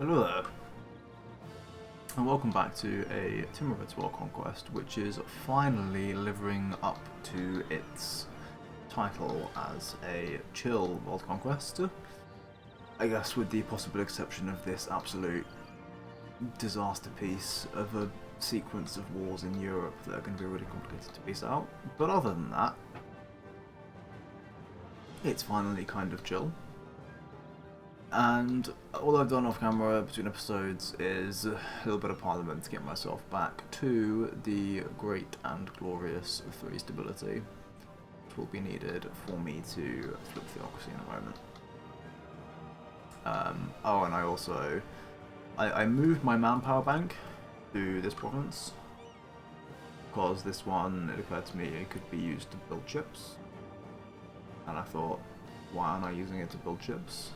Hello there, and welcome back to a Timurids World Conquest, which is finally living up to its title as a chill World Conquest. I guess with the possible exception of this absolute disaster piece of a sequence of wars in Europe that are going to be really complicated to piece out. But other than that, it's finally kind of chill. And all I've done off camera between episodes is a little bit of Parliament to get myself back to the great and glorious 3 stability, which will be needed for me to flip theocracy in a moment. Oh, and I moved my manpower bank to this province because this one, it occurred to me, it could be used to build ships, and I thought, why aren't I using it to build ships?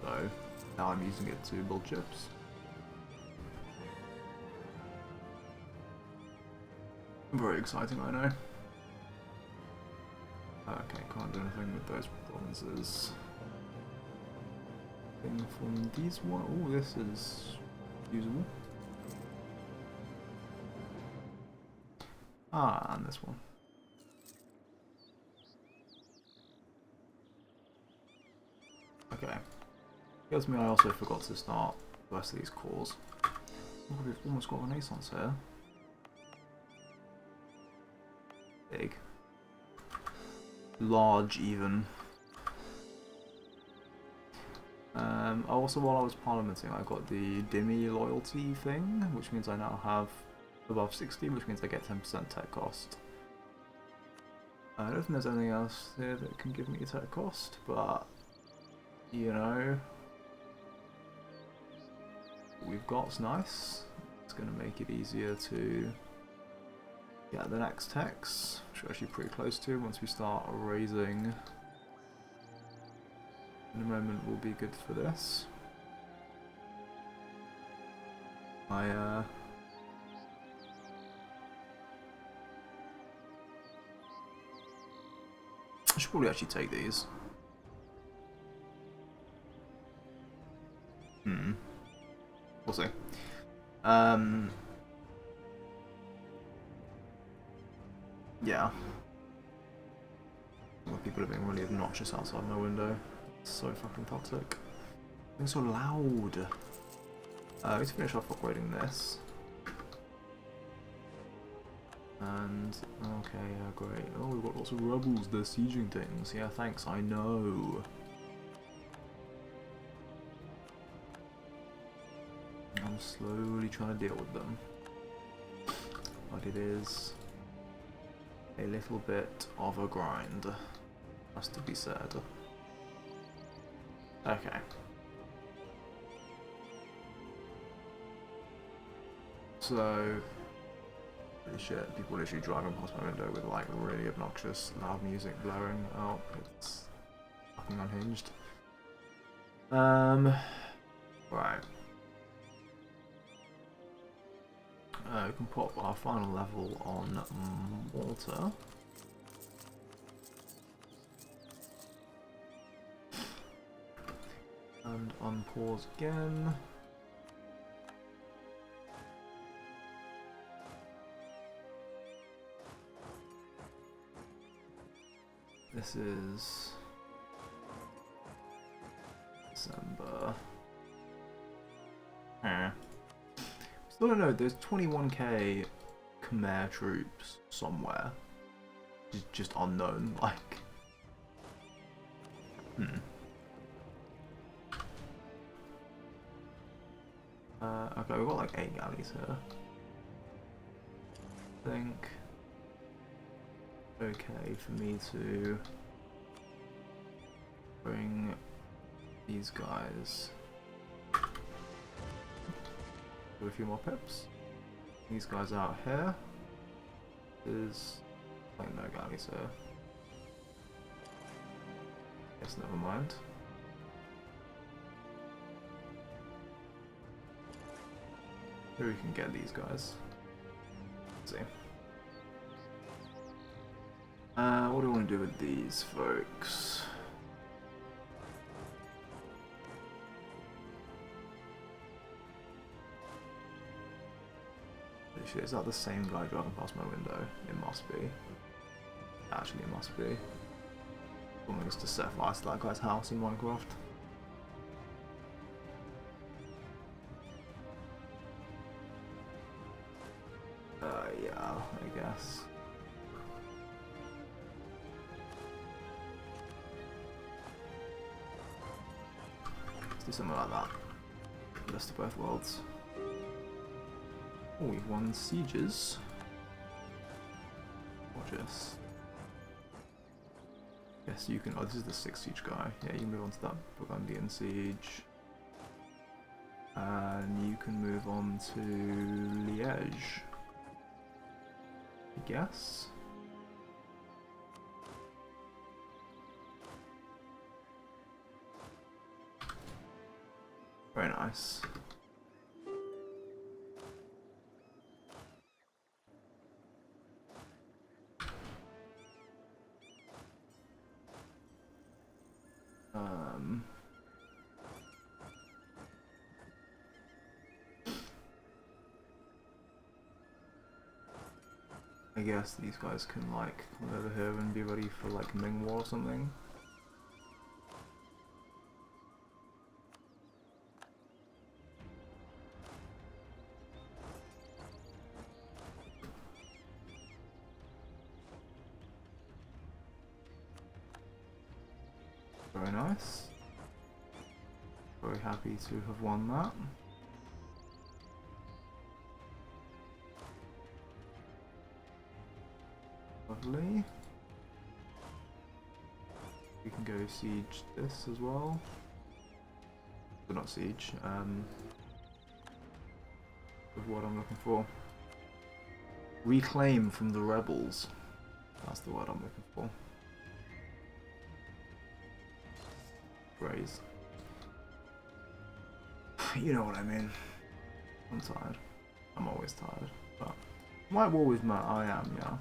So now I'm using it to build ships. Very exciting, I know. Okay, can't do anything with those provinces. Thing from these one. Oh, this is usable. Ah, and this one. Okay. Tells me I also forgot to start the rest of these cores. Oh, we've almost got Renaissance here. Big. Large, even. Also, while I was parliamenting, I got the Dimmy loyalty thing, which means I now have above 60, which means I get 10% tech cost. I don't think there's anything else here that can give me a tech cost, but you know, what we've got's nice. It's going to make it easier to get the next techs, which we're actually pretty close to once we start raising. In a moment will be good for this. I should probably actually take these. We'll see. Yeah. Well, people are being really obnoxious outside my window. It's so fucking toxic. Being so loud. I need to finish off upgrading this. And okay, yeah, great. Oh, we've got lots of rebels. They're sieging things. Yeah, thanks. I know. I'm slowly trying to deal with them, but it is a little bit of a grind, has to be said. Okay. So, holy shit, people literally driving past my window with like really obnoxious loud music blaring out. It's fucking unhinged. Right. We can pop our final level on Malta. And unpause again. This is December. Still don't know, there's 21k Khmer troops somewhere. It's just unknown, like. Okay, we've got like 8 galleys here. I think okay for me to bring these guys. Do a few more pips. These guys out here. There's like no galleys here. Guess never mind. Here we can get these guys. Let's see. What do we want to do with these folks? shit, is that the same guy driving past my window? It must be. Actually, it must be. Something is to set fire to that guy's house in Minecraft. Yeah, I guess. Let's do something like that. Best of both worlds. Oh, we've won sieges. Gorgeous. Yes, you can. Oh, this is the 6th siege guy. Yeah, you can move on to that Burgundian siege. And you can move on to Liège. I guess. Very nice. I guess these guys can like come over here and be ready for like Ming War or something. Very nice. Very happy to have won that. Lovely. We can go siege this as well. But not siege, of what I'm looking for. Reclaim from the rebels. That's the word I'm looking for. Phrase. You know what I mean. I'm tired. I'm always tired. But my war with Matt, I am, yeah.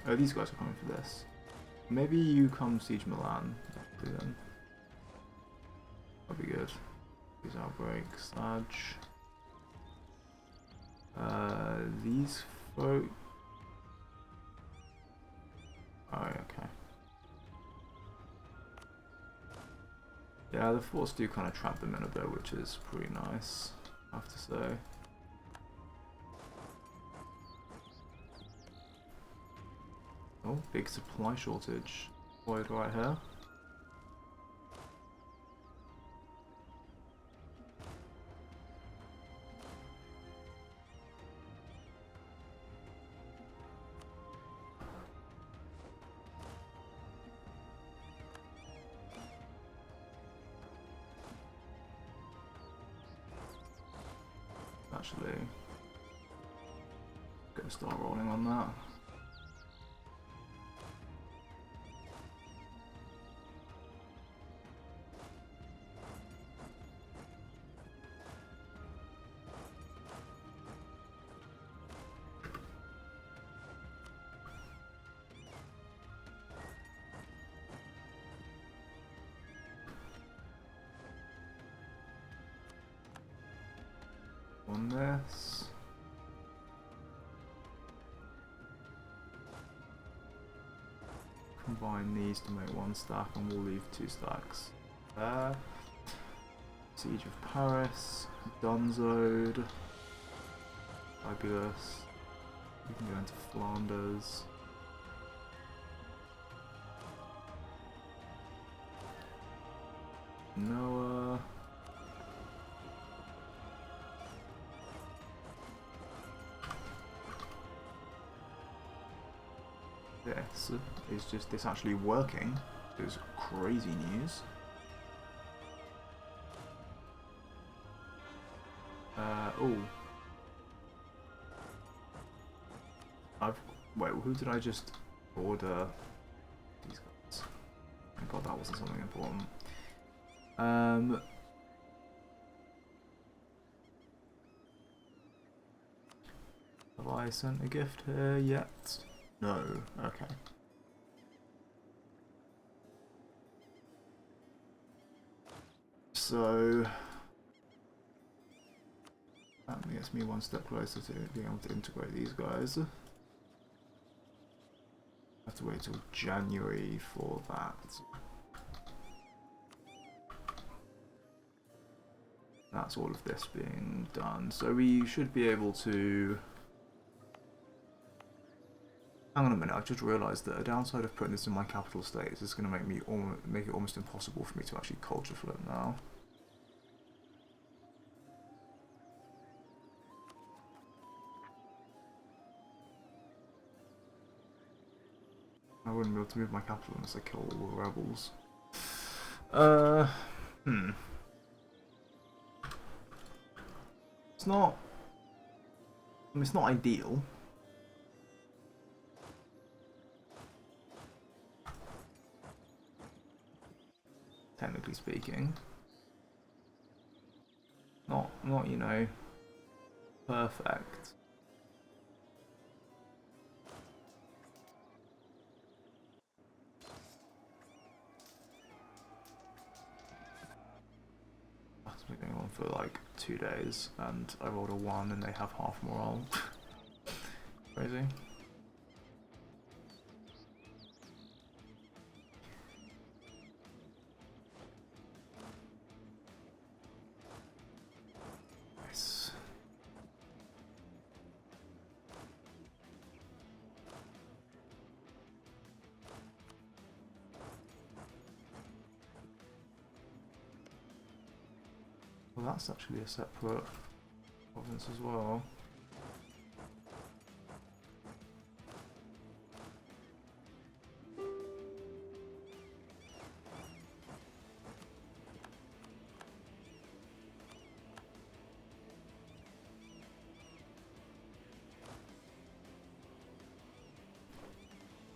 Oh, these guys are coming for this. Maybe you come siege Milan. Then. That'd be good. These outbreaks. Sage. These folk. Oh, okay. Yeah, the forts do kind of trap them in a bit, which is pretty nice, I have to say. Oh, big supply shortage. Void right here. Actually, gonna start rolling on that. On this. Combine these to make one stack and we'll leave 2 stacks there. Siege of Paris, Dunzoed, fabulous. We can go into Flanders. Noah. This is just this actually working, which is crazy news. Oh. Wait, who did I just order? These guys. Thank God that wasn't something important. Have I sent a gift here yet? No. Okay. So gets me one step closer to being able to integrate these guys. I have to wait till January for that. That's all of this being done. So we should be able to... Hang on a minute, I've just realised that a downside of putting this in my capital state is it's going to make it almost impossible for me to actually culture flip now. I wouldn't be able to move my capital unless I kill all the rebels. It's not... I mean, it's not ideal. Technically speaking. Not, you know, perfect. That's been going on for like 2 days, and I rolled a 1 and they have half morale. Crazy. Nice. Well, that's actually a separate province as well.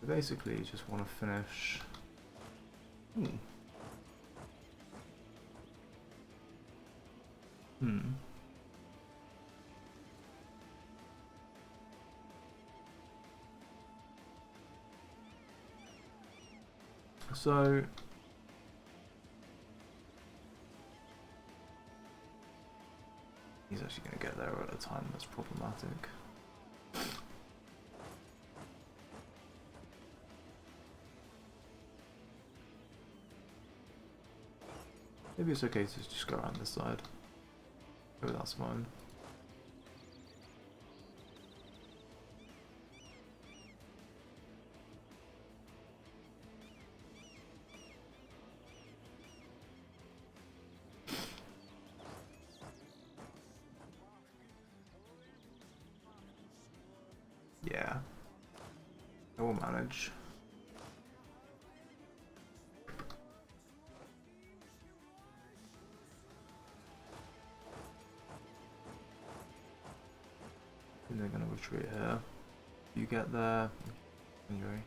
Basically, you just want to finish. So he's actually going to get there at a time that's problematic. Maybe it's okay to just go around this side. Oh, that's fine. Yeah, I will manage. And they're going to retreat here. You get there. Anyway.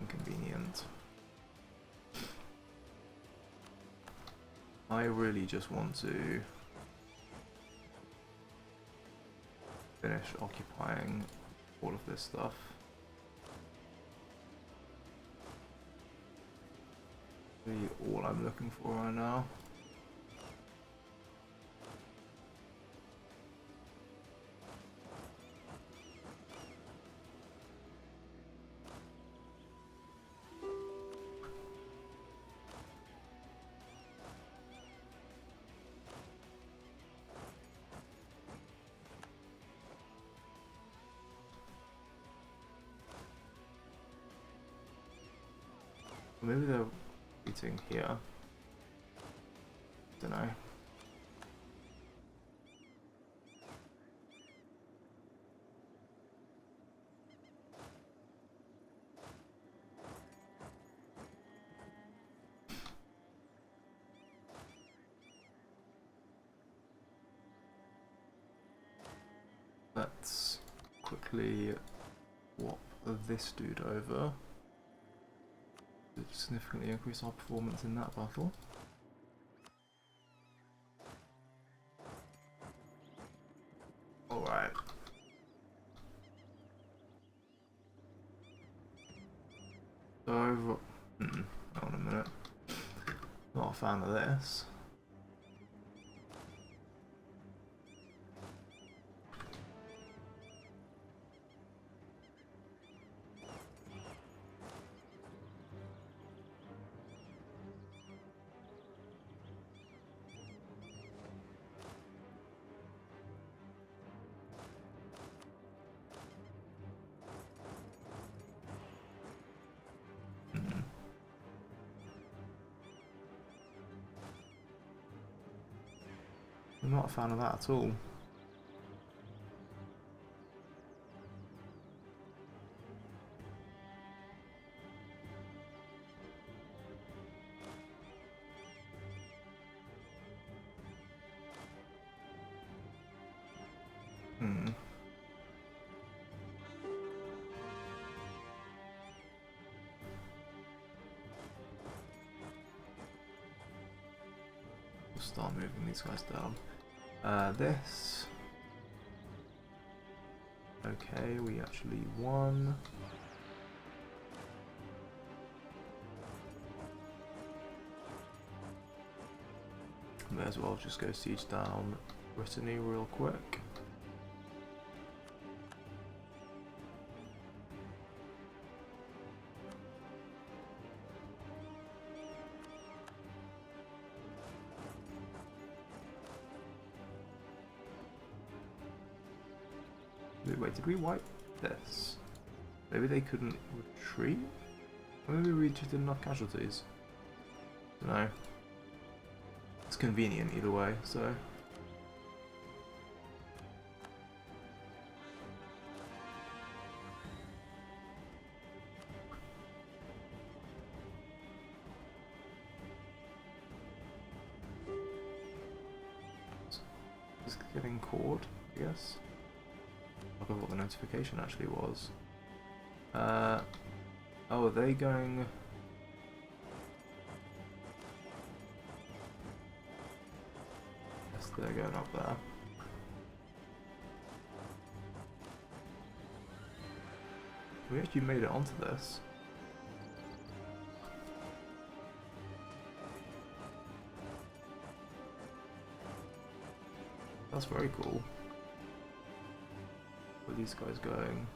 Inconvenient. I really just want to finish occupying all of this stuff. Really all I'm looking for right now. Maybe they're eating here. Don't know. Let's quickly swap this dude over. To significantly increase our performance in that battle. Alright. So, hold on a minute. Not a fan of this. I'm not a fan of that at all. We'll start moving these guys down. This. Okay, we actually won. May as well just go siege down Brittany real quick. Wait, did we wipe this? Maybe they couldn't retreat? Or maybe we just did enough casualties? No. It's convenient either way, so... Just getting caught, I guess. I forgot what the notification actually was. Oh, are they going... Yes, they're going up there. We actually made it onto this. That's very cool. Where are these guys going?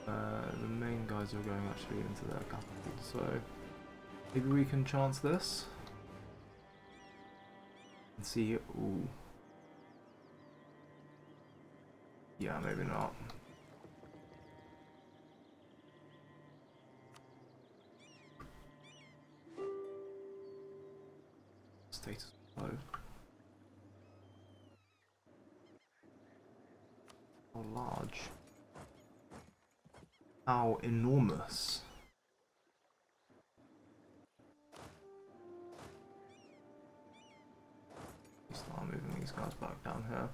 The main guys are going actually into their capital, so maybe we can chance this and see. Ooh, yeah, maybe not. Status quo. How large? How enormous? Start moving these guys back down here.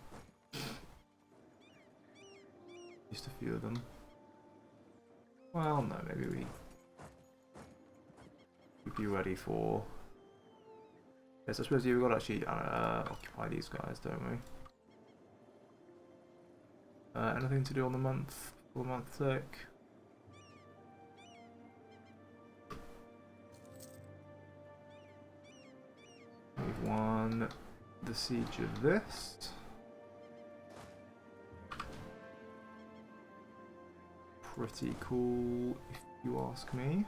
Just a few of them. Well, no, maybe we'd be ready for. Yes, I suppose we've got to actually occupy these guys, don't we? Anything to do on the month? For the month tick? We've won the siege of this. Pretty cool, if you ask me.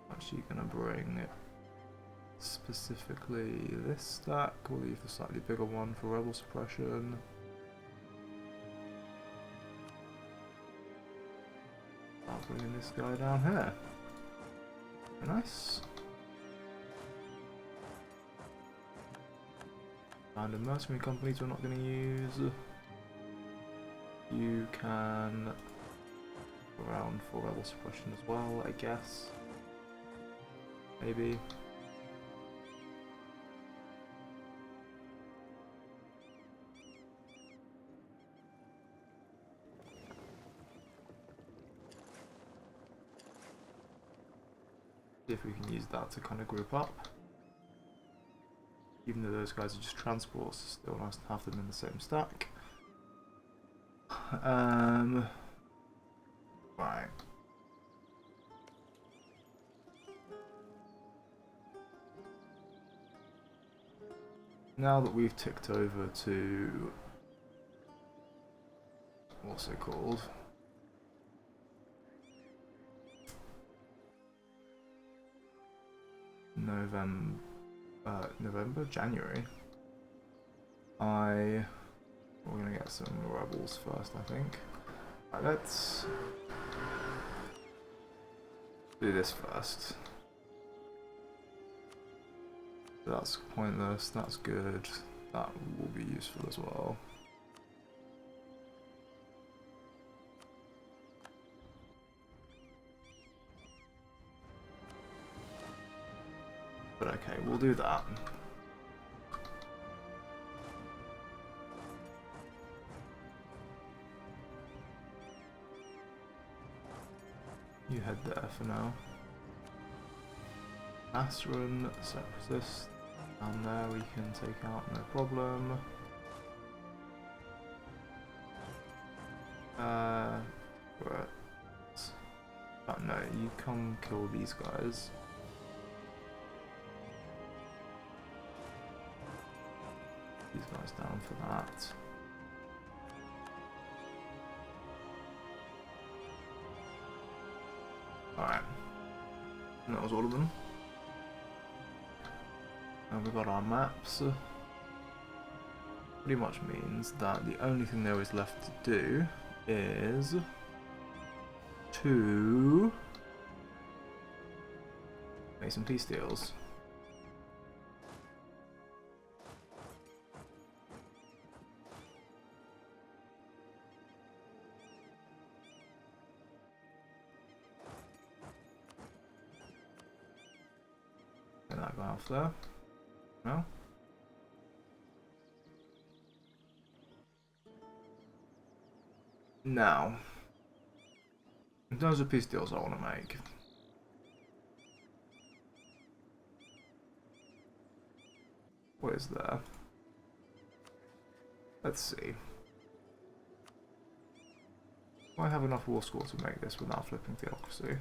Actually gonna bring specifically this stack. We'll leave the slightly bigger one for rebel suppression. I'll bring in this guy down here. Very nice. Random mercenary companies we're not going to use. You can go around for rebel suppression as well, I guess. Maybe. See if we can use that to kind of group up. even though those guys are just transports, it's still nice to have them in the same stack. Right. Now that we've ticked over to, what's it called? January. We're gonna get some rebels first, I think. Right, let's do this first. That's pointless, that's good. That will be useful as well. But okay, we'll do that. You head there for now. Asteron, Separatist. Down there we can take out, no problem. Right. Oh no, you come kill these guys. These guys down for that. Alright. And that was all of them. And we've got our maps. Pretty much means that the only thing there is left to do is to make some peace deals. Get that guy off there. No? Now, in terms of peace deals I want to make, what is there? Let's see. Do I have enough war score to make this without flipping theocracy?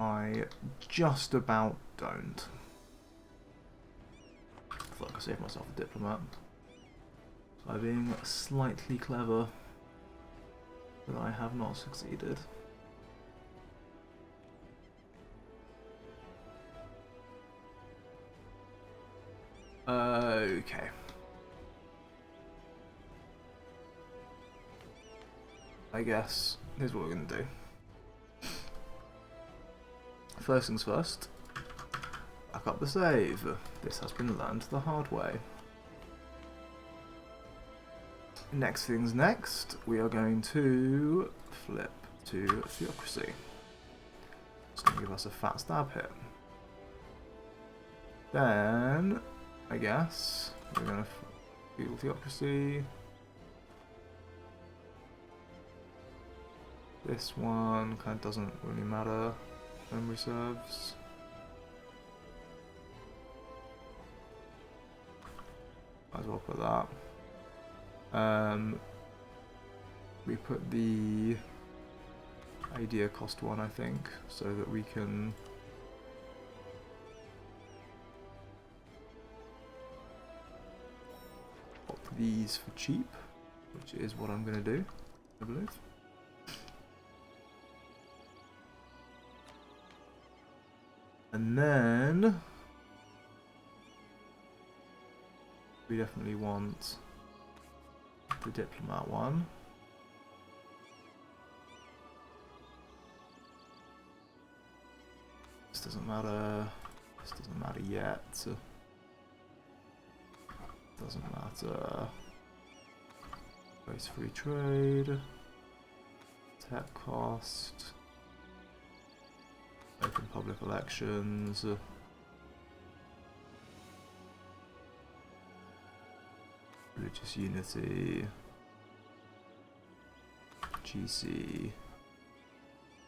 I just about don't. I thought I could save myself a diplomat by being slightly clever, but I have not succeeded. Okay. I guess here's what we're gonna do. First things first, back up the save. This has been learned the hard way. Next things next, we are going to flip to theocracy. It's going to give us a fat stab hit. Then, I guess, we're going to feudal theocracy. This one kind of doesn't really matter. Memory serves. Might as well put that. We put the idea cost one, I think, so that we can pop these for cheap, which is what I'm going to do, I believe. And then we definitely want the diplomat one. This doesn't matter. This doesn't matter yet. Doesn't matter. Race free trade. Tech cost. Open public elections. Religious unity, GC,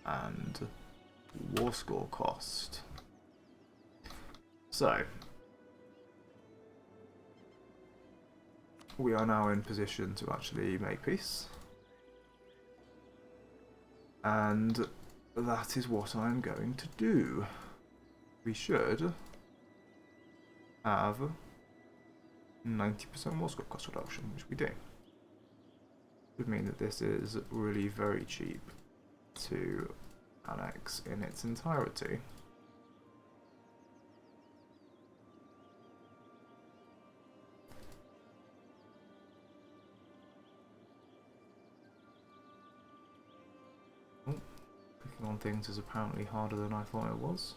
and war score cost. So, we are now in position to actually make peace. And that is what I'm going to do. We should have 90% war score cost reduction, which we do. Would mean that this is really very cheap to annex in its entirety. Clicking on things is apparently harder than I thought it was.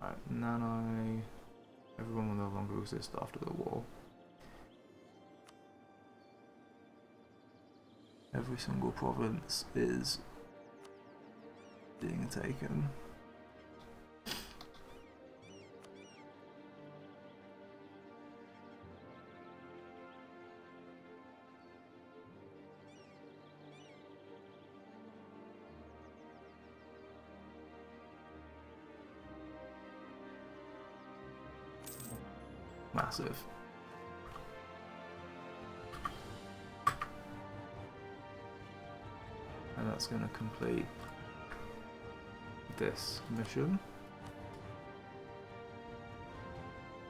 Right, Nanai. Everyone will no longer exist after the war. Every single province is being taken. Massive. And that's going to complete this mission.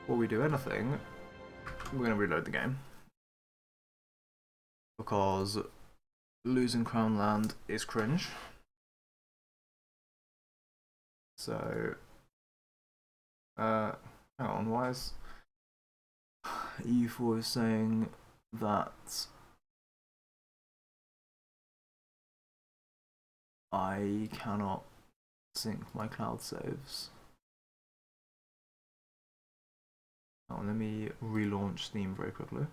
Before we do anything, we're going to reload the game. Because losing Crown Land is cringe. So, hang on, why is EU4 is saying that I cannot sync my cloud saves? Oh, let me relaunch Steam very quickly.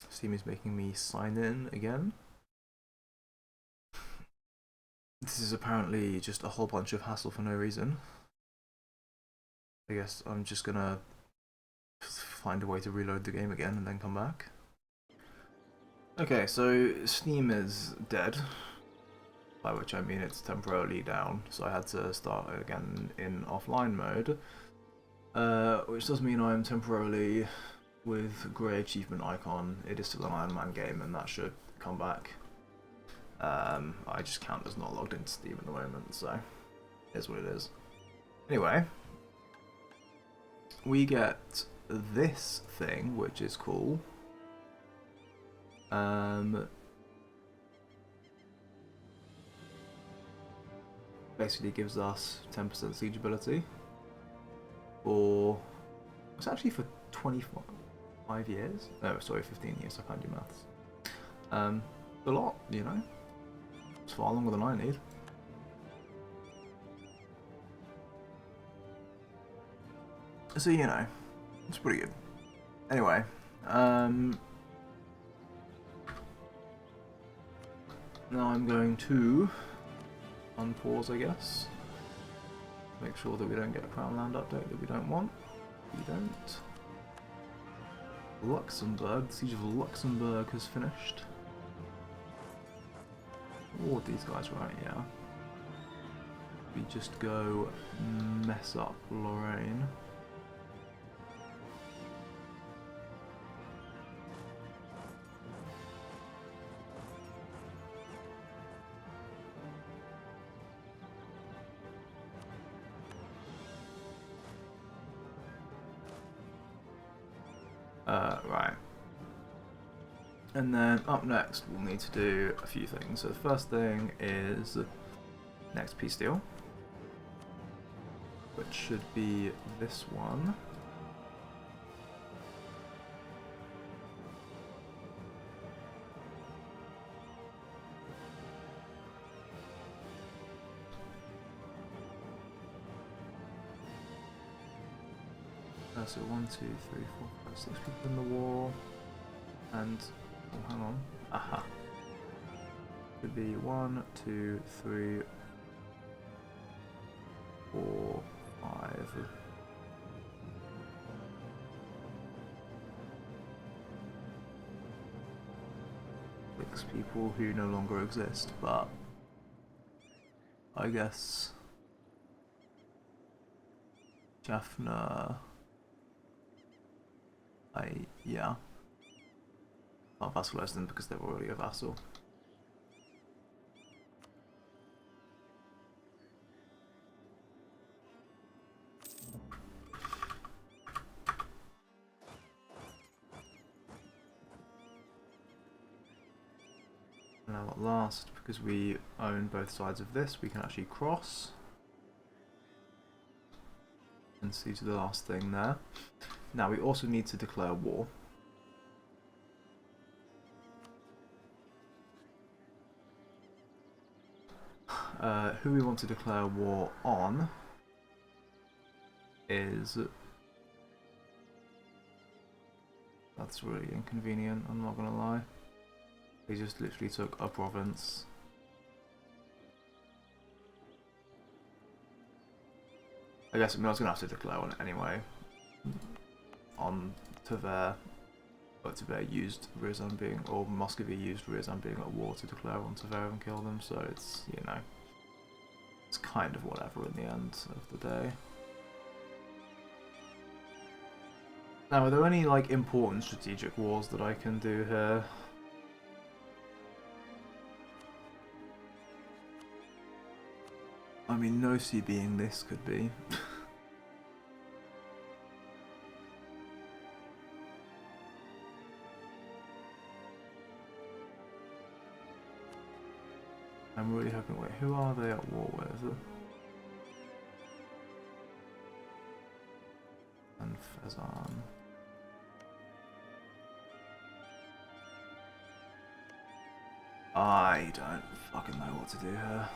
Steam is making me sign in again. This is apparently just a whole bunch of hassle for no reason. I guess I'm just gonna find a way to reload the game again and then come back. Okay, so Steam is dead, by which I mean it's temporarily down, so I had to start again in offline mode, which does mean I am temporarily with grey achievement icon. It is still an Iron Man game and that should come back. I just count as not logged into Steam at the moment, so here's what it is. Anyway, we get this thing, which is cool. Basically gives us 10% siege ability for, it's actually for 25 years? No, sorry, 15 years, I can't do maths. A lot, you know? It's far longer than I need. So, you know, it's pretty good. Anyway, now I'm going to unpause, I guess. Make sure that we don't get a Crown Land update that we don't want. We don't. Luxembourg, the Siege of Luxembourg has finished. Ward these guys right, yeah. We just go mess up Lorraine. Right. And then up next we'll need to do a few things. So the first thing is next peace deal, which should be this one. So 1, 2, 3, 4, 5, 6 people in the war. And, oh, hang on. Aha. Could be 1, 2, 3, 4, 5. Six people who no longer exist, but I guess Jaffna. Yeah. I'll vassalize them because they're already a vassal. Now at last, because we own both sides of this, we can actually cross. And see to the last thing there. Now we also need to declare war. Who we want to declare war on is... That's really inconvenient, I'm not gonna lie. They just literally took a province. I guess I was gonna have to declare one anyway. On Tver. But Tver used Ryazan being, or Muscovy used Ryazan being at war to declare on Tver and kill them, so it's, you know, it's kind of whatever in the end of the day. Now, are there any, like, important strategic wars that I can do here? I mean, Nosy being this could be. I'm really hoping, wait, who are they at war with? And Fezan. I don't fucking know what to do here.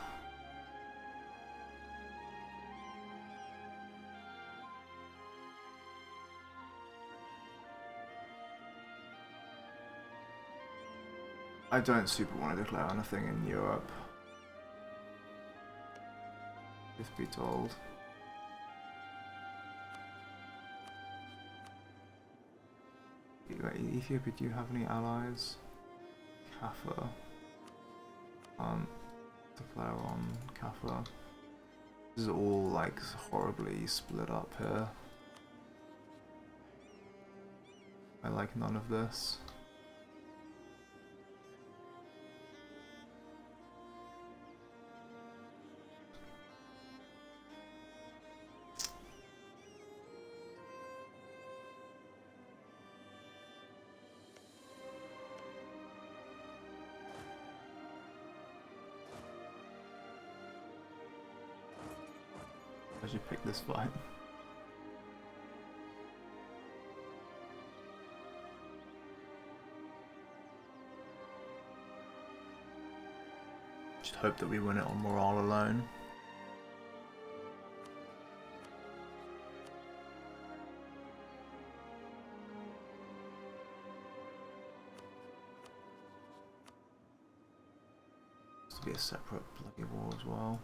I don't super want to declare anything in Europe. If be told. Ethiopia, do you have any allies? Kaffa. Declare on Kaffa. This is all like horribly split up here. I like none of this. I should pick this fight. Just hope that we win it on morale alone. This will be a separate bloody war as well.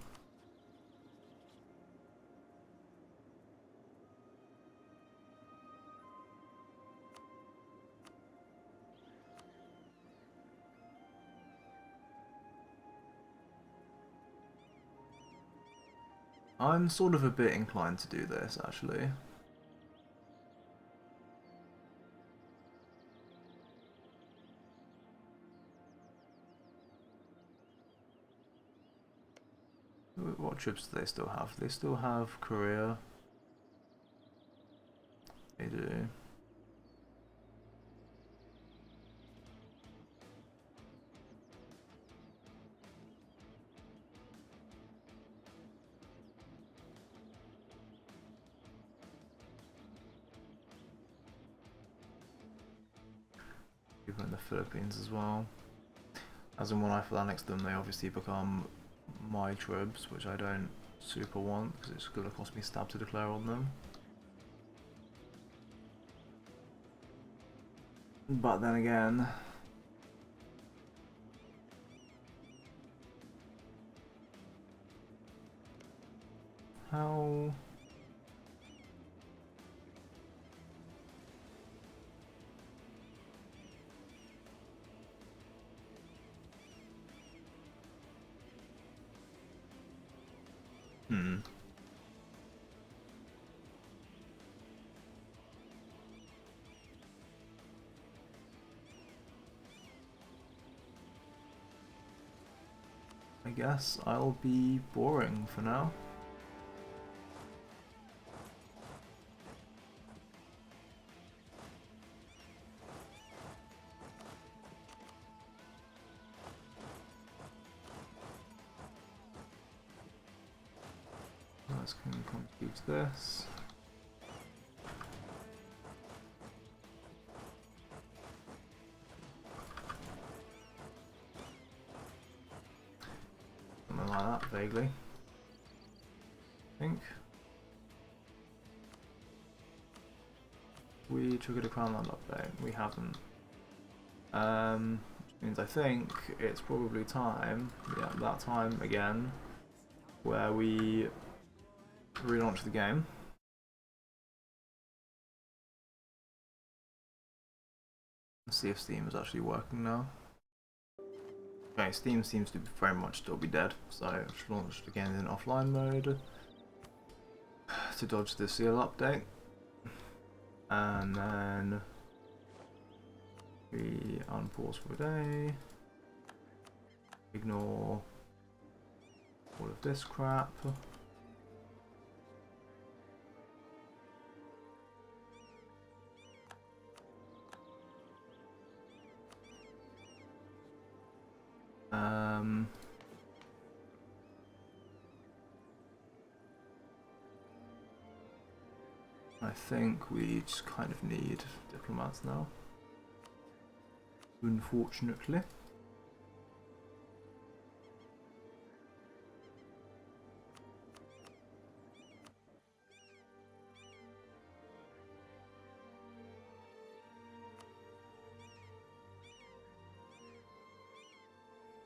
I'm sort of a bit inclined to do this, actually. What troops do they still have? They still have Korea. They do. People in the Philippines as well. As in when I annex them, they obviously become my troops, which I don't super want because it's going to cost me stab to declare on them. But then again, how... I guess I'll be boring for now. Let's compute this. Something like that, vaguely. I think. We triggered a crown land update. We haven't. Which means I think it's probably time, yeah, that time again, where we relaunch the game. Let's see if Steam is actually working now. Okay, Steam seems to very much still be dead, so I should launch it again in offline mode to dodge the seal update. And then we unpause for a day, ignore all of this crap. I think we just kind of need diplomats now, unfortunately.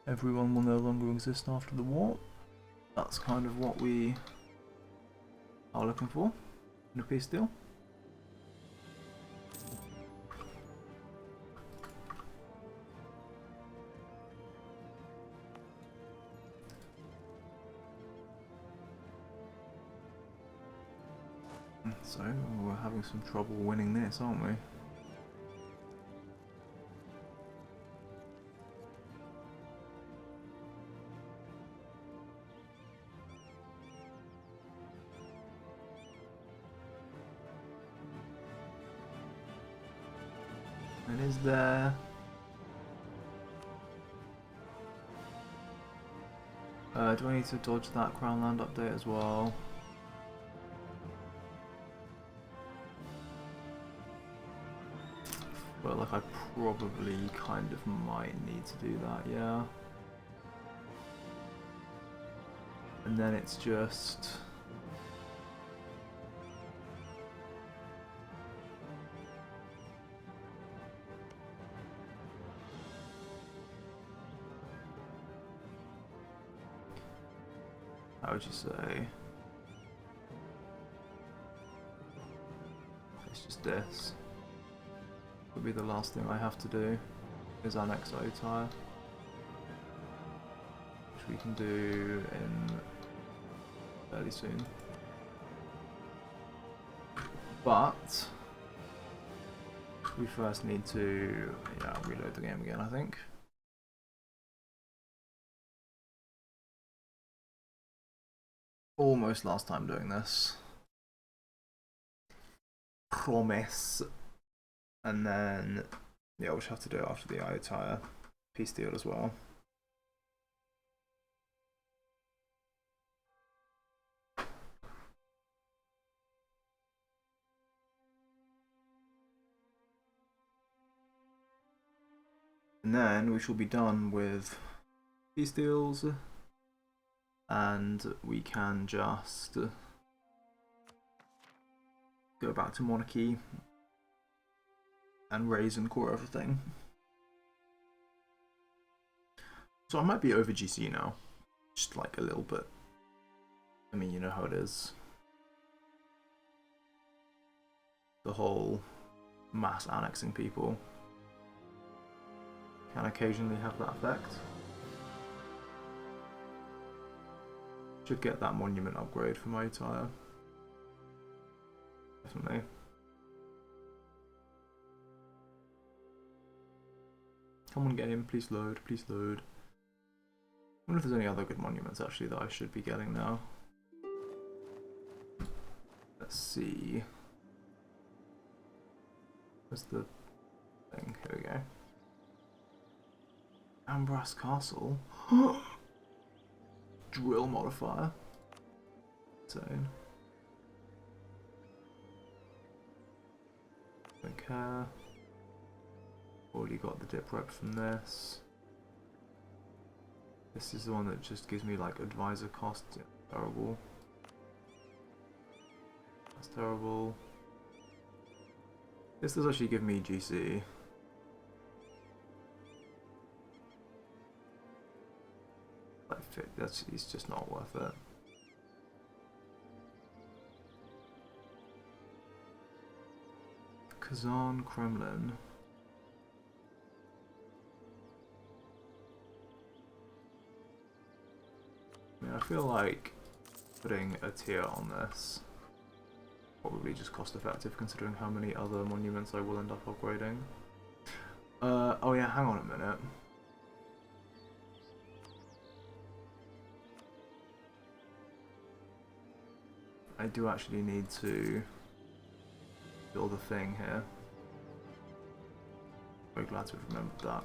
Everyone will no longer exist after the war. That's kind of what we are looking for in a peace deal. So, we're having some trouble winning this, aren't we? And is there... do I need to dodge that Crown Land update as well? Well, like I probably kind of might need to do that, yeah. And then it's just... How would you say? It's just this. Would be the last thing I have to do is annex Otire, which we can do in fairly soon. But we first need to reload the game again, I think. Almost last time doing this. Promise. And then, yeah, we'll just have to do it after the Otire peace deal as well. And then we shall be done with peace deals, and we can just go back to monarchy and raise and core everything. So I might be over GC now, just like a little bit. I mean, you know how it is. The whole mass annexing people can occasionally have that effect. Should get that monument upgrade for my tire. Definitely. Come on, game, please load, please load. I wonder if there's any other good monuments actually that I should be getting now. Let's see. Where's the thing? Here we go. Ambras Castle. Drill modifier. Insane. Don't care. Already got the dip rep from this. This is the one that just gives me like advisor cost. Yeah, terrible. That's terrible. This does actually give me GC. Like, it's just not worth it. Kazan Kremlin. I mean, I feel like putting a tier on this probably just cost effective considering how many other monuments I will end up upgrading. Oh yeah, hang on a minute. I do actually need to build a thing here. Very glad to have remembered that.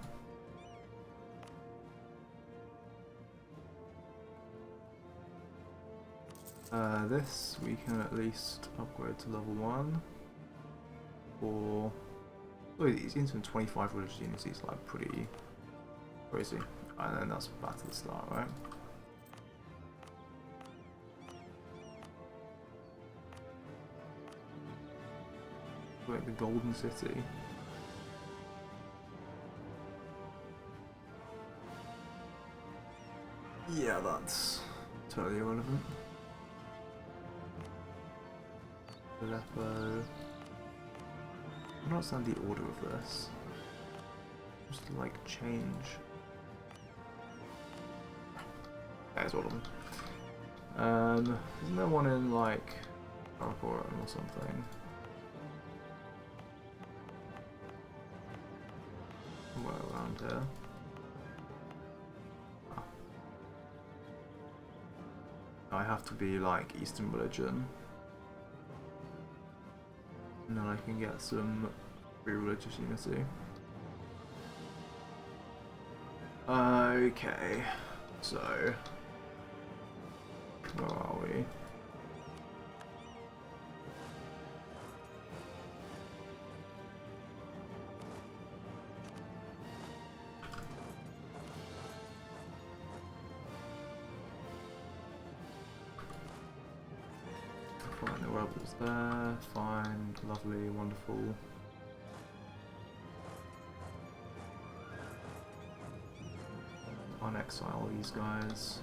This we can at least upgrade to level 1. Or oh, these instant 25 religious units is like pretty crazy. And then that's back to the start, right? Like the Golden City. Yeah, that's totally irrelevant. Aleppo. I don't understand the order of this. Just like change. There's all of them. Isn't there one in like Karakoram or something? Somewhere around here. Ah. I have to be like Eastern religion. And then I can get some free religious unity. Okay, so where are we? Fine, the rebels there, fine, lovely, wonderful. Unexile these guys.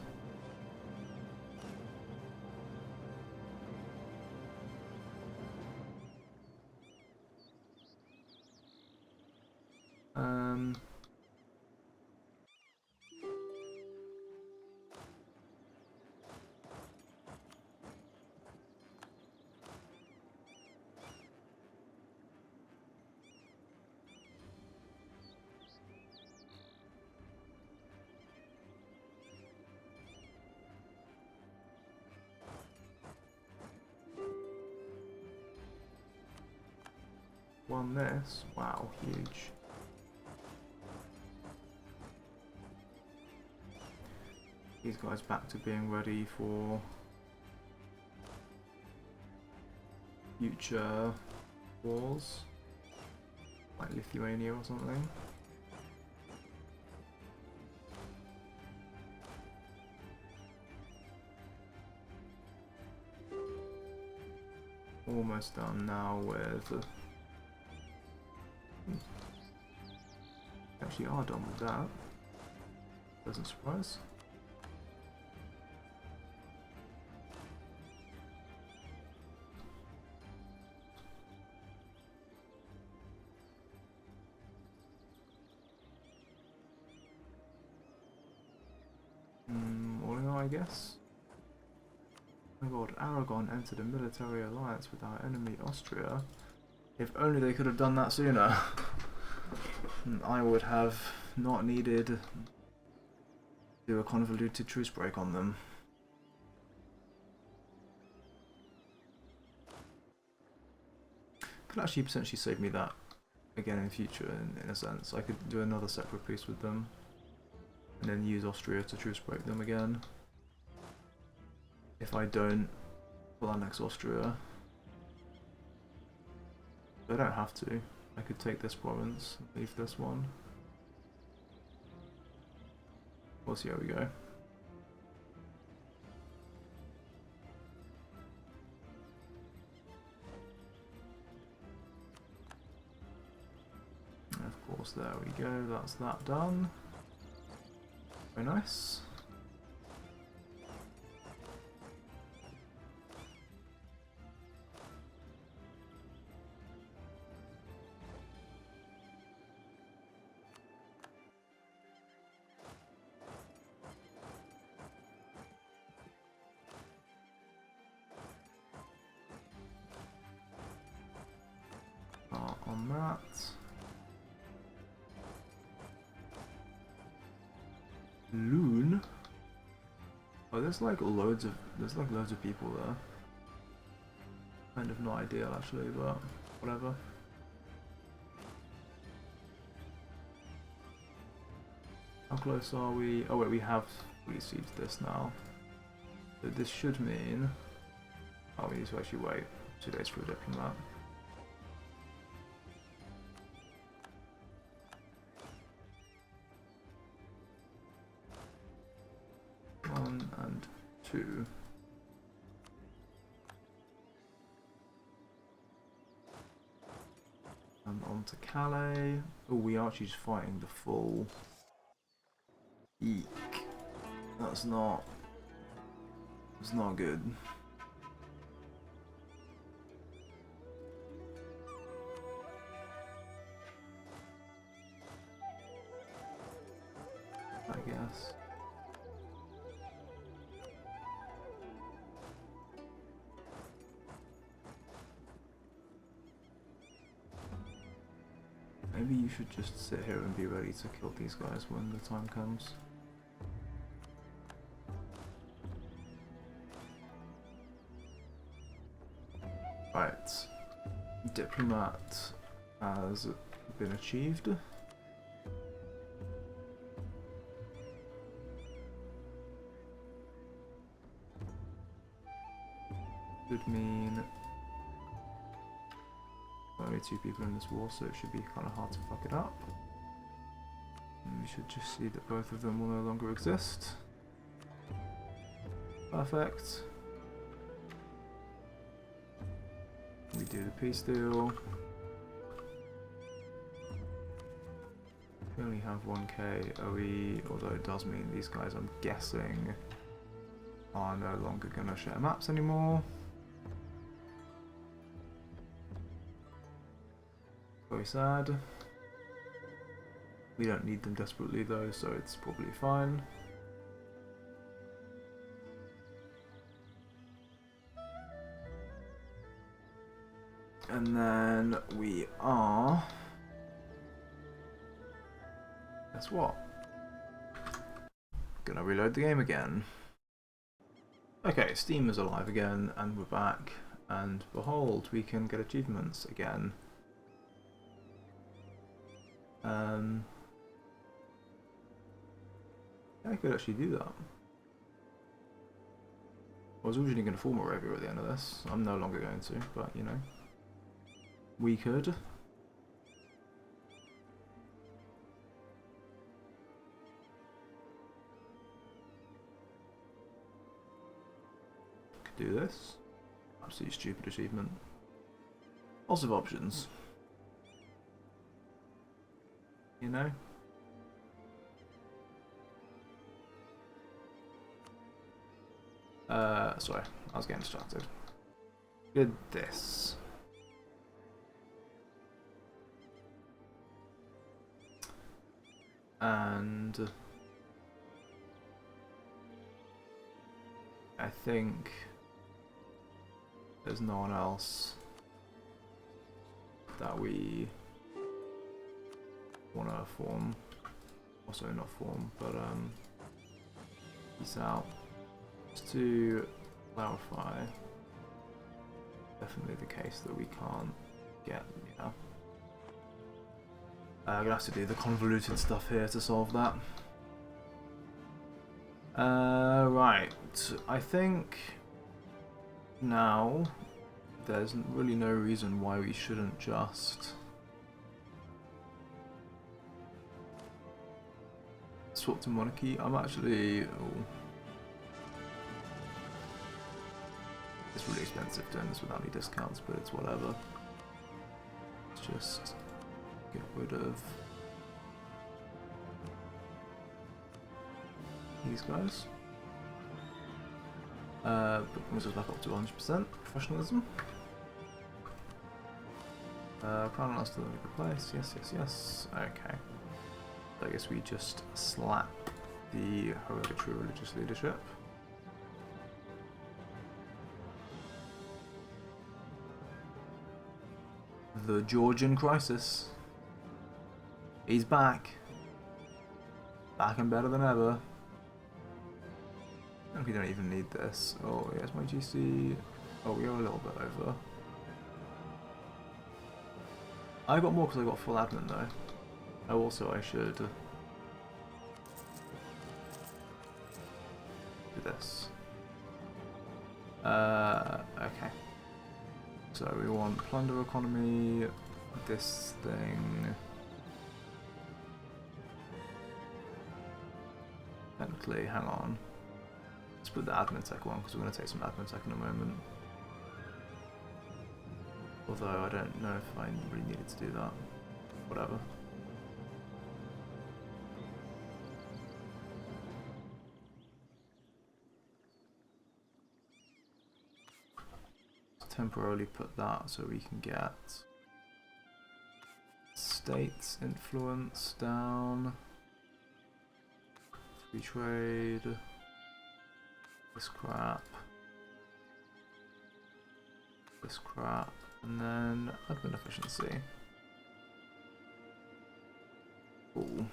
Won this. Wow, huge. These guys back to being ready for future wars, like Lithuania or something. Almost done now with Actually are done with that. Pleasant surprise. All in all, I guess. Oh my god, Aragon entered a military alliance with our enemy Austria. If only they could have done that sooner. I would have not needed to do a convoluted truce break on them. Could actually potentially save me that again in future, in a sense. I could do another separate peace with them, and then use Austria to truce break them again. If I don't full annex Austria. I don't have to. I could take this province, leave this one. We'll see how we go. And of course, there we go, that's that done. Very nice. On that. Loon? Oh, there's like loads of people there. Kind of not ideal actually, but whatever. How close are we? Oh wait, we have received this now. So this should mean... Oh, we need to actually wait 2 days for a diplomat. 1 and 2. And on to Calais. Oh, we are actually just fighting the full... Eek. That's not... It's not good. I guess. Maybe you should just sit here and be ready to kill these guys when the time comes. Right. Diplomat has been achieved. Could mean only 2 people in this war, so it should be kind of hard to fuck it up. And we should just see that both of them will no longer exist. Perfect. We do the peace deal. We only have 1k OE, although it does mean these guys, I'm guessing, are no longer going to share maps anymore. Very sad. We don't need them desperately though, so it's probably fine. And then we are... Guess what? Gonna reload the game again. Okay, Steam is alive again, and we're back. And behold, we can get achievements again. I could actually do that. I was originally going to form a Moravia at the end of this. I'm no longer going to, but you know. We could. Do this. Absolutely stupid achievement. Lots of options. you know? Sorry, I was getting distracted. Did this. And I think there's no one else that we want to form. Also not form, but peace out. Just to clarify, definitely the case that we can't get, yeah. I'm gonna have to do the convoluted stuff here to solve that. Right, I think now there's really no reason why we shouldn't just swap to monarchy. I'm actually... Oh, it's really expensive doing this without any discounts, but it's whatever. Let's just get rid of these guys. Brings us back up to 100% professionalism. Crown last in a good place. Yes, yes, yes. Okay. So I guess we just slap the hereditary religious leadership. The Georgian crisis. He's back. Back and better than ever. I think we don't even need this. Oh, yes, my GC. Oh, we are a little bit over. I got more because I got full admin though. Oh, also I should do this. Okay. So we want plunder economy, this thing. Technically, hang on. Let's put the admin tech one because we're going to take some admin tech in a moment. Although I don't know if I really needed to do that. Whatever. Temporarily put that so we can get states influence down. Free trade. This crap. This crap. And then admin efficiency. Cool.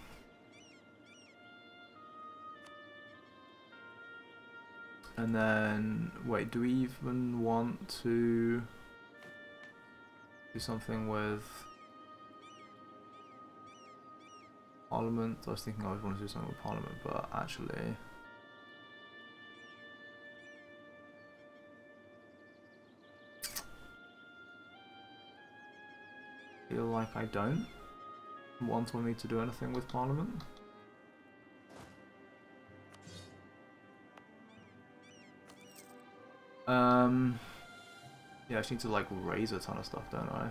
And then, wait, do we even want to do something with Parliament? I was thinking I would want to do something with Parliament, but actually... I feel like I don't want or need to do anything with Parliament. Yeah, I just need to like raise a ton of stuff, don't I?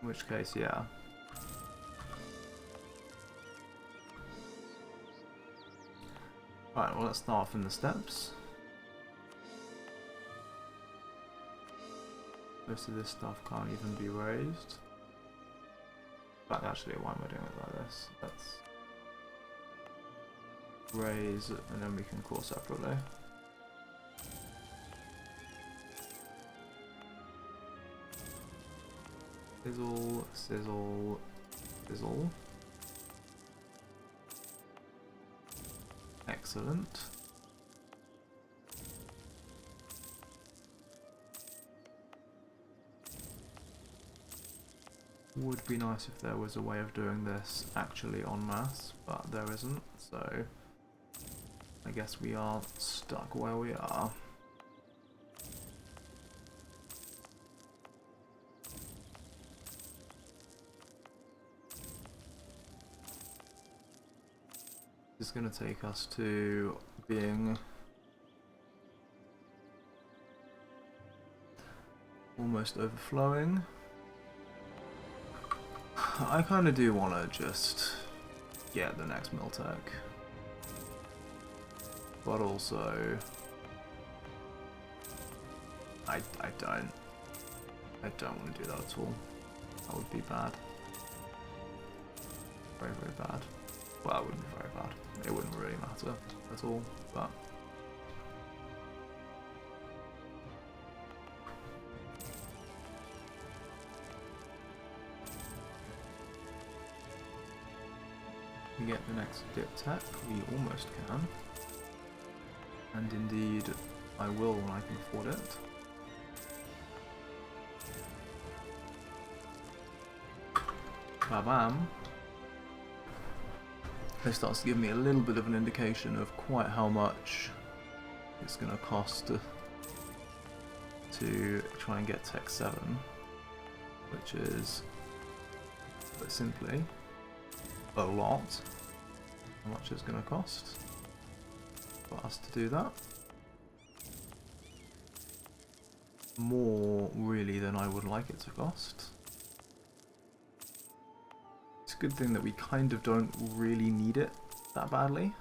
In which case, yeah. Right, well let's start off in the steps. Most of this stuff can't even be raised. But actually, why am I doing it like this? Let's raise and then we can call separately. Sizzle, sizzle, sizzle. Excellent. Would be nice if there was a way of doing this actually en masse, but there isn't, so I guess we are stuck where we are. is going to take us to being almost overflowing. I kind of do want to just get the next Miltech, but also I don't want to do that at all. That would be bad. Very, very bad. Well, it wouldn't be very bad. It wouldn't really matter at all, but we get the next dip tech, we almost can. And indeed, I will when I can afford it. Bam. This starts to give me a little bit of an indication of quite how much it's going to cost to try and get Tech 7, which is, quite simply, a lot. How much it's going to cost for us to do that. More, really, than I would like it to cost. It's a good thing that we kind of don't really need it that badly.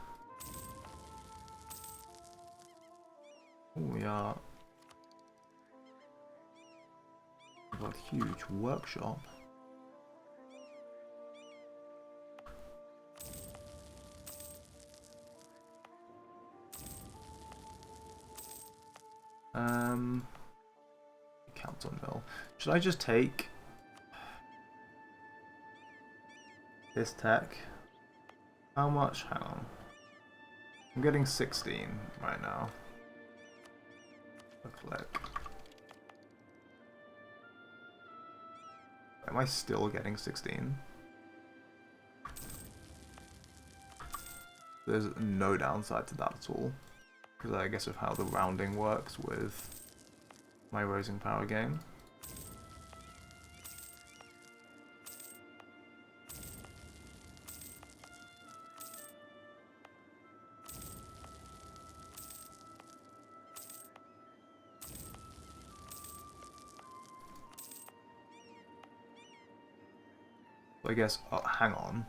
Ooh, we are... We've got a huge workshop. Count on mill. Should I just take this tech? How much? Hang on. I'm getting 16 right now. A click. Am I still getting 16? There's no downside to that at all, because I guess of how the rounding works with my Rising Power game. So I guess, oh, hang on.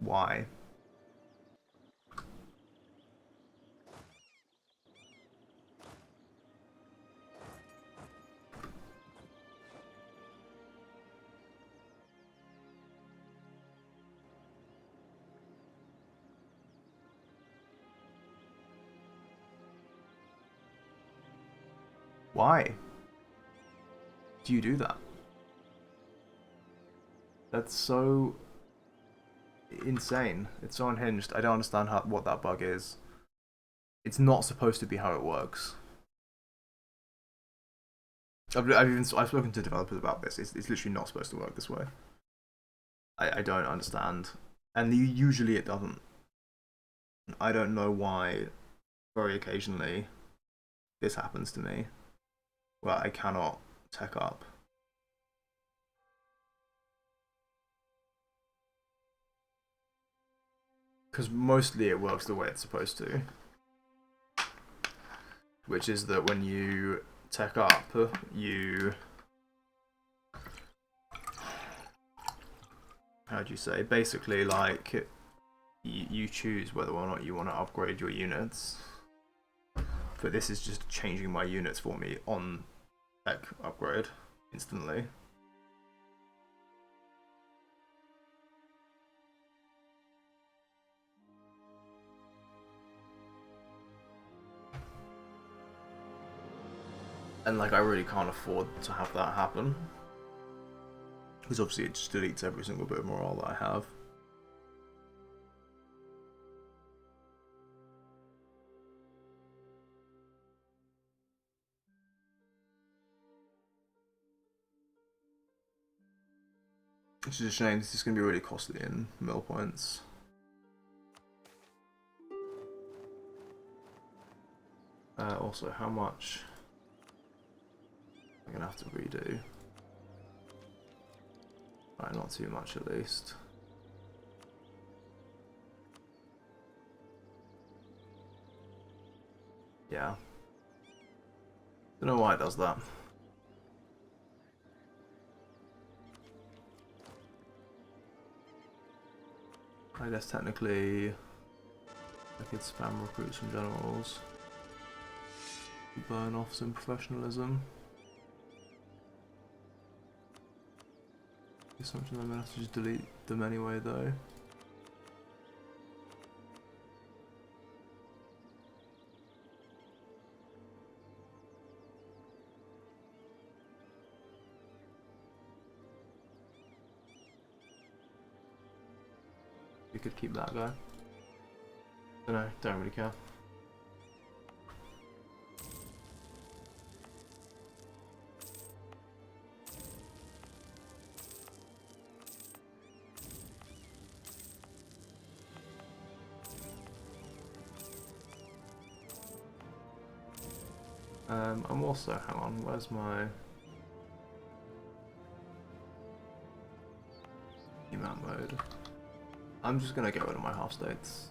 Why? Why do you do that? That's so insane. It's so unhinged. I don't understand what that bug is. It's not supposed to be how it works. I've spoken to developers about this. It's literally not supposed to work this way. I don't understand, and usually it doesn't. I don't know why. Very occasionally, this happens to me, where I cannot tech up. Because mostly it works the way it's supposed to. Which is that when you tech up, you... How do you say? Basically, like, you choose whether or not you want to upgrade your units. But this is just changing my units for me on tech upgrade instantly. And like, I really can't afford to have that happen. Because obviously it just deletes every single bit of morale that I have. Which is a shame, this is going to be really costly in mill points. Also, how much I'm going to have to redo? Right, not too much at least. Yeah. Don't know why it does that. I guess technically I could spam recruit some generals. Burn off some professionalism. The assumption I'm gonna have to just delete them anyway though. You could keep that guy. Don't really care. I'm also, hang on, where's my map mode? I'm just gonna get rid of my half states.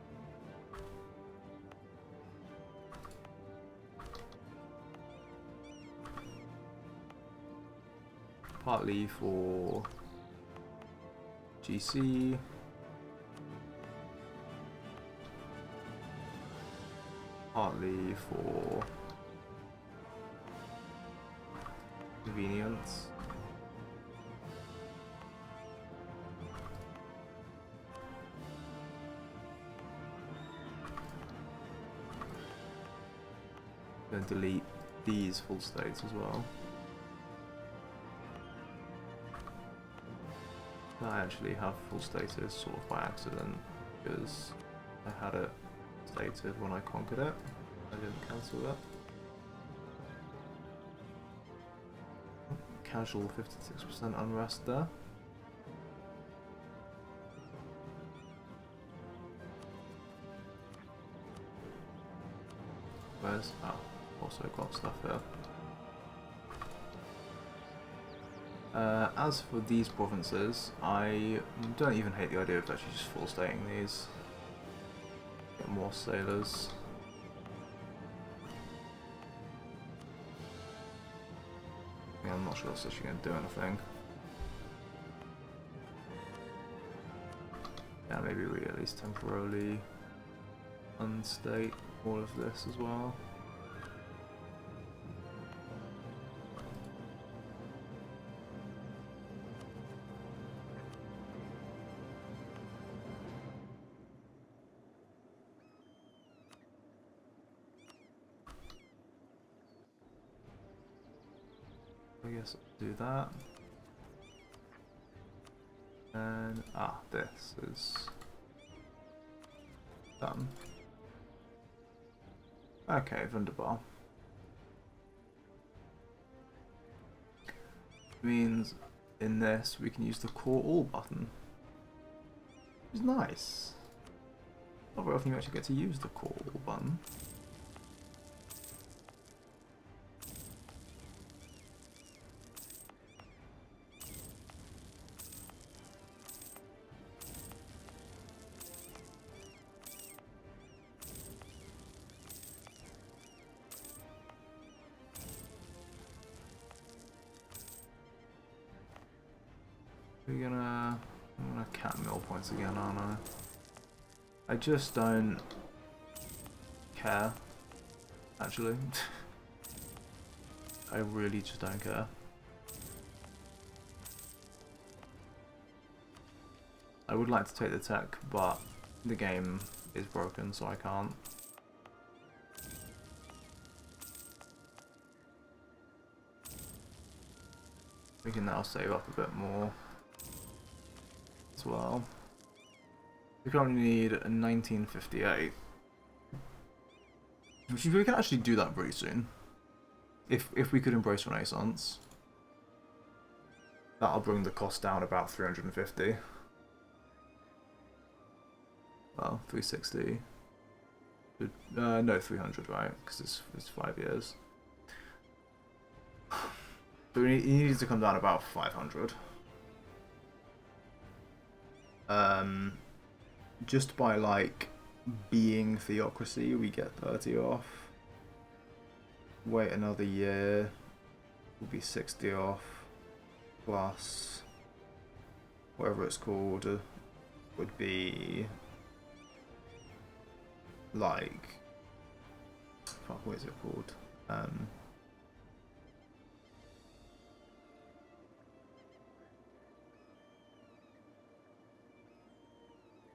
Partly for GC. Partly for convenience. Going to delete these full states as well. I actually have full status sort of by accident because I had it stated when I conquered it. I didn't cancel it. Casual 56% unrest there. Where's... oh, also got stuff here. As for these provinces, I don't even hate the idea of actually just full stating these. Get more sailors. Yeah, I'm not sure it's actually going to do anything. Yeah, maybe we at least temporarily unstate all of this as well. I guess I'll do that. And this is done. Okay, wunderbar. Means in this we can use the call all button. Which is nice. Not very often you actually get to use the call all button. I'm gonna cap mill points again, aren't I? I just don't care, actually. I really just don't care. I would like to take the tech, but the game is broken, so I can't. We can now save up a bit more as well. We currently need a 1958. Which we can actually do that pretty soon. If we could embrace Renaissance. That'll bring the cost down about 350. Well, 360. No, 300, right? Because it's 5 years. But he needs to come down about 500. Just by like being theocracy, we get 30 off. Wait another year, will be 60 off. Plus whatever it's called would be like, fuck, what is it called?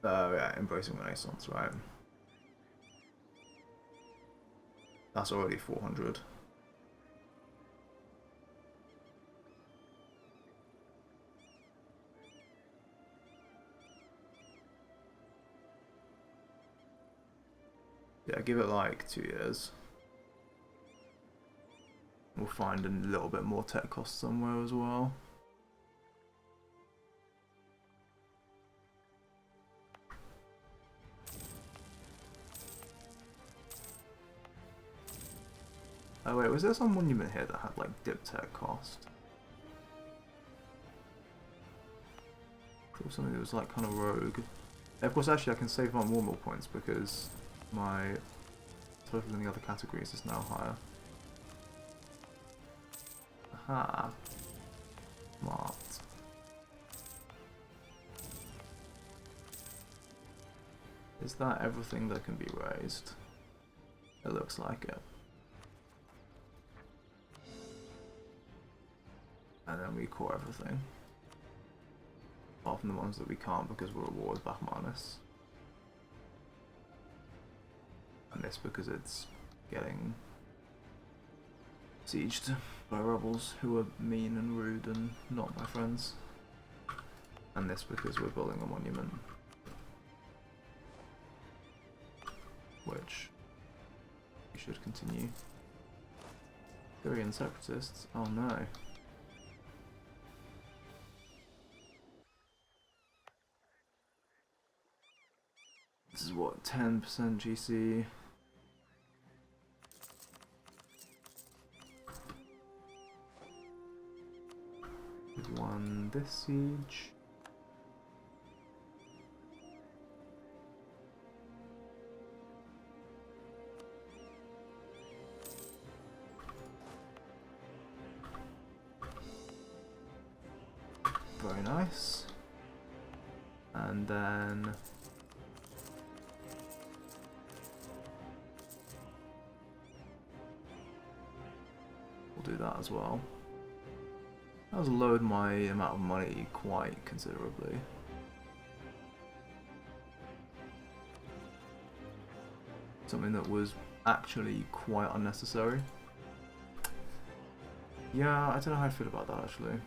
Yeah, embracing Renaissance, right? That's already 400. Yeah, give it like 2 years. We'll find a little bit more tech cost somewhere as well. Oh wait, was there some monument here that had like dip tech cost? Or something that was like kind of rogue. Of course, actually I can save on more points because my total in the other categories is now higher. Aha. Smart. Is that everything that can be raised? It looks like it. And then we core everything. Apart from the ones that we can't because we're reward back minus. And this because it's getting sieged by rebels who are mean and rude and not my friends. And this because we're building a monument. Which we should continue. Syrian separatists? Oh no. This is what, 10% GC? We've won this siege. Very nice. And then we'll do that as well. That has lowered my amount of money quite considerably. Something that was actually quite unnecessary. Yeah, I don't know how I feel about that actually.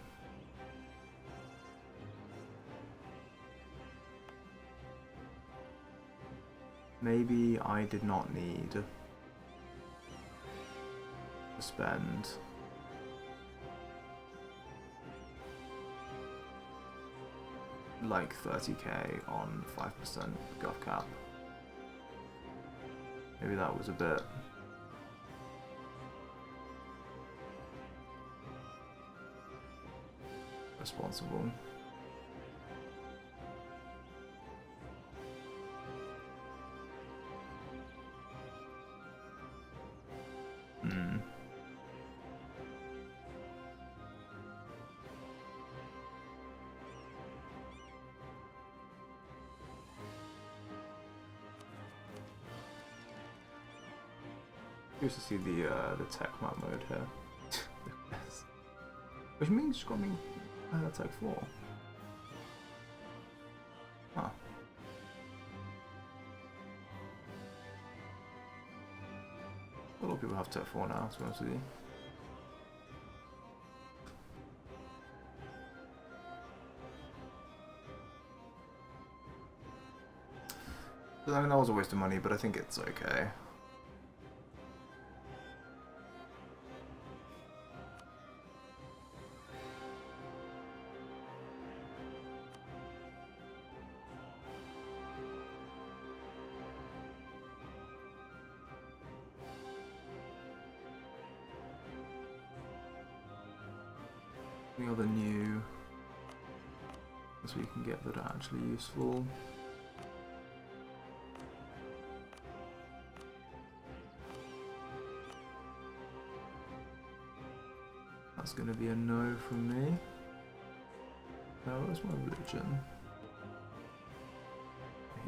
Maybe I did not need to spend like 30k on 5% gov cap. Maybe that was a bit responsible. Curious to see the tech map mode here. Which means it's got me tech 4. Huh. A lot of people have tech 4 now, to be honest with you. I mean, that was a waste of money, but I think it's okay. Any other new things we can get that are actually useful? That's going to be a no from me. No, where's my religion?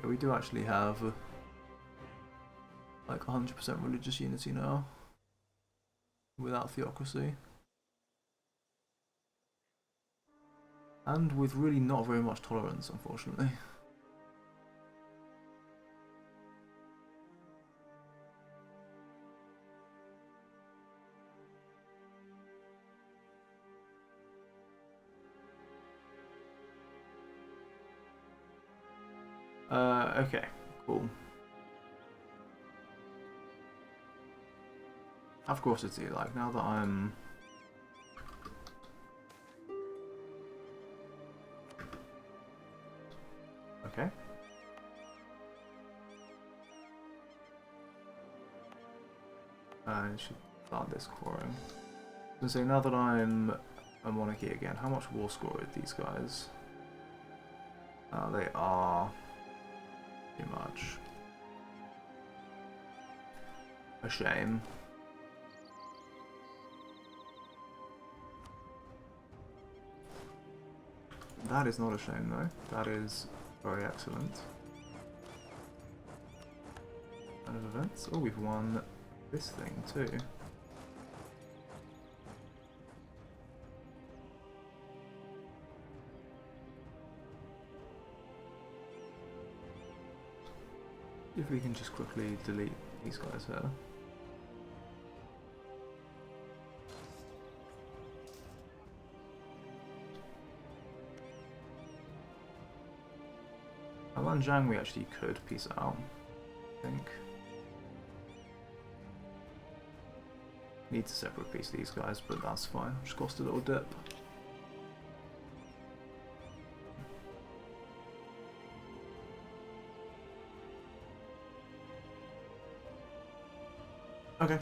Yeah, we do actually have like 100% religious unity now, without theocracy. And with really not very much tolerance, unfortunately. Okay, cool. Of course it's like now that I'm... Okay. I should start this coring. So now that I'm a monarchy again, how much war score are these guys? They are pretty much a shame. That is not a shame though. That is very excellent. Kind of events. Oh, we've won this thing too. If we can just quickly delete these guys here. Alanjang we actually could peace out, I think. Need to separate piece these guys, but that's fine. Just cost a little dip. Okay.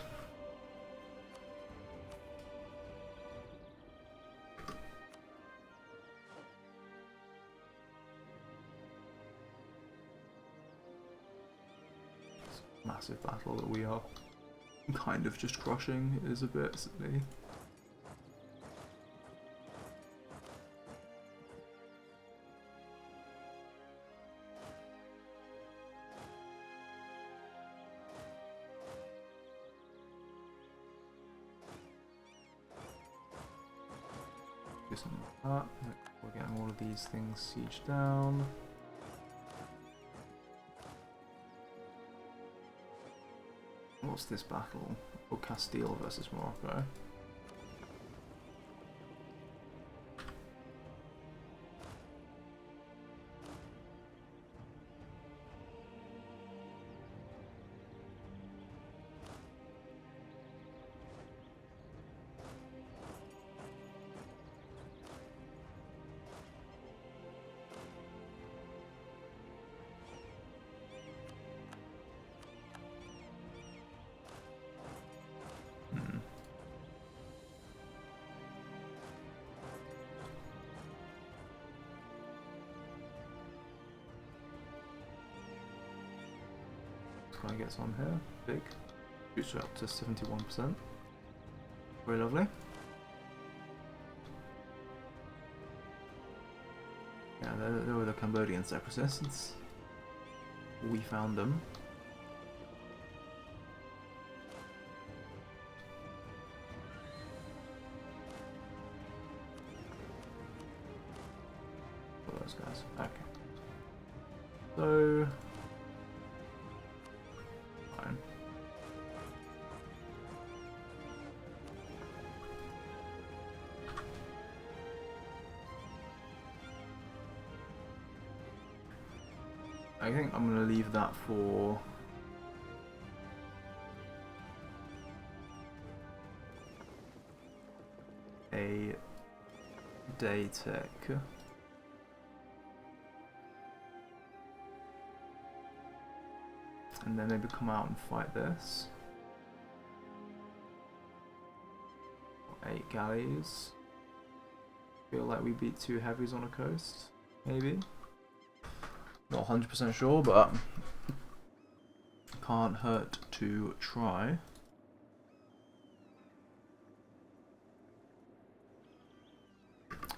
Massive battle that we are kind of just crushing is a bit silly. Do something like that. We're getting all of these things sieged down. What's this battle? Oh, Castile versus Morocco. Kind of gets on here, big. Boosts her up to 71%. Very lovely. Yeah, there were the Cambodian separatists. We found them. For those guys. Okay. So... I think I'm going to leave that for a day tech. And then maybe come out and fight this. 8 galleys. Feel like we beat 2 heavies on a coast, maybe. Not 100% sure, but can't hurt to try.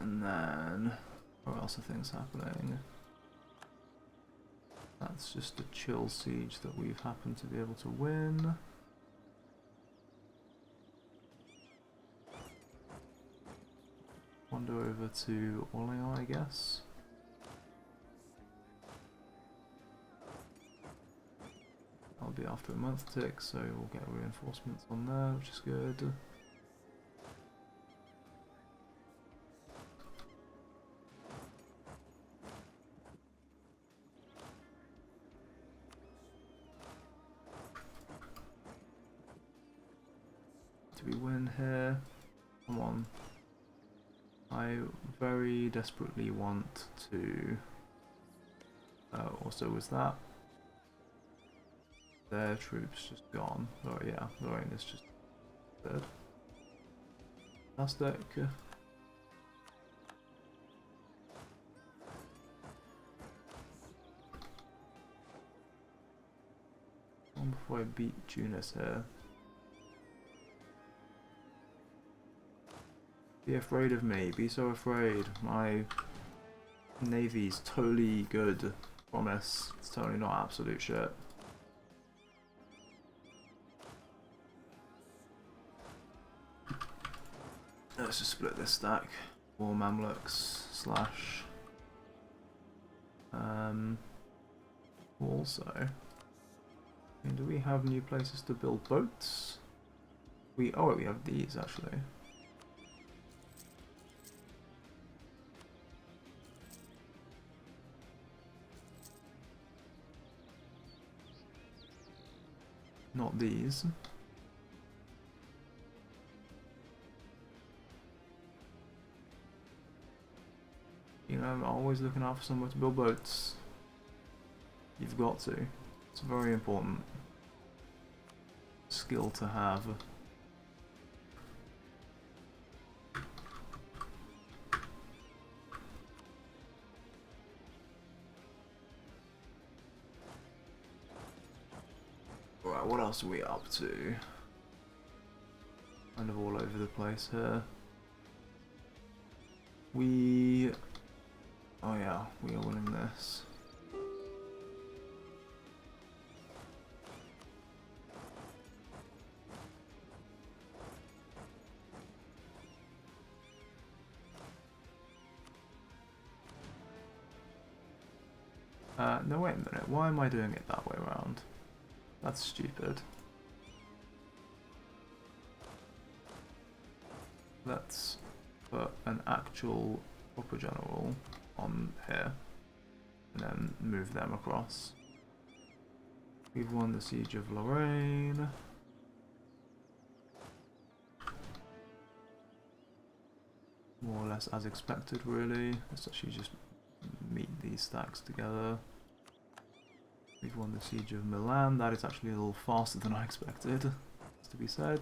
And then, where else are things happening? That's just a chill siege that we've happened to be able to win. Wander over to Orleans, I guess. I'll be after a month tick, so we'll get reinforcements on there, which is good. Do we win here? Come on. I very desperately want to... also was that? Their troops just gone. Oh yeah, Lorraine is just dead. Fantastic. On before I beat Tunis here. Be afraid of me, be so afraid. My navy's totally good. Promise. It's totally not absolute shit. Let's just split this stack. 4 Mamluks slash. Also, I mean, do we have new places to build boats? We have these actually. Not these. You know, I'm always looking out for somewhere to build boats. You've got to. It's a very important skill to have. Right, what else are we up to? Kind of all over the place here. Oh yeah, we are winning this. No, wait a minute. Why am I doing it that way around? That's stupid. Let's put an actual proper general on here and then move them across. We've won the siege of Lorraine. More or less as expected, really. Let's actually just meet these stacks together. We've won the siege of Milan. That is actually a little faster than I expected, to be said.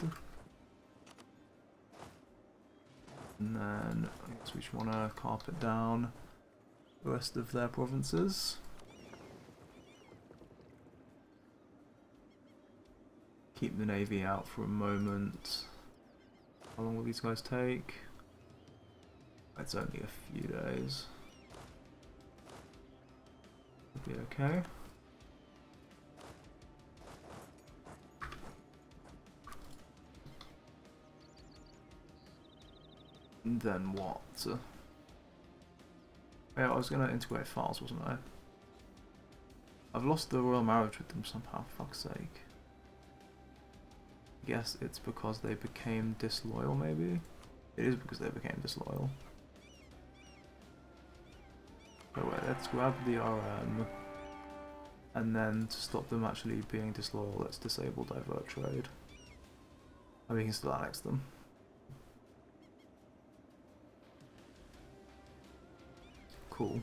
And then I guess we just want to carpet down the rest of their provinces. Keep the navy out for a moment. How long will these guys take? It's only a few days. It'll be okay. And then what? Yeah, I was going to integrate files, wasn't I? I've lost the royal marriage with them somehow, for fuck's sake. I guess it's because they became disloyal, maybe? It is because they became disloyal. So wait, let's grab the RM. And then to stop them actually being disloyal, let's disable divert trade. And we can still annex them. Cool.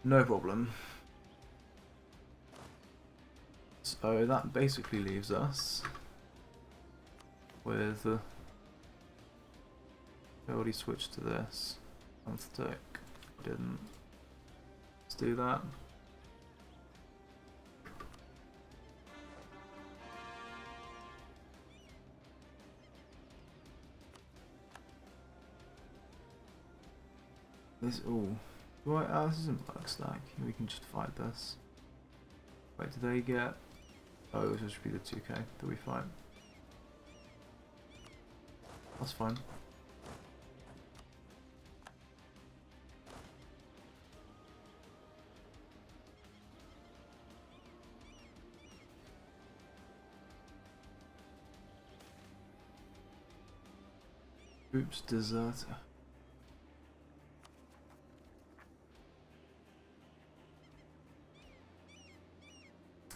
No problem. So that basically leaves us with I already switched to this. Month tick. Didn't. Let's do that. This, ooh. Right, this isn't work stack. We can just fight this. Wait, do they get... Oh, this should be the 2k that we fight. That's fine. Oops, deserter.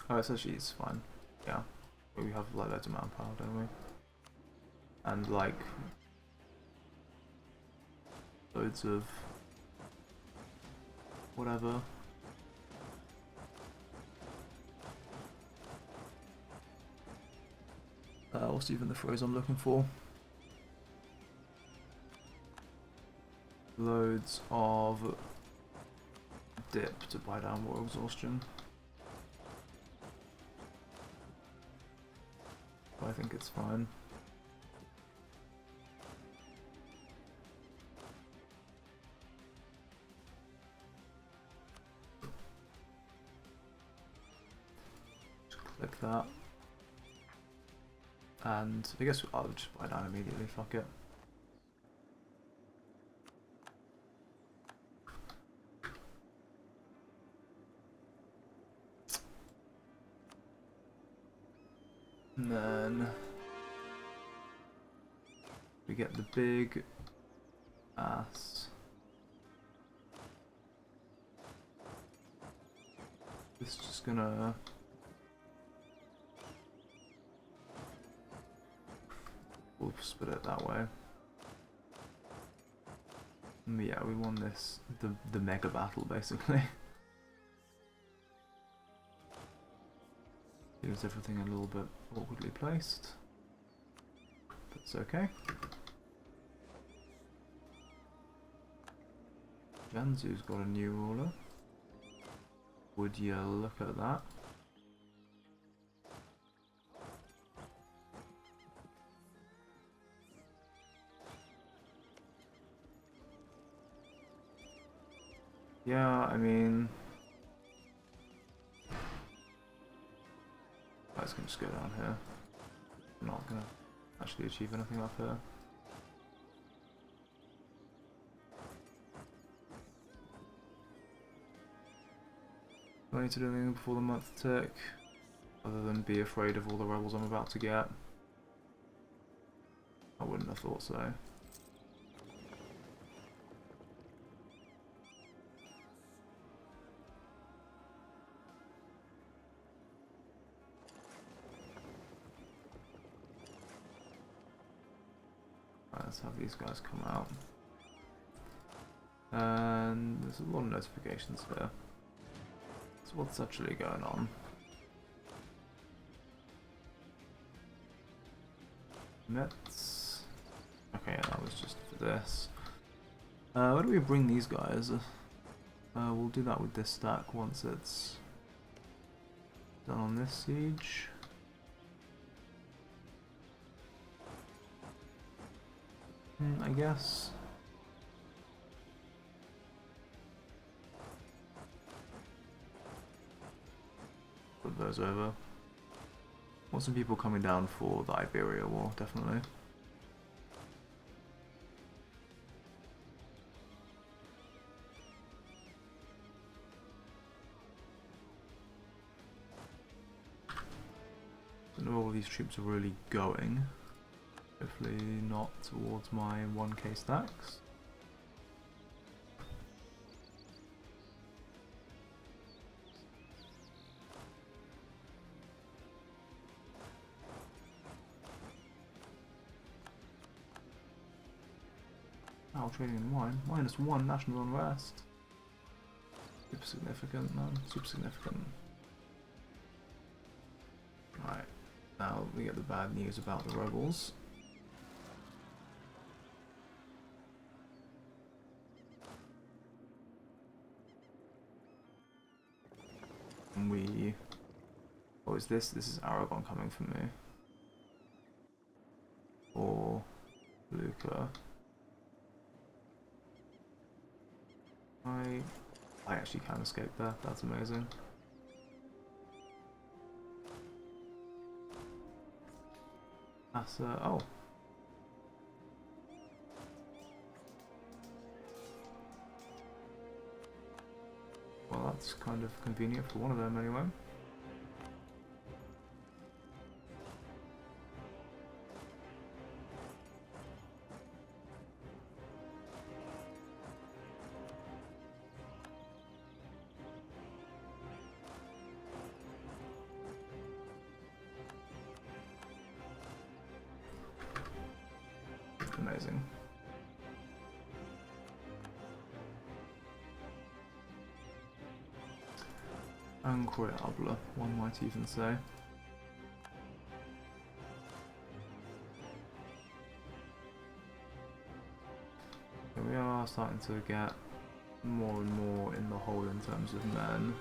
Oh, it's fine. Yeah. We have like loads of manpower, don't we? And like loads of whatever. What's even the phrase I'm looking for? Loads of dip to buy down more exhaustion. I think it's fine. Just click that. And I guess I'll just buy down immediately, fuck it. And then we get the big ass. This is just gonna we'll split it that way. And yeah, we won this the mega battle basically. Here's everything a little bit awkwardly placed. But it's okay. Janzu's got a new ruler. Would you look at that? Yeah, I mean... Guys can just go down here. I'm not gonna actually achieve anything up here. Do I need to do anything before the month tick? Other than be afraid of all the rebels I'm about to get? I wouldn't have thought so. Let's have these guys come out. And there's a lot of notifications here. So what's actually going on? Mets. Okay, that was just for this. Where do we bring these guys? We'll do that with this stack once it's done on this siege. I guess. Put those over. Want some people coming down for the Iberia War, definitely. Don't know where all these troops are really going. Hopefully not towards my 1k stacks. Now trading in wine. -1 national unrest. Super significant, man. Super significant. Right. Now we get the bad news about the rebels. Can we... Oh, is this? This is Aragon coming for me. Or Luca. I actually can escape there. That's amazing. That's oh. Well, that's kind of convenient for one of them anyway. Amazing. Incroyable, one might even say. Here we are starting to get more and more in the hole in terms of men.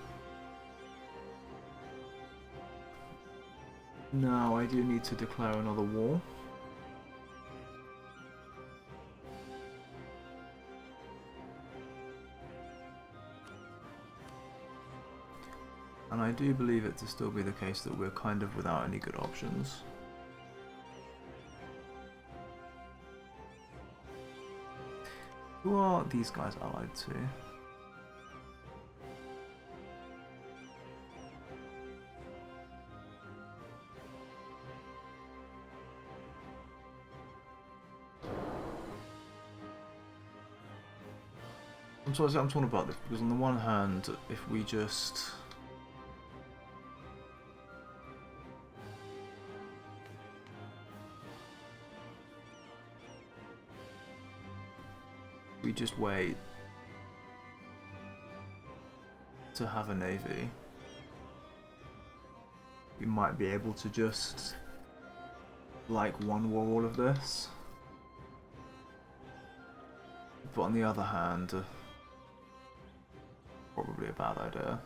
Now I do need to declare another war. And I do believe it to still be the case that we're kind of without any good options. Who are these guys allied to? I'm talking about this because on the one hand, if we just... we just wait to have a navy, we might be able to just like one war all of this. But on the other hand, probably a bad idea.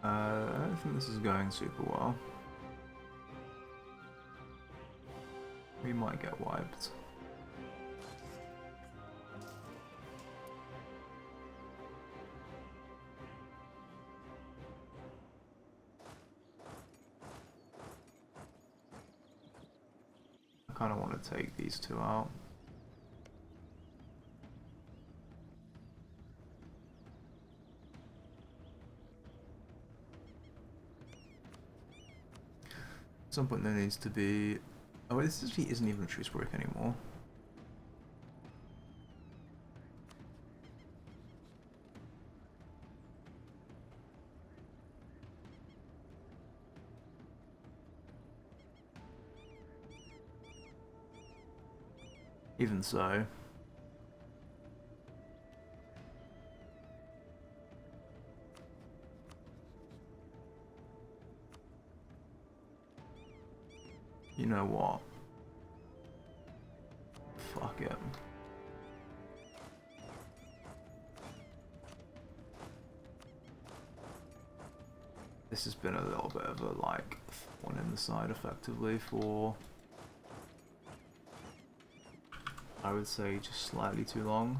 I don't think this is going super well. We might get wiped. I kind of want to take these two out. At some point there needs to be... oh, this actually isn't even a truce break anymore. Even so... you know what? Fuck it. This has been a little bit of a, like, thorn in the side, effectively, for... I would say just slightly too long.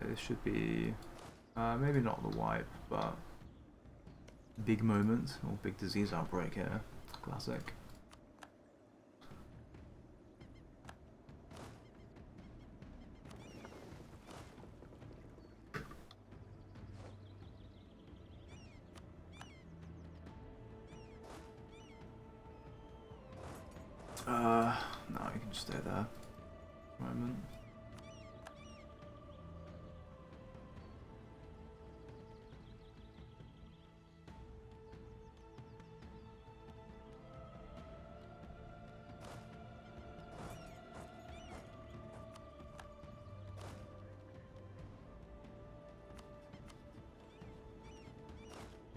This should be maybe not the wipe, but big moment or big disease outbreak here. Classic. No, you can just stay there for a moment.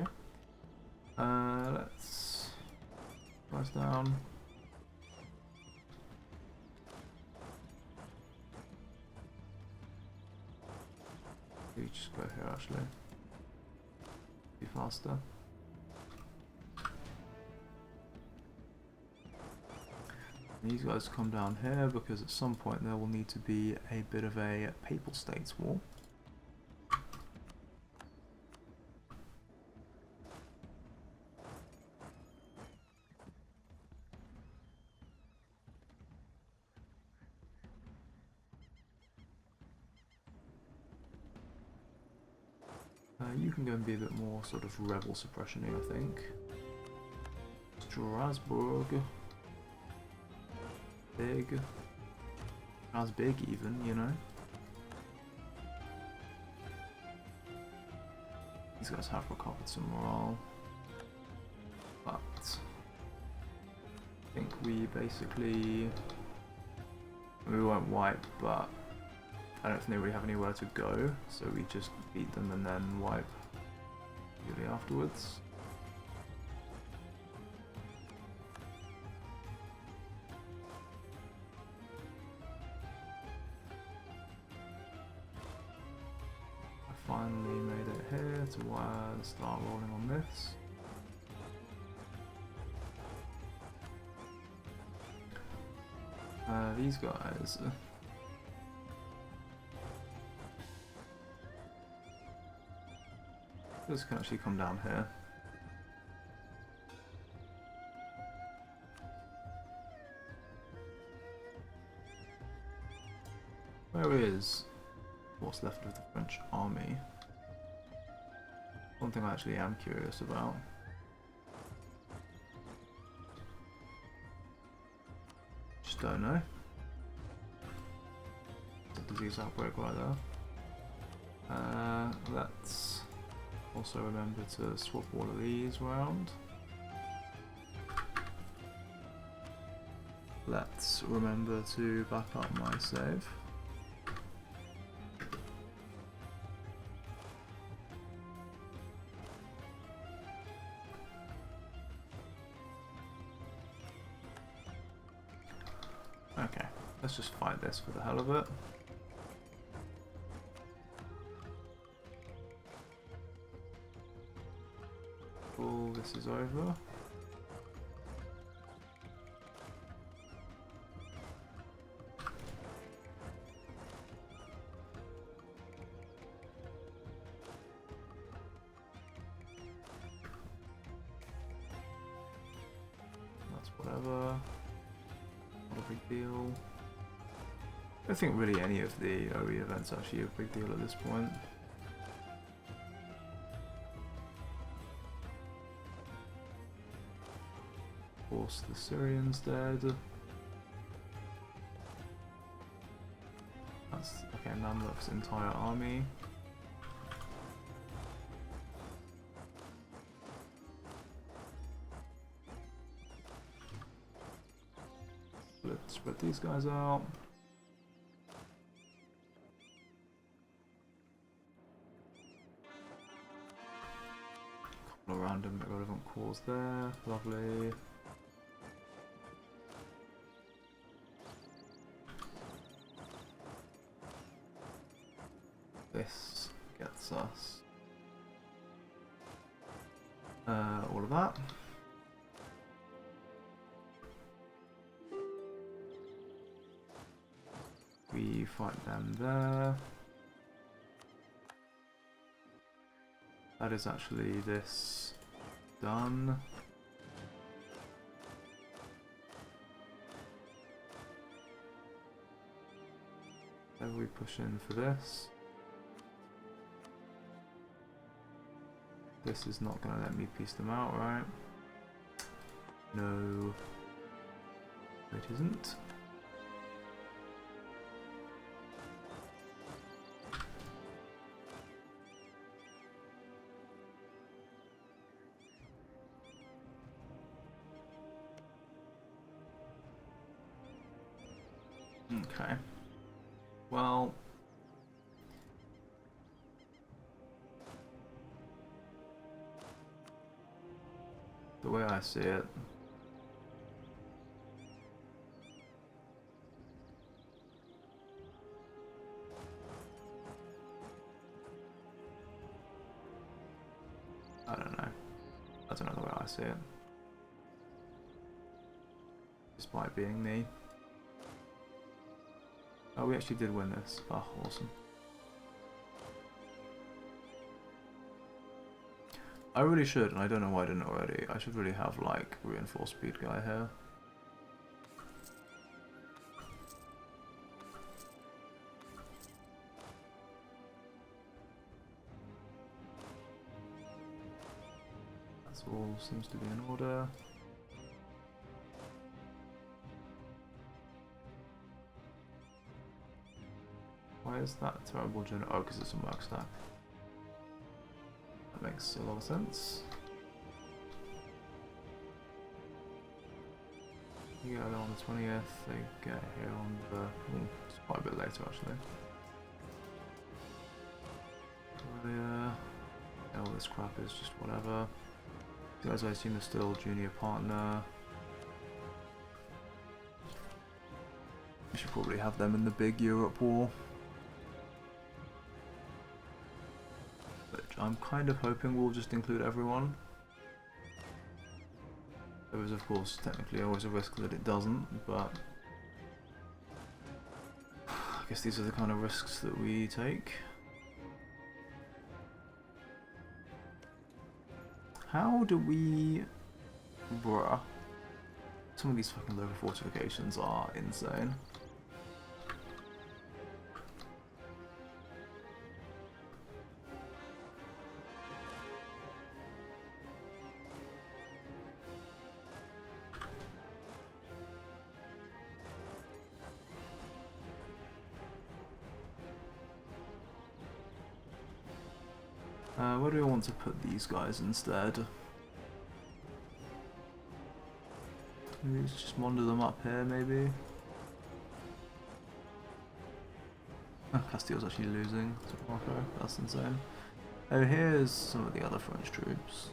Okay. Let's rise down. We just go here actually. Be faster. These guys come down here because at some point there will need to be a bit of a Papal States war. You can go and be a bit more sort of rebel suppression-y, I think. Strasbourg. Big. As big even, you know. These guys have recovered some morale. But I think we basically, we won't wipe, but I don't think they really have anywhere to go, so we just beat them and then wipe immediately afterwards. I finally made it here to start rolling on this. These guys. This can actually come down here. Where is what's left of the French army? One thing I actually am curious about. Just don't know. The disease outbreak right there. Let's also remember to swap all of these around. Let's remember to back up my save. Okay, let's just fight this for the hell of it. All this is over. That's whatever. Not a big deal. I don't think really any of the OE events are actually a big deal at this point. Of course, the Syrians dead. That's okay. Mamluk's entire army. Let's spread these guys out. Couple of random irrelevant cores there. Lovely. This gets us all of that. We fight them there. That is actually this done. Then we push in for this. This is not going to let me piece them out, right? No, it isn't. Okay. Well, the way I see it, I don't know. That's another way I see it. Despite being me. Oh, we actually did win this. Oh, awesome. I really should, and I don't know why I didn't already. I should really have, like, reinforced speed guy here. That's all seems to be in order. Why is that a terrible gen? Oh, because it's a merc stack. That makes a lot of sense. You get there on the 20th, they get here on the... it's quite a bit later actually. Earlier. Yeah, all this crap is just whatever. You guys I assume are still junior partner. We should probably have them in the big Europe war. I'm kind of hoping we'll just include everyone. There is of course technically always a risk that it doesn't, but I guess these are the kind of risks that we take. How do we... bruh. Some of these fucking local fortifications are insane. Where do I want to put these guys instead? Maybe just wander them up here, maybe? Oh, Castile's actually losing to Morocco, that's insane. Oh, here's some of the other French troops.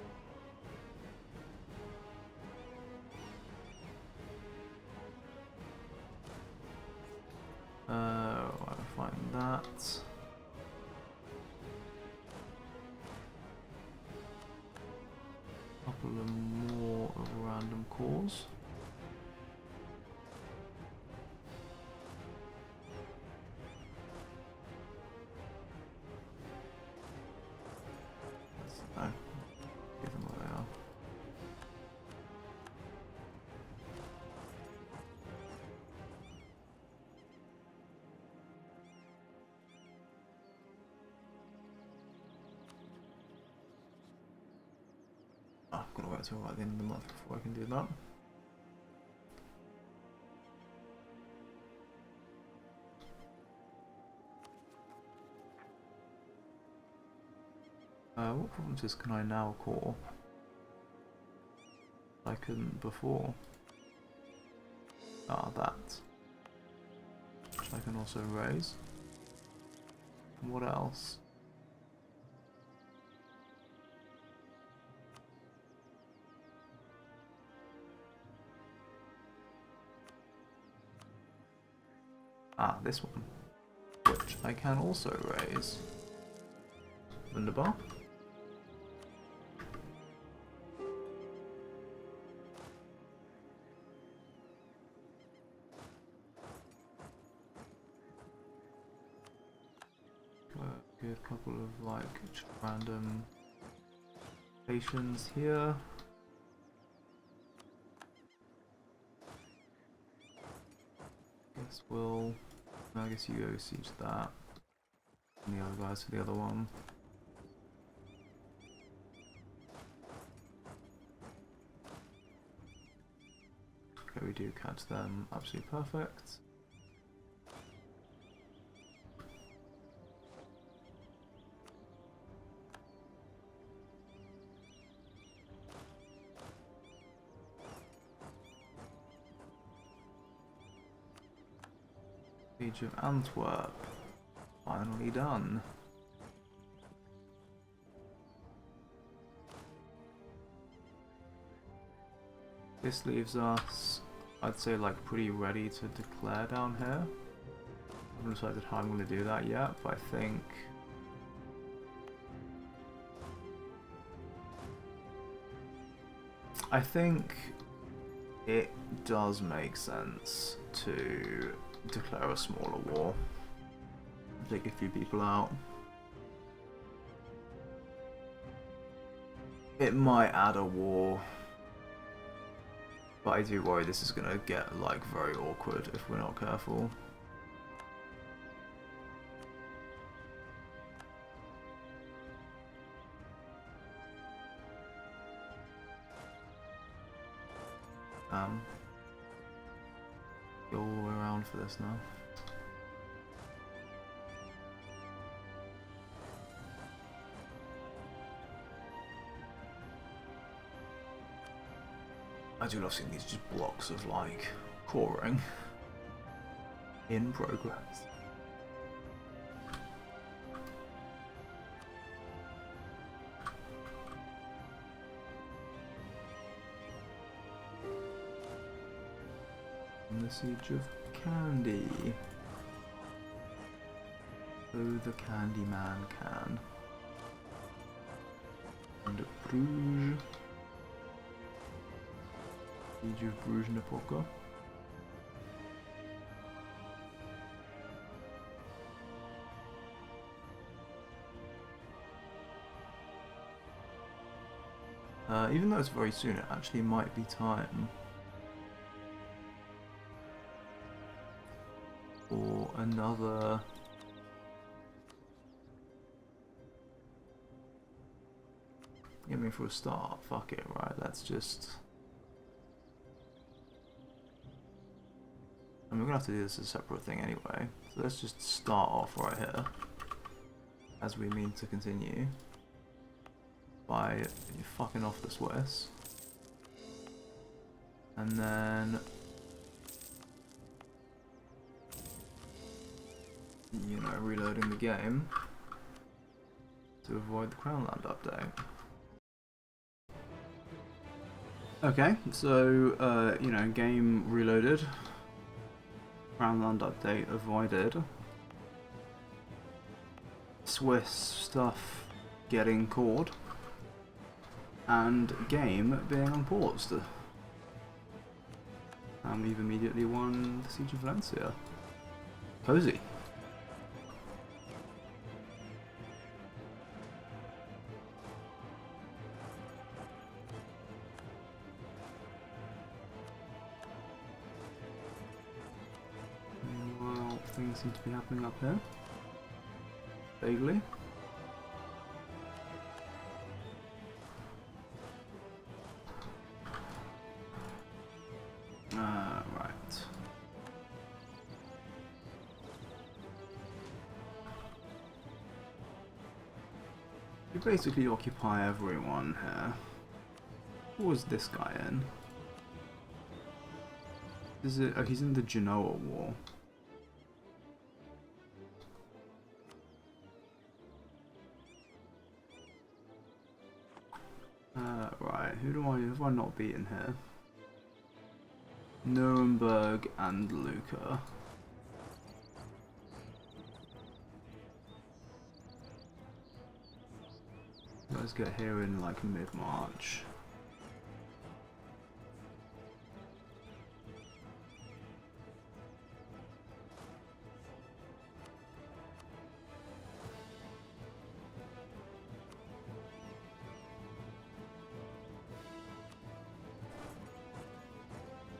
I'll find that. Couple of more of random cores. No, give them where they are. Oh, I've got to wait until right at the end of the month before I can do that. What provinces can I now core? I couldn't before. Ah, that. Which I can also raise. What else? Ah, this one. Which I can also raise. Wunderbar. Good couple of like random stations here. I guess you go siege that. And the other guys for the other one. Okay, we do catch them. Absolutely perfect. Siege of Antwerp. Finally done. This leaves us, I'd say, like pretty ready to declare down here. I haven't decided how I'm going to do that yet, but I think it does make sense to declare a smaller war. Take a few people out. It might add a war, but I do worry this is gonna get like very awkward if we're not careful. Go all the way around for this now. I do love seeing these just blocks of like coring in progress. And the siege of Candy. Oh, the Candy Man can. And Bruges. Siege of Bruges-Napoca. Even though it's very soon, it actually might be time for another for a start, fuck it, right, let's just we're gonna have to do this as a separate thing anyway, so let's just start off right here, as we mean to continue, by fucking off the Swiss, and then, you know, reloading the game to avoid the Crown Land update. Okay, so, you know, game reloaded. Crown Land update avoided. Swiss stuff getting caught. And game being unpaused. And we've immediately won the Siege of Valencia. Cozy. Things seem to be happening up here. Vaguely. Right. You basically occupy everyone here. Who was this guy in? Is it? Oh, he's in the Genoa War. Right, who have I not beaten here? Nuremberg and Lucca. Let's get here in like mid-March.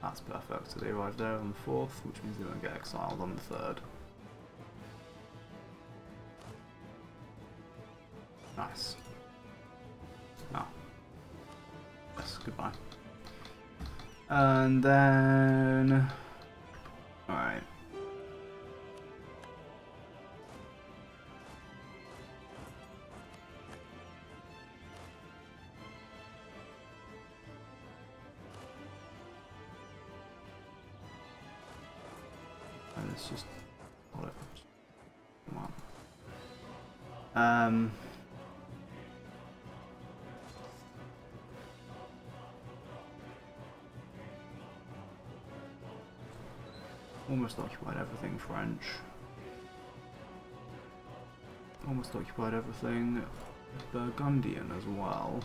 That's perfect. So they arrive there on the 4th, which means they won't get exiled on the 3rd. Nice. Oh. Yes, goodbye. And then... Alright. And let's just hold it. Come on. Almost occupied everything French. Almost occupied everything Burgundian as well.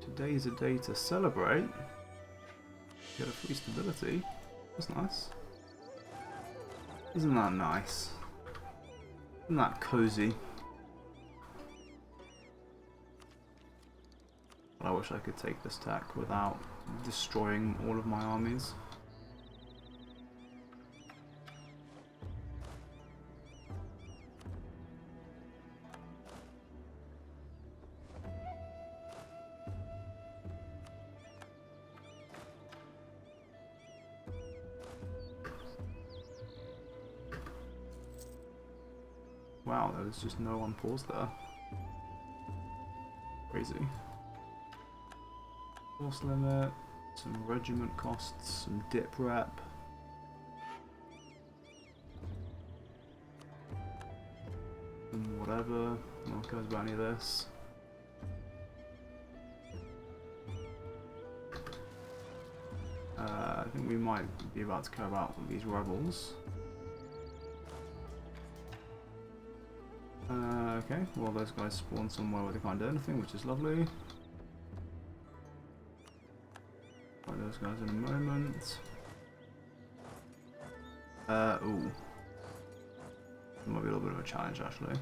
Today's a day to celebrate. Get a free stability. That's nice. Isn't that nice? Isn't that cozy? I wish I could take this tech without destroying all of my armies. Wow, there's just no one paused there. Crazy. Force limit, some regiment costs, some dip rep. And whatever, no one cares about any of this. I think we might be about to care about these rebels. Okay, well those guys spawn somewhere where they can't do anything, which is lovely. Fight those guys in a moment. Ooh. It might be a little bit of a challenge actually.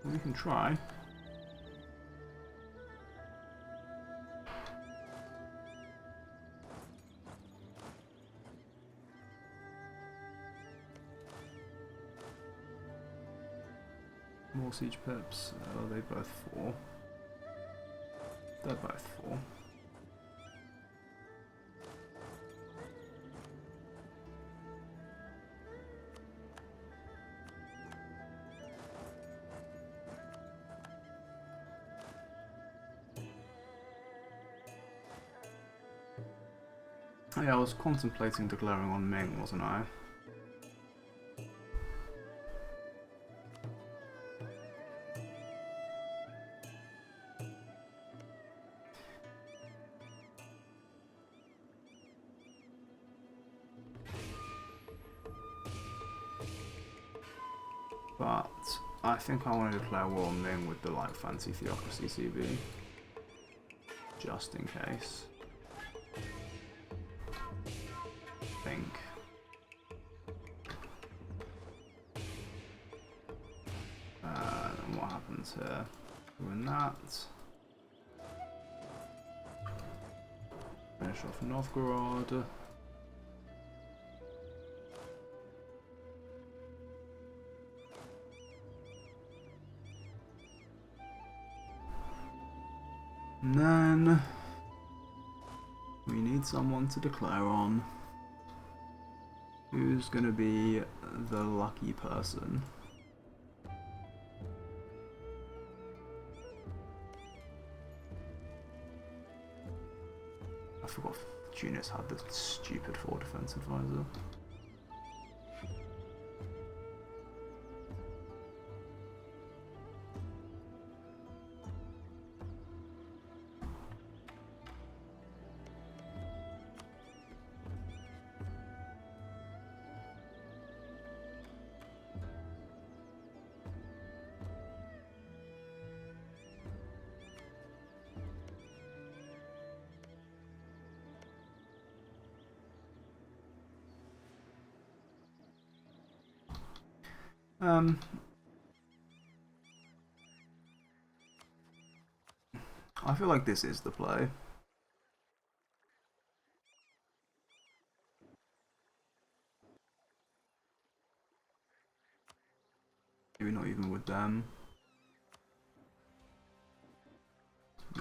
Well, we can try. More siege pips. Oh, they both 4. They're both 4. Oh, yeah, I was contemplating declaring on Ming, wasn't I? But I think I want to declare war on Ming with the like fancy theocracy CB, just in case. I think. And what happens here? Doing that. Finish off Novgorod. And then we need someone to declare on. Who's gonna be the lucky person? I forgot Tunis had the stupid 4 defense advisor. Um, I feel like this is the play. Maybe not even with them.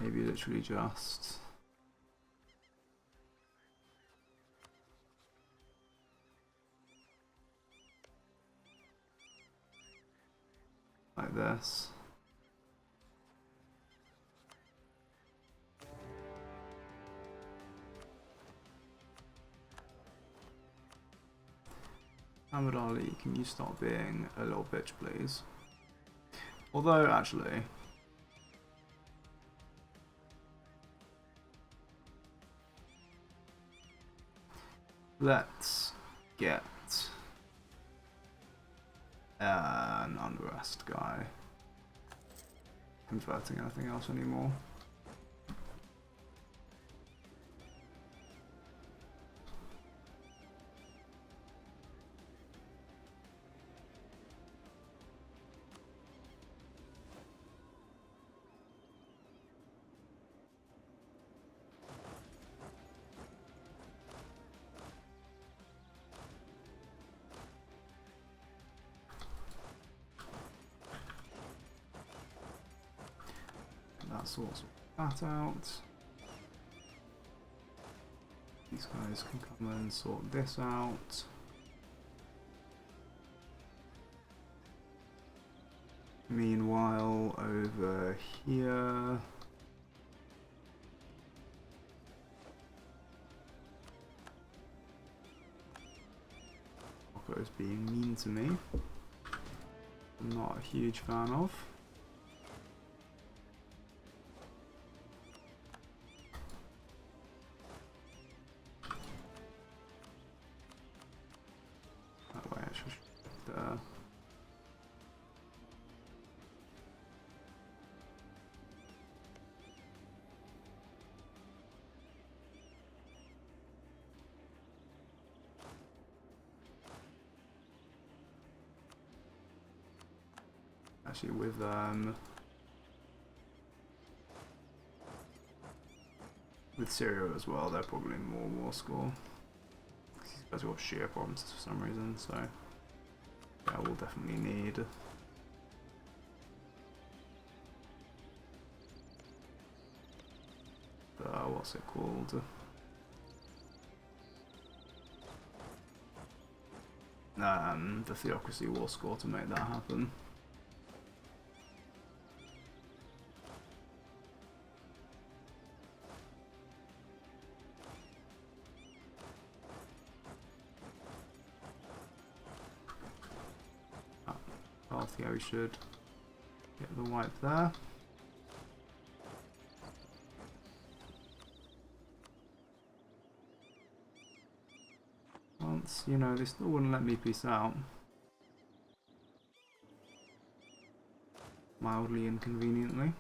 Maybe literally just... like this. Muhammad Ali, can you stop being a little bitch, please? Although, actually... let's get an unrest guy. Converting anything else anymore. That sorts that out. These guys can come and sort this out. Meanwhile, over here... Rocco's being mean to me. I'm not a huge fan of. That way I should... actually with Syria as well, they're probably more war score. These guys have got sheer problems for some reason, so yeah, we'll definitely need what's it called? The Theocracy war score to make that happen. Yeah, we should get the wipe there. Once, you know, they still wouldn't let me peace out. Mildly inconveniently.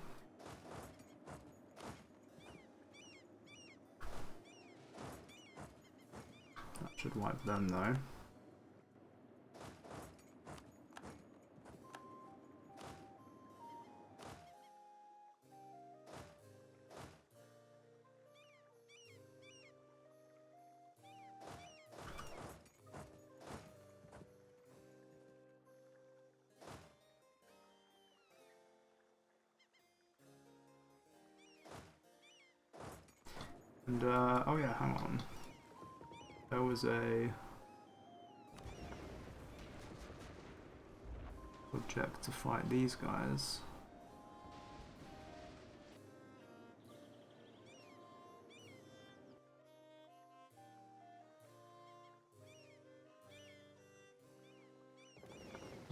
That should wipe them though. And, oh yeah, hang on. There was a project to fight these guys.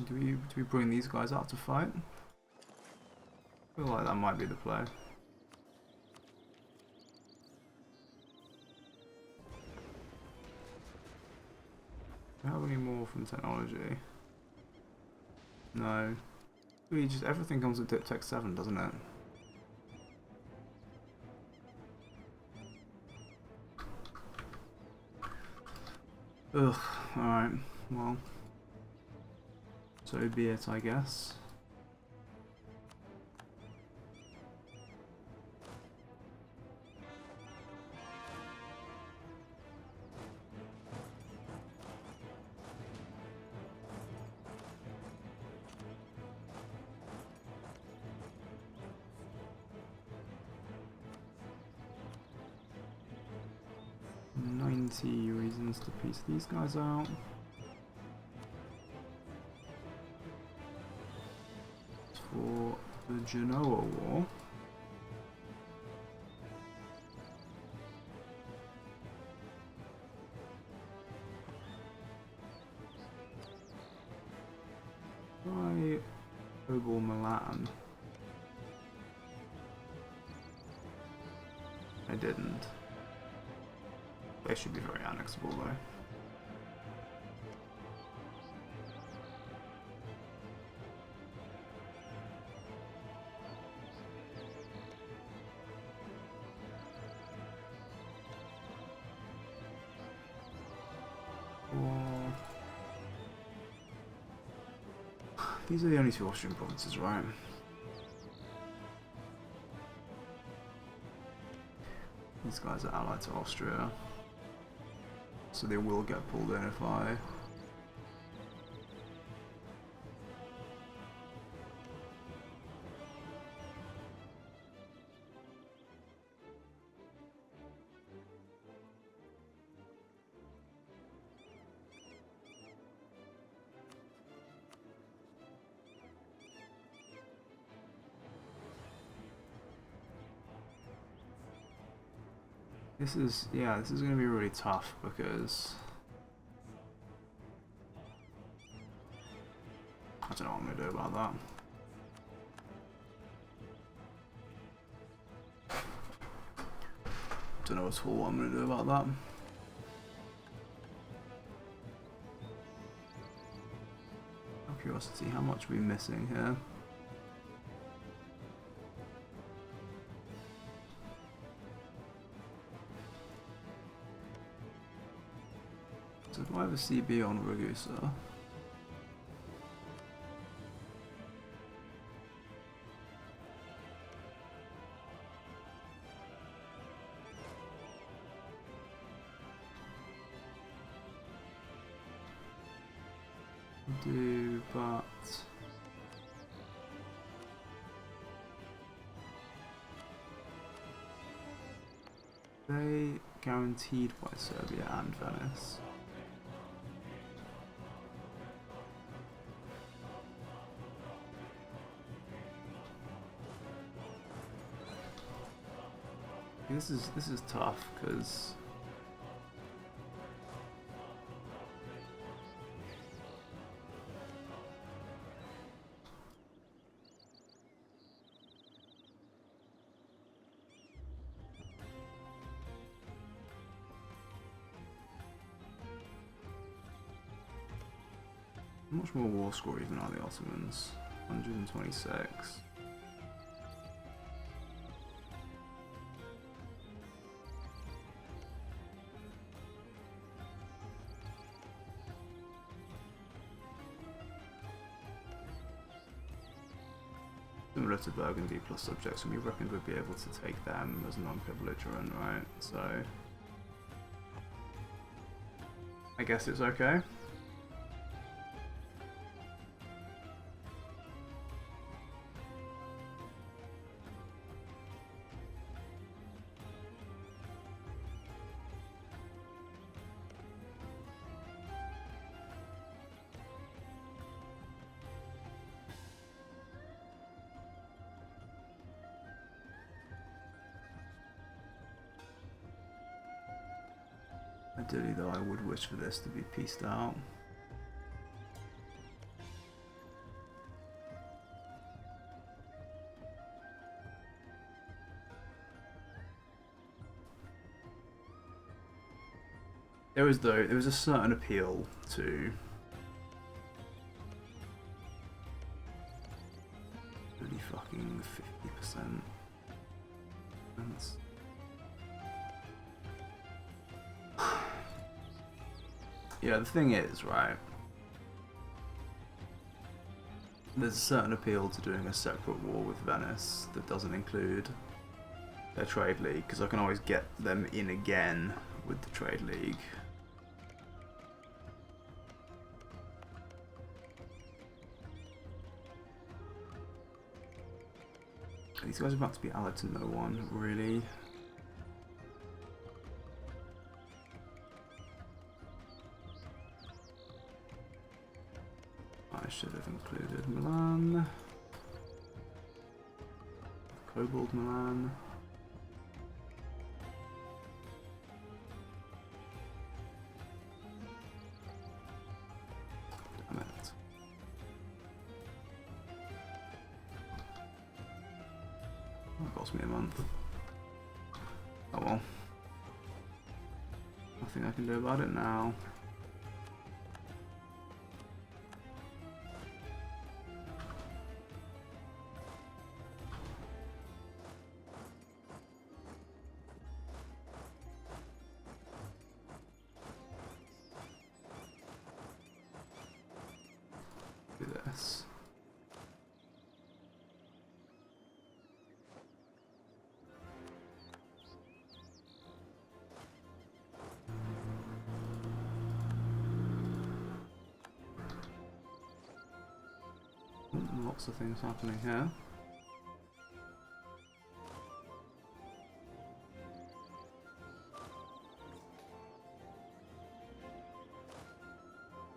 Do we bring these guys out to fight? I feel like that might be the play. Do we have any more from technology? No. We just everything comes with Dip Tech 7, doesn't it? Ugh, alright, well. So be it, I guess. Reasons to piece these guys out. For the Genoa War. By Obel Milan. I didn't. They should be very annexable though. These are the only two Austrian provinces, right? These guys are allied to Austria, so they will get pulled in if I... This is going to be really tough because I don't know what I'm going to do about that. Don't know at all what I'm going to do about that. Out of curiosity, how much are we missing here? So do I have a CB on Ragusa? I do, but they guaranteed by Serbia and Venice. This is tough because how much more war score even are the Ottomans? 126. Similar to Burgundy plus subjects, and we reckoned we'd be able to take them as non-belligerent, right? So I guess it's okay. Ideally though, I would wish for this to be pieced out. There was a certain appeal to really fucking 50%. That's... Yeah, the thing is, right, there's a certain appeal to doing a separate war with Venice that doesn't include their trade league, because I can always get them in again with the trade league. These guys are about to be allied to no one, really. I should have included Milan. Kobold Milan. Damn it. That cost me a month. Oh well. Nothing I can do about it now. Do this. Lots of things happening here.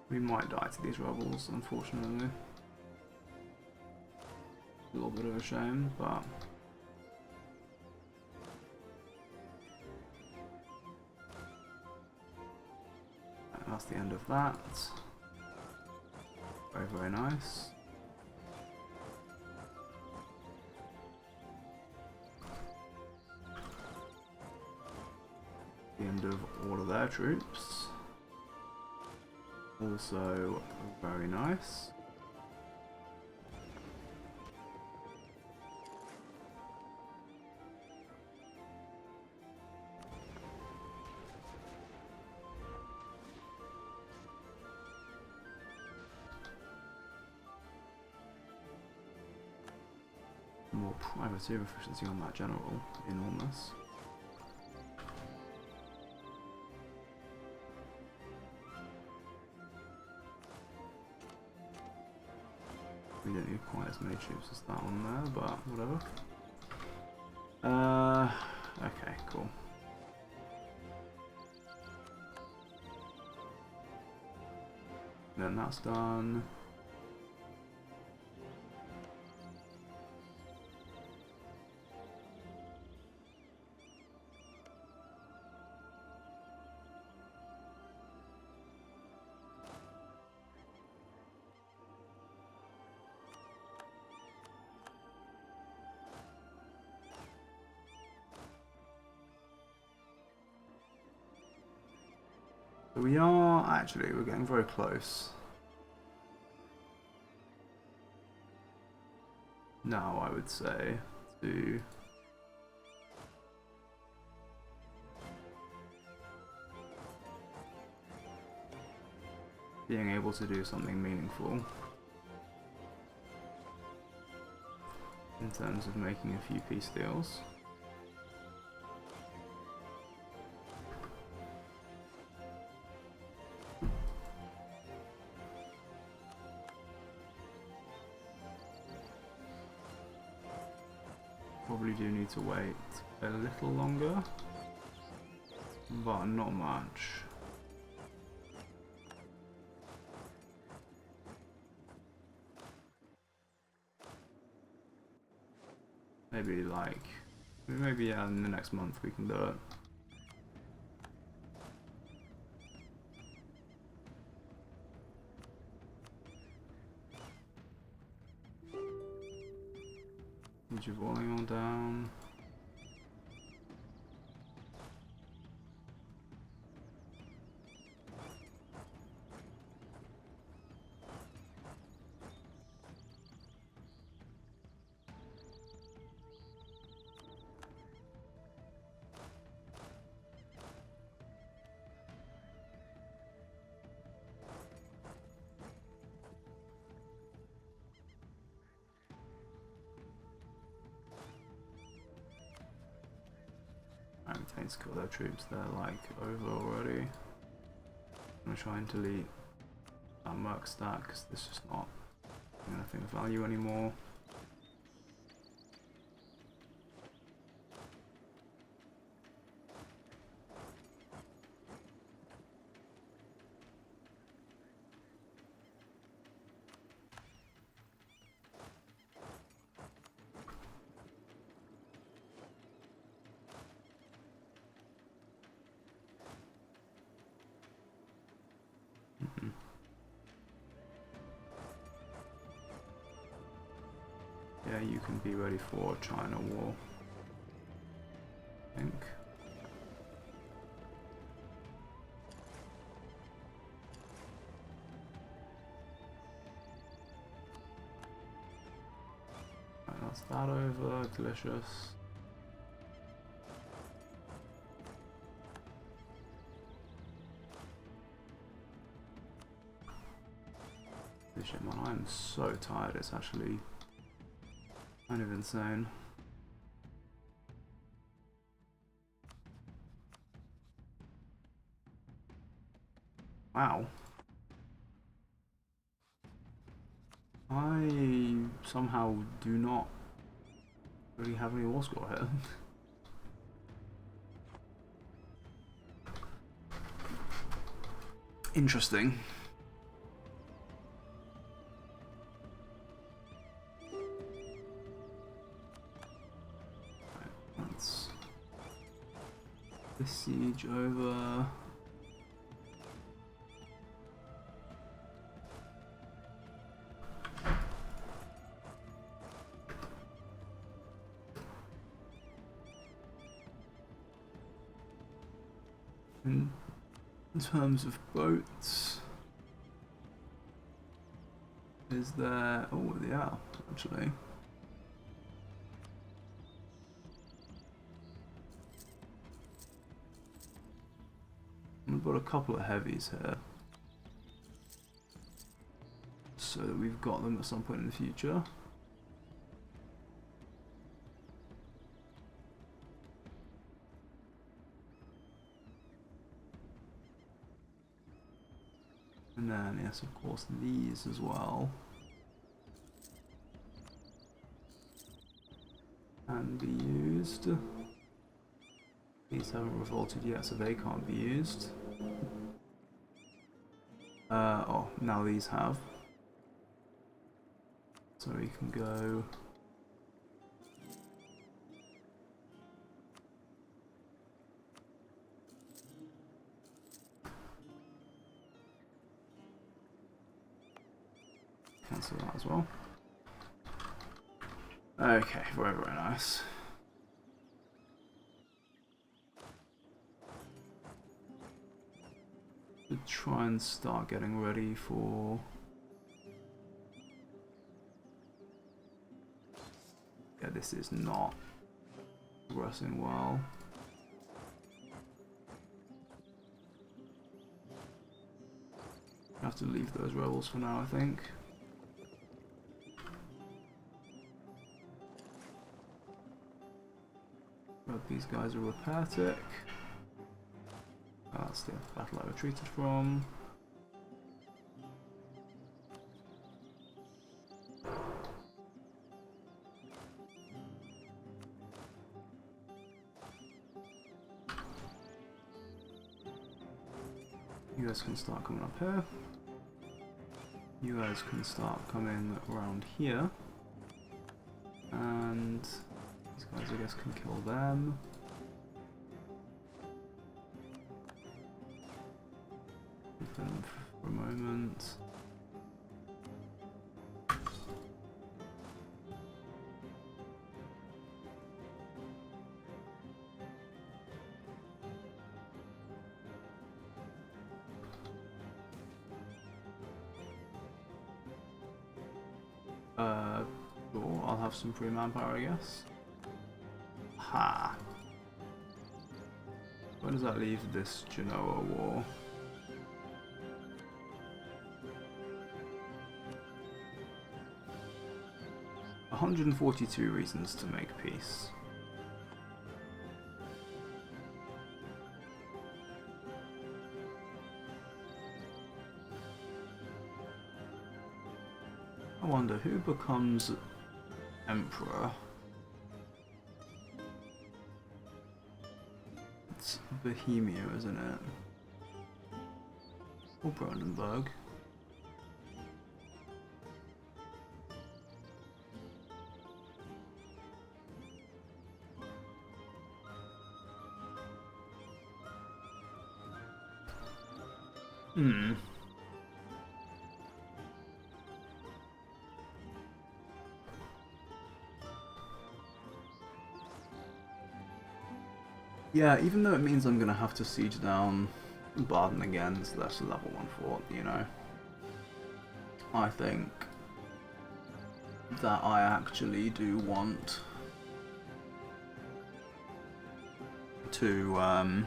We might die to these rebels, unfortunately. A little bit of a shame, but that's the end of that. Very, very nice. The end of all of their troops. Also very nice. More privateer efficiency on that general, enormous. We don't need quite as many troops as that one there, but whatever. Okay, cool. Then that's done. We're getting very close. Now I would say to being able to do something meaningful in terms of making a few peace deals. Probably do need to wait a little longer, but not much. Maybe yeah, in the next month we can do it. You're rolling on down. need to kill their troops. They're like over already. I'm gonna try and delete that merc stack because this is not anything of value anymore. Yeah, you can be ready for China war, I think. Right, that's that over. Delicious. Shit, man, I'm so tired. It's actually kind of insane. Wow. I somehow do not really have any war score here. Interesting. This siege over. In terms of boats, is there? Oh, yeah, actually. We've got a couple of heavies here, so that we've got them at some point in the future. And then, yes, of course, these as well. Can be used. These haven't revolted yet, so they can't be used. Oh, now these have. So we can go. Cancel that as well. Okay, very, very nice. To try and start getting ready for. Yeah, this is not progressing well. I have to leave those rebels for now, I think. But these guys are repair tech. That's the battle I retreated from. You guys can start coming up here. You guys can start coming around here. And these guys, I guess, can kill them. Leave them for a moment. Sure, I'll have some free manpower, I guess. Ha! Where does that leave this Genoa war? $142 reasons to make peace. I wonder who becomes emperor. It's Bohemia, isn't it? Or Brandenburg. Hmm. Yeah, even though it means I'm gonna have to siege down Baden again, so that's a level 1 fort, you know. I think that I actually do want to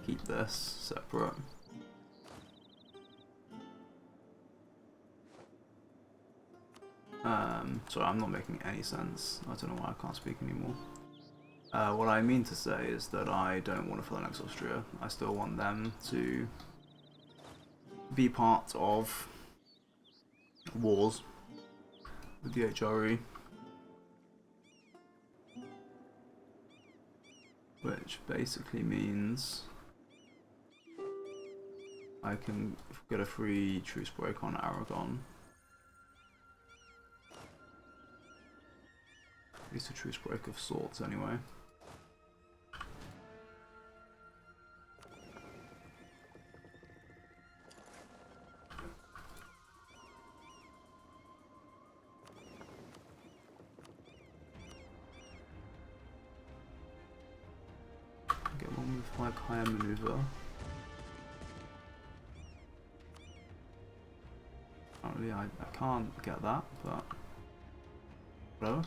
keep this separate. Sorry, I'm not making any sense. I don't know why I can't speak anymore. What I mean to say is that I don't want to phalanx Austria. I still want them to be part of wars with the HRE. Which basically means I can get a free truce break on Aragon. At least a truce break of sorts, anyway. Get one with like higher maneuver. Apparently I can't get that, but whatever.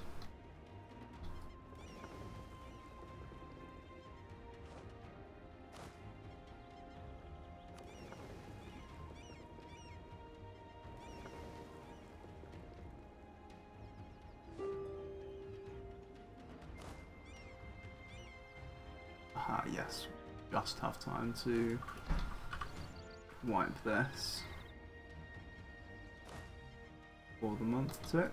Ah, yes. Just have time to wipe this for the month tick.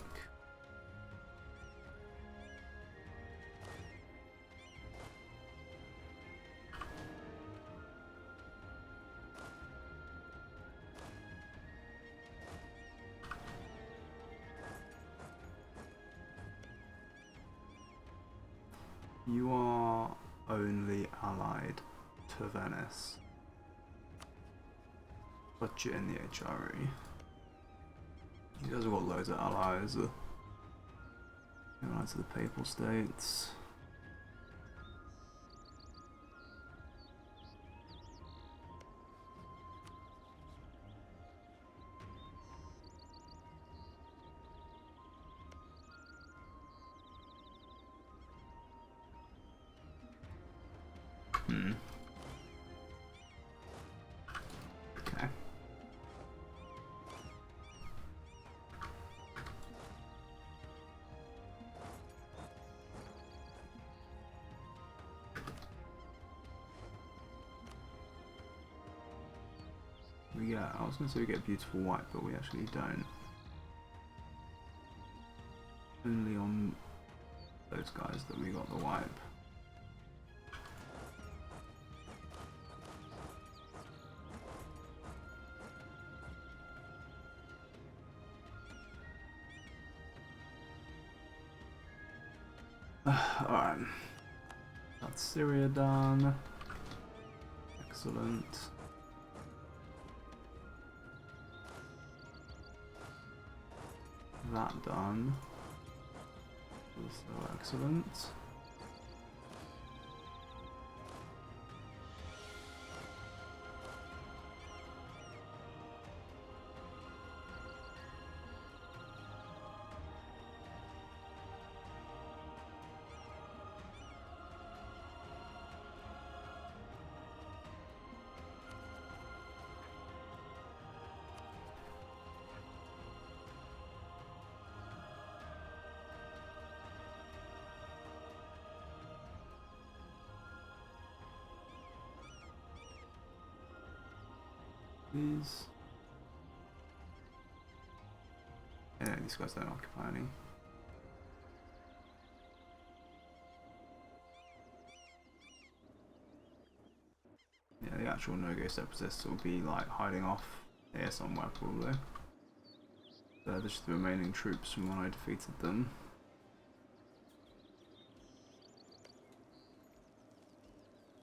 You are only allied to Venice, but you're in the HRE. You guys have got loads of allies. You're allied to the Papal States. Okay. I was going to say we get beautiful white, but we actually don't. Only on those guys that we got the wipe. Alright. That's Syria done. Excellent. That done. Also excellent. These. Yeah, these guys don't occupy any. Yeah, the actual no-go separatists will be like hiding off here somewhere probably. They're just the remaining troops from when I defeated them.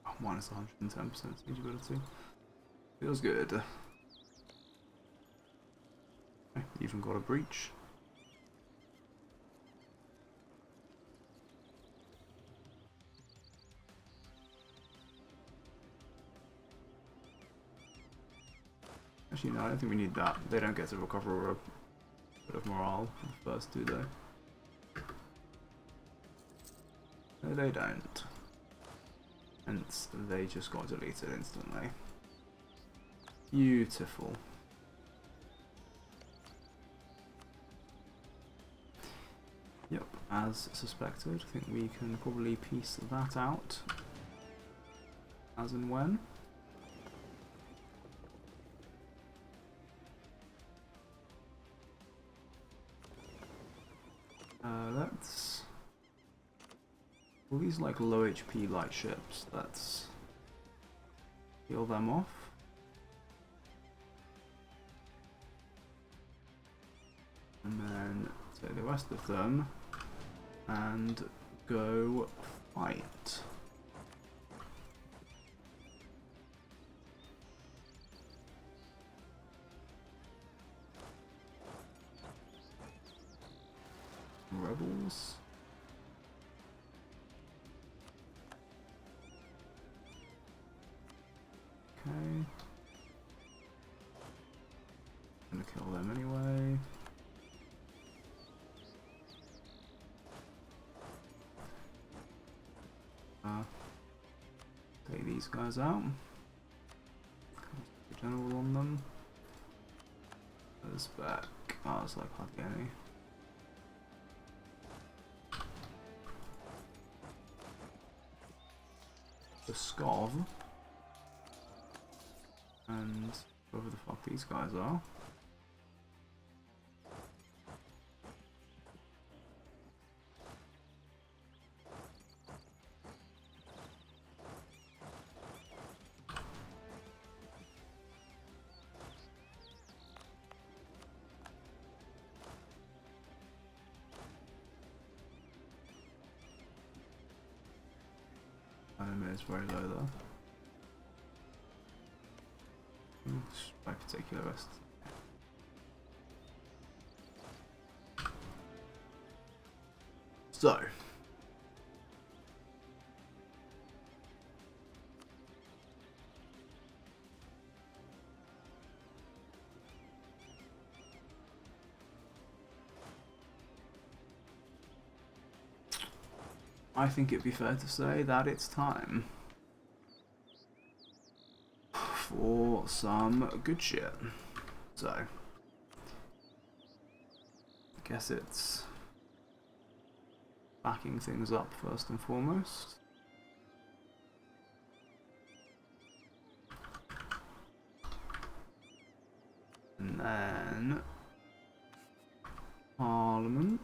Oh, minus 110% siege ability. Feels good. Okay, even got a breach. Actually, no, I don't think we need that. They don't get to recover a bit of morale first, do they? No, they don't. Hence, they just got deleted instantly. Beautiful. Yep, as suspected. I think we can probably piece that out as and when. Let's... All these like low HP light ships, let's heal them off. And then take the rest of them and go fight. Rebels. Okay. Gonna kill them anyway. Take these guys out. The general on them. There's back. Oh, it's like hardly any. The Scov. And whoever the fuck these guys are. Enemy is very low though. By particular rest. So. I think it'd be fair to say that it's time for some good shit. So, I guess it's backing things up first and foremost. And then Parliament.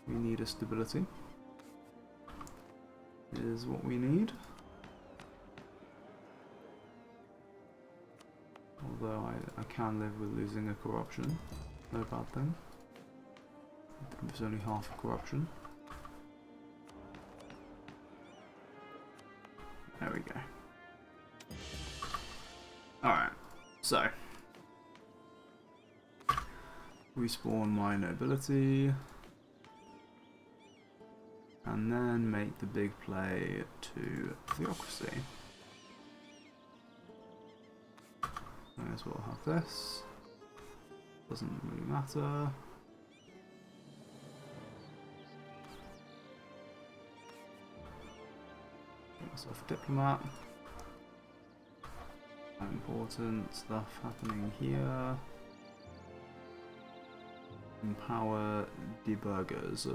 We need a stability. Is what we need. Although I can live with losing a corruption. No bad thing. It's only half a corruption. There we go. Alright, so. Respawn my nobility. And then make the big play to theocracy. May as well have this. Doesn't really matter. Get myself a diplomat. Important stuff happening here. Empower debuggers.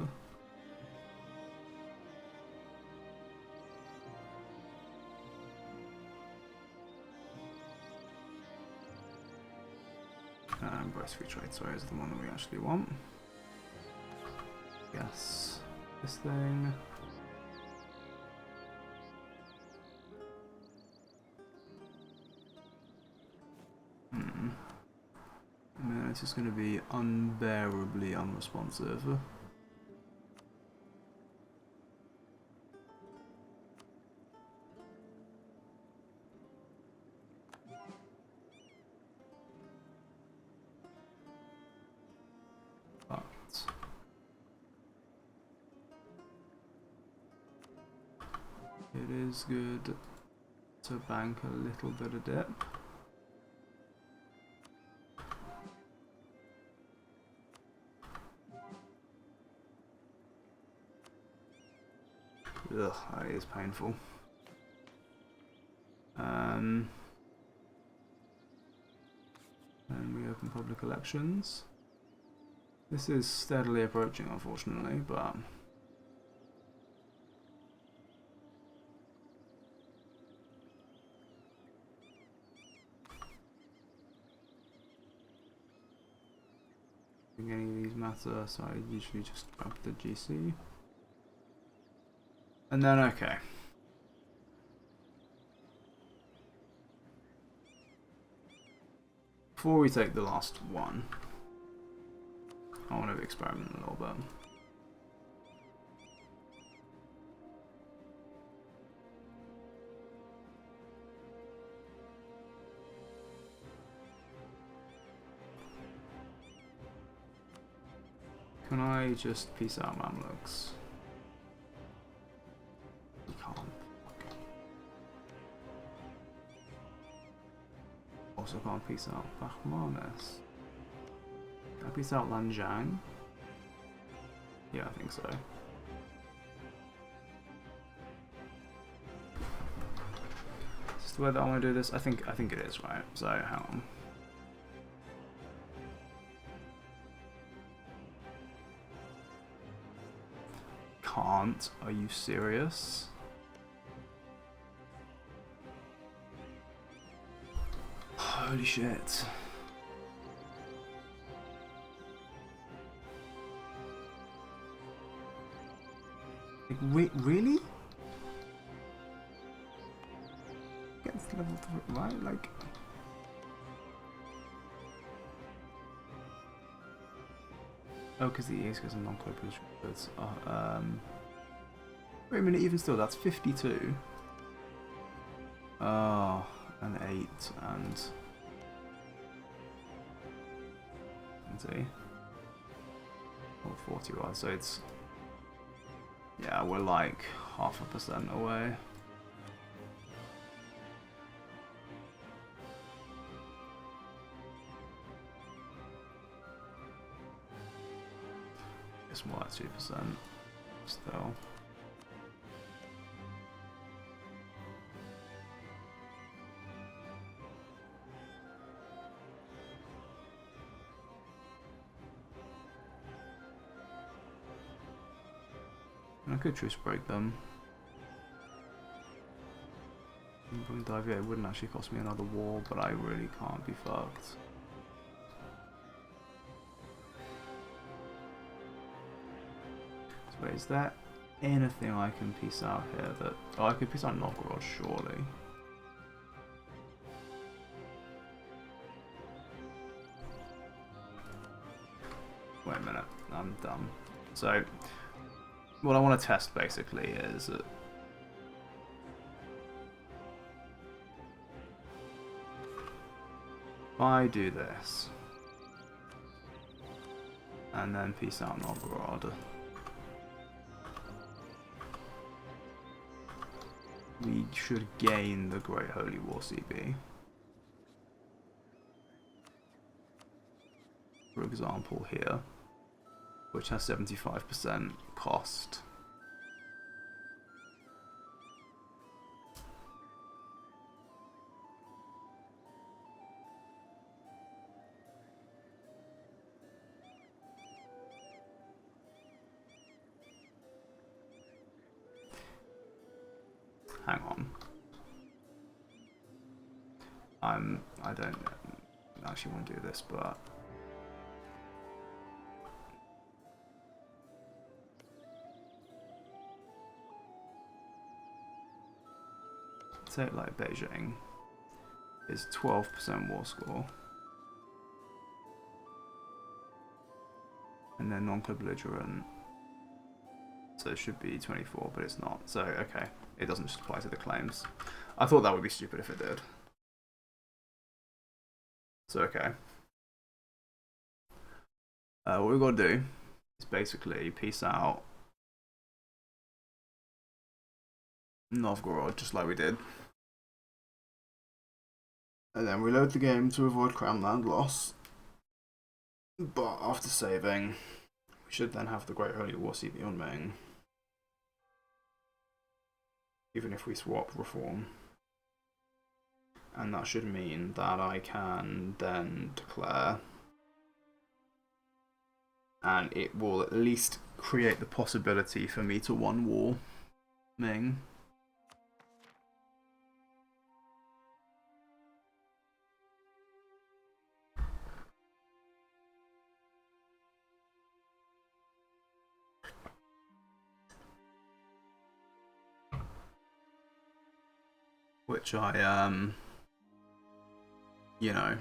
Embrace free trade, sorry, is the one that we actually want. Yes, this thing. Man, this is going to be unbearably unresponsive. But it is good to bank a little bit of dip. Ugh, that is painful. And we open public elections. This is steadily approaching, unfortunately, but any of these matter, so I usually just grab the GC. And then, okay. Before we take the last one, I want to experiment a little bit. Can I just peace out Mamluks? You can't. Okay. Also can't peace out Bahmanis. Can I peace out Lanjiang? Yeah, I think so. Is this the way that I want to do this? I think it is, right? So hang on. Can't. Are you serious? Holy shit. Like, really? Against level 3, right? Like... Oh, because the EAs goes in non-cooperable goods. Wait a minute, even still, that's 52. Oh, and 8, and... see. Or 40 right, so it's... Yeah, we're like 0.5% away. It's more like 2% still. I could truce break them. It wouldn't actually cost me another war, but I really can't be fucked. So wait, is there anything I can piece out here that... Oh, I could piece out Novgorod, surely. Wait a minute, I'm dumb. So... what I want to test basically is if I do this and then peace out Novgorod, we should gain the Great Holy War CB. For example here, which has 75% cost. hang on. I don't actually want to do this, but say like Beijing is 12% war score, and then non-belligerent, so it should be 24, but it's not. So okay, it doesn't just apply to the claims. I thought that would be stupid if it did. So okay, what we've got to do is basically peace out Novgorod, just like we did. And then reload the game to avoid crown land loss. But after saving, we should then have the Great Holy War seat beyond Ming. Even if we swap reform. And that should mean that I can then declare. And it will at least create the possibility for me to one war Ming. Which I, you know,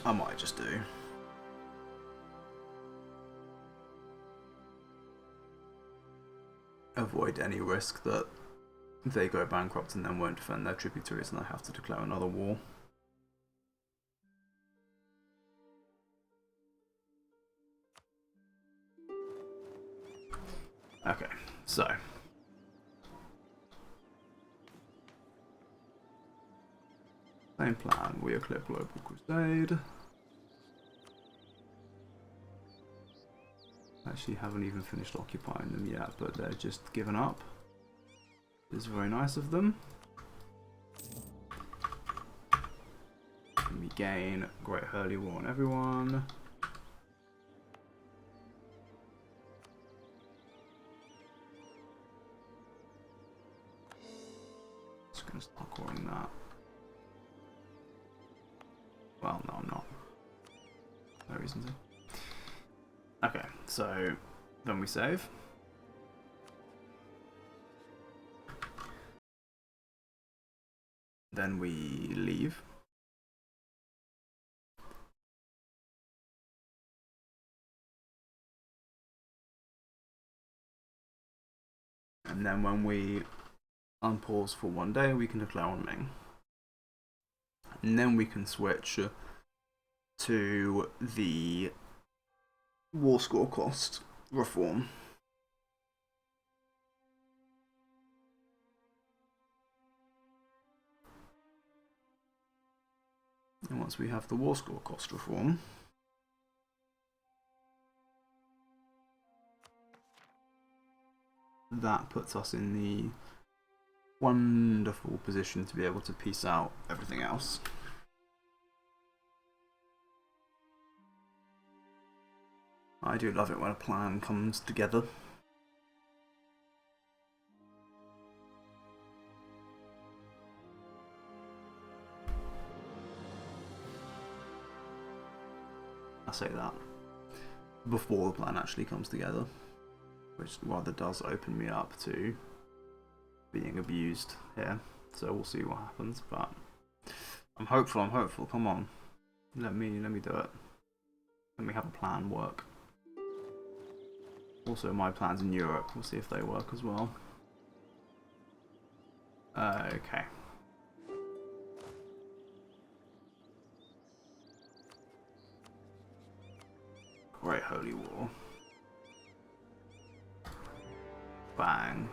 I might just do. Avoid any risk that they go bankrupt and then won't defend their tributaries and I have to declare another war. Okay, so same plan, we eclipse Global Crusade. Actually haven't even finished occupying them yet, but they're just given up. It's very nice of them. And we gain Great Holy War on everyone. Just gonna start calling that. Well, no, I'm not. No reason to. Okay, so then we save. Then we leave. And then when we unpause for one day, we can declare on Ming. And then we can switch to the war score cost reform. And once we have the war score cost reform, that puts us in the wonderful position to be able to piece out everything else. I do love it when a plan comes together. I say that before the plan actually comes together, which rather does open me up to being abused here. So we'll see what happens, but I'm hopeful. Come on, let me do it. Let me have a plan work. Also, my plans in Europe, we'll see if they work as well. Okay. Great Holy War. Bang.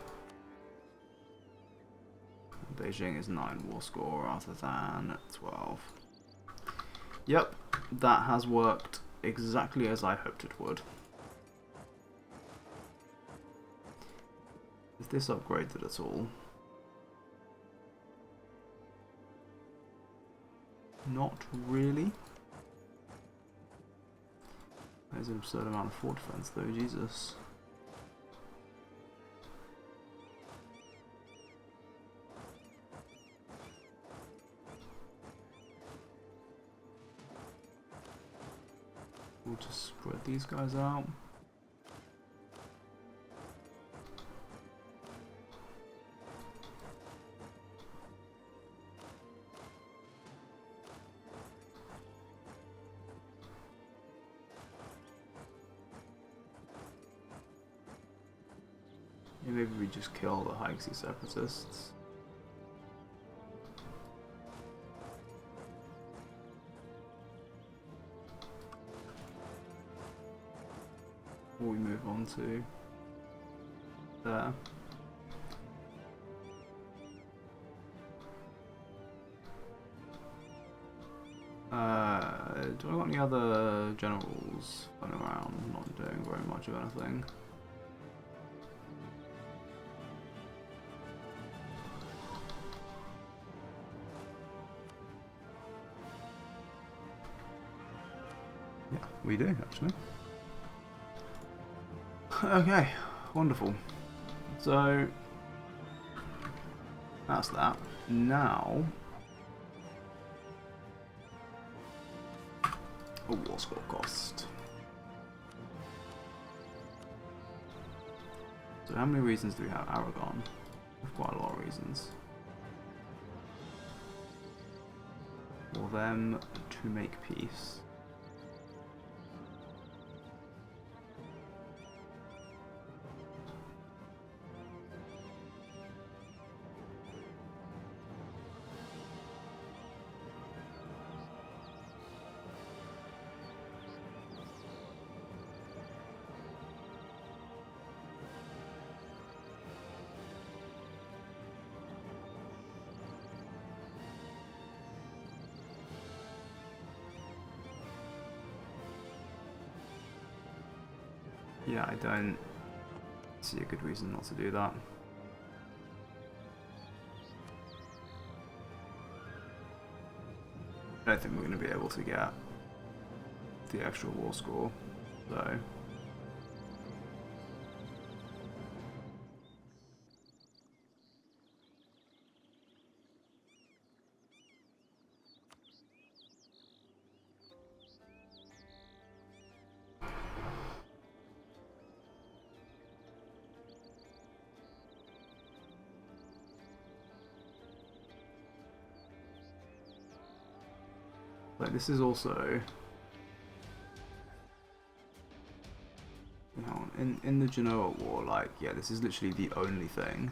Beijing is 9 war score rather than 12. Yep, that has worked exactly as I hoped it would. Is this upgraded at all? Not really. There's an absurd amount of fort defense though, Jesus. we'll just spread these guys out. Yeah, maybe we just kill the High Sea Separatists. Or we move on to there. Do I got any other generals going around? Not doing very much of anything. Yeah, we do actually. Okay, wonderful. So that's that. Now, a war score cost. So how many reasons do we have? Aragon. We have quite a lot of reasons. For them to make peace. Yeah, I don't see a good reason not to do that. I don't think we're going to be able to get the extra war score, so but this is also, you know, in the Genoa War, like, yeah, this is literally the only thing.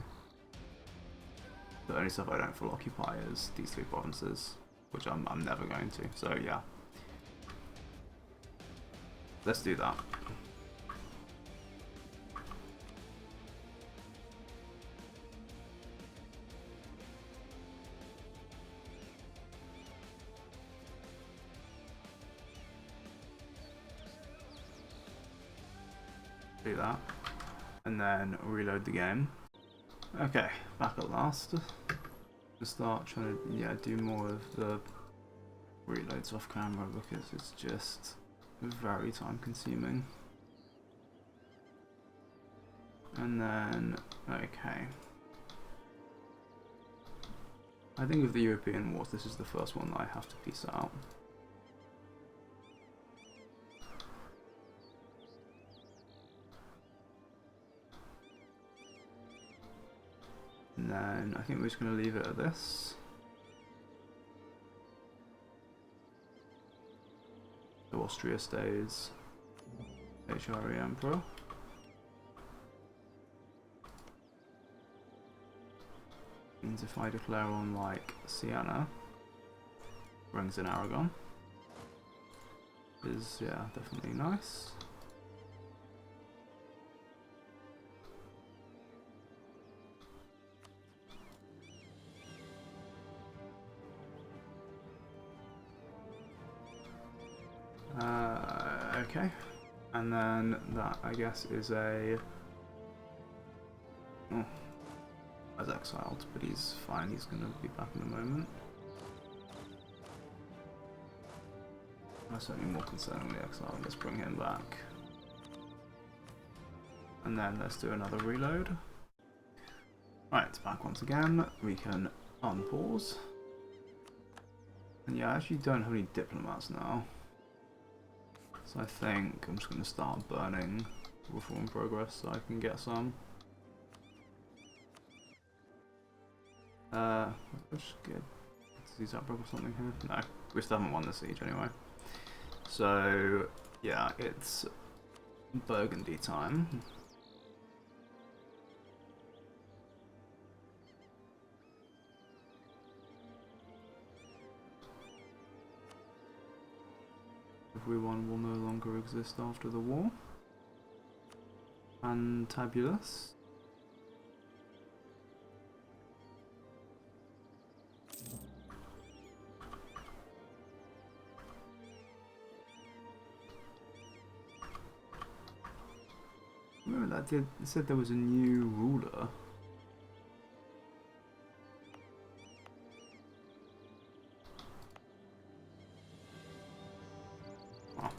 The only stuff I don't full occupy is these three provinces, which I'm never going to. So yeah, let's do that. Do that, and then reload the game. Okay, back at last. Start trying to do more of the reloads off camera because it's just very time consuming. And then, okay. I think with the European Wars, this is the first one that I have to piece out. And then I think we're just going to leave it at this. So Austria stays HRE Emperor. Means if I declare on like Siena, brings in Aragon. Is, yeah, definitely nice. Okay, and then that I guess is a as exiled, but he's fine. He's gonna be back in a moment. I'm certainly more concerned with the exile. Let's bring him back, and then let's do another reload. Right, it's back once again. We can unpause, and yeah, I actually don't have any diplomats now. So I think I'm just going to start burning reform progress so I can get some. Let's get siege outbreak or something here. No, we still haven't won the siege anyway. So yeah, it's Burgundy time. Everyone will no longer exist after the war. Fantabulous. Remember that it said there was a new ruler. Oh,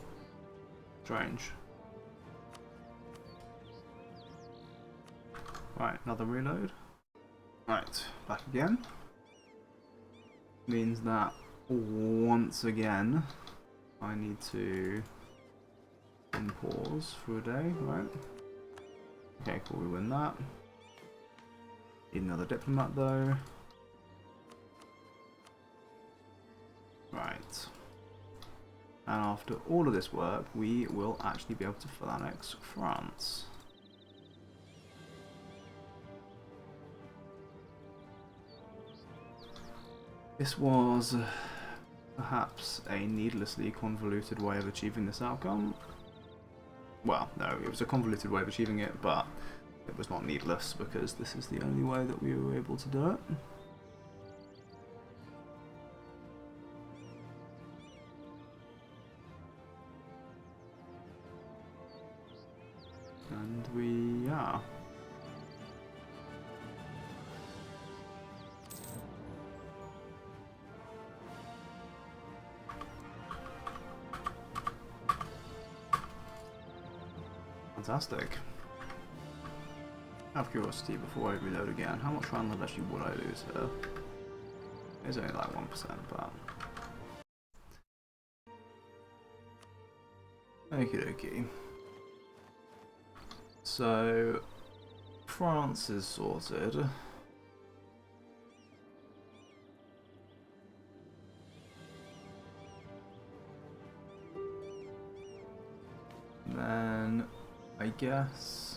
strange. Right, another reload. Right, back again. Means that once again I need to pause for a day, right? Okay, cool, we win that. Need another diplomat though. Right. And after all of this work, we will actually be able to phalanx France. This was perhaps a needlessly convoluted way of achieving this outcome. Well, no, it was a convoluted way of achieving it, but it was not needless because this is the only way that we were able to do it. And we are. Fantastic. Out of curiosity, before I reload again, how much round left actually would I lose here? It's only like 1%, but... Okie dokie. So, France is sorted. Then, I guess...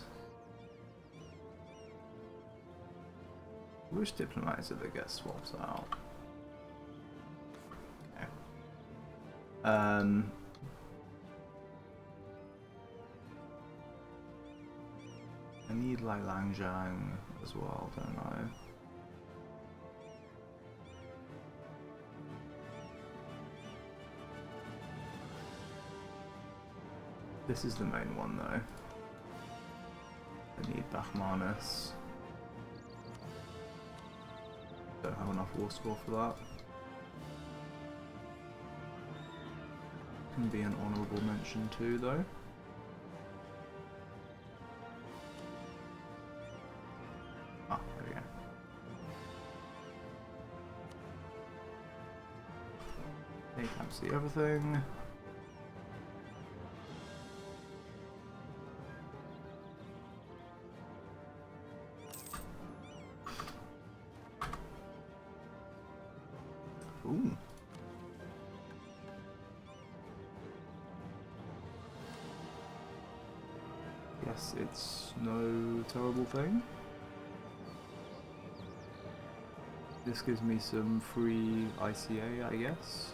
Which diplomat is it that gets swapped out? Okay. I need like Langzhang as well, don't I? This is the main one though. I need Bachmanus. Don't have enough war score for that. Can be an honourable mention too though. Ah, there we go. They can't see everything. Ooh. Yes, it's no terrible thing. This gives me some free ICA, I guess.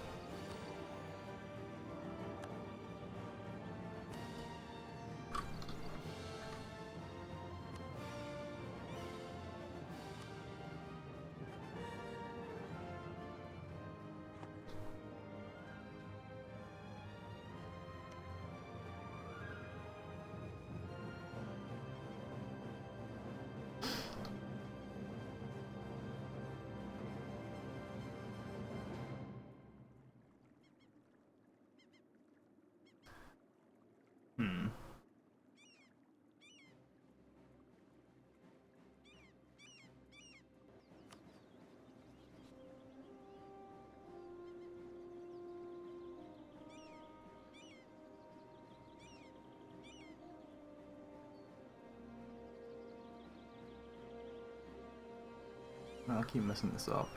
I keep messing this up.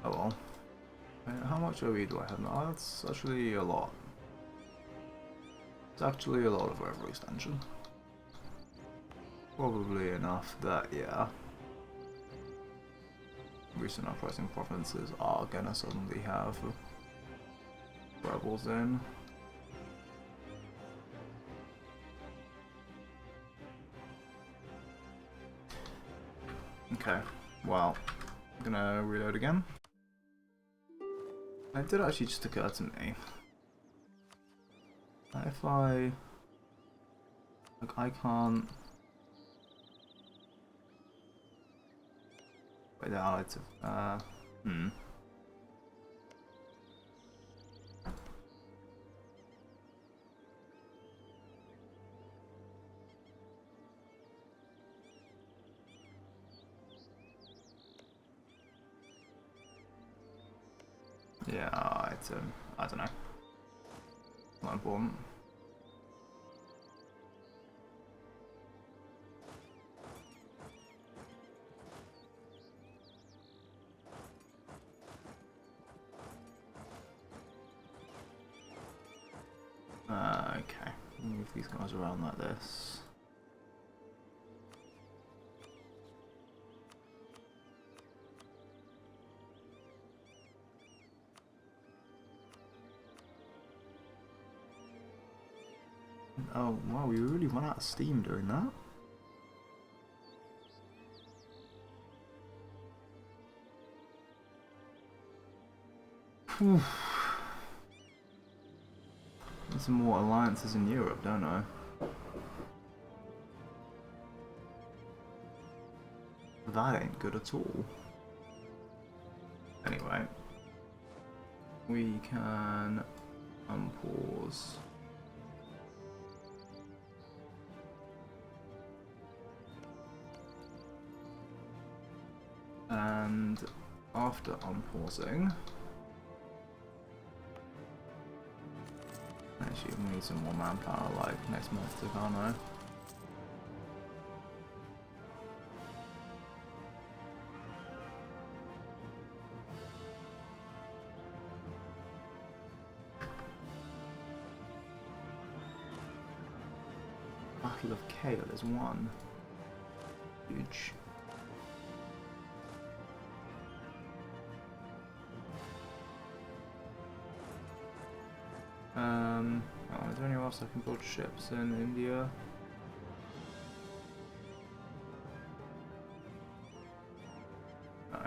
Oh well. How much OE do I have now? That's actually a lot. It's actually a lot of overextension. Probably enough that, yeah, recent uprising provinces are gonna suddenly have rebels in. Okay, well, I'm gonna reload again. It did actually just occur to me that if I can't wait, the allies have yeah, it's I don't know. Not important. Okay, move these guys around like this. Oh wow, we really run out of steam doing that. Whew. Need some more alliances in Europe, don't I? That ain't good at all. Anyway, we can unpause. And after unpausing, actually we need some more manpower like next month to can't I? Battle of Kale is one. Huge. Oh, is there anywhere else I can build ships in India? No.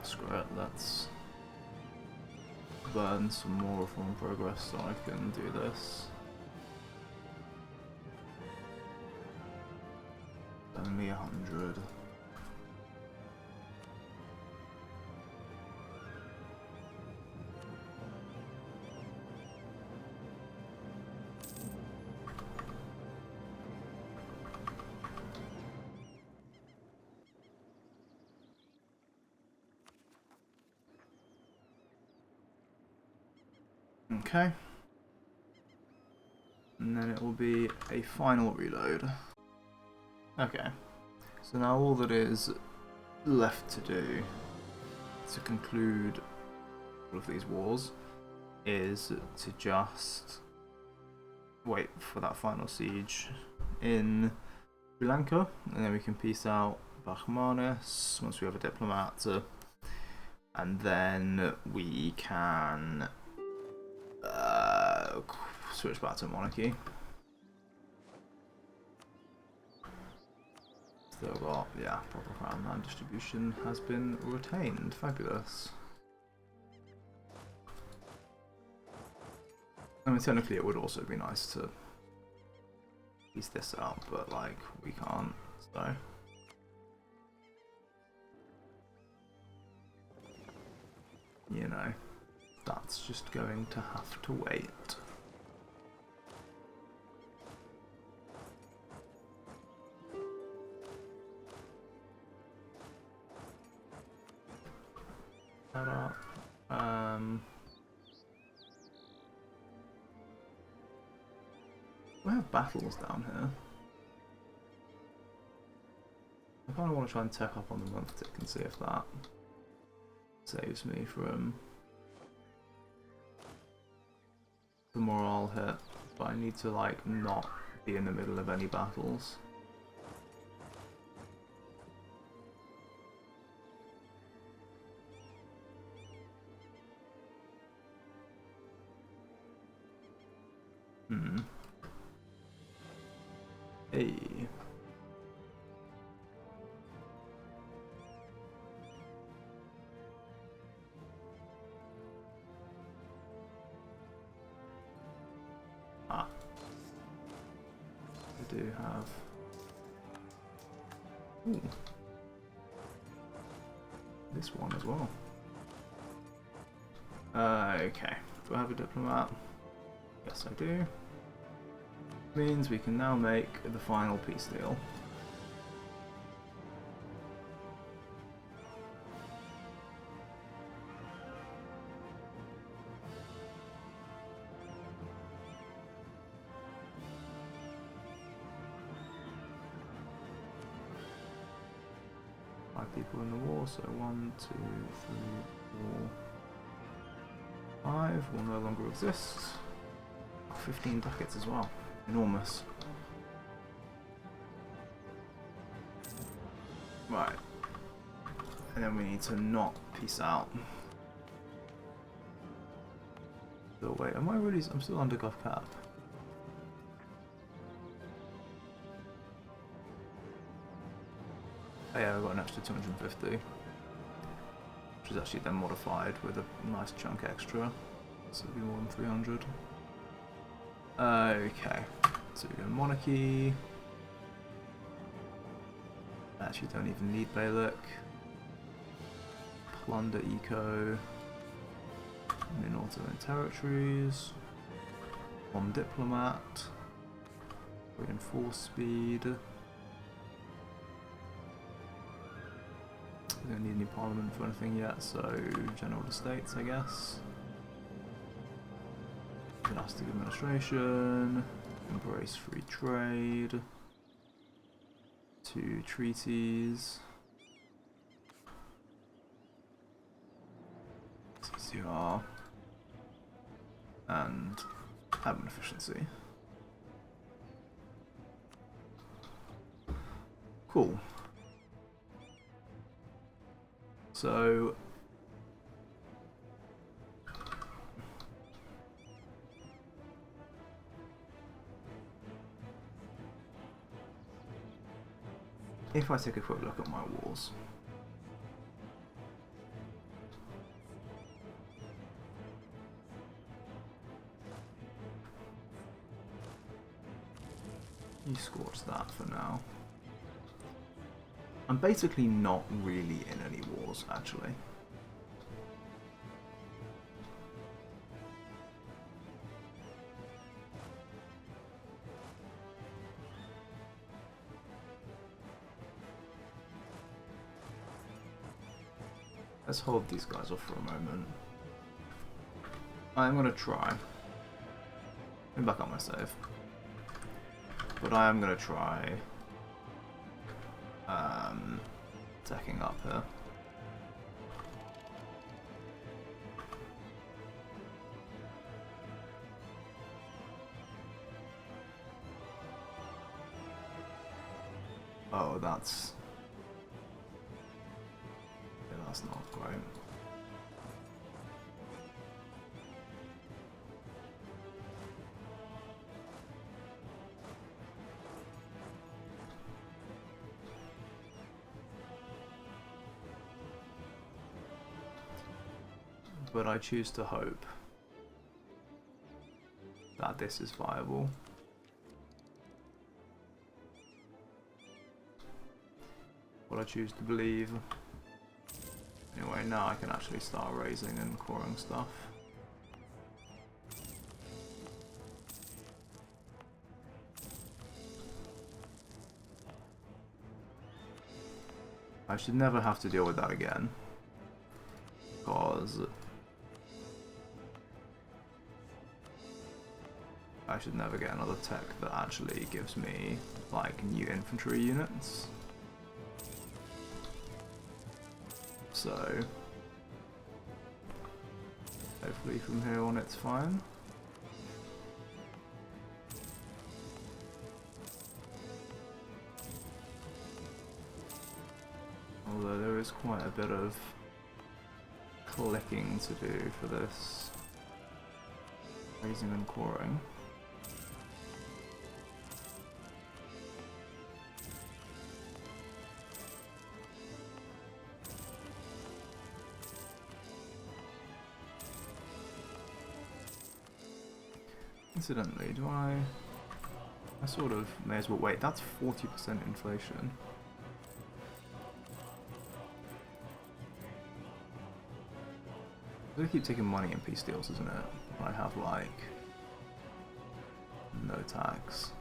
Screw it, let's burn some more reform progress so I can do this. Only 100. Okay. And then it will be a final reload. Okay. So now all that is left to do to conclude all of these wars is to just wait for that final siege in Sri Lanka, and then we can peace out Bahmanis once we have a diplomat, and then we can switch back to monarchy. Still got, yeah, proper crown land distribution has been retained. Fabulous. I mean, technically it would also be nice to piece this out, but like, we can't, so. you know, that's just going to have to wait. That up. We have battles down here. I kind of want to try and tech up on the month tick and see if that saves me from the morale hit, but I need to like not be in the middle of any battles. Hey. Ah. I do have... Ooh. This one as well. Okay. Do I have a diplomat? Yes, I do. Means we can now make the final peace deal. Five people in the war, so 1, 2, 3, 4, 5 will no longer exist. 15 ducats as well. Enormous. Right. And then we need to not peace out. So wait, am I really... I'm still under gov cap. Oh yeah, I've got an extra 250. Which is actually then modified with a nice chunk extra. So it'll be more than 300. Okay, so we go monarchy. Actually don't even need Beylik. Plunder eco. In auto and territories. On diplomat. Reinforce speed. We don't need any parliament for anything yet, so general estates, I guess. Dynastic administration, embrace free trade, 2 treaties, CCR, and admin efficiency. Cool. So if I take a quick look at my wars, you scorch that for now. I'm basically not really in any wars, actually. Let's hold these guys off for a moment. I'm gonna try. Let me back up my save. But I am gonna try attacking up here. Oh, that's... yeah, that's not great. But I choose to hope that this is viable. What I choose to believe Anyway, now I can actually start raising and coring stuff. I should never have to deal with that again, because I should never get another tech that actually gives me, like, new infantry units. So, hopefully from here on it's fine. Although there is quite a bit of clicking to do for this raising and coring. Incidentally, do I sort of may as well wait, that's 40% inflation. They keep taking money in peace deals, isn't it? I have, like, no tax.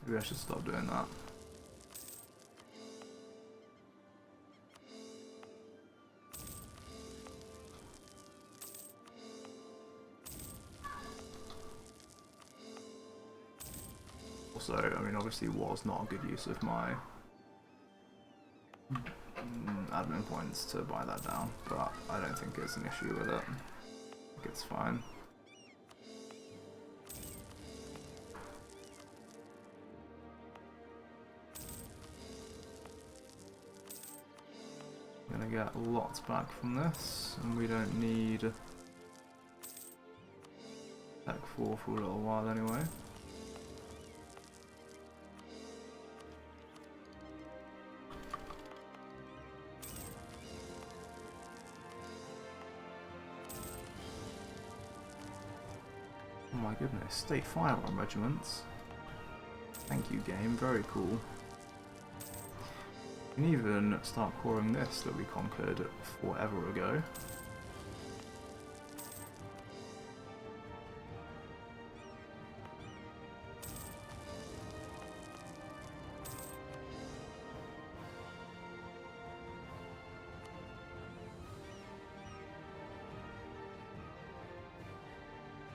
Maybe I should stop doing that. Also, I mean, obviously was not a good use of my admin points to buy that down, but I don't think it's an issue with it. I think it's fine. I'm gonna get lots back from this, and we don't need Tech 4 for a little while anyway. Oh my goodness, state firearm regiments. Thank you, game, very cool. We can even start coring this that we conquered forever ago.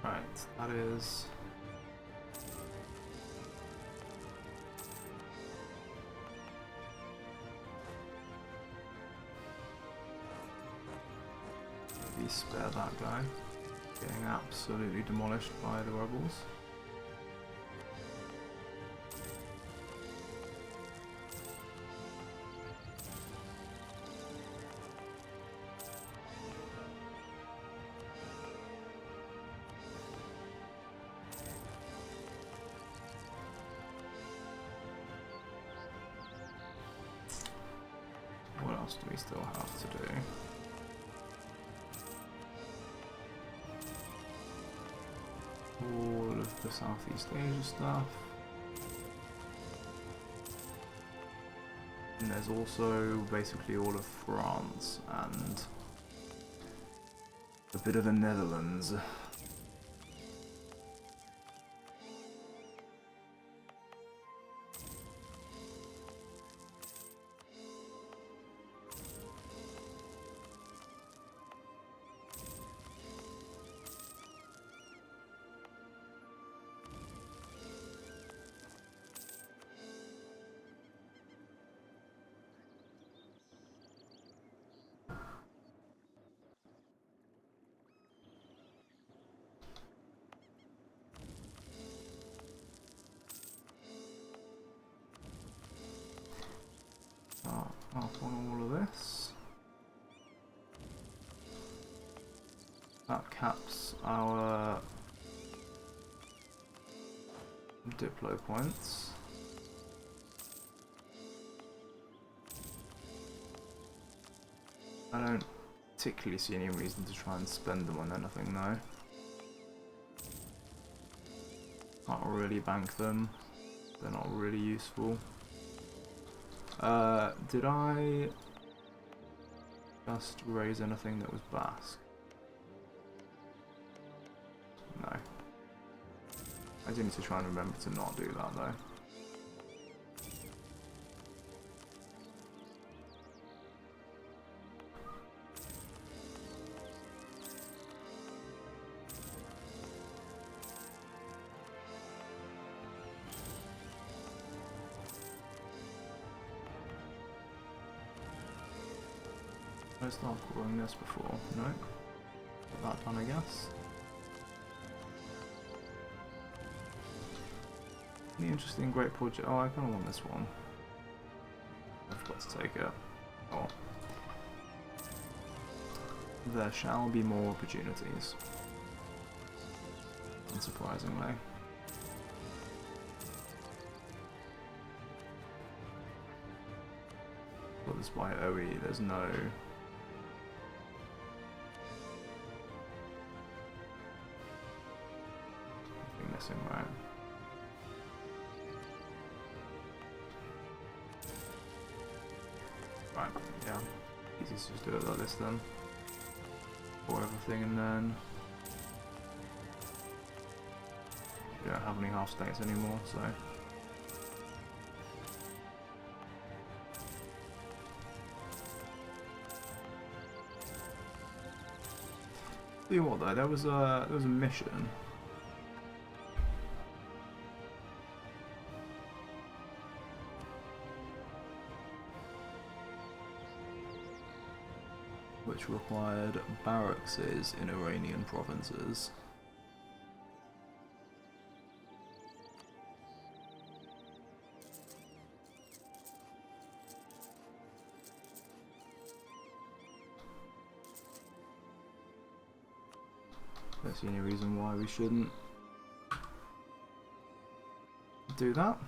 Right, that is... maybe spare that guy. Getting absolutely demolished by the rebels. What else do we still have to do? All of the Southeast Asia stuff. And there's also basically all of France and a bit of the Netherlands. Up on all of this. That caps our Diplo points. I don't particularly see any reason to try and spend them on anything, though. Can't really bank them. They're not really useful. Did I just raise anything that was Basque? No. I do need to try and remember to not do that, though. I start growing this before? No. Put that done, I guess. The interesting great project. Oh, I kind of want this one. I forgot to take it. Oh. There shall be more opportunities. Unsurprisingly. But despite OE, there's no... nothing missing, right? Right, yeah. Easy to just do it like this then. For everything, and then we don't have any half states anymore, so tell you what though, there was a mission. Which required barracks in Iranian provinces. That's the only reason why we shouldn't do that.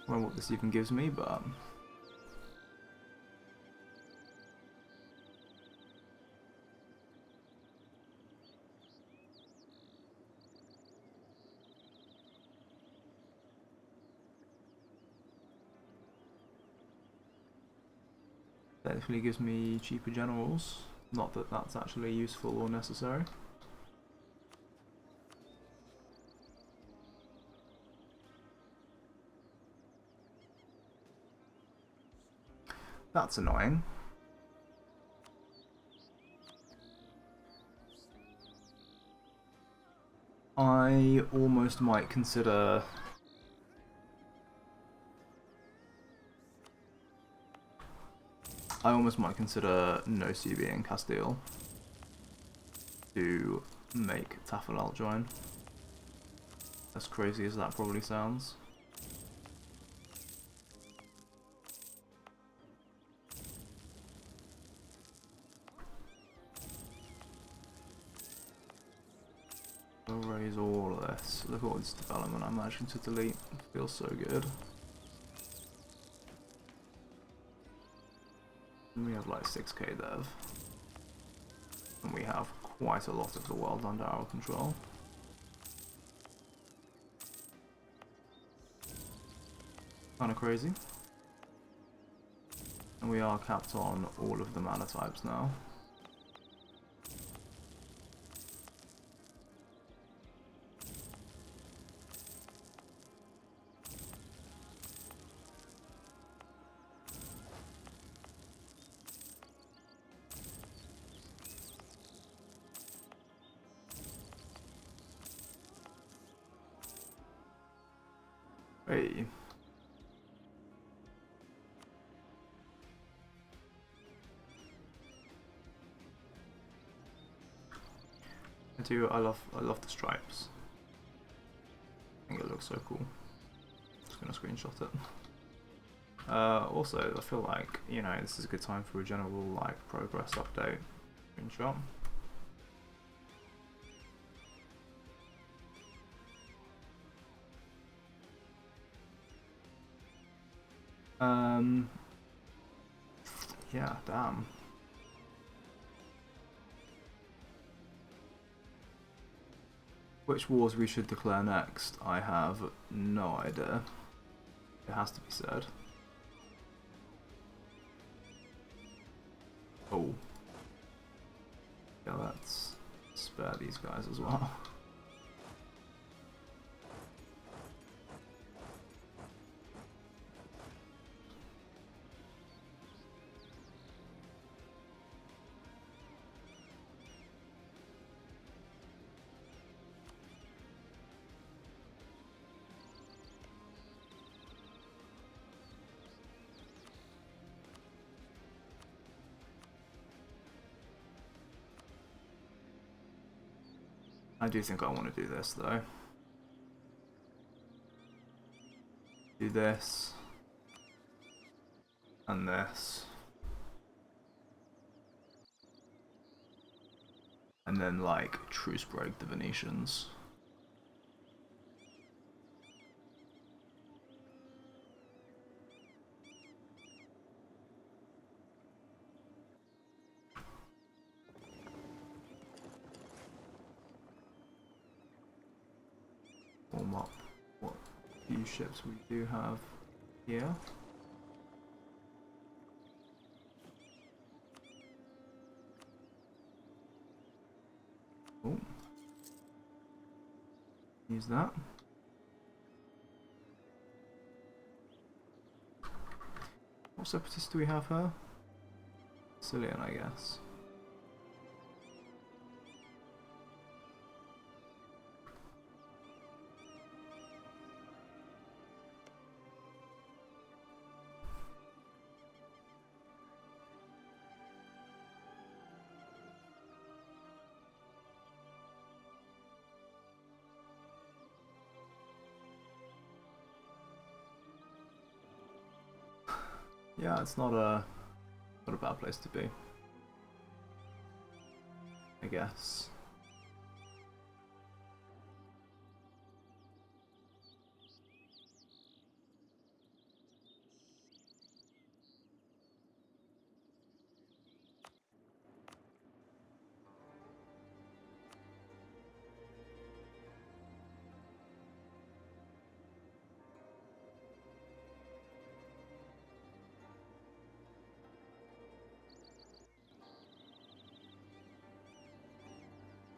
Well, what this even gives me, but definitely gives me cheaper generals. Not that that's actually useful or necessary. That's annoying. I almost might consider... no CB in Castile to make Tafilal join. As crazy as that probably sounds. We'll raise all of this. Look at all this development I'm managing to delete. It feels so good. And we have like 6k dev. And we have quite a lot of the world under our control. Kinda crazy. And we are capped on all of the mana types now. Hey. I love the stripes. I think it looks so cool. Just gonna screenshot it. Also, I feel like, you know, this is a good time for a general like progress update. Screenshot. Yeah, damn. Which wars we should declare next, I have no idea. It has to be said. Oh. Yeah, let's spare these guys as well. I do think I want to do this though. Do this. And this. And then like truce break the Venetians. Warm up what few ships we do have here. Oh. Use that. What separatists do we have here? Sicilian, I guess. Yeah, it's not a bad place to be, I guess.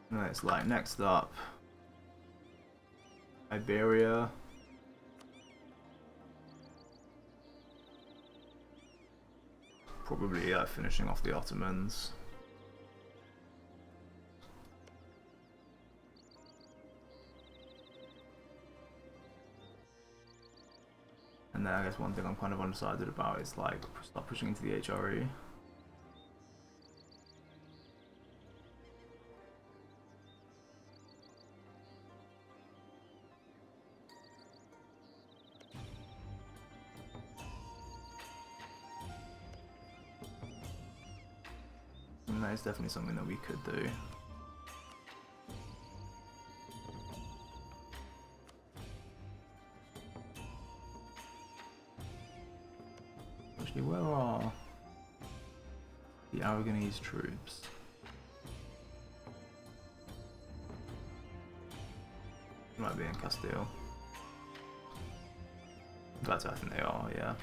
And it's like next up, Iberia. Probably finishing off the Ottomans. And then I guess one thing I'm kind of undecided about is like start pushing into the HRE. And that is definitely something that we could do. Actually, where are the Aragonese troops? Might be in Castile. That's I think they are, yeah.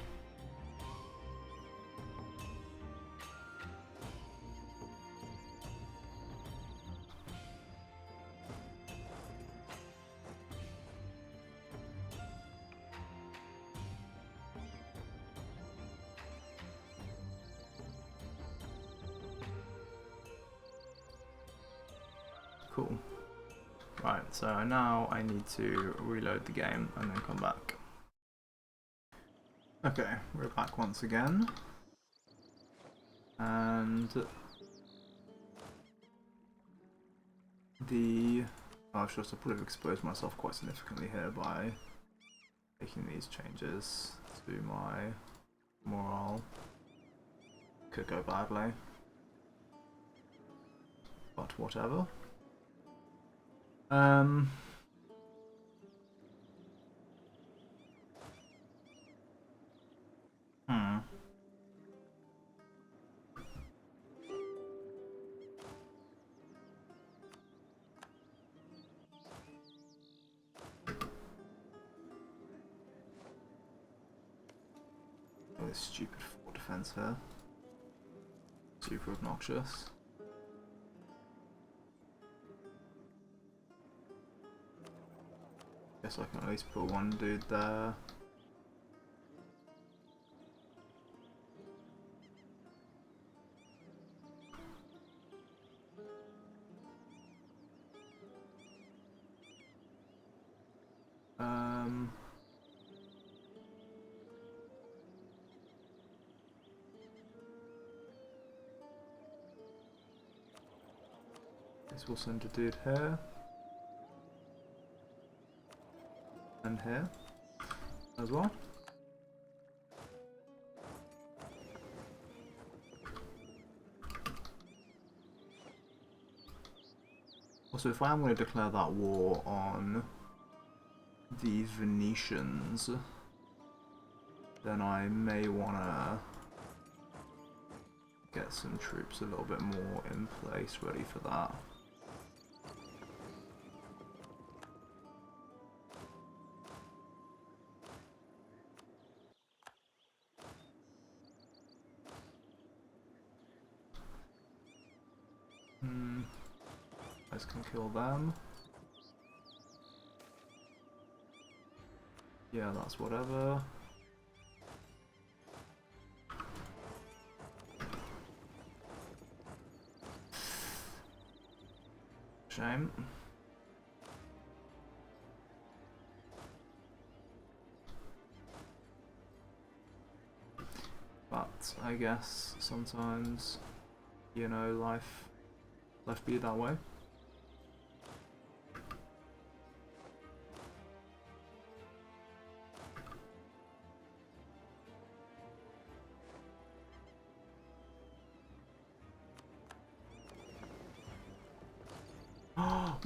Cool. Right, so now I need to reload the game and then come back. Okay, we're back once again. And oh, sure, so I probably have exposed myself quite significantly here by making these changes to my morale. Could go badly, but whatever. Oh, this stupid fort defense here. Super obnoxious. Guess I can at least put one dude there. This will send a dude here. And here. As well. Also, if I am going to declare that war on the Venetians, then I may want to get some troops a little bit more in place ready for that. Guys can kill them. Yeah, that's whatever. Shame. But I guess sometimes, you know, life be that way.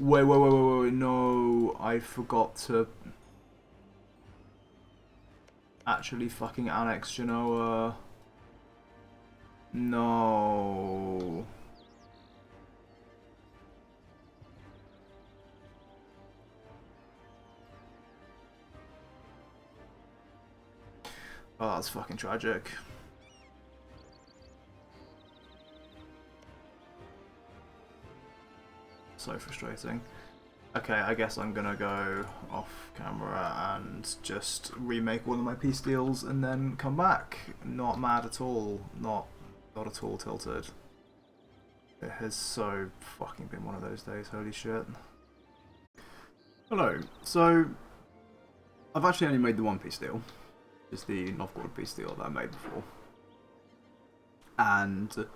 Wait, no, I forgot to actually fucking annex Genoa. No. Oh, that's fucking tragic. So frustrating. Okay, I guess I'm gonna go off camera and just remake all of my peace deals and then come back. Not mad at all. Not at all tilted. It has so fucking been one of those days, holy shit. Hello, so I've actually only made the one peace deal. It's the Novgorod peace deal that I made before. And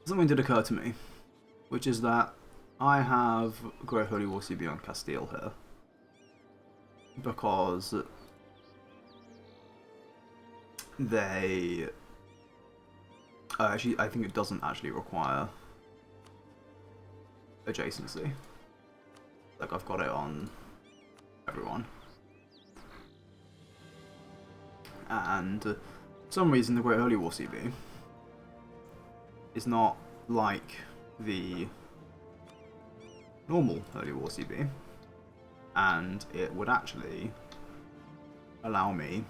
something did occur to me, which is that I have Great Holy War CB on Castile here. Because they... actually, I think it doesn't actually require adjacency. Like, I've got it on everyone. And for some reason, the Great Holy War CB is not like the normal Holy War CB, and it would actually allow me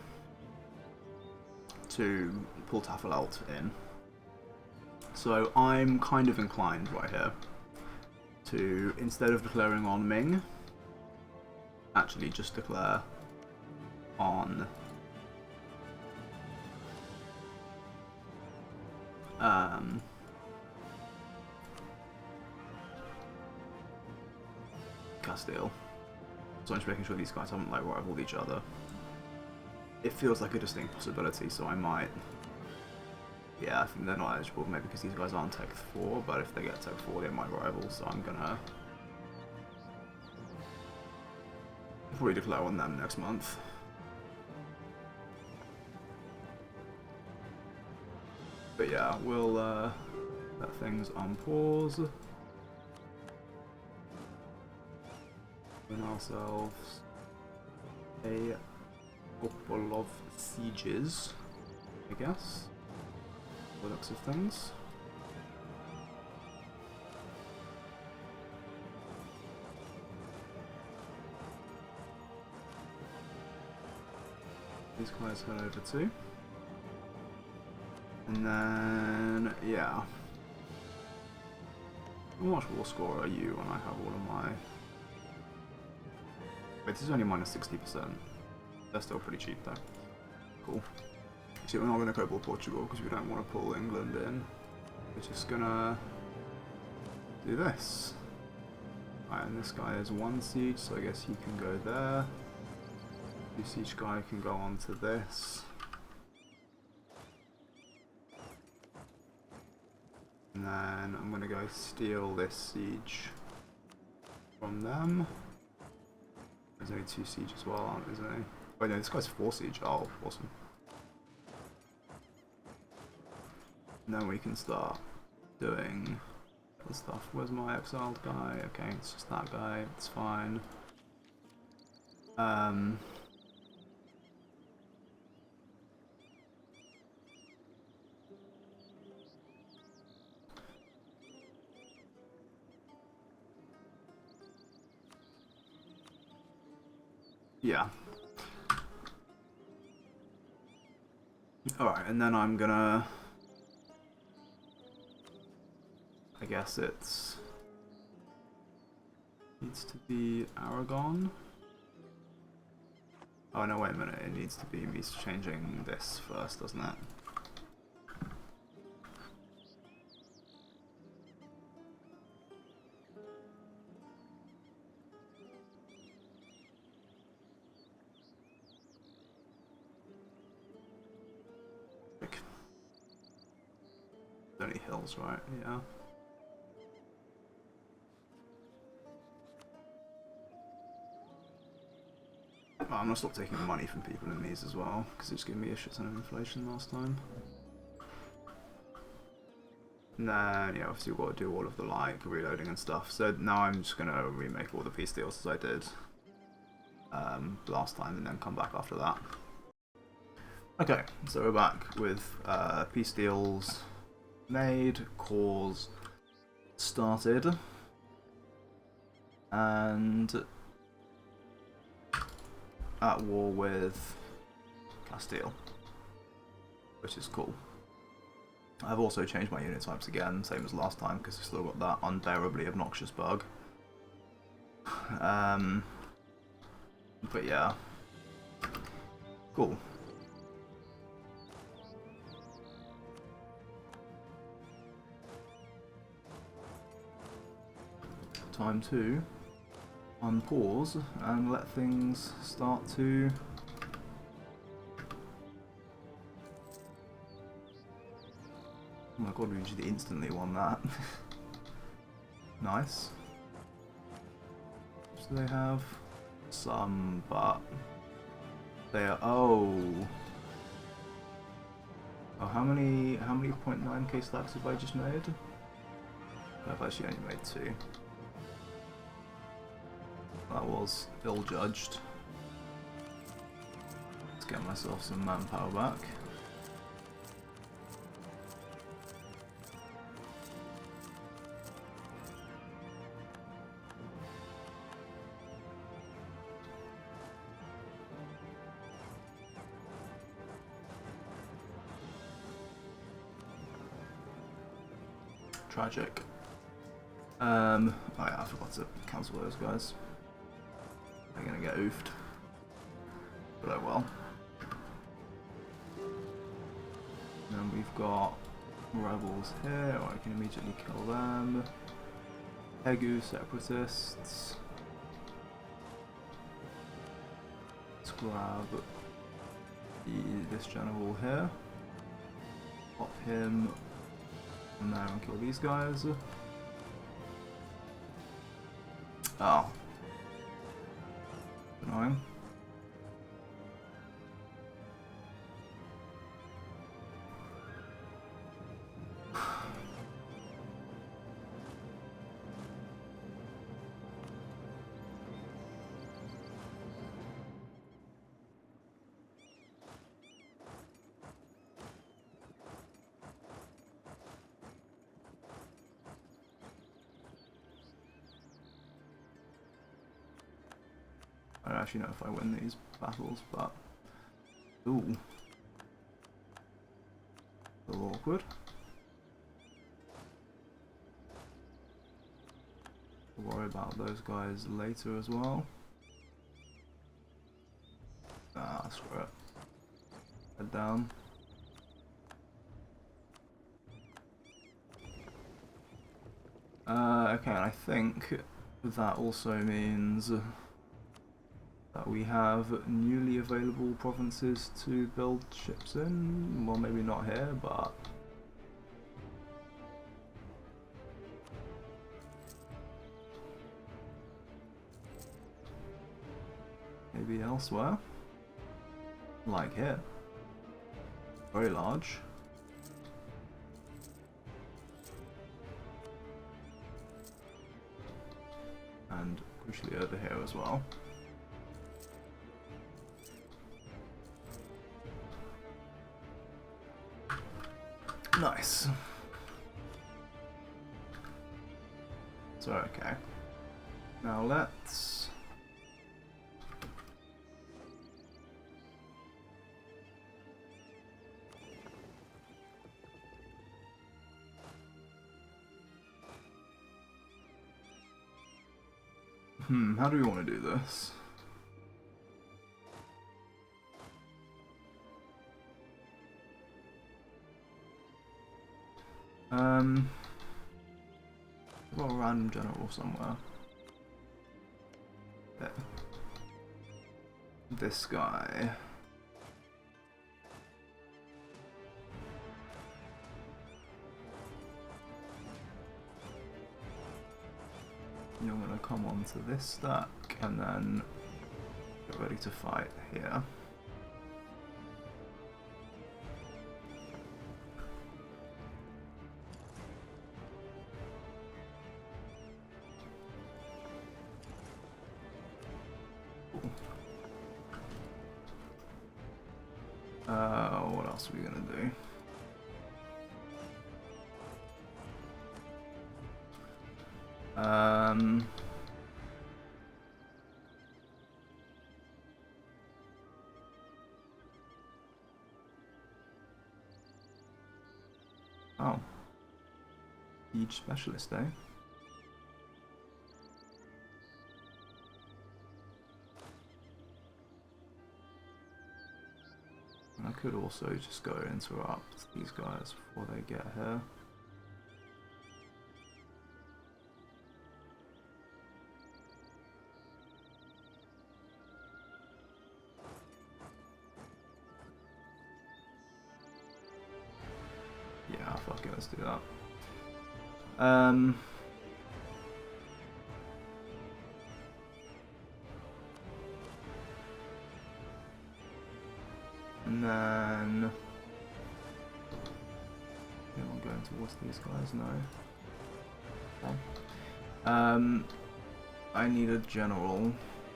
to pull Tafilalt in. So I'm kind of inclined right here to, instead of declaring on Ming, actually just declare on Castile. So I'm just making sure these guys haven't like rivaled each other. It feels like a distinct possibility, so I might. Yeah, I think they're not eligible, maybe because these guys aren't Tech 4, but if they get Tech 4, they might rival, so I'm gonna probably declare on them next month. But yeah, we'll let things on pause. Win ourselves a couple of sieges, I guess, by the looks of things. these guys head over too. And then, yeah. How much war score are you when I have all of my... Wait, this is only minus 60%. They're still pretty cheap though. Cool. See, we're not going to cobble Portugal because we don't want to pull England in. We're just going to do this. Right, and this guy is 1 siege, so I guess he can go there. This siege guy can go on to this. And then I'm going to go steal this siege from them. There's only 2 siege as well, aren't there? Oh no, this guy's 4 siege. Oh, awesome. And then we can start doing the stuff. Where's my exiled guy? Okay, it's just that guy. It's fine. Yeah. Alright, and then I'm gonna... I guess it's... needs to be Aragon. Oh no, wait a minute, it needs to be me changing this first, doesn't it? Only hills, right? Yeah. Well, I'm gonna stop taking money from people in these as well, because it's giving me a shit ton of inflation last time. And then, yeah, obviously we've got to do all of the, like, reloading and stuff. So now I'm just gonna remake all the peace deals as I did last time, and then come back after that. Okay, so we're back with peace deals made, cause started, and at war with Castile, which is cool. I've also changed my unit types again, same as last time, because I've still got that unbearably obnoxious bug. But yeah, cool. Time to unpause and let things start to oh my god, we just instantly won that. Nice. So they have some, but they are oh, how many 0.9k stacks have I just made? I've actually only made 2. That was ill-judged. Let's get myself some manpower back. Tragic. Oh yeah, I forgot to cancel those guys. They're gonna get oofed. But oh well. Then we've got rebels here, I can immediately kill them. Hegu separatists. Let's grab this general here. Pop him in there and kill these guys. Oh. Annoying. I don't actually know if I win these battles, but Ooh. A little awkward. We'll worry about those guys later as well. Ah, screw it. Head down. Okay, and I think that also means that we have newly available provinces to build ships in. Well, maybe not here, but maybe elsewhere. Like here. Very large. And crucially over here as well. Nice. So, okay. Now let's... how do we want to do this? Got a random general somewhere. There. This guy. You're gonna come onto this stack and then get ready to fight here. What else are we gonna do? Oh. Huge specialist, eh? And I could also just go interrupt these guys before they get here. Yeah, fuck it, let's do that. And then... I'm going towards these guys, no. Okay. I need a general.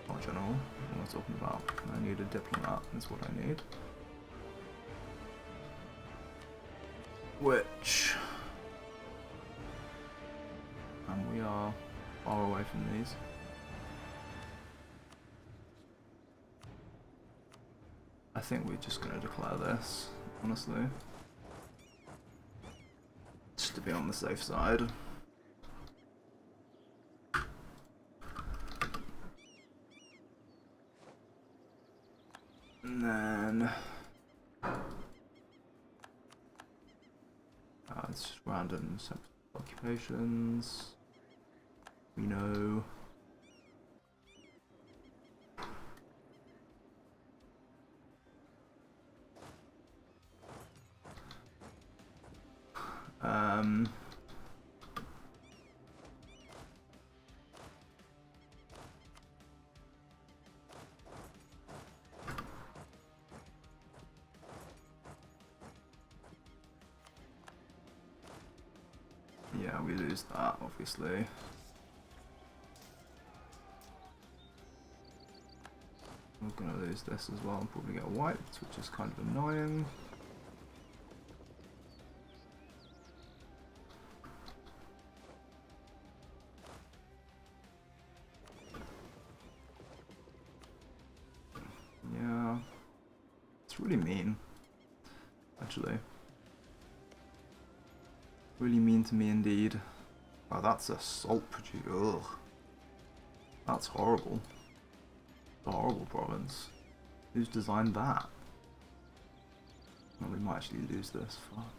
Not general, what am I talking about? I need a diplomat, that's what I need. Which... and we are far away from these. I think we're just going to declare this, honestly. Just to be on the safe side. And then... it's just random occupations. We know... yeah, we lose that, obviously. We're gonna lose this as well and probably get wiped, which is kind of annoying. It's really mean, actually. Really mean to me indeed. Oh, that's a salt producer. Ugh. That's horrible. A horrible province. Who's designed that? Well, we might actually lose this. Fuck.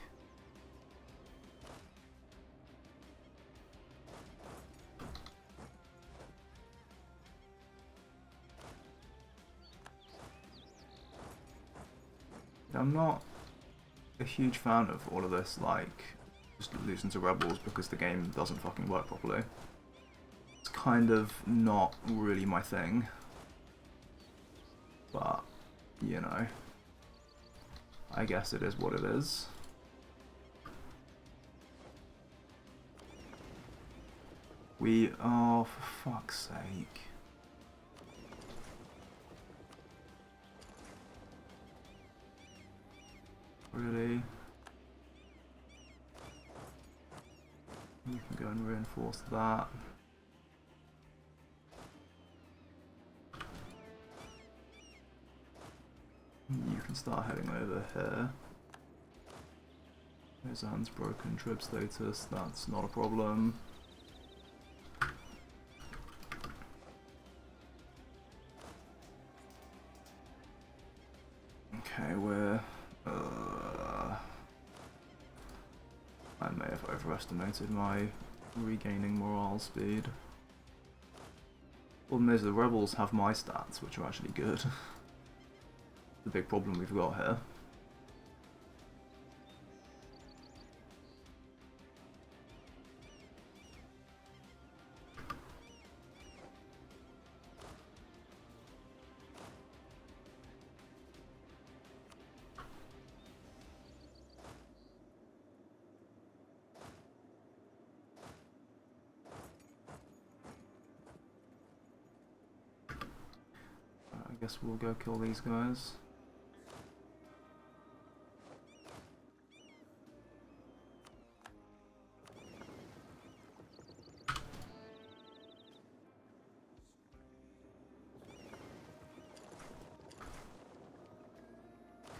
I'm not a huge fan of all of this, like, just losing to rebels because the game doesn't fucking work properly. It's kind of not really my thing. But, you know, I guess it is what it is. Oh, for fuck's sake. Really? You can go and reinforce that. You can start heading over here. Ozan's broken trib status, that's not a problem. Okay, I may have overestimated my regaining morale speed. Problem is, the rebels have my stats, which are actually good. The big problem we've got here. I guess we'll go kill these guys.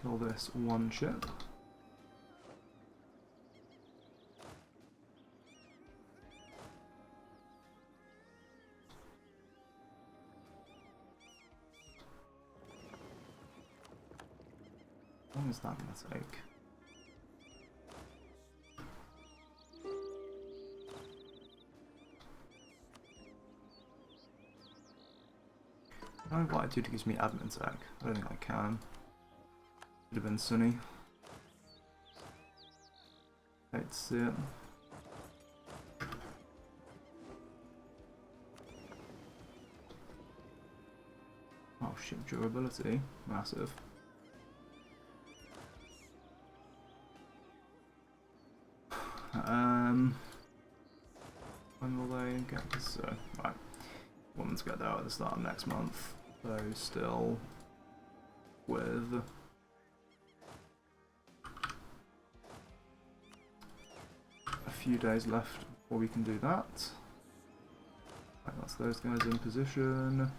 Kill this one ship. How long is that going to take? Can I invite you to give me admin tech? I don't think I can. Should have been Sunny. Hate to see it. Oh, ship durability. Massive. When will they get this? So, right. Want to get there at the start of next month. So, still with a few days left before we can do that. Right, that's those guys in position.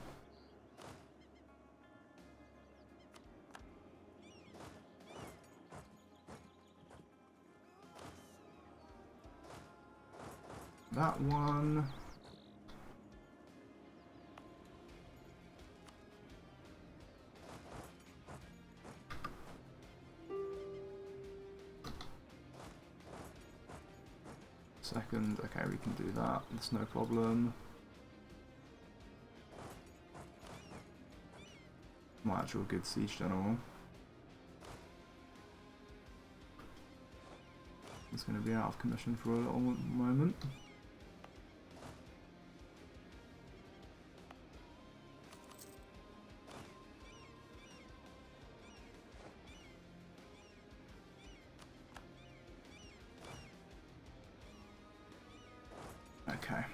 That one. Second, okay, we can do that, it's no problem. My actual good siege general. It's going to be out of commission for a little moment. Okay.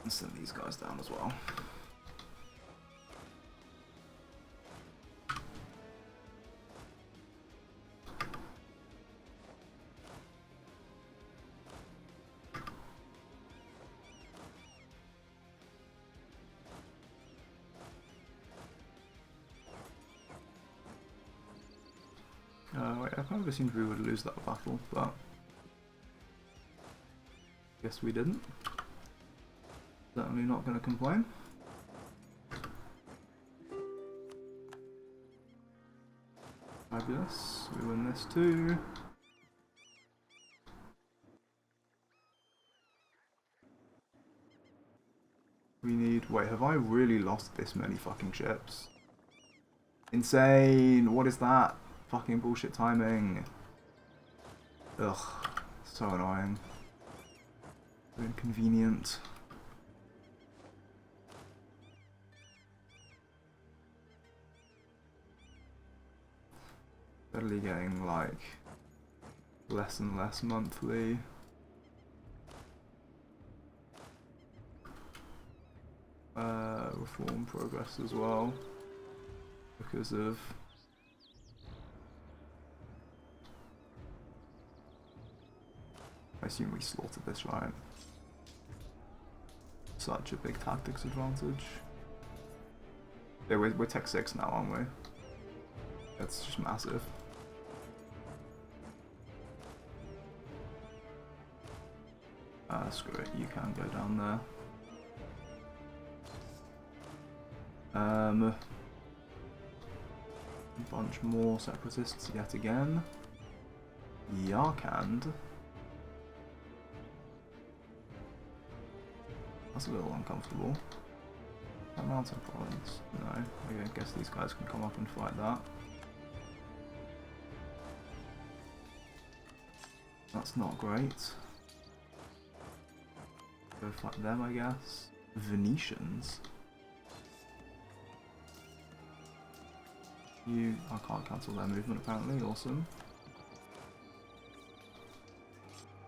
And send these guys down as well. kind of assumed we would lose that battle, but guess we didn't. Certainly not going to complain. Fabulous. We win this too. We need... Wait, have I really lost this many fucking ships? Insane! What is that? Fucking bullshit timing. Ugh. So annoying. So inconvenient. Steadily getting, like, less and less monthly. Reform progress as well, because of I assume we slaughtered this, right? Such a big tactics advantage. Yeah, we're tech 6 now, aren't we? That's just massive. Screw it, you can go down there. A bunch more separatists yet again. Yarkand. That's a little uncomfortable. That mountain province? No. I guess these guys can come up and fight that. That's not great. Go fight them, I guess. Venetians. I can't cancel their movement apparently, awesome.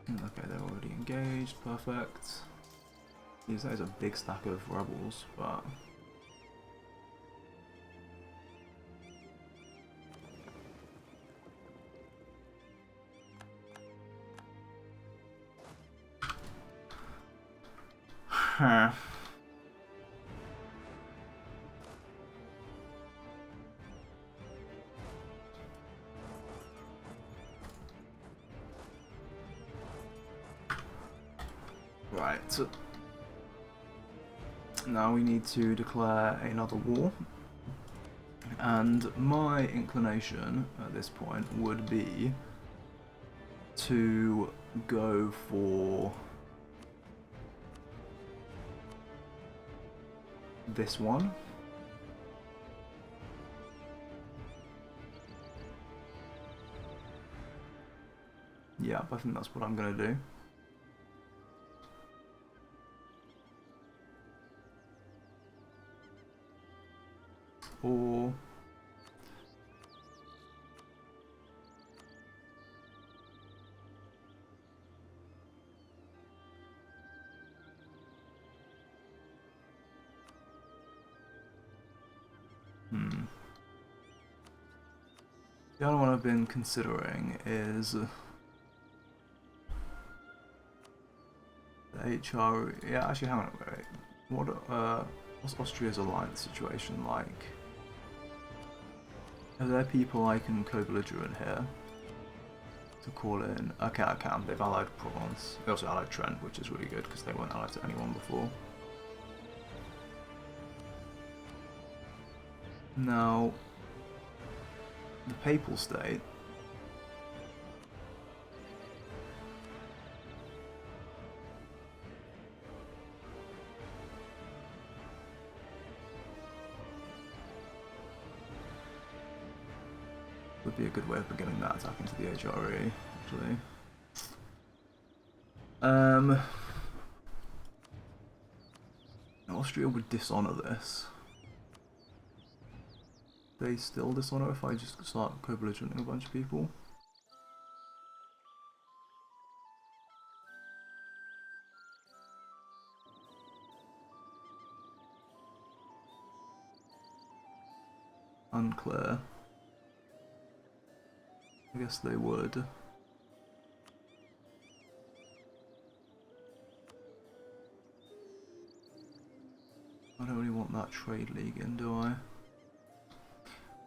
Okay, they're already engaged, perfect. Yes, that is a big stack of rebels, but... Huh. Right, so now we need to declare another war, and my inclination at this point would be to go for this one. Yeah, I think that's what I'm going to do. Or the other one I've been considering is the HR. Yeah, actually, hang on, wait. What's Austria's alliance situation like? Are there people I can co-belligerent here to call in? Okay, I can. They've allied Provence. They also allied Trent, which is really good because they weren't allied to anyone before. Now, the Papal State would be a good way of beginning that attack into the HRE, actually. Austria would dishonor this. They still dishonor if I just start co-belligerenting a bunch of people. Unclear. I guess they would. I don't really want that trade league in, do I?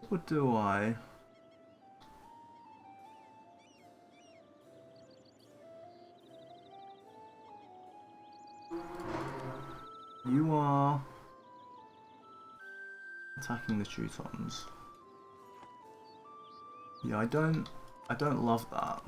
Or do I? You are attacking the Teutons. Yeah, I don't love that.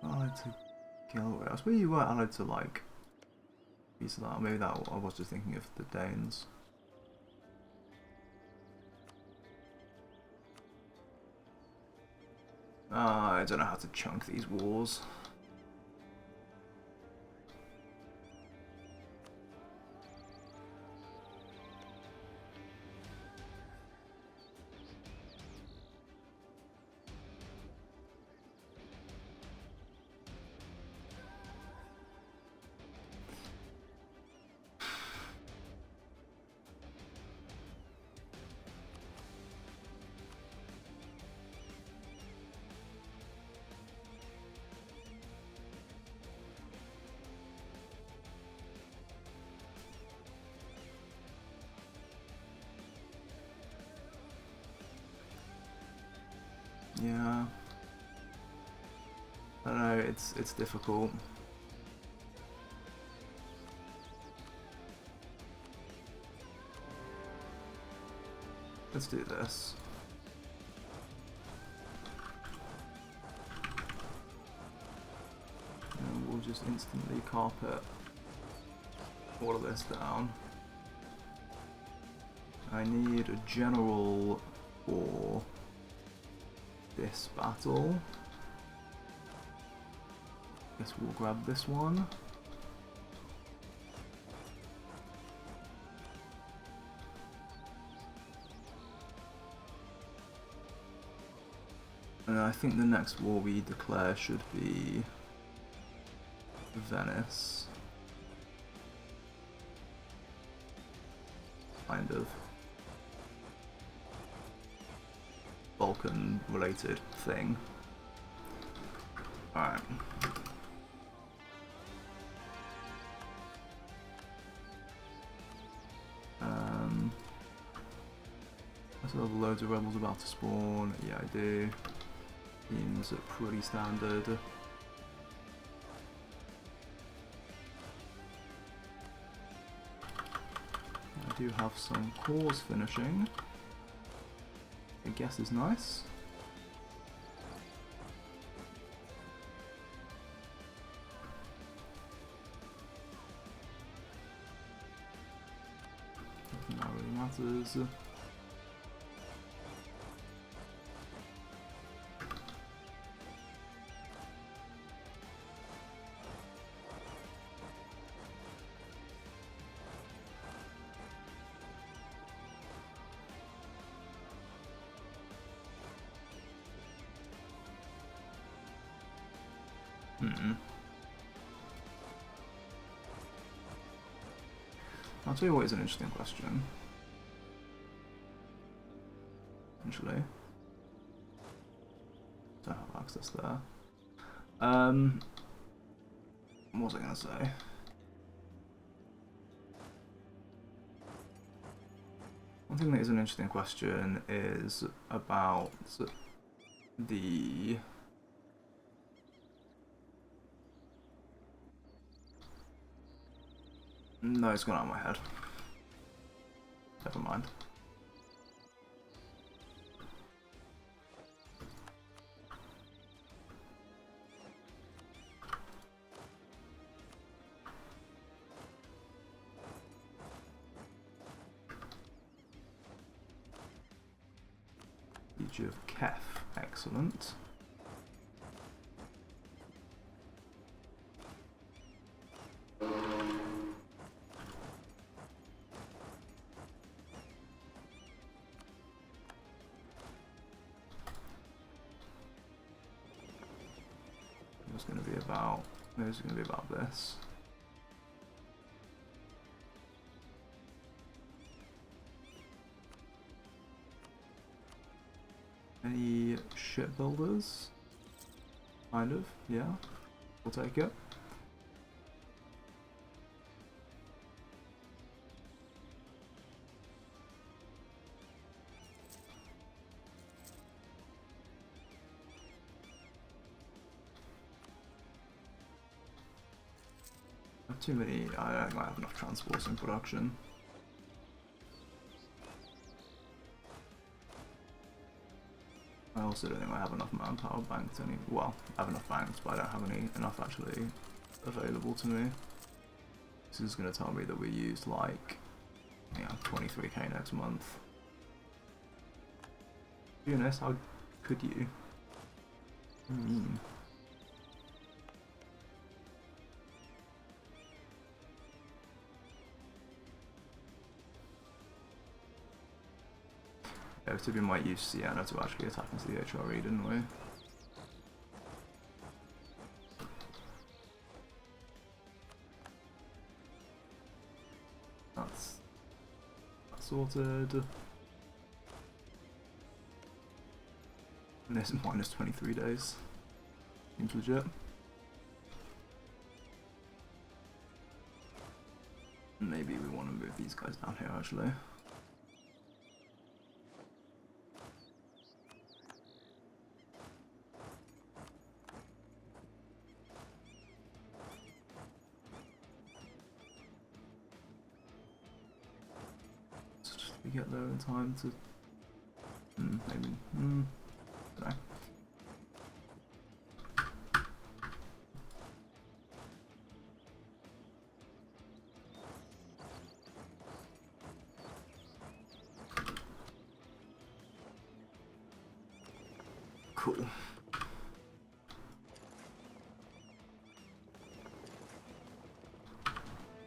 Allied to Gilway. I suppose you were allied to like piece of that. Maybe that I was just thinking of the Danes. I don't know how to chunk these wars. Yeah. I don't know, it's difficult. Let's do this. And we'll just instantly carpet all of this down. I need a general for this battle. Guess we'll grab this one. And I think the next war we declare should be Venice. Kind of Balkan related thing. Alright. I still have loads of rebels about to spawn. Yeah, I do. Seems pretty standard. I do have some cores finishing. I guess is nice. Nothing that really matters. I'll tell you what is an interesting question. Actually, don't have access there. What was I gonna say? One thing that is an interesting question is about the no, it's gone out of my head. Never mind. Siege of Kef, excellent. It's going to be about this. Any shipbuilders? Kind of, yeah. We'll take it. Too many. I don't think I have enough transports in production. I also don't think I have enough manpower banked any. Well, I have enough banked, but I don't have enough actually available to me. This is going to tell me that we used like, 23k next month. To be honest, how could you? What do you mean? Yeah, we might use Sienna to actually attack into the HRE, didn't we? That's sorted. And this is minus 23 days. Seems legit. Maybe we want to move these guys down here actually. We get there in time to maybe don't know. Cool.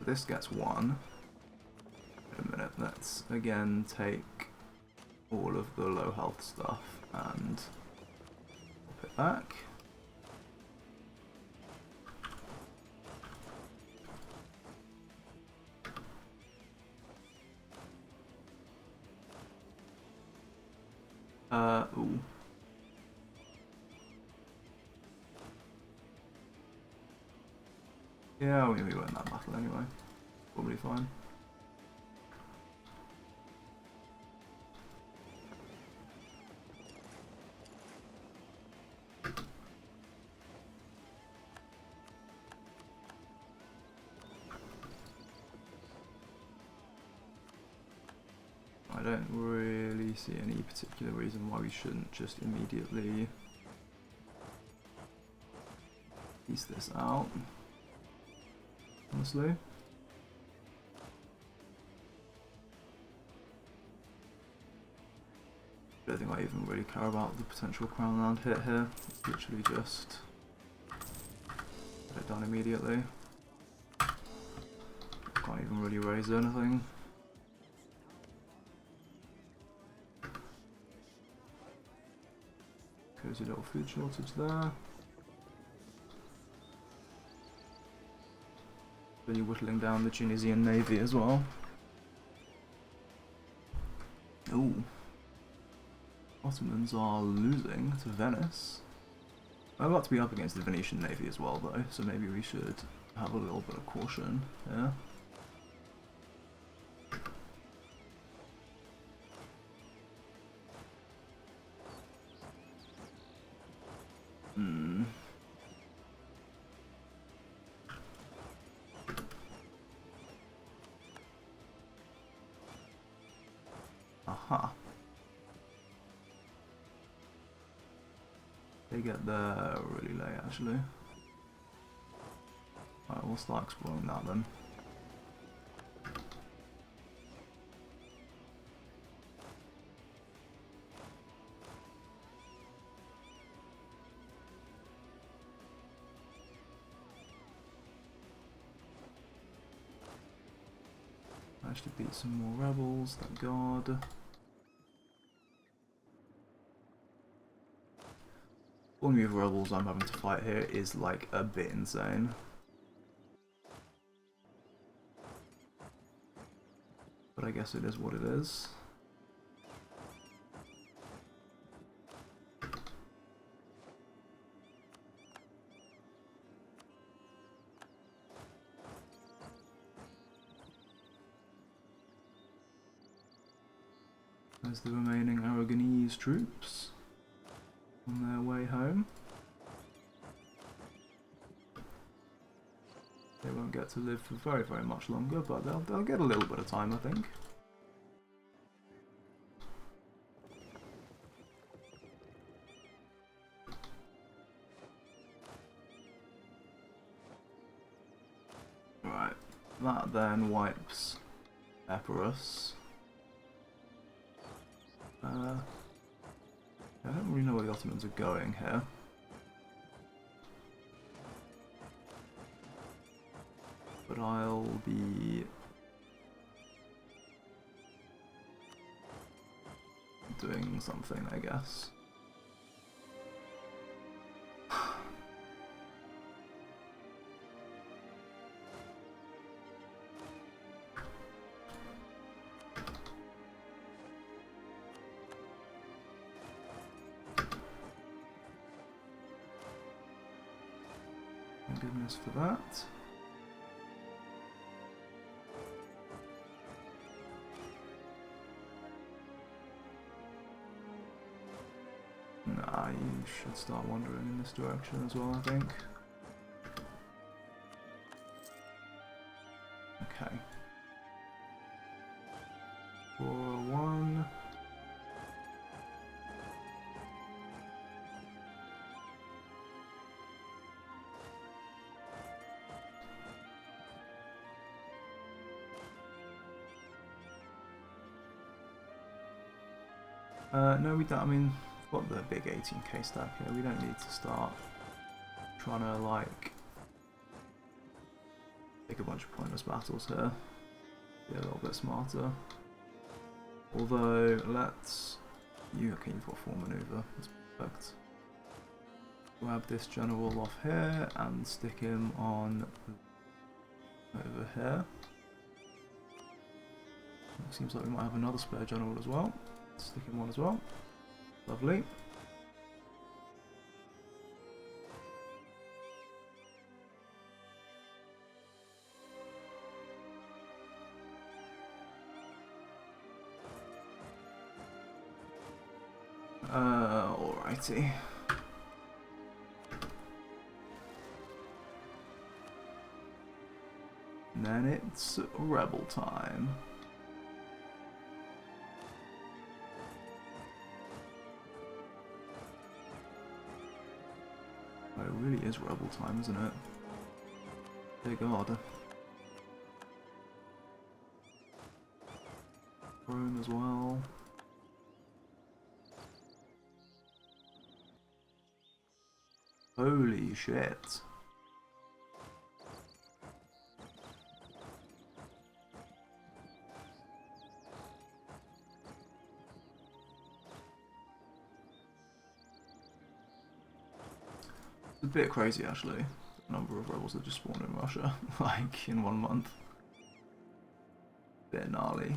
This gets one. Wait a minute, let's again take all of the low health stuff and pop it back. Ooh. Yeah, we won that battle anyway. Probably fine. I don't really see any particular reason why we shouldn't just immediately piece this out, honestly. I don't think I even really care about the potential crown land hit here. It's literally just get it done immediately. Can't even really raise anything. Cozy little food shortage there. Really whittling down the Tunisian navy as well. Ooh. Ottomans are losing to Venice. I'm about to be up against the Venetian navy as well though, so maybe we should have a little bit of caution here. Aha. They get there really late actually. Alright, we'll start exploring that then. Managed to beat some more rebels, thank God. The army of rebels I'm having to fight here is like a bit insane. But I guess it is what it is. There's the remaining Aragonese troops on their way home. They won't get to live for very, very much longer, but they'll get a little bit of time, I think. Right, that then wipes Epirus. I don't really know where the Ottomans are going here. But I'll be doing something, I guess. Thank goodness for that. Nah, you should start wandering in this direction as well, I think. Okay. 4-1. No, we don't. I mean, we've got the big 18k stack here. We don't need to start trying to, like, take a bunch of pointless battles here. Be a little bit smarter. Although, let's... you've got 4 maneuver. That's perfect. Grab this general off here and stick him on over here. Seems like we might have another spare general as well. Stick him on as well. Lovely. Alrighty. And then it's rebel time. Oh, it really is rebel time, isn't it? Dear God. Rome as well. Holy shit. It's a bit crazy actually, the number of rebels that just spawned in Russia, like in 1 month. Bit gnarly.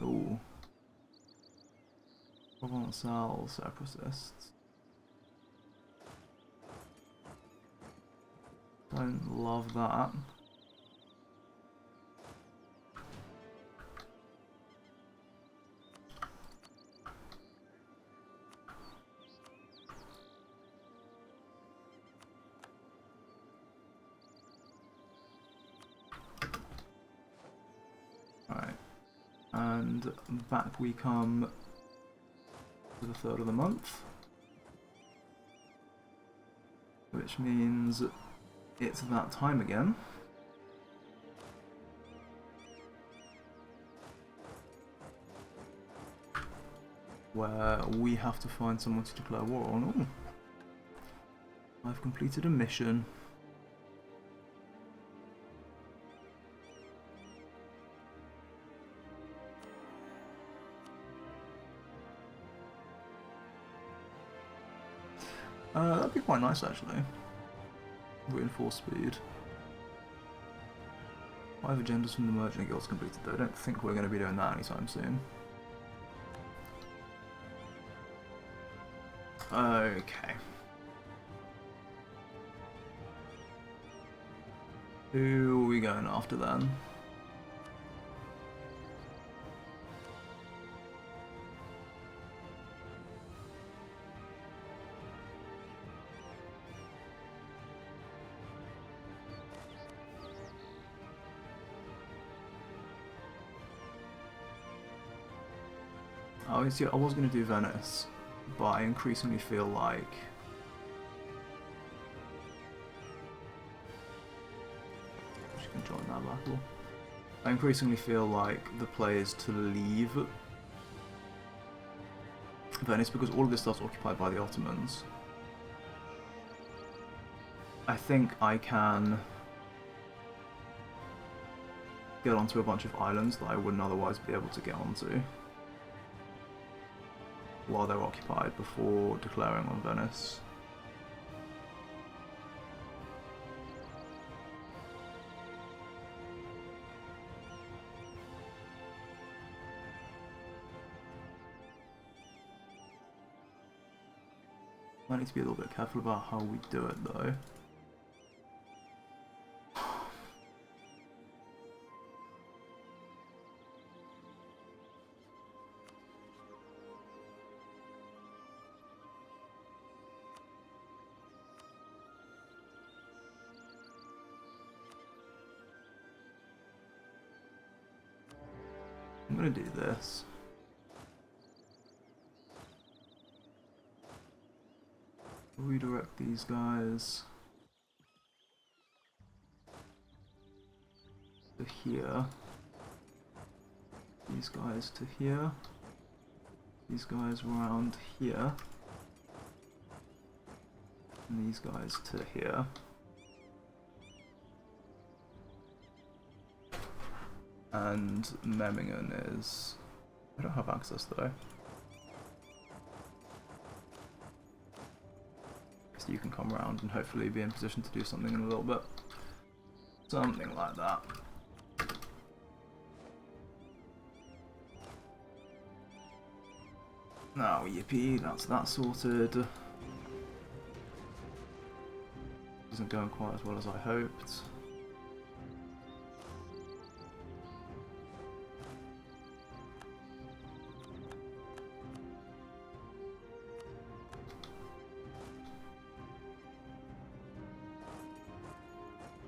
Ooh. Provençal separatists. Don't love that. Alright. And back we come to the 3rd of the month. Which means it's that time again. Where we have to find someone to declare war on. Ooh. I've completed a mission. That'd be quite nice actually. Reinforced speed. 5 agendas from the merchant guilds completed though. I don't think we're going to be doing that anytime soon. Okay. Who are we going after then? I was going to do Venice, but I increasingly feel like I'm just going to join that battle. I increasingly feel like the play is to leave Venice because all of this stuff's occupied by the Ottomans. I think I can get onto a bunch of islands that I wouldn't otherwise be able to get onto while they're occupied before declaring on Venice. I need to be a little bit careful about how we do it though. I'm gonna do this. Redirect these guys to here. These guys to here. These guys around here. And these guys to here. And Memmingen is... I don't have access though. So you can come around and hopefully be in position to do something in a little bit. Something like that. Now, yippee, that's that sorted. Isn't going quite as well as I hoped.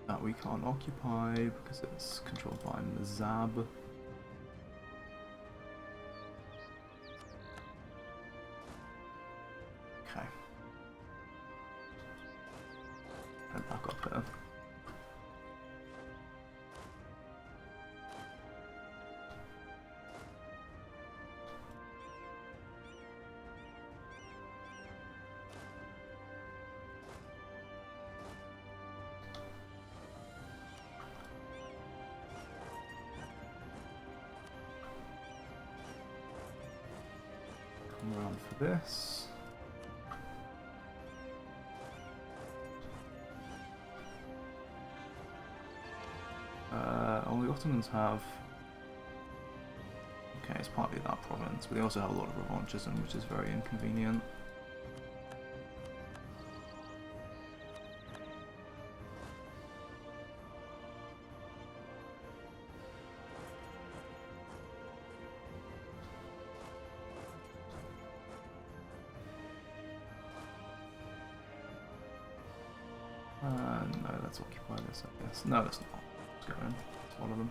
That we can't occupy because it's controlled by Mazab. Okay. Head back up here. Around for this. All the Ottomans have... Okay, it's partly that province, but they also have a lot of revanchism, which is very inconvenient. No, let's occupy this, I guess. No, let's not. Let's go in. It's one of them.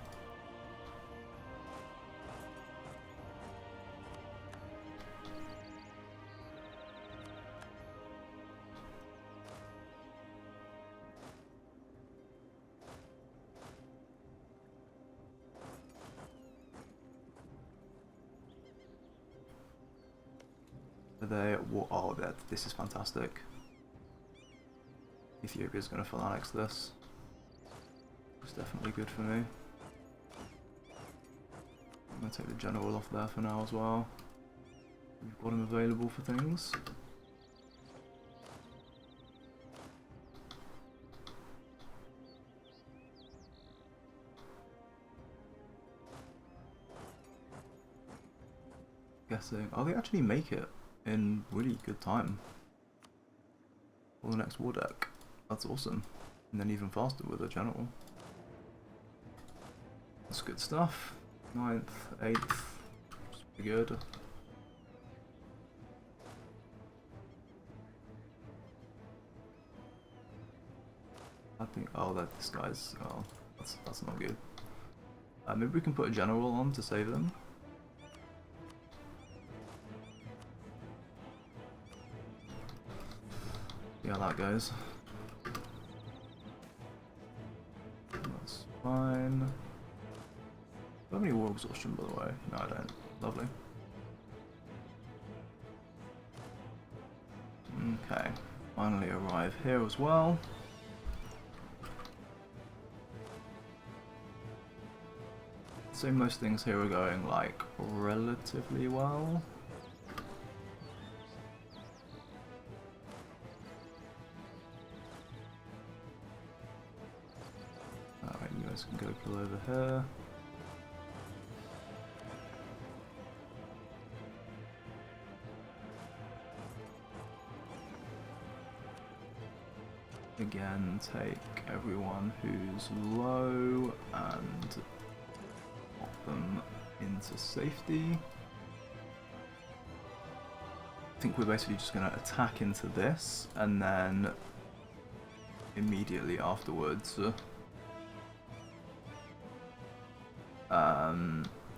Oh, this is fantastic. Ethiopia's going to full annex this. It's definitely good for me. I'm going to take the general off there for now as well. We've got him available for things. Guessing. Oh, they actually make it in really good time for the next war deck. That's awesome. And then even faster with a general. That's good stuff. 9th, 8th, it's pretty good. I think, oh, that this guy's, oh, that's not good. Maybe we can put a general on to save them. See how that goes. That's fine. Do I have any war exhaustion, by the way? No, I don't. Lovely. Okay, finally arrive here as well. So most things here are going like relatively well. Alright, you guys can go pull over here. Again, take everyone who's low and pop them into safety. I think we're basically just going to attack into this, and then immediately afterwards we're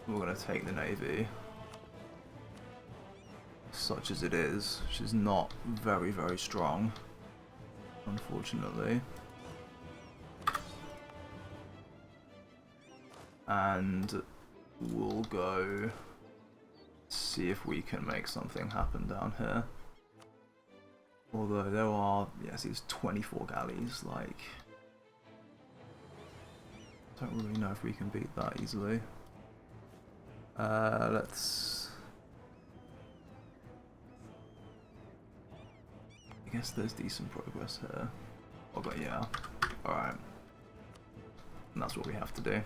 going to take the Navy, such as it is, which is not very, very strong, unfortunately. And we'll go see if we can make something happen down here. Although there are, yes, there's 24 galleys, like, don't really know if we can beat that easily. Let's, I guess there's decent progress here. Oh, but yeah, alright. And that's what we have to do.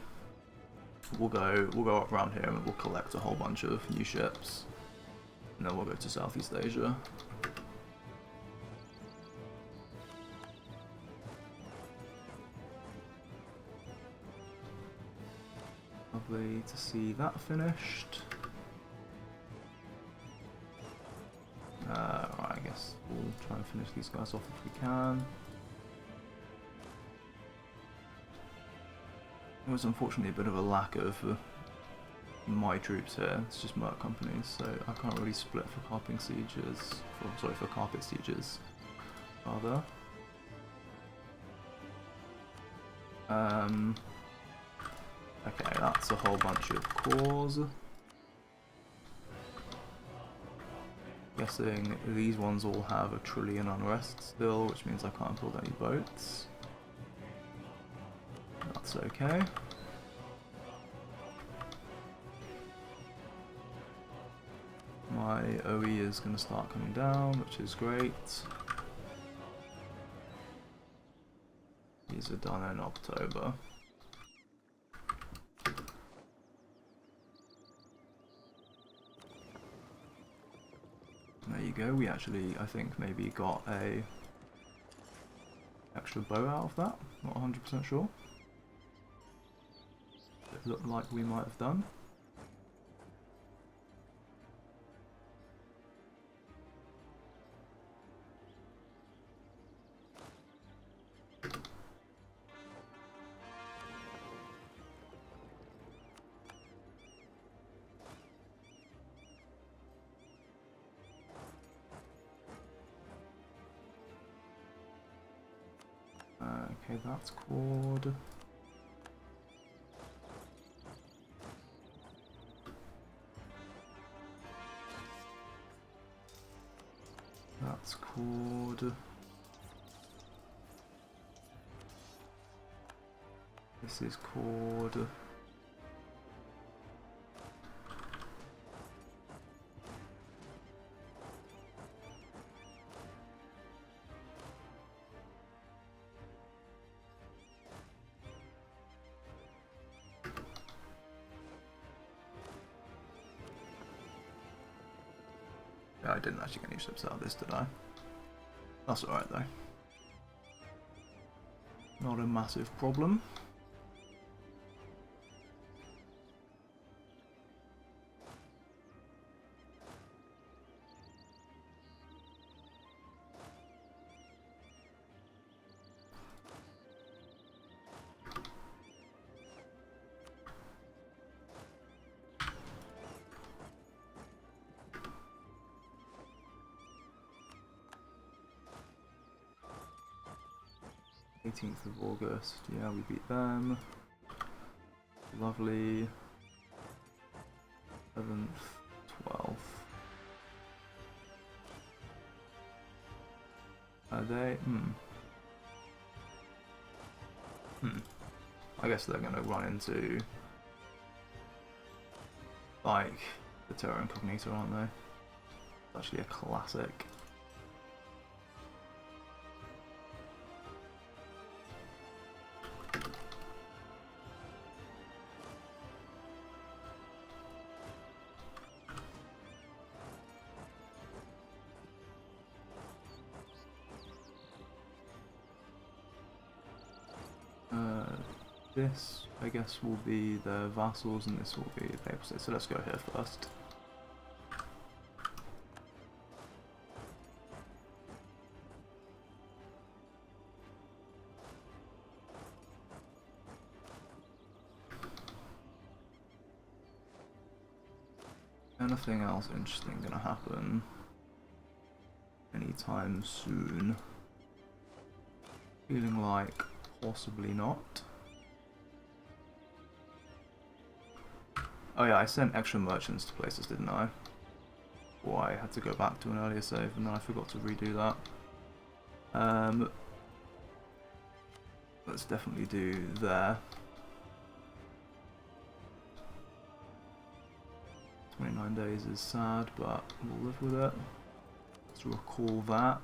We'll go up around here and we'll collect a whole bunch of new ships, and then we'll go to Southeast Asia. Lovely to see that finished. Right, I guess we'll try and finish these guys off if we can. There was unfortunately a bit of a lack of my troops here. It's just merc companies, so I can't really split for carpet sieges. For carpet sieges, rather. Okay, that's a whole bunch of cores. Guessing these ones all have a trillion unrest still, which means I can't build any boats. That's okay. My OE is going to start coming down, which is great. These are done in October. There you go, we actually, I think, maybe got a extra bow out of that, not 100% sure. It looked like we might have done. Okay, that's cord. That's cord. This is cord. I didn't actually get any ships out of this, did I? That's alright though. Not a massive problem. 18th of August, yeah, we beat them. Lovely. 7th, 12th. Are they? I guess they're gonna run into like the Terra Incognita, aren't they? It's actually a classic. This, I guess, will be the vassals, and this will be the papal state. So let's go here first. Anything else interesting gonna happen anytime soon? Feeling like possibly not. Oh yeah, I sent extra merchants to places, didn't I? Or I had to go back to an earlier save and then I forgot to redo that. Let's definitely do there. 29 days is sad, but we'll live with it. Let's recall that.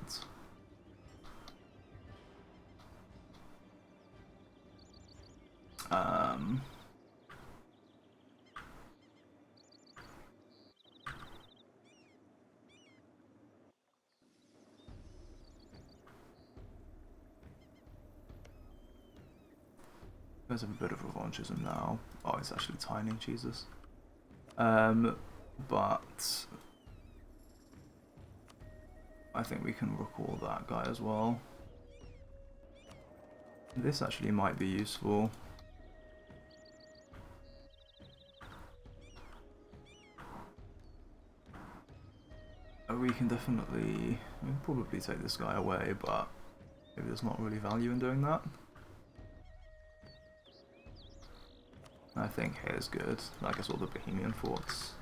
There's a bit of revanchism now. Oh, it's actually tiny, Jesus. But I think we can recall that guy as well. This actually might be useful. We can definitely, we can probably take this guy away, but maybe there's not really value in doing that. I think here's good. I guess all the Bohemian forts.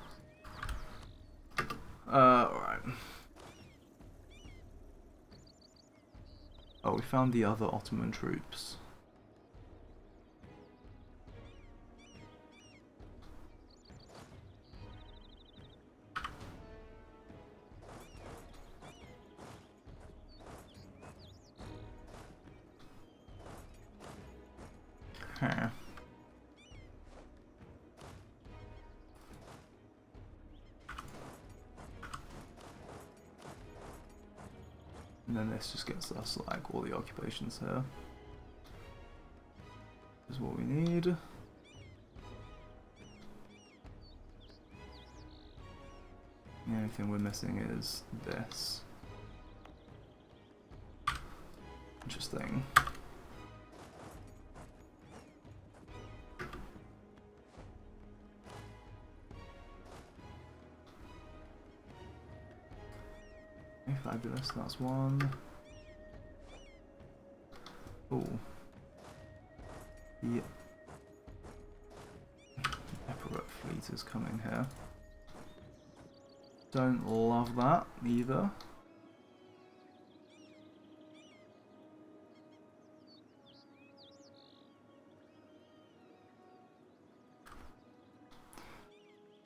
Alright. Oh, we found the other Ottoman troops. Huh. And then this just gets us like all the occupations here. This is what we need. The only thing we're missing is this. Interesting. Fabulous, that's one. Oh. The Epirate fleet is coming here. Don't love that either.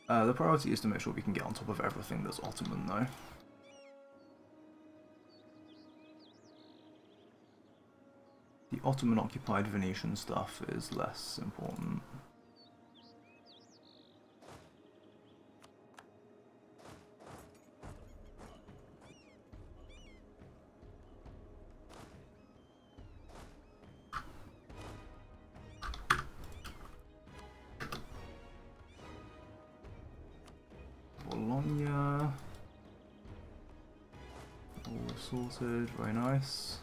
The priority is to make sure we can get on top of everything that's Ottoman though. The Ottoman occupied Venetian stuff is less important. Bologna. All sorted, very nice.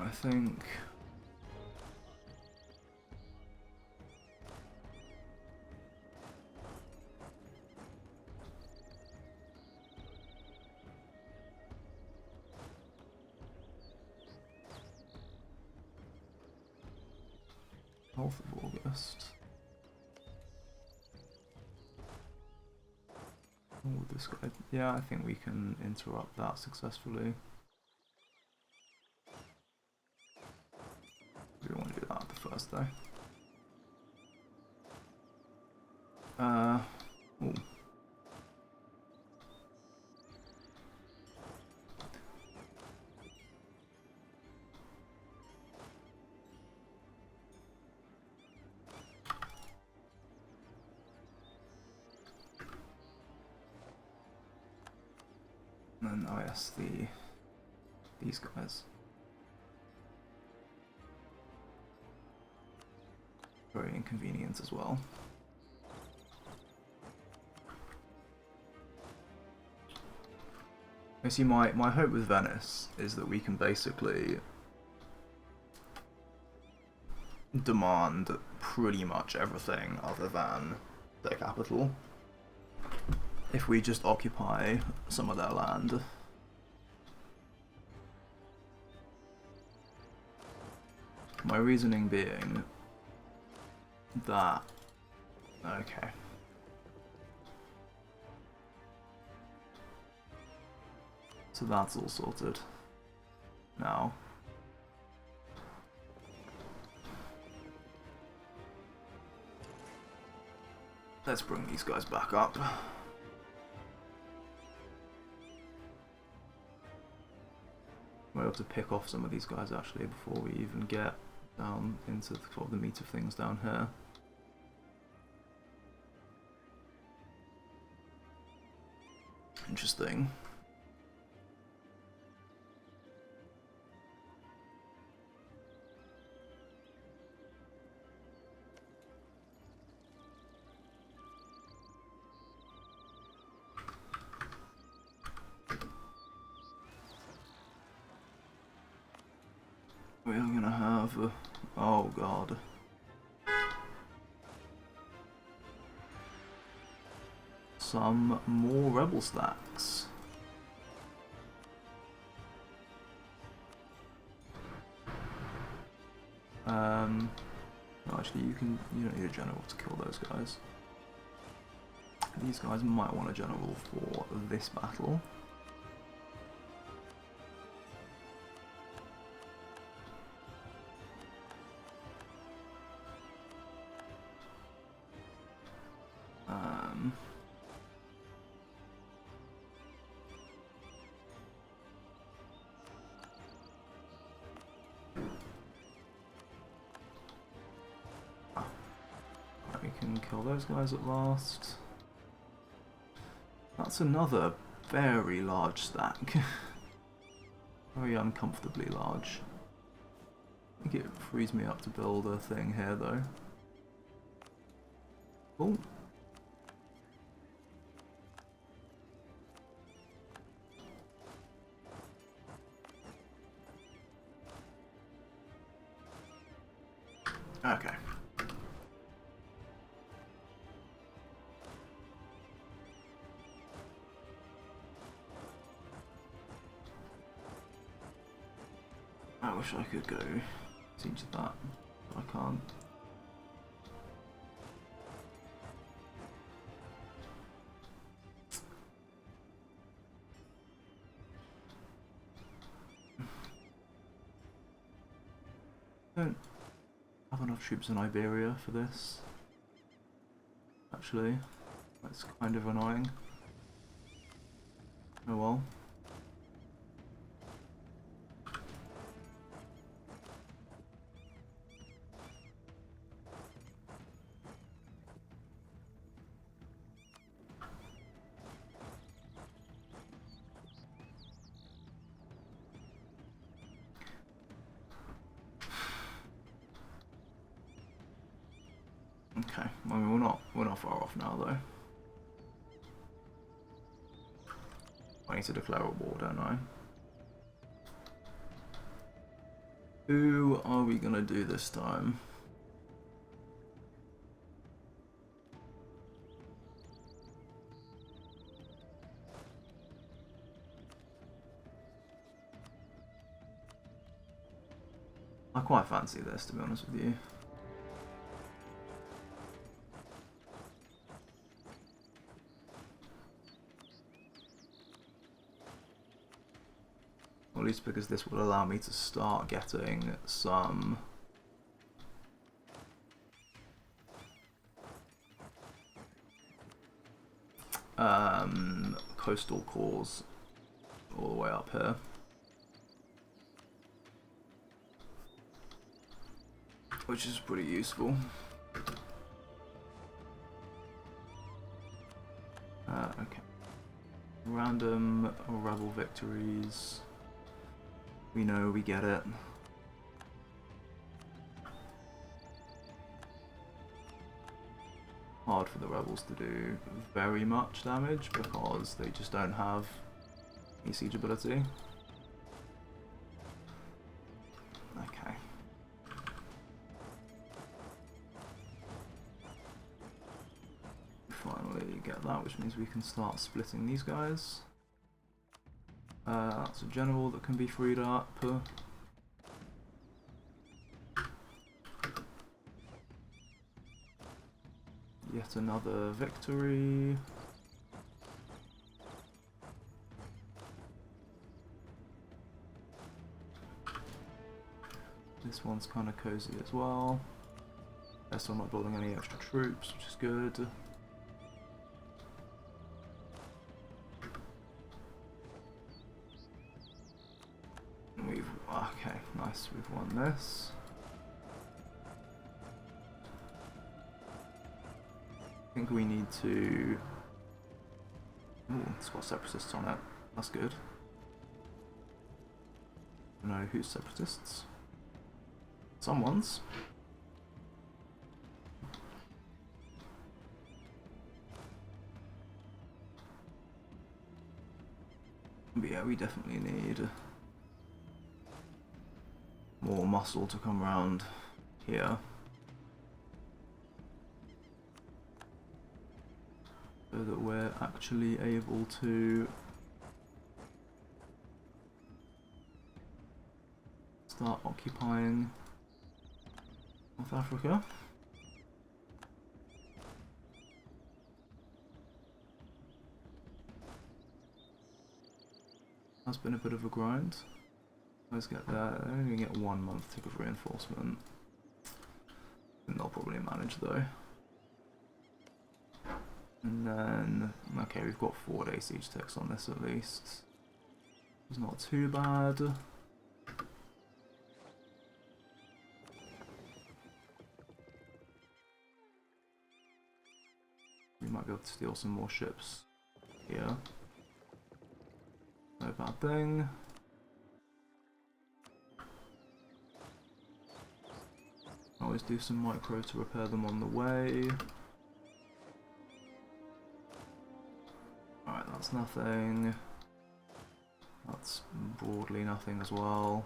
I think 12th of August. Oh, this guy. Yeah, I think we can interrupt that successfully. We don't want to do that at the first though. Ooh. And then, oh yes, these guys. Very inconvenient as well. You see, my hope with Venice is that we can basically demand pretty much everything other than their capital. If we just occupy some of their land. My reasoning being that... Okay. So that's all sorted. Now. Let's bring these guys back up. We're able to pick off some of these guys actually before we even get down into sort of the meat of things down here. Interesting. We are gonna have, oh god. Some more rebel stacks. No, actually you don't need a general to kill those guys. These guys might want a general for this battle. We can kill those guys at last. That's another very large stack. Very uncomfortably large. I think it frees me up to build a thing here though. Cool. Okay. I wish I could go siege that, but I can't. Don't have enough troops in Iberia for this. Actually, that's kind of annoying. Oh well. Okay, I mean we're not far off now though. I need to declare a war, don't I? Who are we gonna do this time? I quite fancy this, to be honest with you. Or at least because this will allow me to start getting some coastal cores all the way up here. Which is pretty useful. Okay. Random rebel victories. We know, we get it. Hard for the rebels to do very much damage because they just don't have any siege ability. Okay. Finally get that, which means we can start splitting these guys. That's a general that can be freed up. Yet another victory. This one's kind of cozy as well. They're still not building any extra troops, which is good. Okay, nice, we've won this. I think we need to... Ooh, it's got separatists on it. That's good. I don't know who's separatists. Someone's. But yeah, we definitely need more muscle to come around here. So that we're actually able to start occupying North Africa. That's been a bit of a grind. Let's get that. They're only going to get 1 month tick of reinforcement. And they'll probably manage though. And then, okay, we've got 4-day siege ticks on this at least. It's not too bad. We might be able to steal some more ships here. No bad thing. Always do some micro to repair them on the way. Alright, that's nothing. That's broadly nothing as well.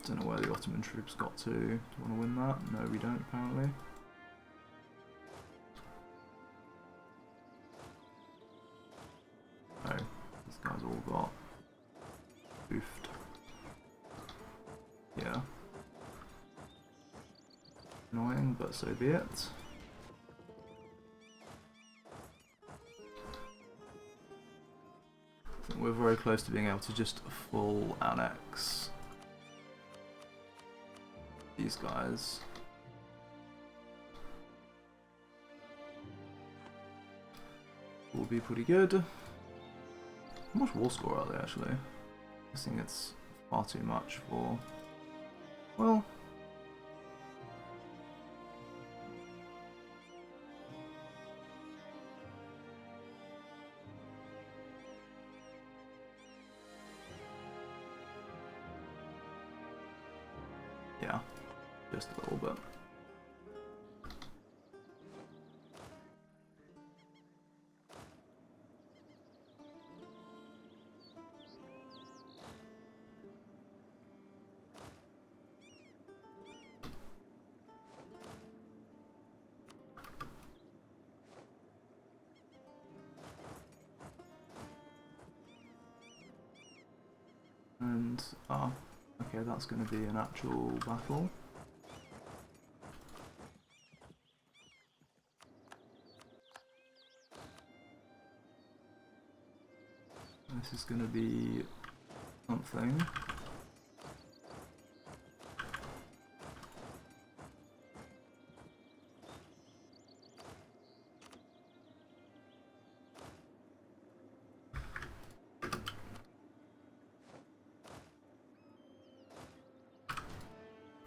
Don't know where the Ottoman troops got to. Do you want to win that? No, we don't apparently. Oh, these guys all got oofed. Yeah. Annoying, but so be it. I think we're very close to being able to just full annex these guys. Will be pretty good. How much war score are they actually? I think it's far too much for... Well... Yeah, just a little bit. And, okay, that's going to be an actual battle. This is going to be something.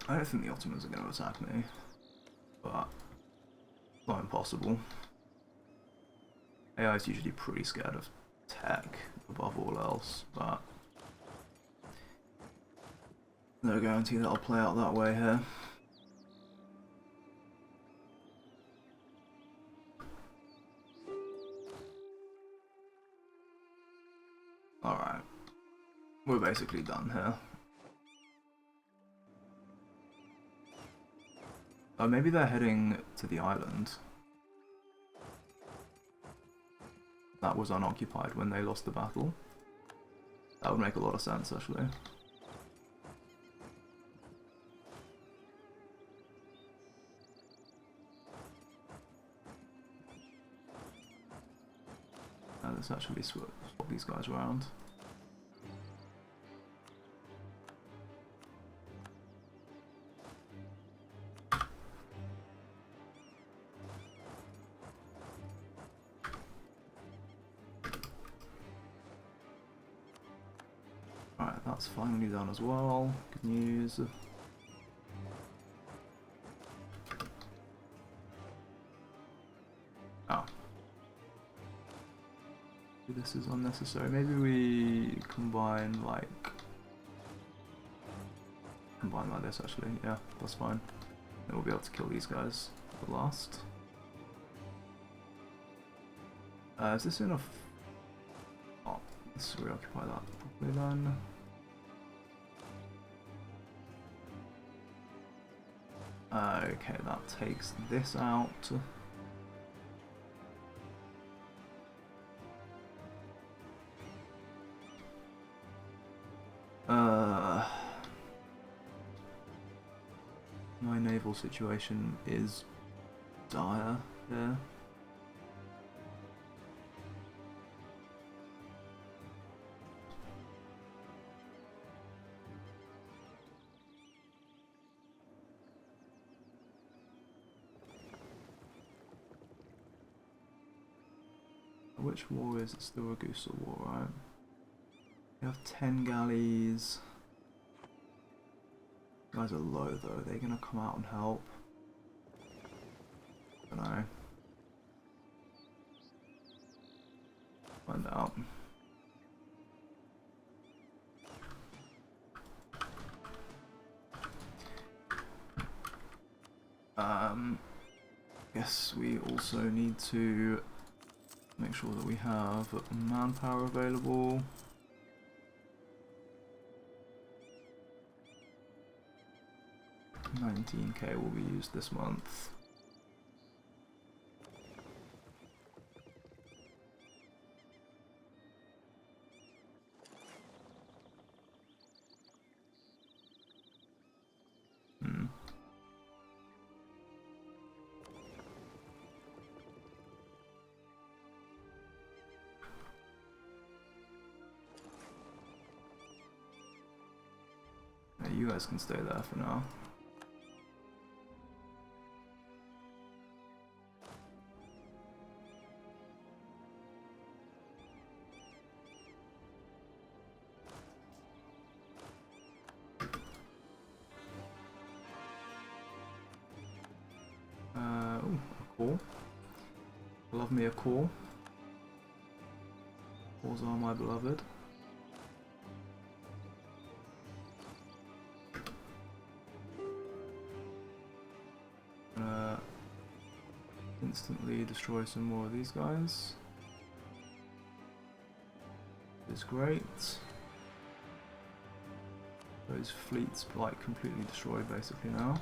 I don't think the Ottomans are going to attack me, but it's not impossible. AI is usually pretty scared of tech above all else, but no guarantee that I'll play out that way here. Alright, we're basically done here. Oh, maybe they're heading to the island. That was unoccupied when they lost the battle. That would make a lot of sense, actually. Let's actually swap these guys around. Alright, that's finally done as well. Good news. Oh. This is unnecessary. Maybe we combine like this actually. Yeah, that's fine. Then we'll be able to kill these guys at last. Is this enough? Oh, let's reoccupy that properly then. Okay, that takes this out. My naval situation is dire here. Which war is it? It's the Ragusa War, right? We have 10 galleys. You guys are low though. Are they gonna come out and help? I don't know. Find out. Guess we also need to make sure that we have manpower available. $19K will be used this month. You guys can stay there for now. Ooh, a core. Love me a core. Cores are my beloved. Instantly destroy some more of these guys. It's great. Those fleets like completely destroyed basically now.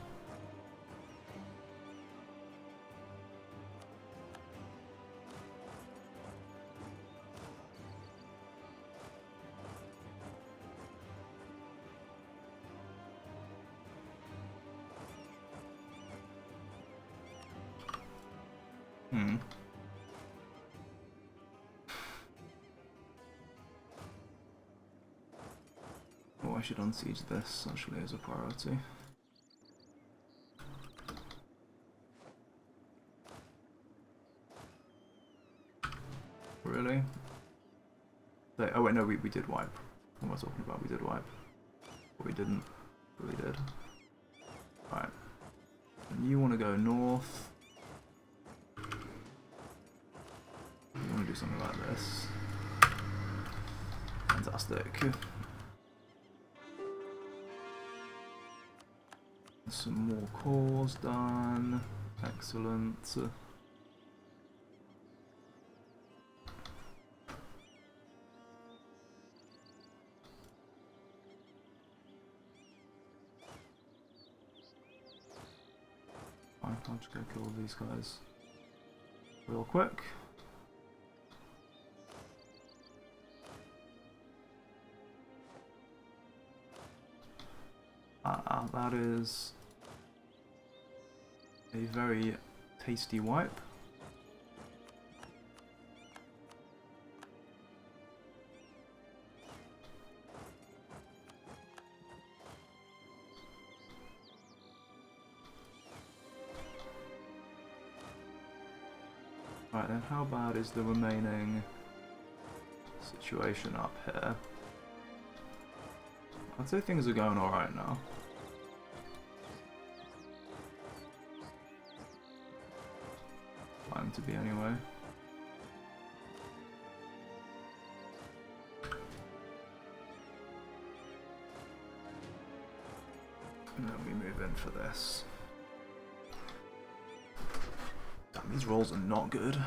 I should unsiege this actually as a priority. Really? Oh wait, no, we did wipe. What am I talking about? We did wipe. But we didn't. But we did. Right. And you want to go north. You want to do something like this. Fantastic. Some more cores done. Excellent. I'll just go kill all these guys real quick. That is a very tasty wipe. Right then, how bad is the remaining situation up here? I'd say things are going alright now. Time to be anyway. And then we move in for this. Damn, these rolls are not good.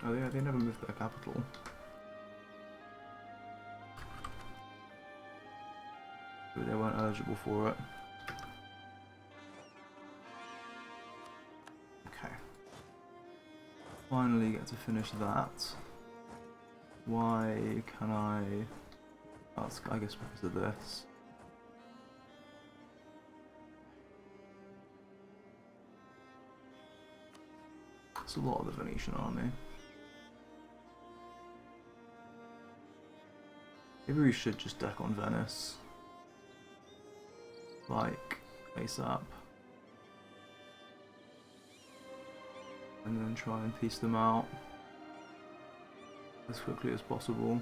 Oh yeah, they never moved their capital. But they weren't eligible for it. Okay. Finally get to finish that. Why can I... Oh, it's, I guess because of this. It's a lot of the Venetian army. Maybe we should just deck on Venice. Like, ASAP. And then try and piece them out as quickly as possible.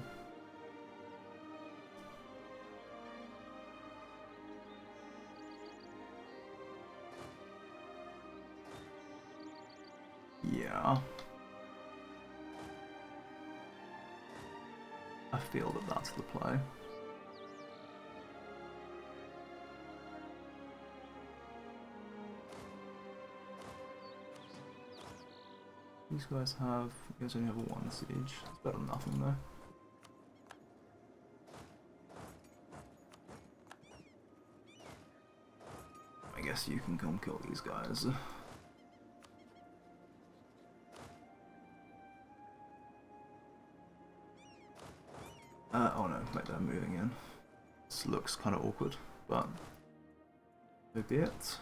Yeah. I feel that that's the play. These guys have... You guys only have one siege. It's better than nothing though. I guess you can come kill these guys. Oh no, wait, they're moving in. This looks kind of awkward, but so be it.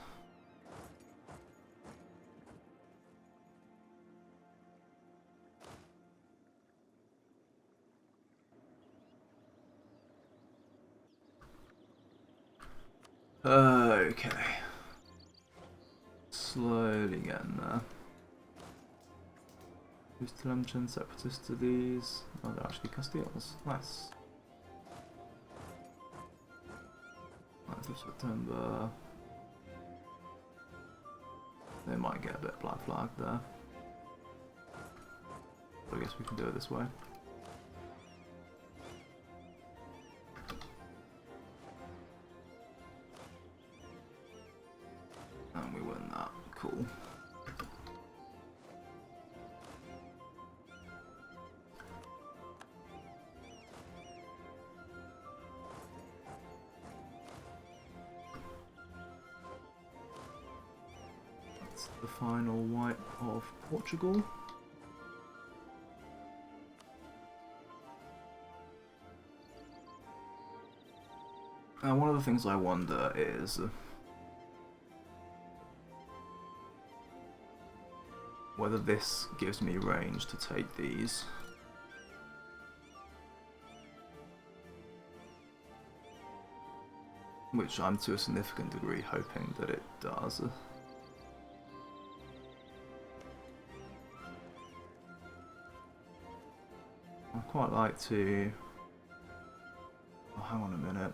Okay. Slowly getting there. Who's Telemchin separatist to these? Oh, they're actually Castiles. Nice. 9th of September. They might get a bit black flag there. But I guess we can do it this way. And we win that. Cool. The final wipe of Portugal. One of the things I wonder is whether this gives me range to take these. Which I'm to a significant degree hoping that it does. I'd quite like to... Oh, hang on a minute.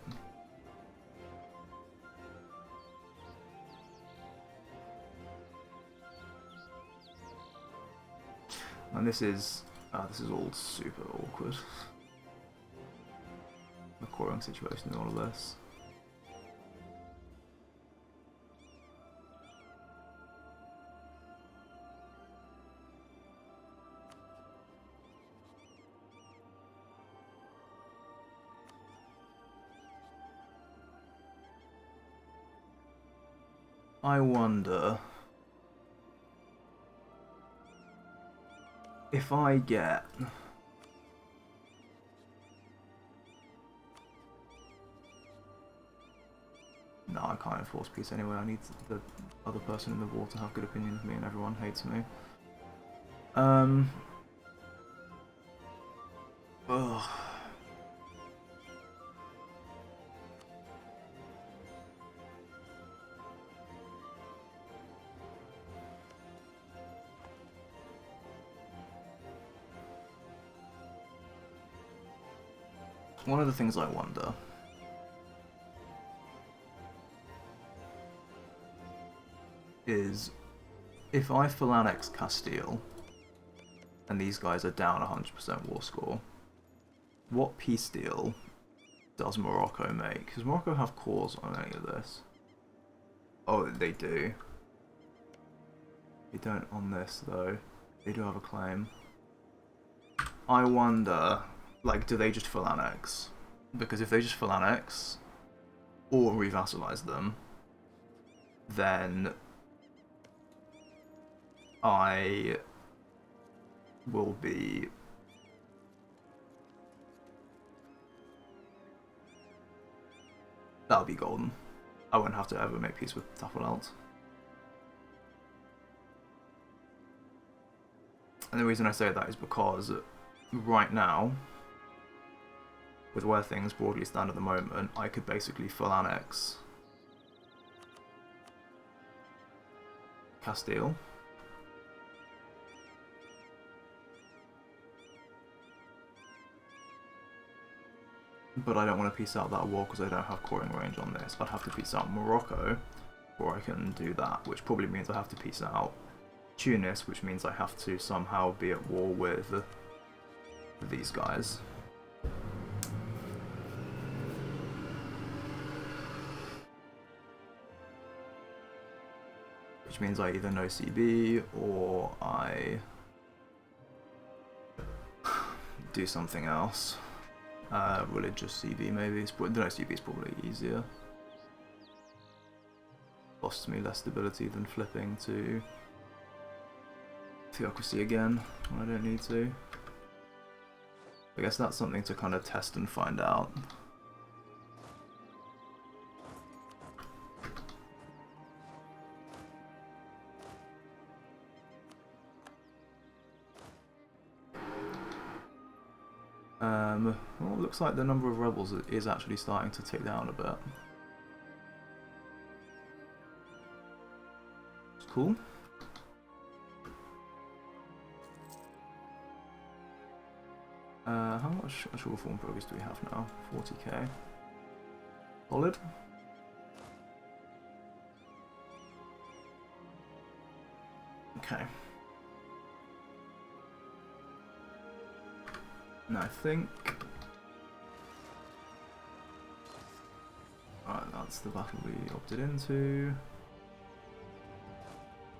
And this is all super awkward. The coring situation in all of this. I wonder if I get no, I can't enforce peace anyway. I need the other person in the war to have good opinion of me, and everyone hates me. Ugh. One of the things I wonder is if I full annex Castile and these guys are down 100% war score, what peace deal does Morocco make? Does Morocco have cores on any of this? Oh, they do. They don't on this though. They do have a claim. I wonder, like, do they just full annex? Because if they just full annex or revassalize them, then I will be that'll be golden. I won't have to ever make peace with Tafel else. And the reason I say that is because right now, with where things broadly stand at the moment, I could basically full annex Castile. But I don't want to piece out that war because I don't have coring range on this. I'd have to piece out Morocco, or I can do that, which probably means I have to piece out Tunis, which means I have to somehow be at war with these guys. Which means I either no CB or I do something else. Religious CB maybe. The no CB is probably easier. Costs me less stability than flipping to theocracy again when I don't need to. I guess that's something to kind of test and find out. Well, it looks like the number of rebels is actually starting to tick down a bit. It's cool. How much actual reform progress do we have now? 40k. Solid. Okay. Now I think... Alright, that's the battle we opted into.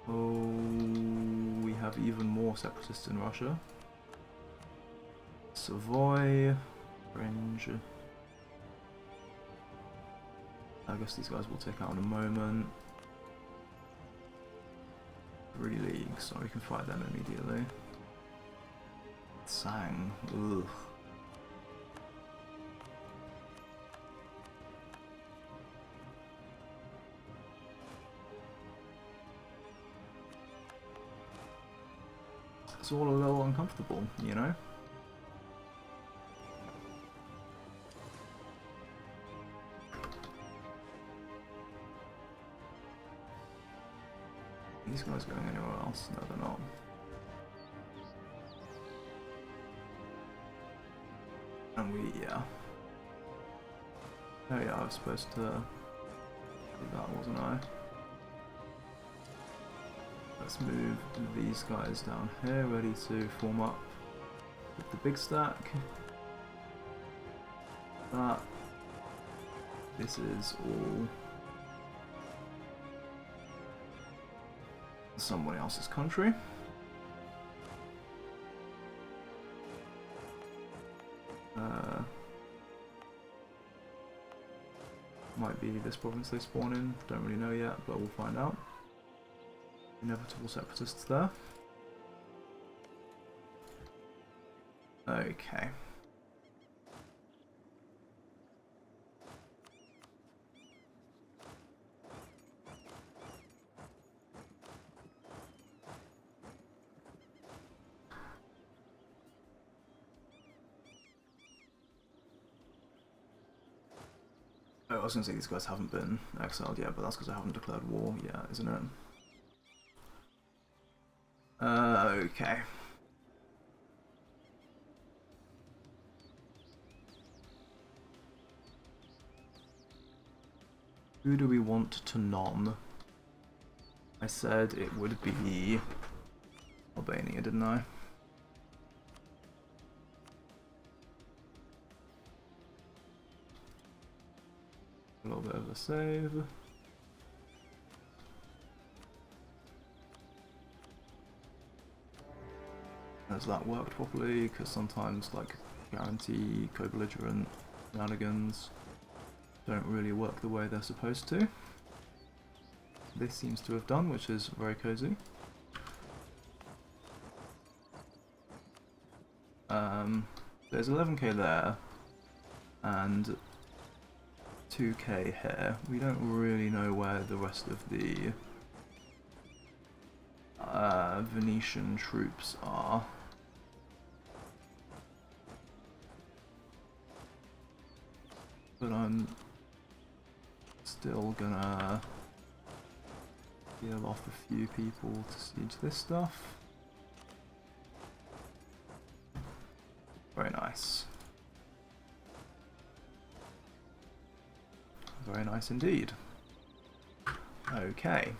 Oh, we have even more separatists in Russia. Savoy, Fringe. I guess these guys will take out in a moment. 3 leagues, so we can fight them immediately. Sang, ugh. it's all a little uncomfortable, you know? These guys going anywhere else? No, they're not. And yeah. Oh yeah, I was supposed to do that, wasn't I? Let's move these guys down here, ready to form up with the big stack. That. This is all someone else's country. Might be this province they spawn in, don't really know yet, but we'll find out. Inevitable separatists there. Okay. Oh, I was going to say these guys haven't been exiled yet, but that's because I haven't declared war yet, isn't it? Okay. Who do we want to nom? I said it would be Albania, didn't I? A little bit of a save. Has that worked properly? Because sometimes, like, guarantee, co-belligerent shenanigans don't really work the way they're supposed to. This seems to have done, which is very cozy. There's 11k there, and 2k here. We don't really know where the rest of the Venetian troops are. But I'm still gonna kill off a few people to siege this stuff. Very nice. Very nice indeed. Okay.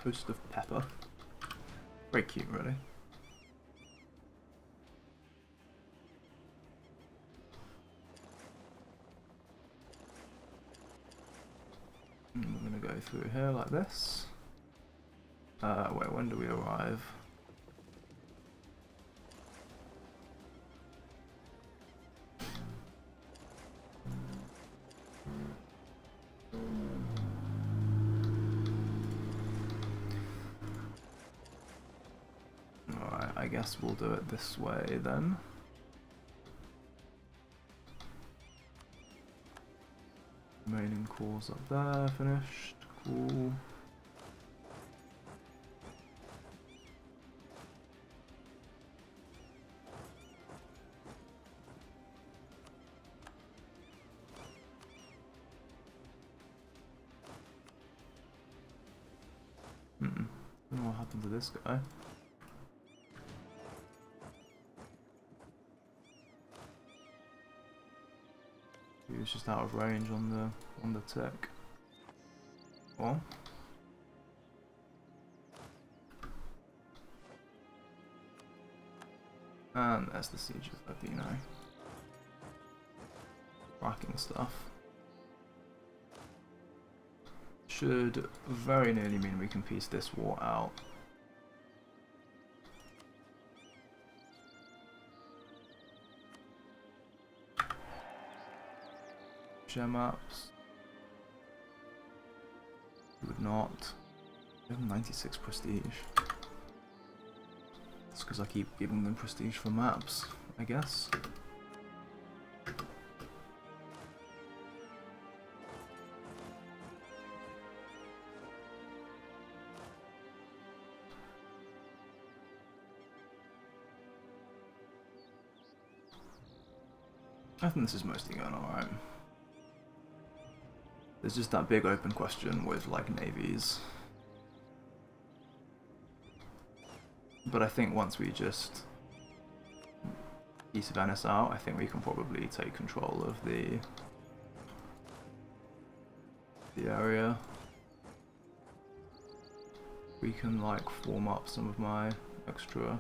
Post of pepper. Very cute, really. And we're going to go through here like this. Wait, when do we arrive? Alright, I guess we'll do it this way then. Remaining cores up there, finished. Cool. I don't know what happened to this guy. He was just out of range on the tick. Well. And there's the siege of Urbino. Cracking stuff. Should very nearly mean we can piece this war out. Share maps. not. I have 96 prestige. It's because I keep giving them prestige for maps, I guess. I think this is mostly going alright. There's just that big open question with like navies. But I think once we just piece Venice out, I think we can probably take control of the area. We can like form up some of my extra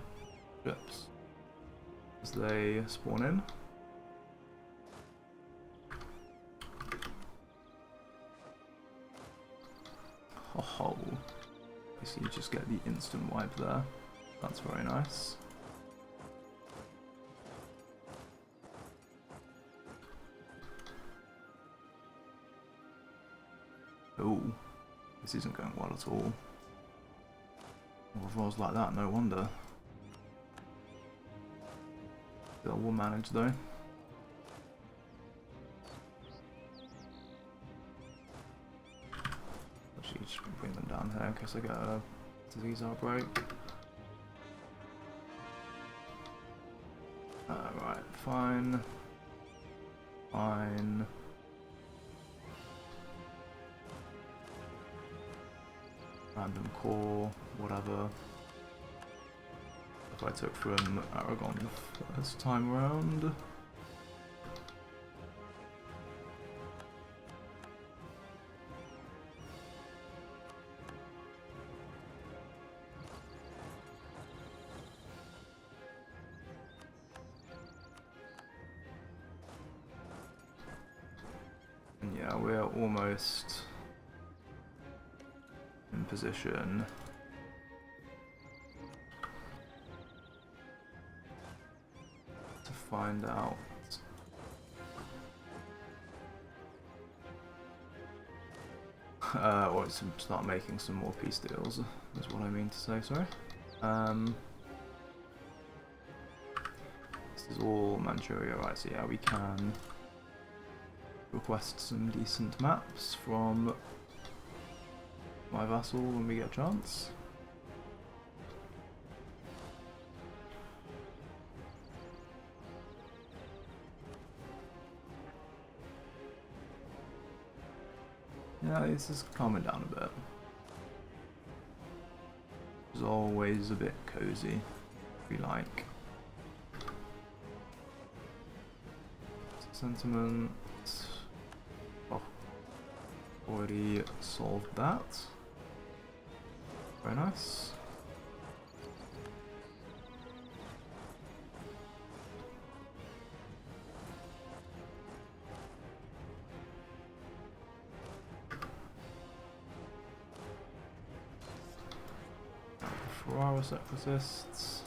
ships as they spawn in. Oh, so you just get the instant wipe there. That's very nice. Oh, this isn't going well at all. With rolls like that, no wonder. Still will manage though. Actually, just bring them down here in case I get a disease outbreak. Right, fine. Fine. Random core, whatever. If I took from Aragon the first time round. And yeah, we're almost in position to find out or to start making some more peace deals is what I mean to say, sorry. This is all Manchuria, right, so yeah, we can request some decent maps from my vassal when we get a chance. Yeah, this is calming down a bit. It's always a bit cozy, we like. Sentiment. Oh, already solved that. Very nice. Ferrara separatists.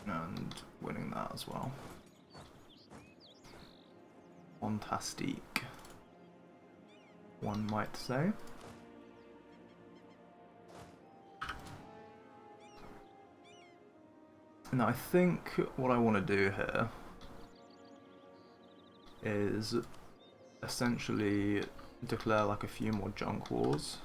And winning that as well. Fantastic, one might say. Now I think what I want to do here is essentially declare like a few more junk wars.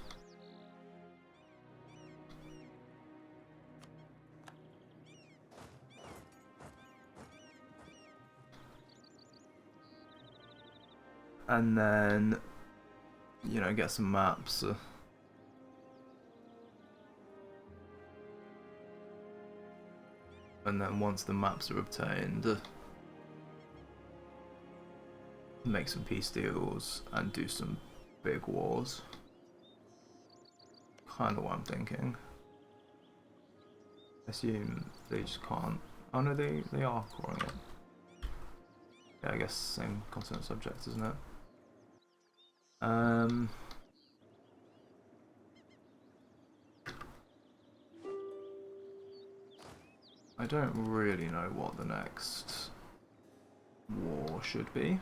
And then, you know, get some maps. And then once the maps are obtained, make some peace deals and do some big wars. Kind of what I'm thinking. I assume they just can't. Oh no, they are coring it. Yeah, I guess same continent subject, isn't it? I don't really know what the next war should be.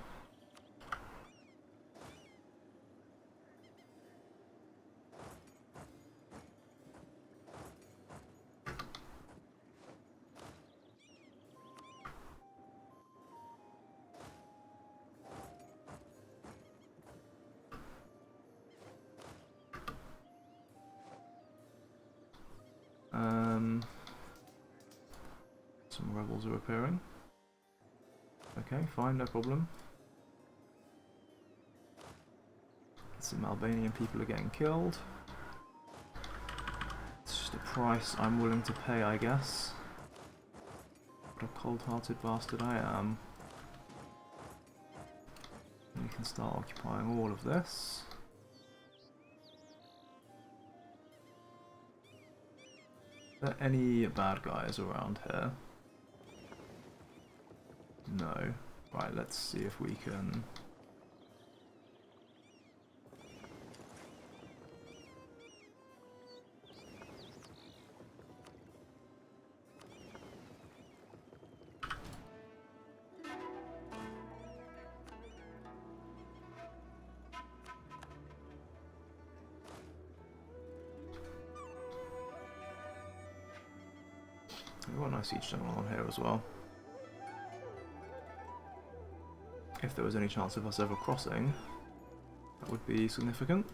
Some rebels are appearing. Okay, fine, no problem. Some Albanian people are getting killed. It's just a price I'm willing to pay, I guess. What a cold-hearted bastard I am. You can start occupying all of this. Are there any bad guys around here? No. Right, let's see if we can... We've got a nice siege general on here as well. If there was any chance of us ever crossing, that would be significant.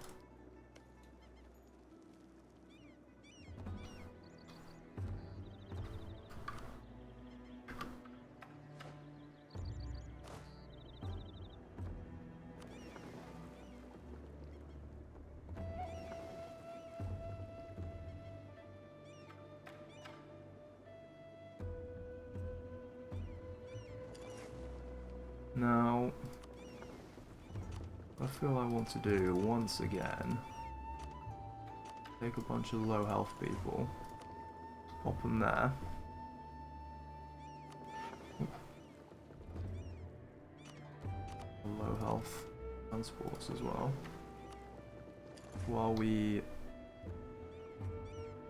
Now, I feel I want to do, once again, take a bunch of low health people, pop them there. Low health transports as well. While we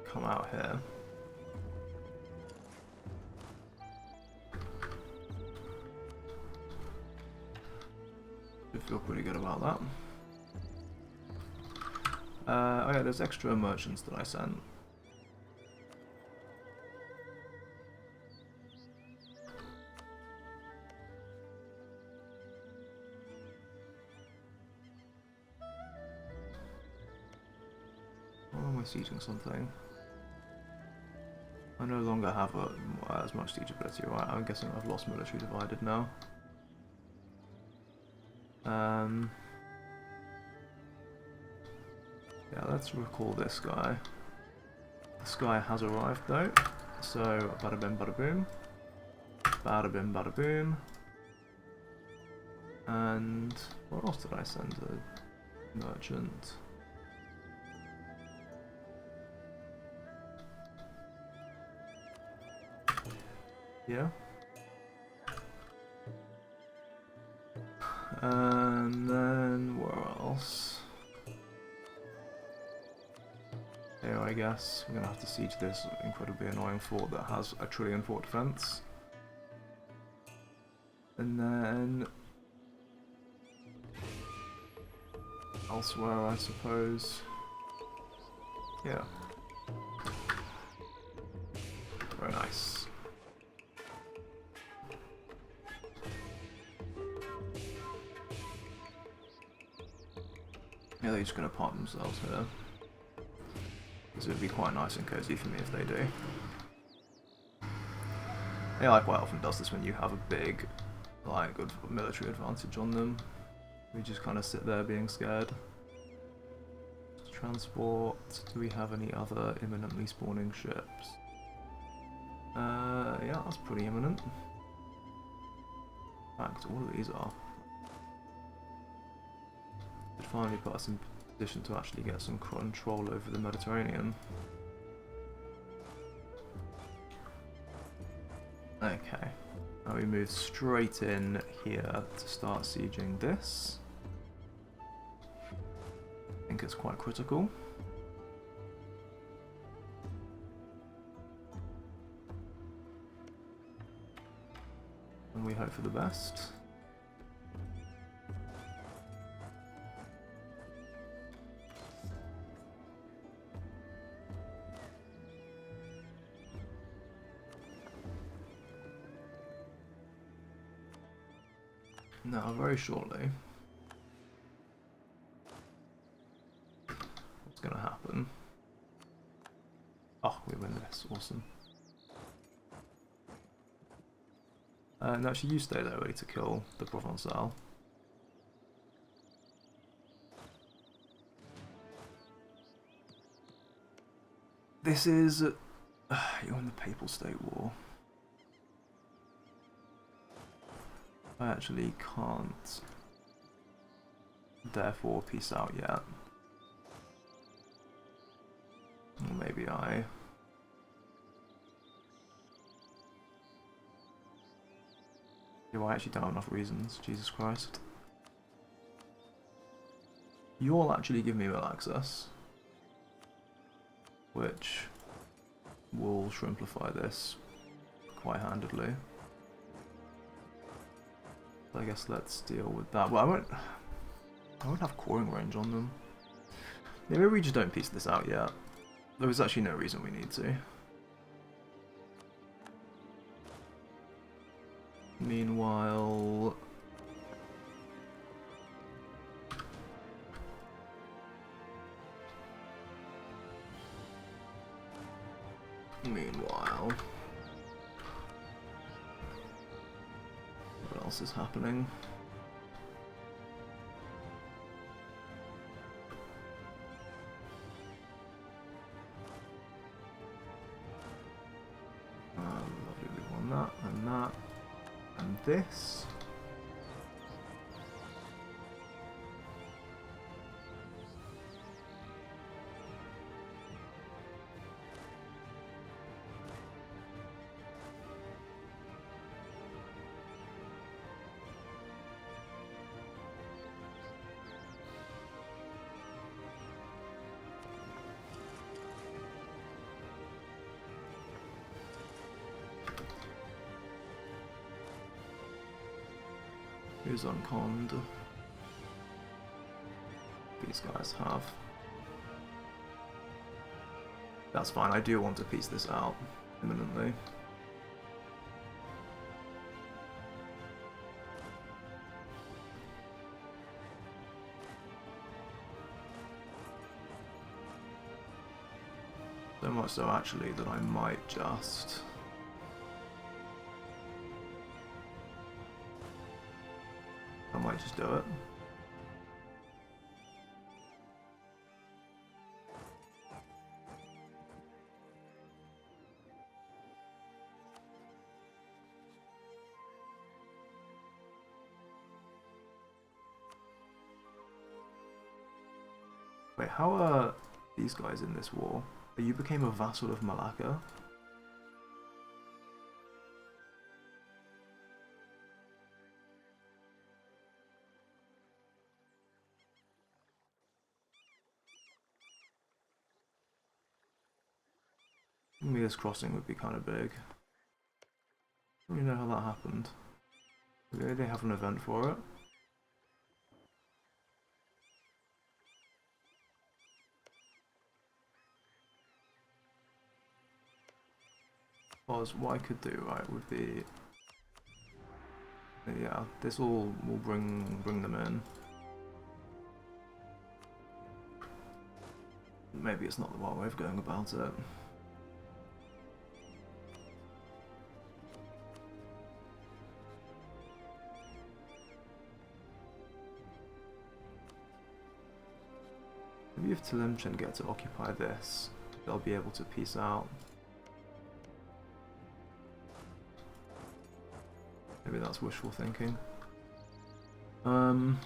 come out here. Feel pretty good about that. Oh yeah, there's extra merchants that I sent. Or am I sieging something? I no longer have as much siege ability, right? I'm guessing I've lost military divided now. Yeah, let's recall this guy. This guy has arrived though, so bada bim bada boom. Bada bim bada boom. And where else did I send a merchant? Yeah. And then where else? Here, I guess. We're gonna have to siege this incredibly annoying fort that has a trillion fort defense. And then elsewhere, I suppose. Yeah. Very nice. Yeah, they're just gonna park themselves here. Because it would be quite nice and cozy for me if they do. AI quite often does this when you have a big, like, good military advantage on them. We just kind of sit there being scared. Transport. Do we have any other imminently spawning ships? Yeah, that's pretty imminent. In fact, all of these are. Should finally put us in position to actually get some control over the Mediterranean. Okay, now we move straight in here to start sieging this. I think it's quite critical. And we hope for the best. Now, very shortly, what's going to happen? Oh, we win this. Awesome. No, actually, you stay there ready to kill the Provençal. This is... you're in the Papal State War. I actually can't, therefore, peace out yet. Or maybe I... Yeah, I actually don't have enough reasons, Jesus Christ. You'll actually give me mill access, which will shrimplify this quite handedly. I guess let's deal with that. Well, I won't have coring range on them. Yeah, maybe we just don't piece this out yet. There is actually no reason we need to. Meanwhile... What else is happening? Lovely, we won that, and this. Who's unconned? These guys have. That's fine, I do want to piece this out imminently. So much so actually that I might just... I might just do it. Wait, how are these guys in this war? You became a vassal of Malacca? Maybe this crossing would be kind of big. I don't really know how that happened. Maybe they have an event for it. Because what I could do, right, would be... Yeah, this will bring them in. Maybe it's not the right way of going about it. Maybe if Tlemcen get to occupy this, they'll be able to peace out. Maybe that's wishful thinking. Yeah,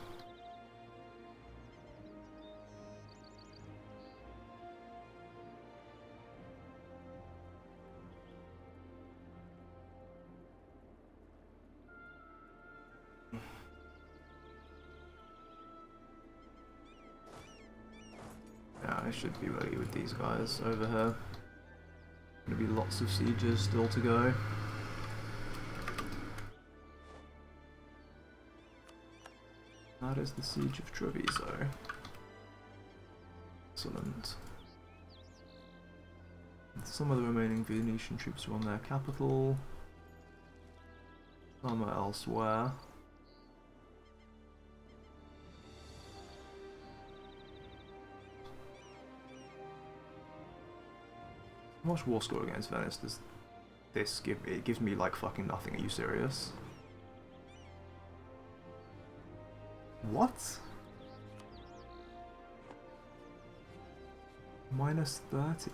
I should be ready with these guys over here. Gonna be lots of sieges still to go. That is the Siege of Treviso. Excellent. Some of the remaining Venetian troops are on their capital. Some are elsewhere. How much war score against Venice does this give me? It gives me like fucking nothing. Are you serious? What? Minus 30?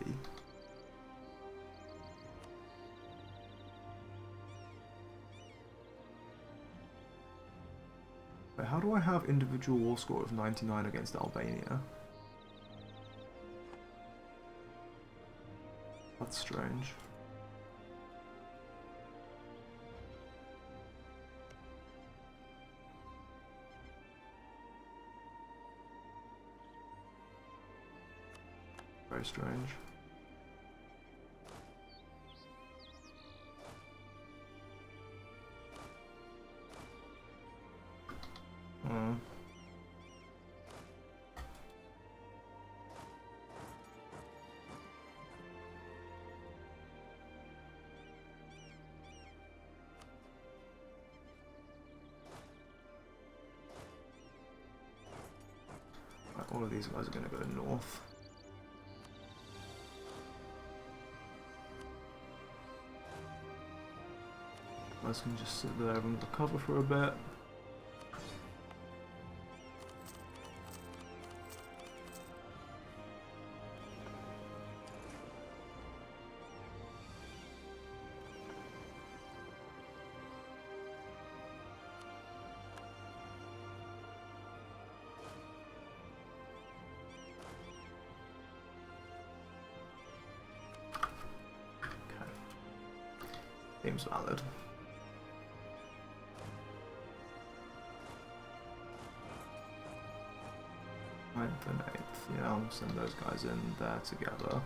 Wait, how do I have individual war score of 99 against Albania? That's strange. Very strange. Right, all of these guys are going to go north. Guys can just sit there and recover for a bit. Seems valid. Ninth and 8th, yeah, I'll send those guys in there together.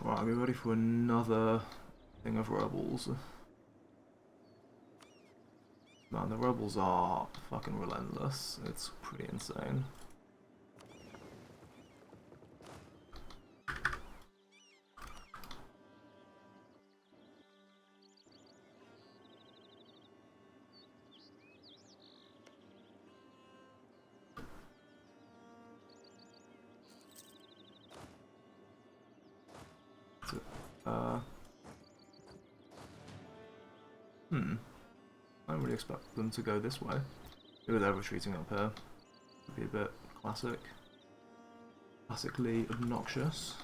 Right, are we ready for another thing of rebels? Man, the rebels are fucking relentless. It's pretty insane. I don't really expect them to go this way. Maybe they're retreating up here. Would be a bit classically obnoxious.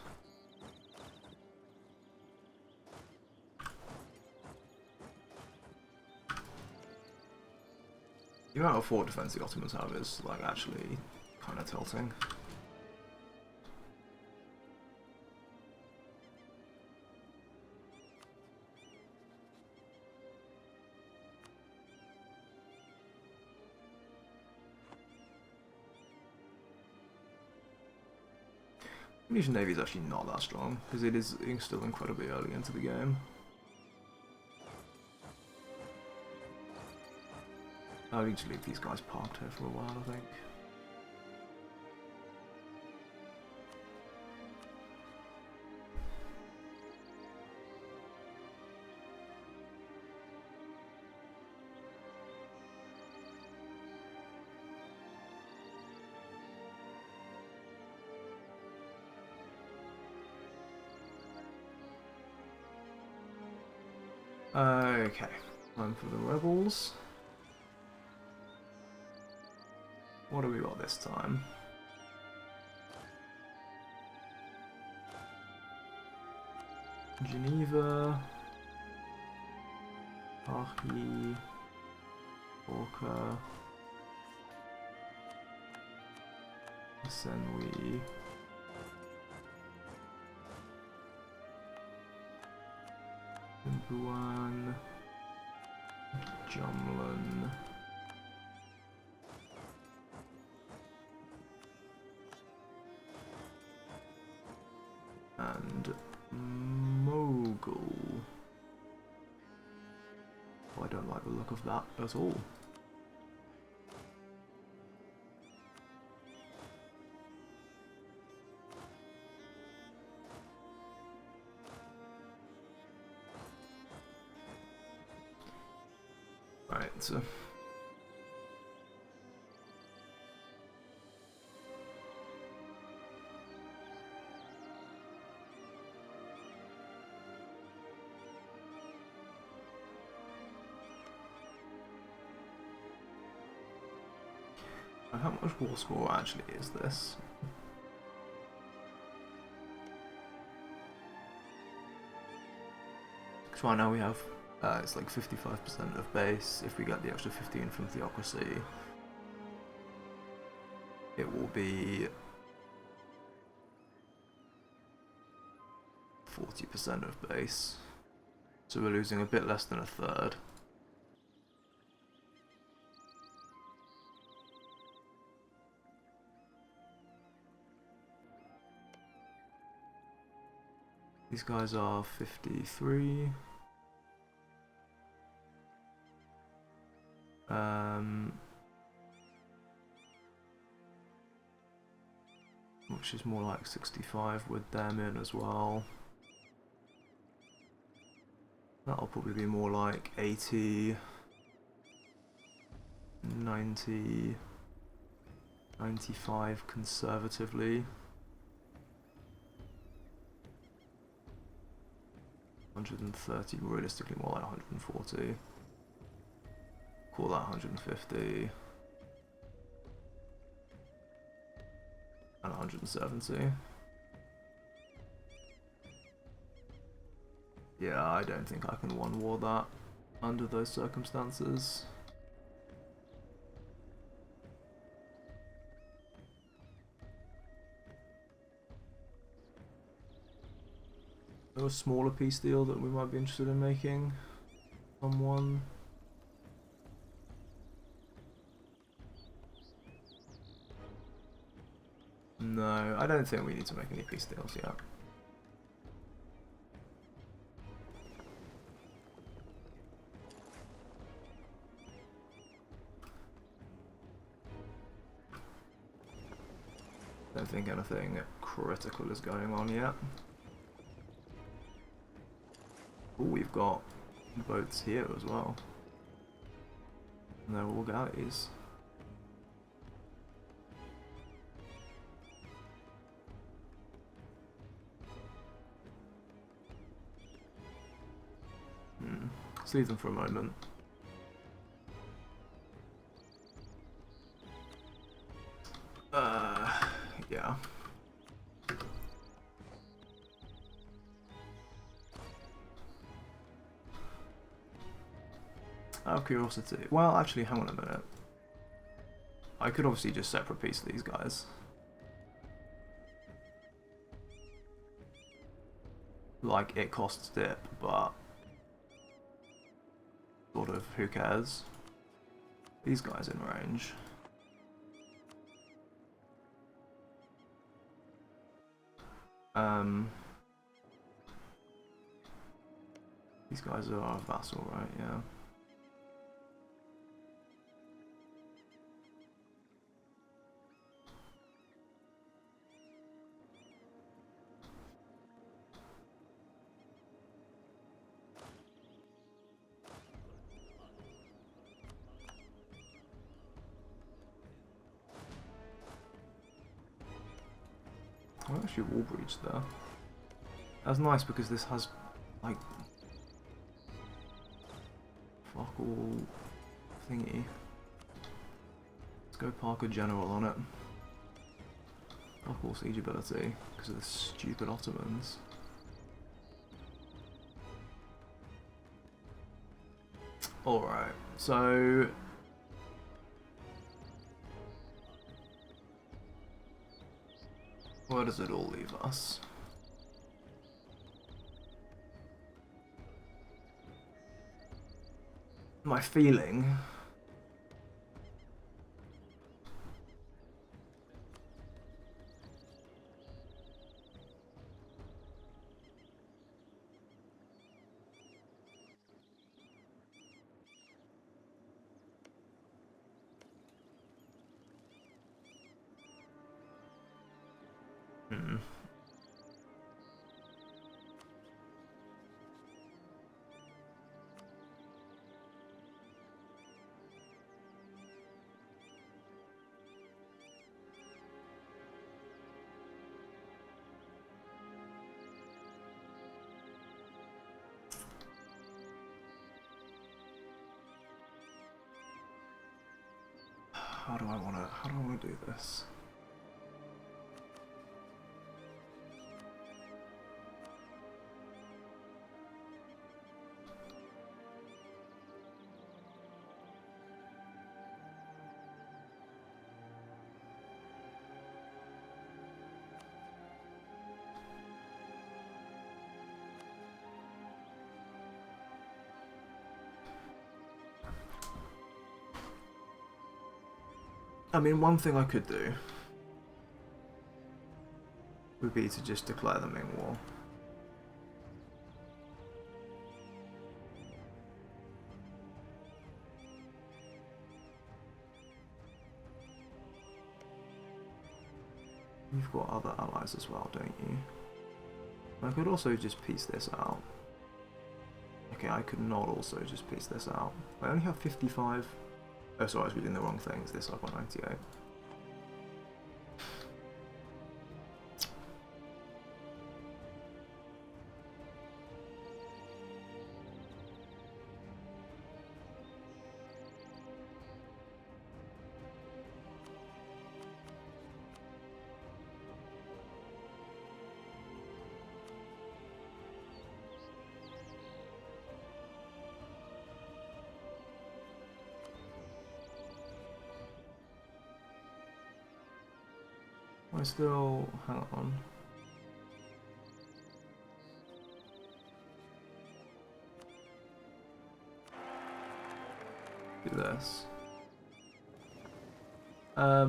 The amount of fort defense the Ottomans have is like actually kind of tilting. The Indonesian Navy is actually not that strong, because it is still incredibly early into the game. I need to leave these guys parked here for a while, I think. Okay, time for the rebels. What do we got this time? Geneva, Parchi, Orca, Senwi. Imbuan, Jumlin, and Mogul. Oh, I don't like the look of that at all. Right, so how much war score actually is this? Because right now we have, it's like 55% of base. If we get the extra 15 from Theocracy, it will be 40% of base. So we're losing a bit less than a third. These guys are 53. Which is more like 65 with them in as well. That'll probably be more like 80, 90, 95 conservatively. 130, realistically more like 140. Call that 150. And 170. Yeah, I don't think I can one war that under those circumstances. There a smaller peace deal that we might be interested in making. Someone. No, I don't think we need to make any peace deals yet. Don't think anything critical is going on yet. Oh, we've got boats here as well. And they're all galleys. Let's leave them for a moment. Yeah. Out of curiosity. Well, actually, hang on a minute. I could obviously just separate piece these guys. Like, it costs dip, but sort of, who cares? These guys in range. These guys are our vassal, right? Yeah. Well, actually, wall breach there. That's nice because this has, like, fuck all thingy. Let's go park a general on it. Fuck all siege ability because of the stupid Ottomans. Alright, so where does it all leave us? my feeling. How do I wanna do this? I mean, one thing I could do would be to just declare the Ming War. You've got other allies as well, don't you? I could also just piece this out. Okay, I could not also just piece this out. I only have 55. Oh, sorry, I was reading the wrong things. This I've got 98. I still, hang on. Do this. I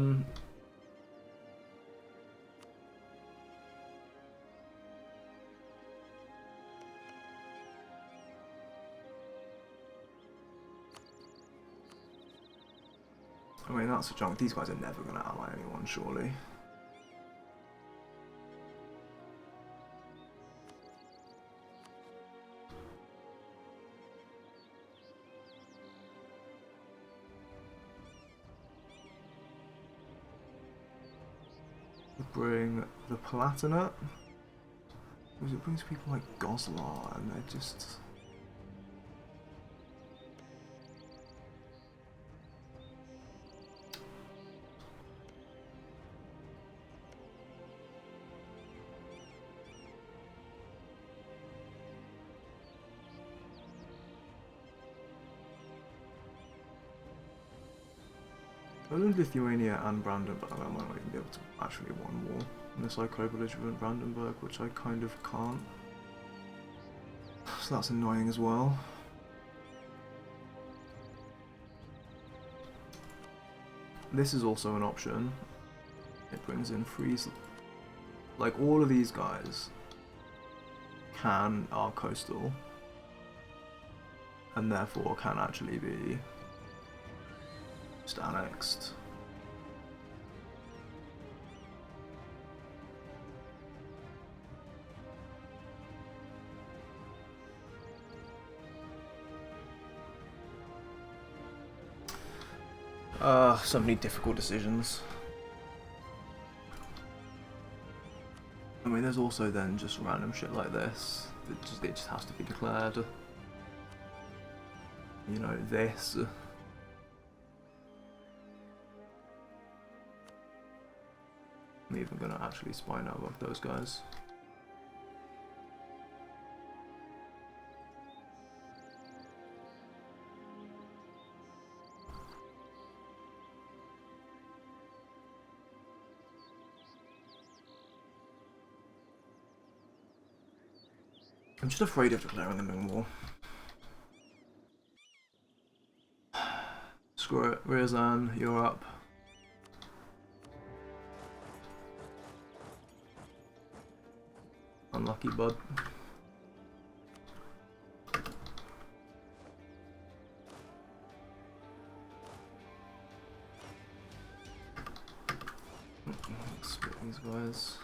mean, that's a junk. These guys are never going to ally anyone, surely. Bring the Palatinate, because it brings people like Goslar, and they're just... I learned Lithuania and Brandenburg. I might not even be able to actually win war unless I co-belligerent Brandenburg, which I kind of can't. So that's annoying as well. This is also an option. It brings in freeze. Like, all of these guys are coastal and therefore can actually be just annexed. So many difficult decisions. I mean, there's also then just random shit like this. It just has to be declared. You know, this. I'm even gonna actually spy now of those guys. I'm just afraid of declaring the Ming War. screw it. Ryazan, you're up. Unlucky, bud. Split these guys.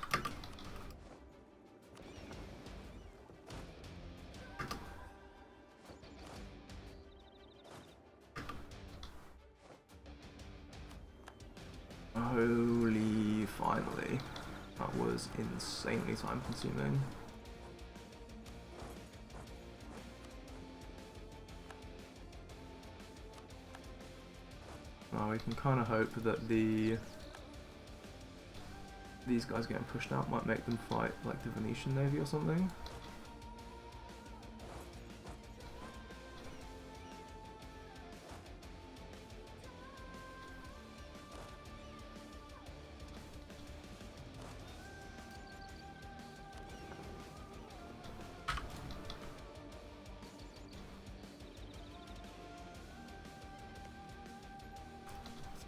Holy, finally. That was insanely time consuming. Now we can kind of hope that these guys getting pushed out might make them fight like the Venetian Navy or something.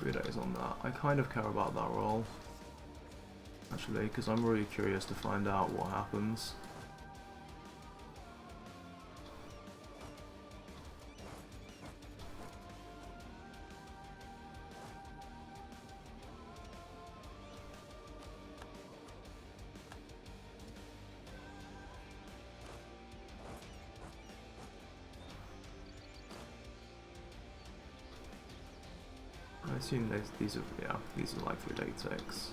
Days on that. I kind of care about that roll, actually, because I'm really curious to find out what happens. I assume these are likely day takes.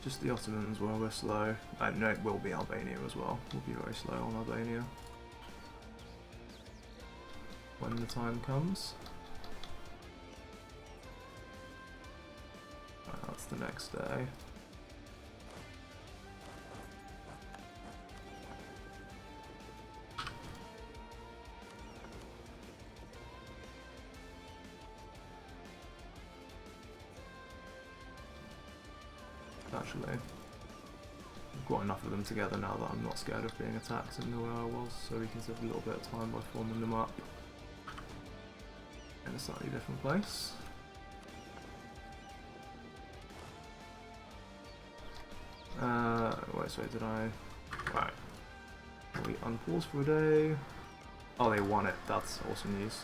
Just the Ottomans where we're slow. No, it will be Albania as well. We'll be very slow on Albania when the time comes. Right, that's the next day. Actually, I've got enough of them together now that I'm not scared of being attacked in the way I was, so we can save a little bit of time by forming them up in a slightly different place. Wait, did I? Right. We unpause for a day. Oh, they won it. That's awesome news.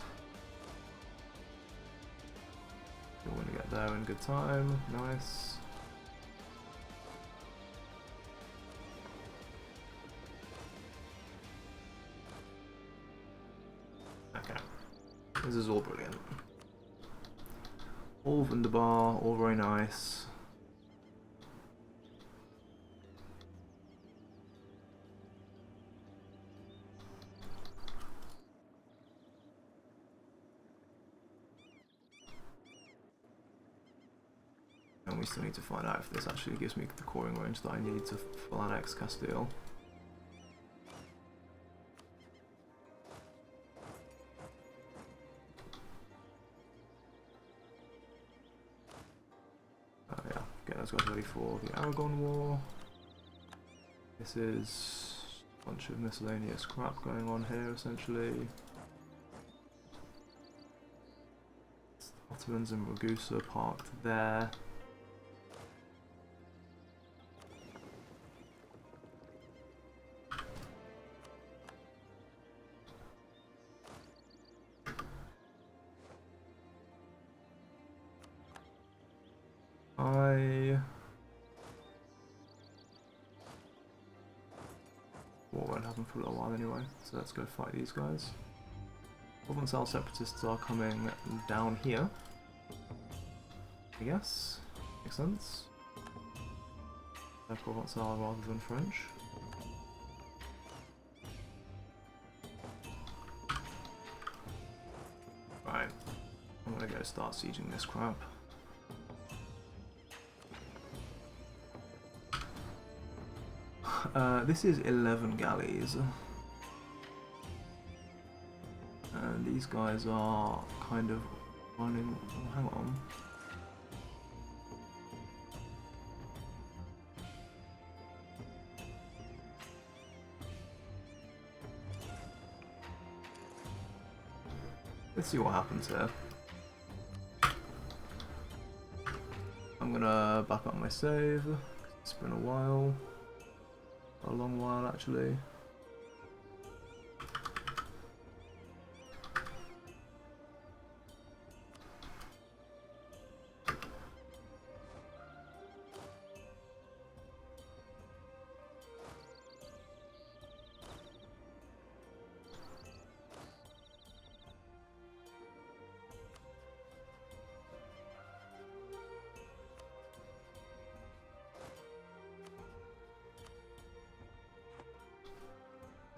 You're going to get there in good time. Nice. This is all brilliant. All wunderbar, all very nice. And we still need to find out if this actually gives me the coring range that I need to full annex Castile. Guys ready for the Aragon War. This is a bunch of miscellaneous crap going on here, essentially. Ottomans and Ragusa parked there. War won't happen for a little while anyway, so let's go fight these guys. Provençal separatists are coming down here, I guess. Makes sense. They're Provençal rather than French. Right, I'm gonna go start sieging this crap. This is 11 galleys, and these guys are kind of running. Oh, hang on. Let's see what happens here. I'm gonna back up my save. It's been a while. A long while actually.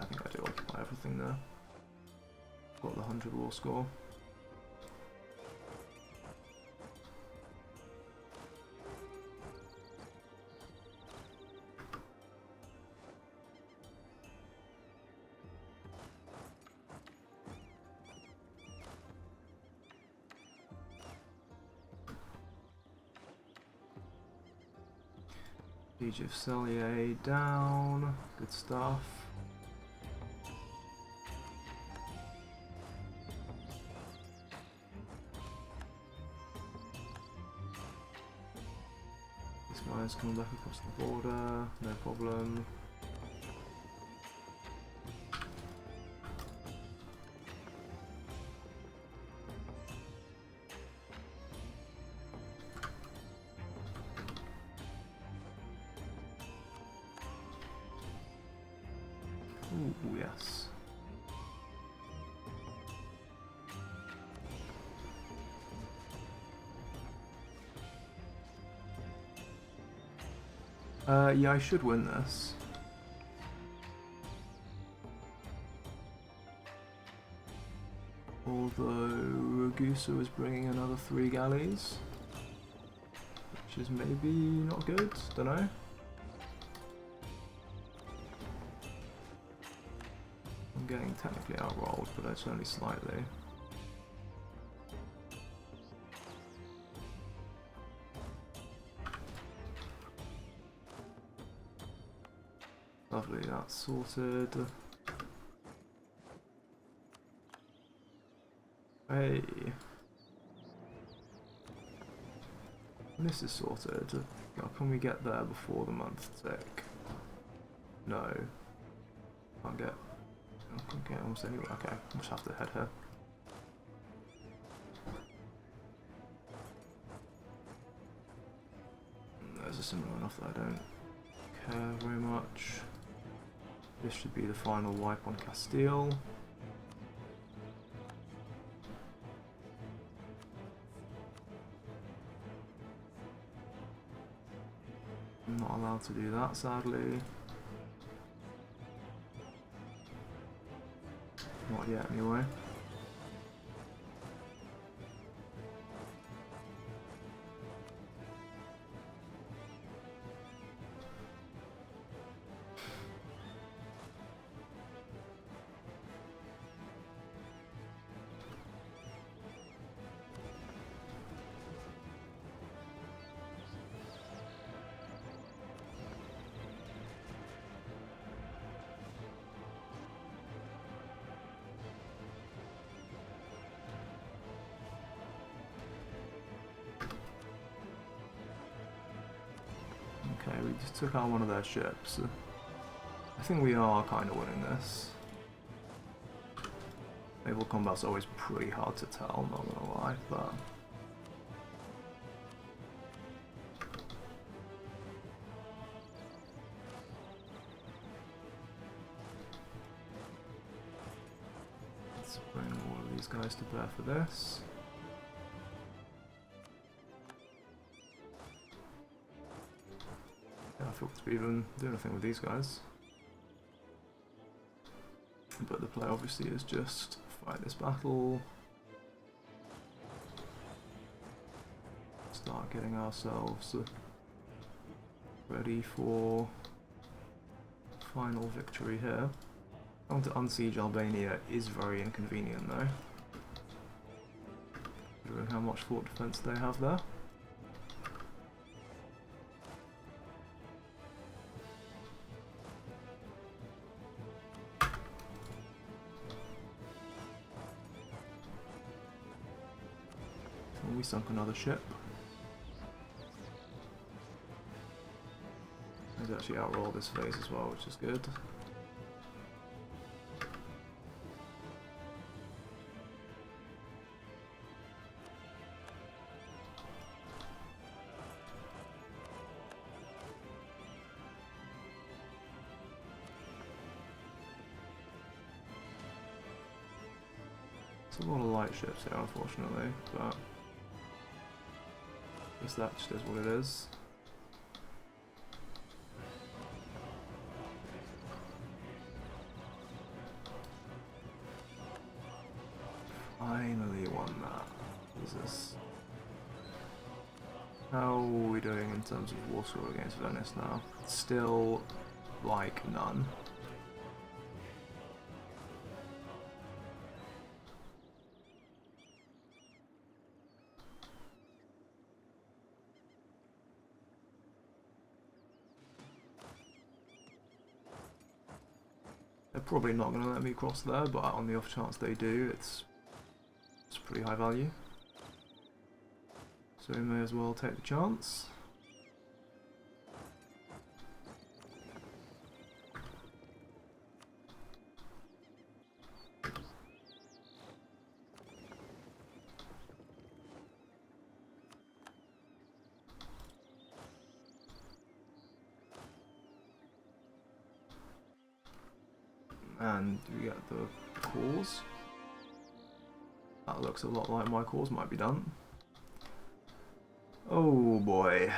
I think I do occupy everything there. Got the 100 war score. Siege of Cellier down. Good stuff. This guy's coming back across the border, no problem. Ooh, yes. Yeah, I should win this. Although Ragusa is bringing another 3 galleys, which is maybe not good, don't know. I'm getting technically outrolled, but it's only slightly. Lovely, that's sorted. Hey. This is sorted. Now, can we get there before the month's tick? No. Can't get almost anywhere. Okay, I'll just have to head here. Those are similar enough that I don't care very much. This should be the final wipe on Castile. I'm not allowed to do that, sadly. Not yet, anyway. Okay, we just took out one of their ships. I think we are kind of winning this. Naval combat's always pretty hard to tell, not gonna lie, but... let's bring all of these guys to bear for this. I thought to even do anything with these guys. But the play obviously is just fight this battle. Start getting ourselves ready for final victory here. Trying to unsiege Albania is very inconvenient though. Considering how much fort defense they have there. we sunk another ship. Let's actually outroll this phase as well, which is good. There's a lot of light ships here, unfortunately, but I guess that just is what it is. Finally won that. Jesus. How are we doing in terms of war score against Venice now? Still, like, none. They're probably not going to let me cross there, but on the off chance they do, it's pretty high value. So we may as well take the chance. And we get the cause. That looks a lot like my cause might be done. Oh boy.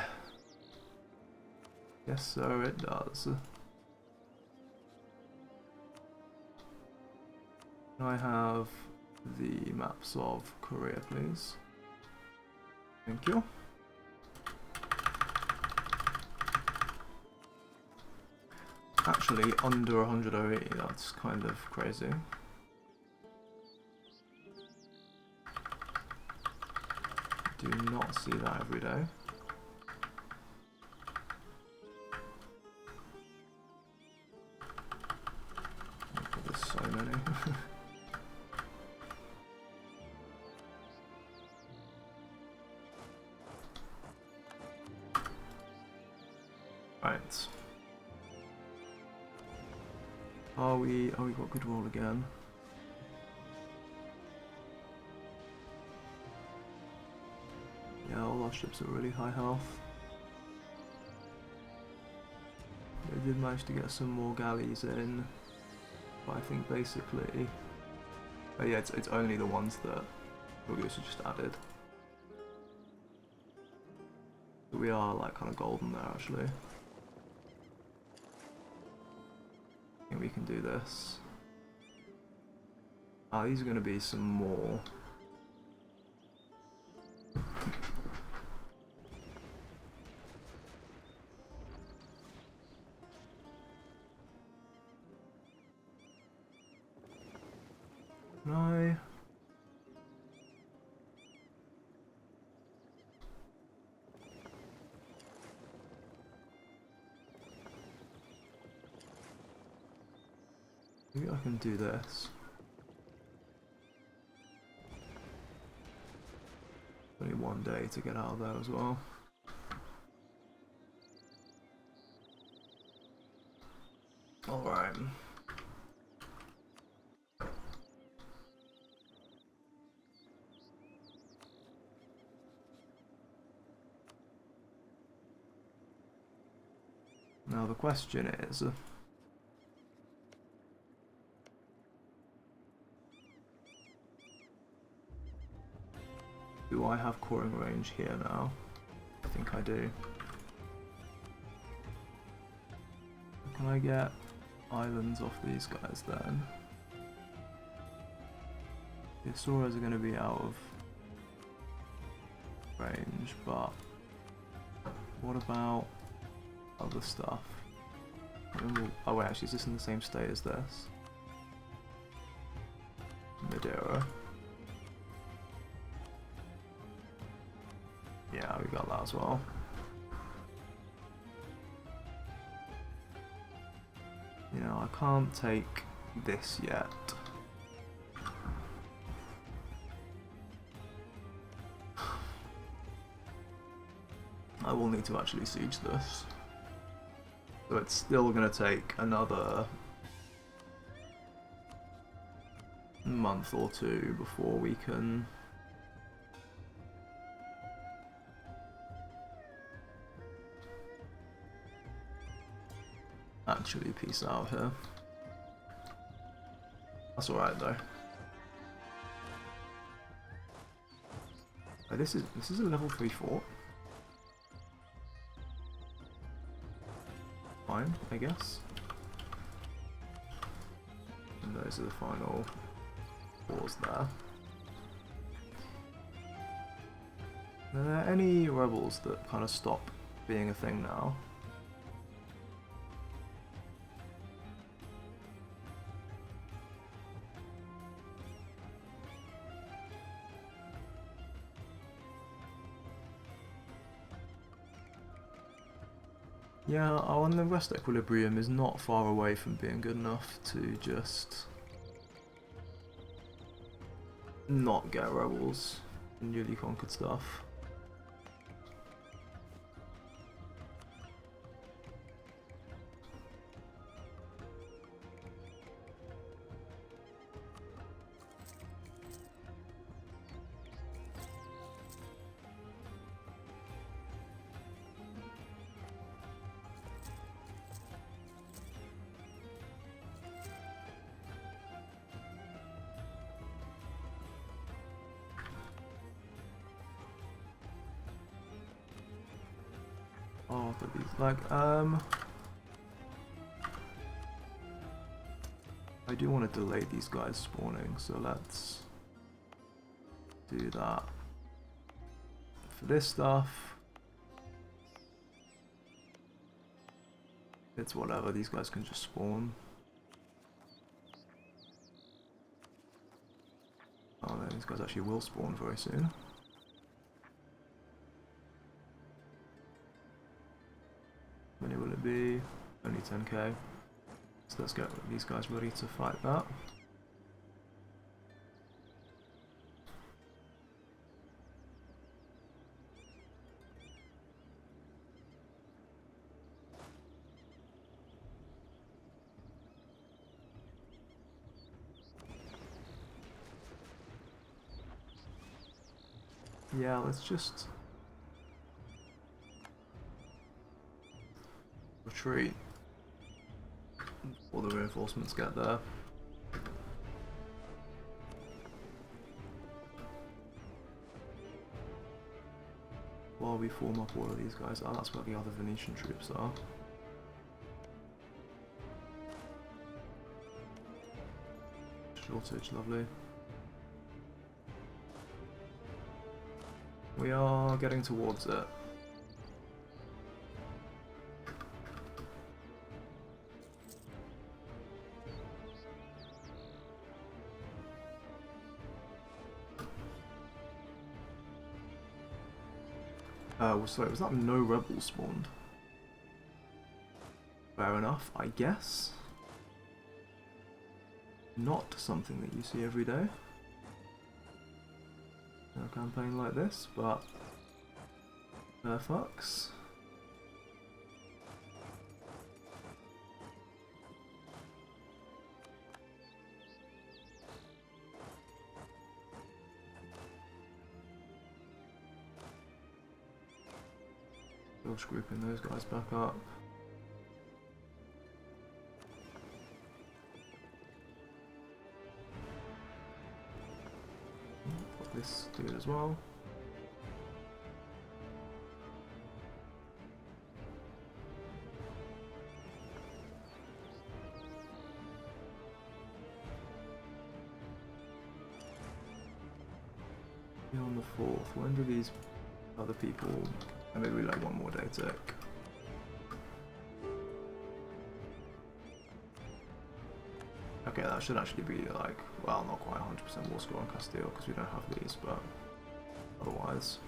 Yes sir, it does. Can I have the maps of Korea, please? Thank you. Actually, under 100 OE, that's kind of crazy. Do not see that every day. There's so many. Right. Oh, we got good roll again. Yeah, all our ships are really high health. They did manage to get some more galleys in, but I think basically, oh yeah, it's only the ones that Ragusa just added. So we are like kind of golden there actually. I think we can do this. Ah, these are going to be some more. No. Maybe I can do this. Only one day to get out of there as well. Alright. Now the question is, do I have coring range here now? I think I do. Can I get islands off these guys then? The Astoras are going to be out of range, but what about other stuff? Oh wait, actually is this in the same state as this? Madeira. Yeah, we got that as well. You know, I can't take this yet. I will need to actually siege this. So it's still going to take another month or two before we can actually peace out here. That's alright though. Oh, this is a level 3 fort. Fine, I guess. And those are the final fours there. Are there any rebels that kind of stop being a thing now? Yeah, oh, and the rest equilibrium is not far away from being good enough to just not get rebels in newly conquered stuff. Oh, but these, like, I do want to delay these guys spawning, so let's do that. For this stuff, it's whatever, these guys can just spawn. Oh no, these guys actually will spawn very soon. How many will it be? Only 10k. So let's get these guys ready to fight that. Yeah, let's just retreat before the reinforcements get there. While we form up all of these guys. Oh, that's where the other Venetian troops are. Shortage, lovely. We are getting towards it. Sorry, was that no rebels spawned? Fair enough, I guess. Not something that you see every day in a campaign like this, but fair fucks. Still grouping those guys back up. Put this dude as well. On the 4th, when do these other people, and maybe like one more day tick. Okay, that should actually be like, well, not quite 100% war score on Castile because we don't have these, but otherwise.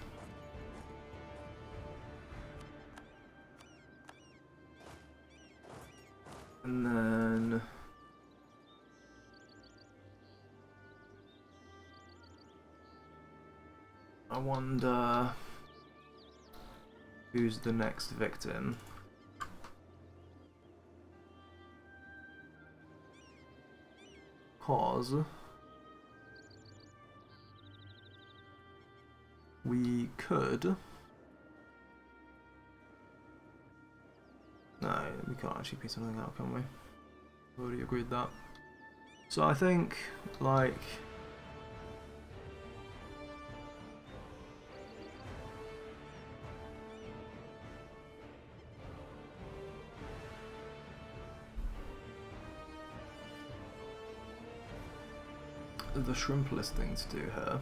And then I wonder Who's the next victim? Cause we could. No, we can't actually piece something out, can we? We already agreed that. So I think, like, the shrimpless thing to do here.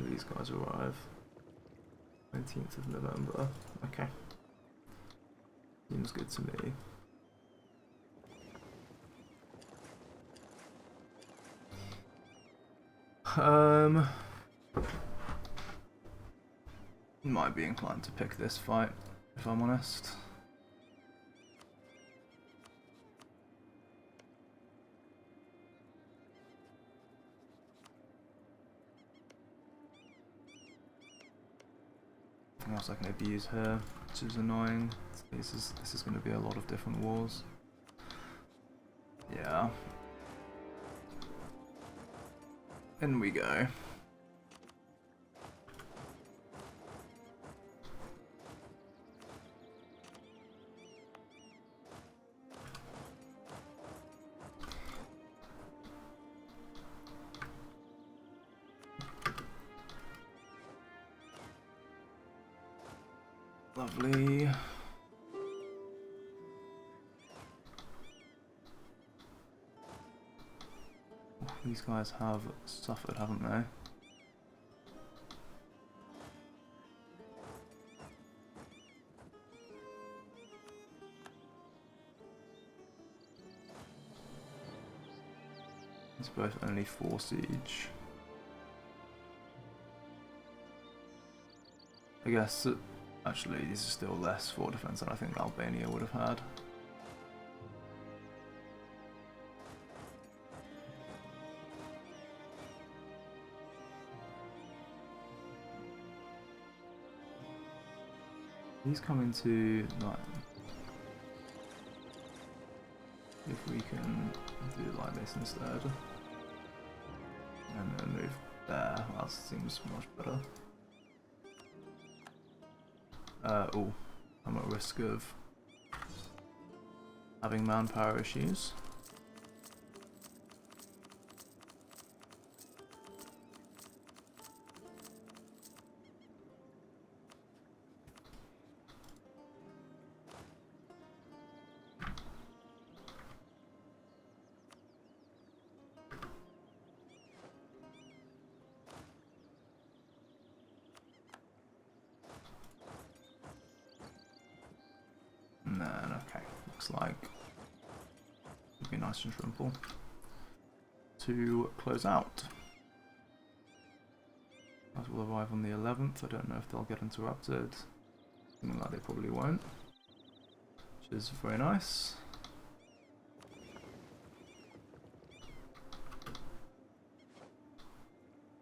These guys arrive 19th of November. Okay. Seems good to me. Might be inclined to pick this fight, if I'm honest. Nothing else I can abuse here, which is annoying. This is going to be a lot of different wars. Yeah. In we go. Lovely. These guys have suffered, haven't they? It's both only 4 siege. I guess, actually, these are still less 4 defense than I think Albania would have had. These come into, like, if we can do like this instead, and then move there, that seems much better. Oh, I'm at risk of having manpower issues. Okay, looks like it'd be nice and simple to close out. As will arrive on the 11th. I don't know if they'll get interrupted. Something like they probably won't, which is very nice.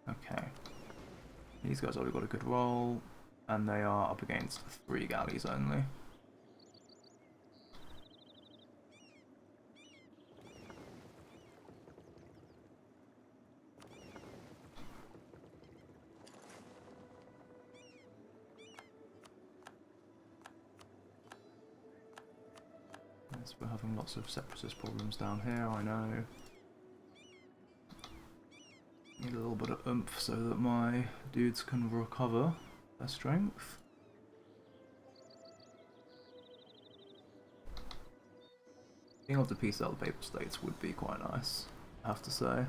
Okay, these guys already got a good roll, and they are up against 3 galleys only. Yes, we're having lots of separatist problems down here, I know. Need a little bit of oomph so that my dudes can recover their strength. Being able to piece out the Papal States would be quite nice, I have to say.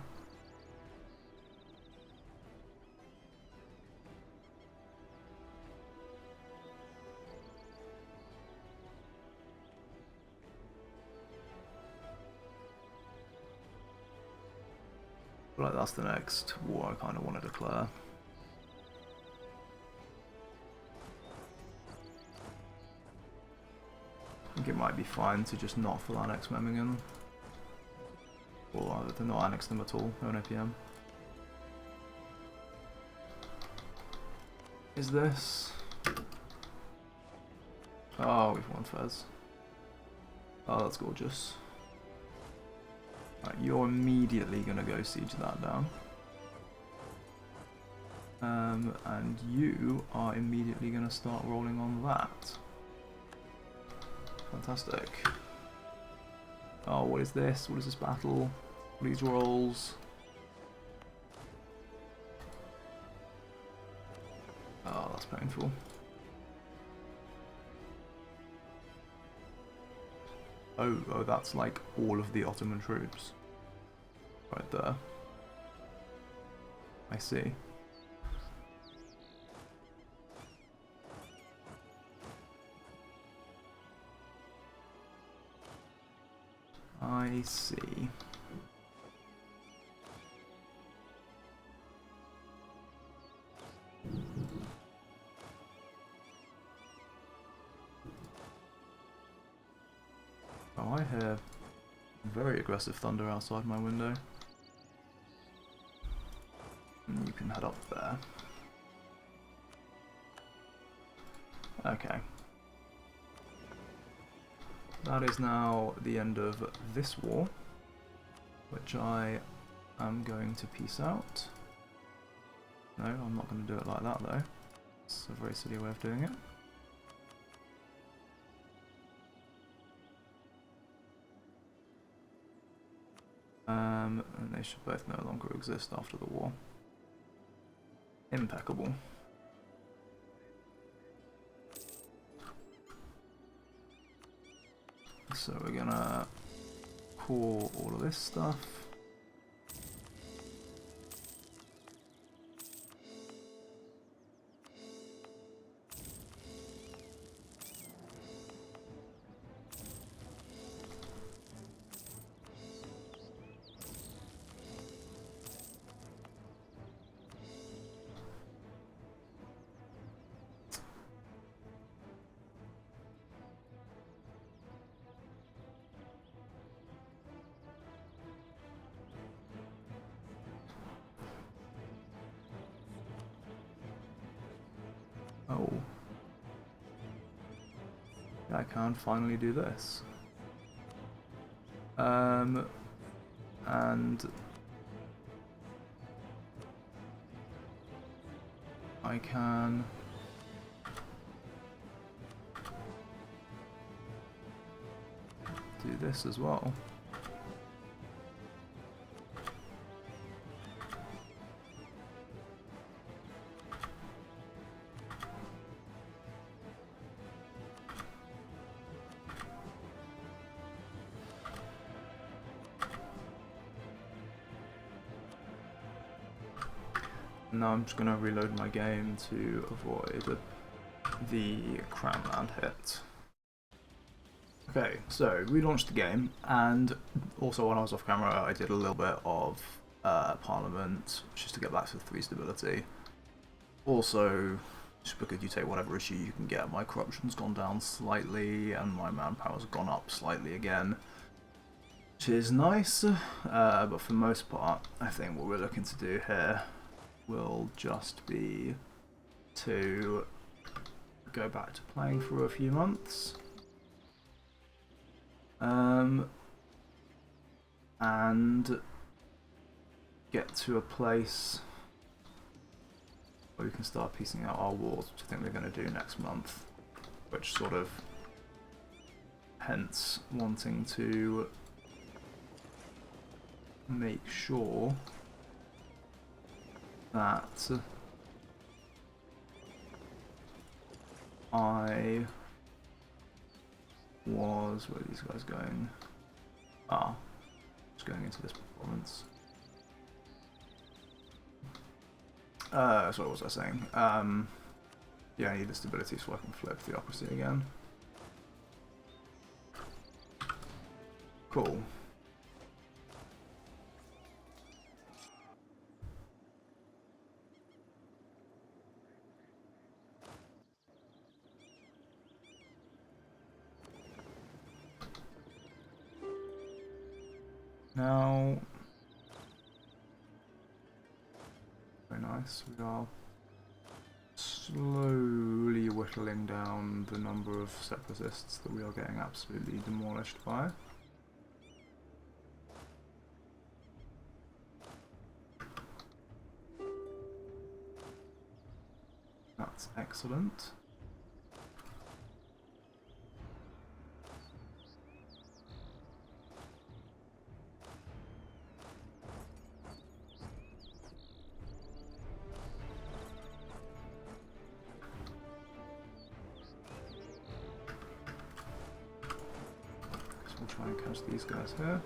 feel like that's the next war I kind of want to declare. I think it might be fine to just not full annex Memmingen. Or to not annex them at all, no APM. Is this? Oh, we've won Fez. Oh, that's gorgeous. Right, you're immediately gonna go siege that down. And you are immediately gonna start rolling on that. Fantastic. Oh, what is this? What is this battle? What are these rolls? Oh, that's painful. Oh, that's like all of the Ottoman troops. Right there. I see. I see. Oh, I hear very aggressive thunder outside my window. And you can head up there. Okay. That is now the end of this war, which I am going to peace out. No, I'm not going to do it like that though. It's a very silly way of doing it. And they should both no longer exist after the war. Impeccable. So we're gonna core all of this stuff. Oh. Yeah, I can finally do this. And I can do this as well. Now I'm just going to reload my game to avoid the crown land hit. Okay, so we launched the game, and also when I was off camera I did a little bit of Parliament just to get back to 3 stability. Also, just because you take whatever issue you can get, my corruption's gone down slightly and my manpower's gone up slightly again, which is nice, but for the most part I think what we're looking to do here will just be to go back to playing for a few months, and get to a place where we can start piecing out our wars, which I think we're going to do next month, which sort of hence wanting to make sure that I was... where are these guys going? Ah, just going into this province. So what was I saying? Yeah, I need the stability so I can flip theocracy again. Cool. Now, very nice. We are slowly whittling down the number of separatists that we are getting absolutely demolished by. That's excellent. So we'll try and catch these guys here.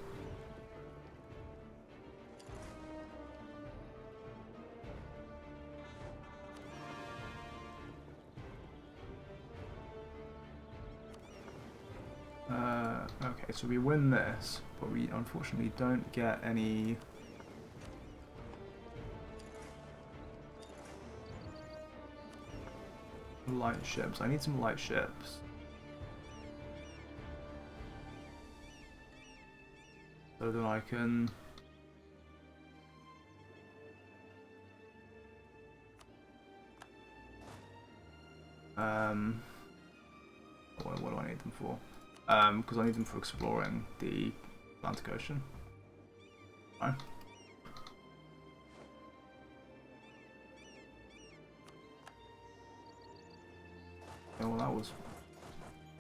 Okay, so we win this, but we unfortunately don't get any light ships. I need some light ships. So that I can what do I need them for? Because I need them for exploring the Atlantic Ocean. Right. Yeah, well, that was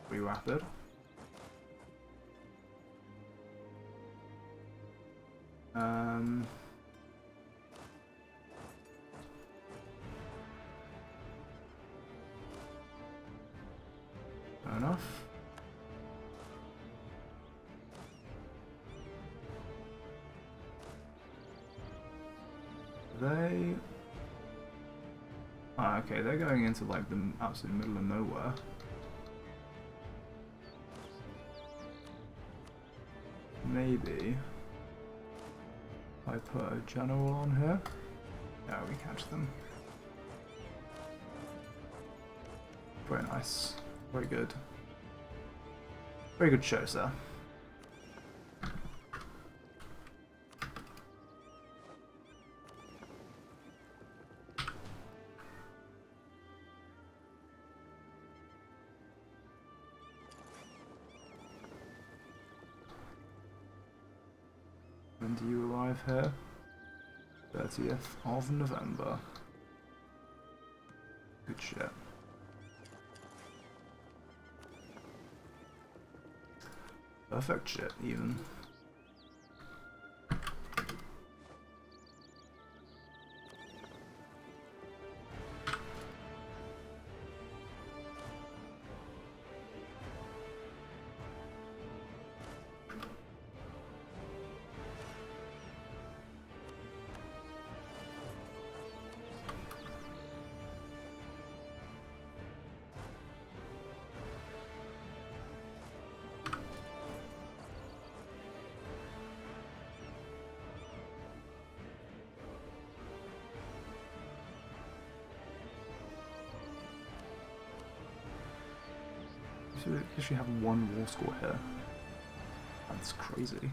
pretty rapid. Fair enough. They... Ah, okay, they're going into like the absolute middle of nowhere. Maybe I put a general on here. Yeah, we catch them. Very nice. Very good. Very good show, sir. When do you arrive here? 30th of November. Good shit. Perfect shit, even. We actually have one war score here. That's crazy.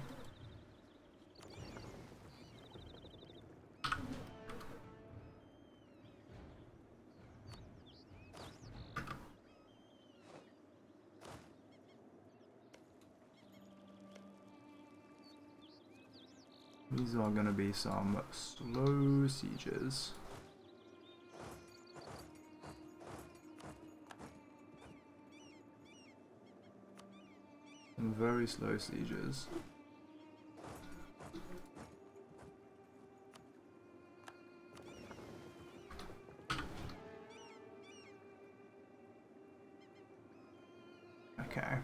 These are going to be some slow sieges. Some very slow sieges. Okay.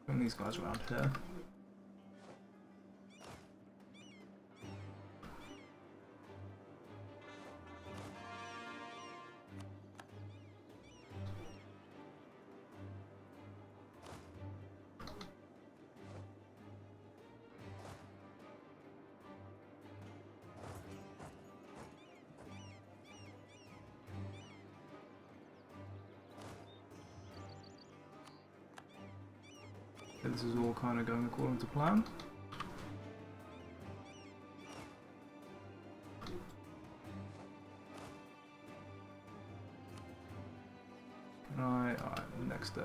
Bring these guys around here. This is all kind of going according to plan. Alright, next day.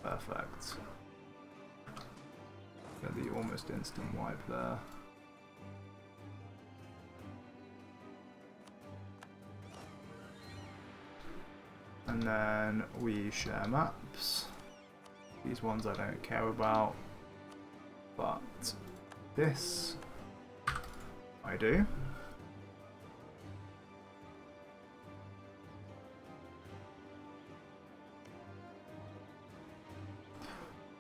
Perfect. Get the almost instant wipe there. And then we share maps. These ones I don't care about, but this I do.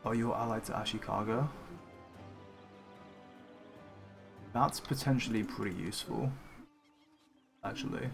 Oh, you're allied to Ashikaga? That's potentially pretty useful, actually.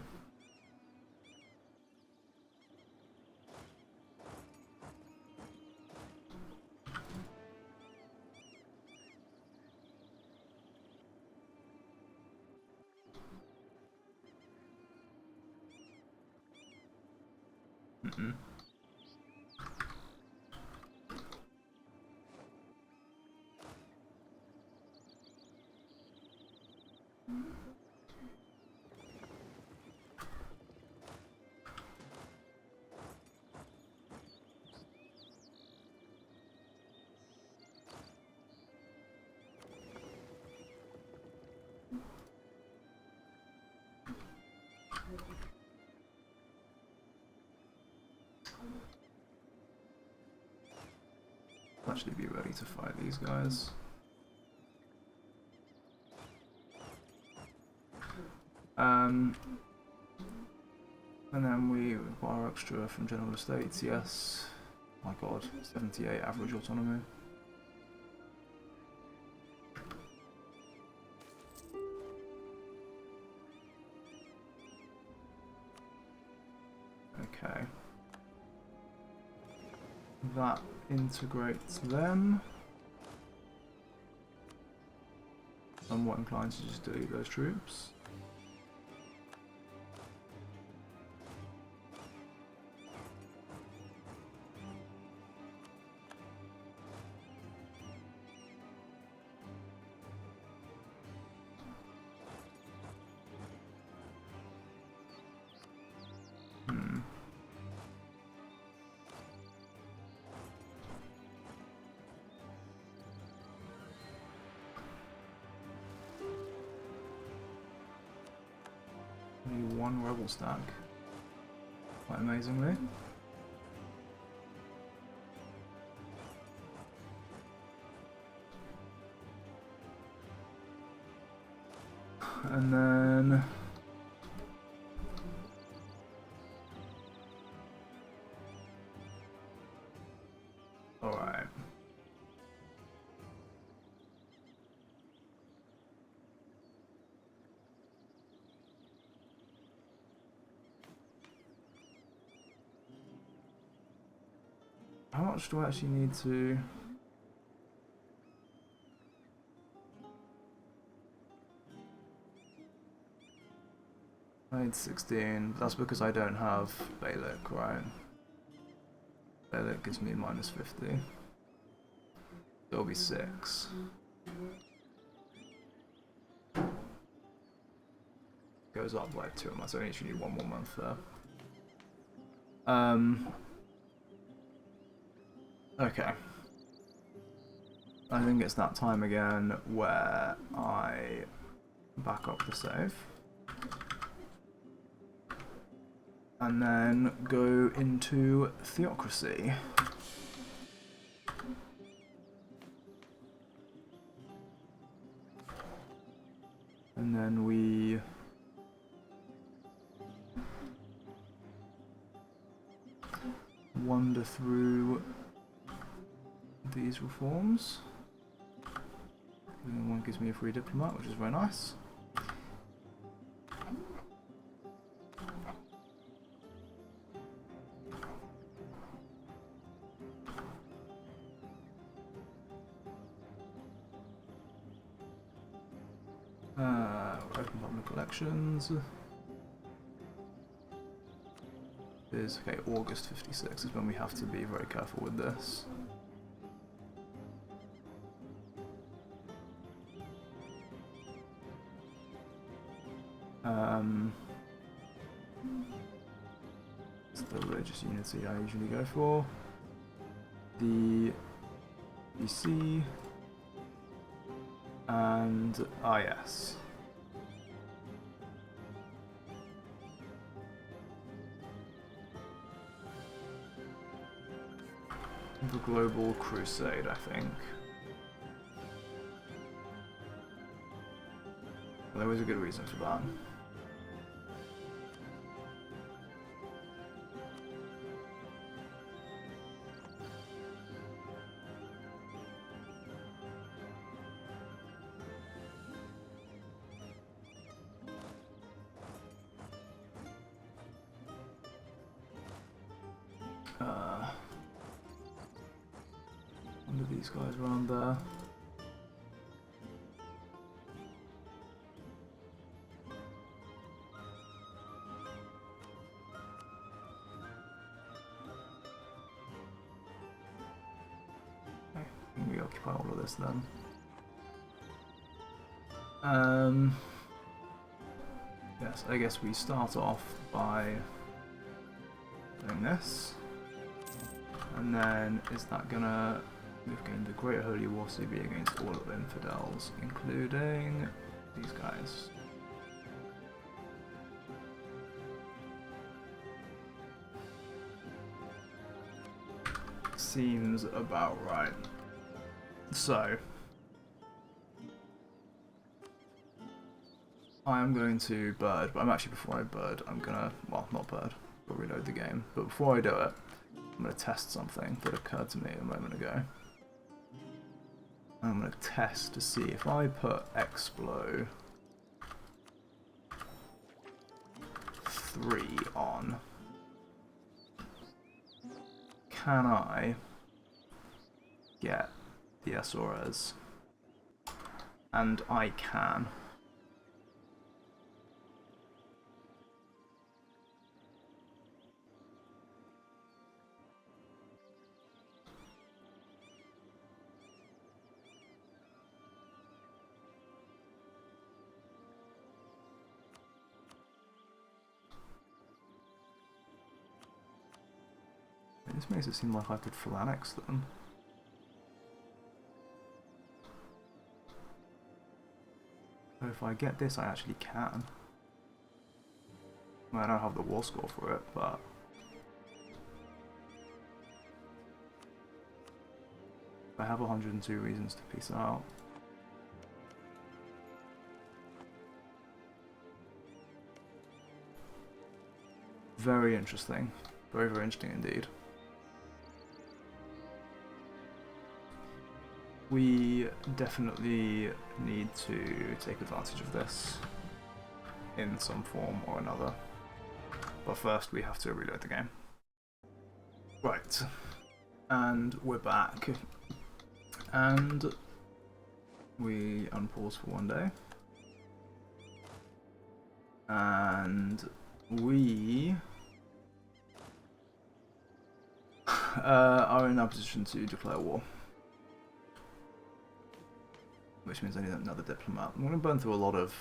Actually be ready to fight these guys. And then we require extra from General Estates, yes. My god, 78 average autonomy. Okay. That integrates them. Somewhat inclined to just delete those troops. One rebel stack, quite amazingly. And then all right. How much do I actually need to... I need 16, but that's because I don't have Balik, right? Balik gives me minus 50. It'll be 6. Goes up by 2 months, so I actually need 1 more month there. Okay. I think it's that time again where I back up the save. And then go into Theocracy. And then we... wander through these reforms. And one gives me a free diplomat, which is very nice. Open public elections. is, okay, August 56 is when we have to be very careful with this. It's the religious unity I usually go for. The WC. And, ah yes. The Global Crusade, I think. Well, there was a good reason for that. Under these guys around there. Okay, we occupy all of this then. Yes, I guess we start off by doing this. And then is that gonna... We've gained the Great Holy War to be against all of the infidels, including these guys. Seems about right. So, I am going to bird, but I'm actually, before I bird, I'm gonna, well, not bird, but reload the game. But before I do it, I'm gonna test something that occurred to me a moment ago. I'm going to test to see if I put Explo 3 on, can I get the SRS? And I can. This makes it seem like I could phalanx them. So if I get this, I actually can. Well, I don't have the war score for it, but... I have 102 reasons to peace out. Very interesting. Very, very interesting indeed. We definitely need to take advantage of this in some form or another. But first we have to reload the game. Right. And we're back. And we unpause for one day. And we are in a position to declare war. Which means I need another diplomat. I'm going to burn through a lot of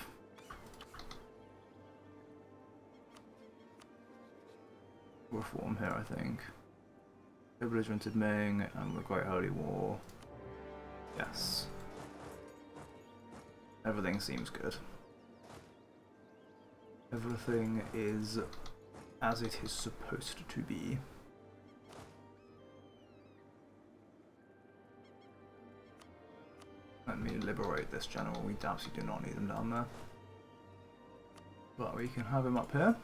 reform here, I think. Belligerented Ming and the Great Holy War. Yes. Everything seems good. Everything is as it is supposed to be. Let me liberate this general. We absolutely do not need him down there. But we can have him up here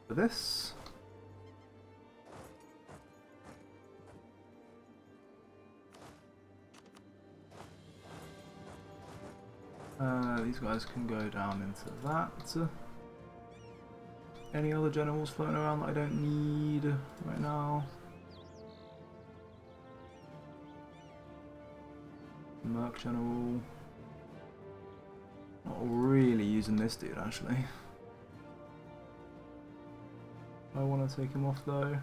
for this. These guys can go down into that. Any other generals floating around that I don't need right now? Merc General. Not really using this dude, actually. I want to take him off though.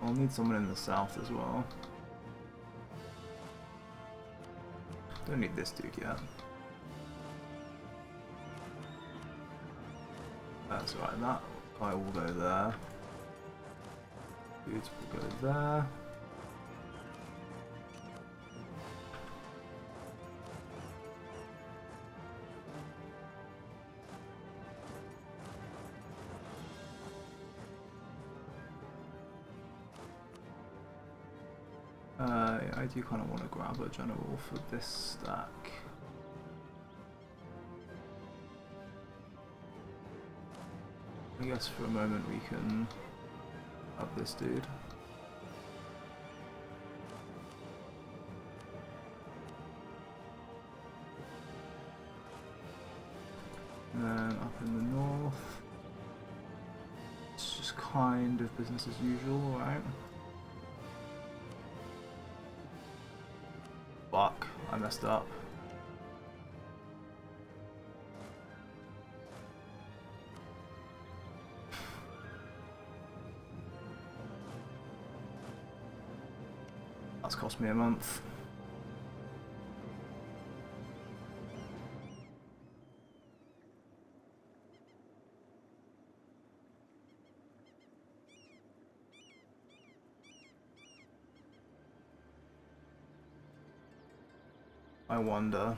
I'll need someone in the south as well. Don't need this dude yet. That's right, that guy will go there. Dudes will go there. I do kind of want to grab a general for this stack. I guess for a moment we can up this dude. And then up in the north, it's just kind of business as usual, right? Fuck, I messed up. That's cost me a month. I wonder,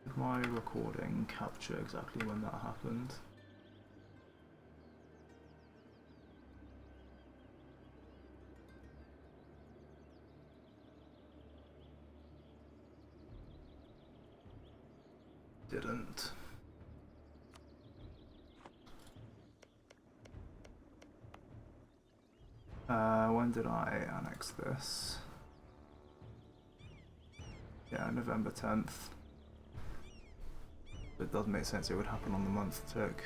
did my recording capture exactly when that happened? Didn't. When did I annex this? Yeah, November 10th. It does make sense it would happen on the month tick.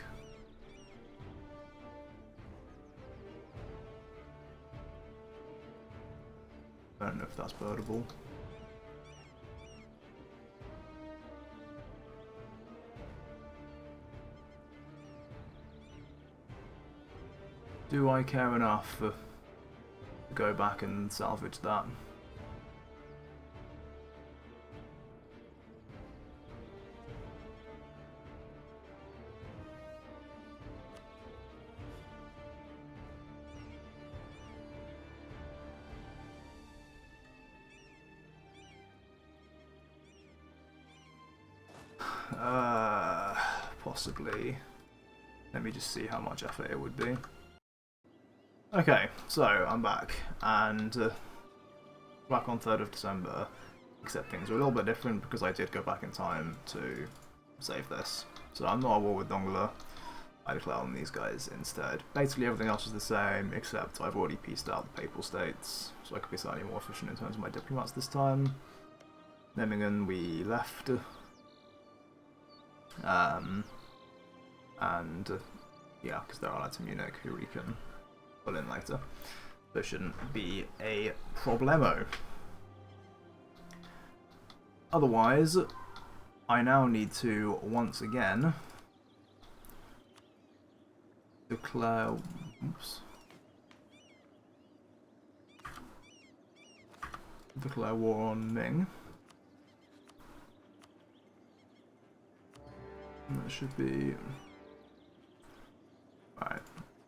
I don't know if that's birdable. Do I care enough to go back and salvage that? Possibly. Let me just see how much effort it would be. Okay, so I'm back, and back on 3rd of December, except things are a little bit different because I did go back in time to save this. So I'm not at war with Dongla, I declare on these guys instead. Basically everything else is the same, except I've already pieced out the Papal States, so I could be slightly more efficient in terms of my diplomats this time. Memmingen we left. Yeah, because they're allied to Munich, who we can pull in later. There shouldn't be a problemo. Otherwise, I now need to once again declare. Oops. Declare war on Ming. And that should be. Alright,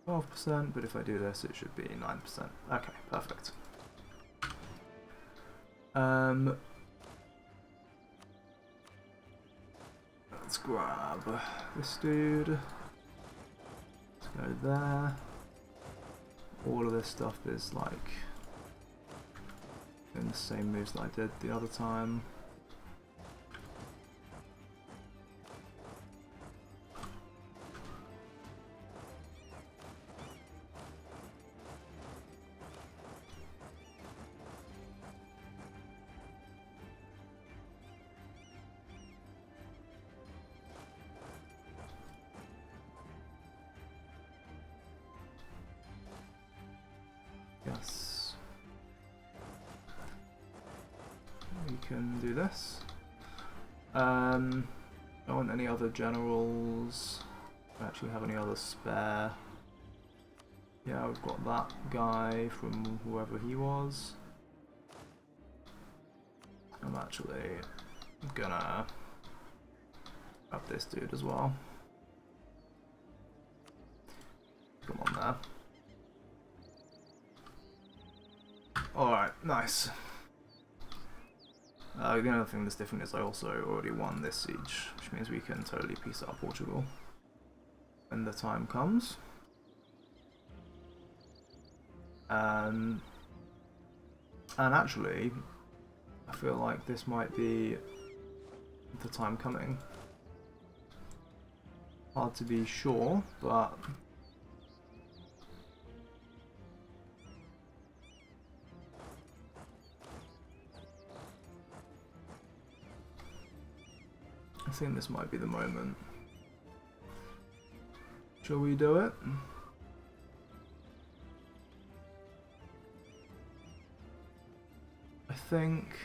12%, but if I do this, it should be 9%. Okay, perfect. Let's grab this dude. Let's go there. All of this stuff is like doing the same moves that I did the other time. Yes. We can do this. I want any other generals. Do I actually have any other spare? Yeah, we've got that guy from whoever he was. I'm actually gonna grab this dude as well. Come on there. Alright, nice. The other thing that's different is I also already won this siege, which means we can totally peace out Portugal when the time comes. And actually, I feel like this might be the time coming. Hard to be sure, but I think this might be the moment. Shall we do it? I think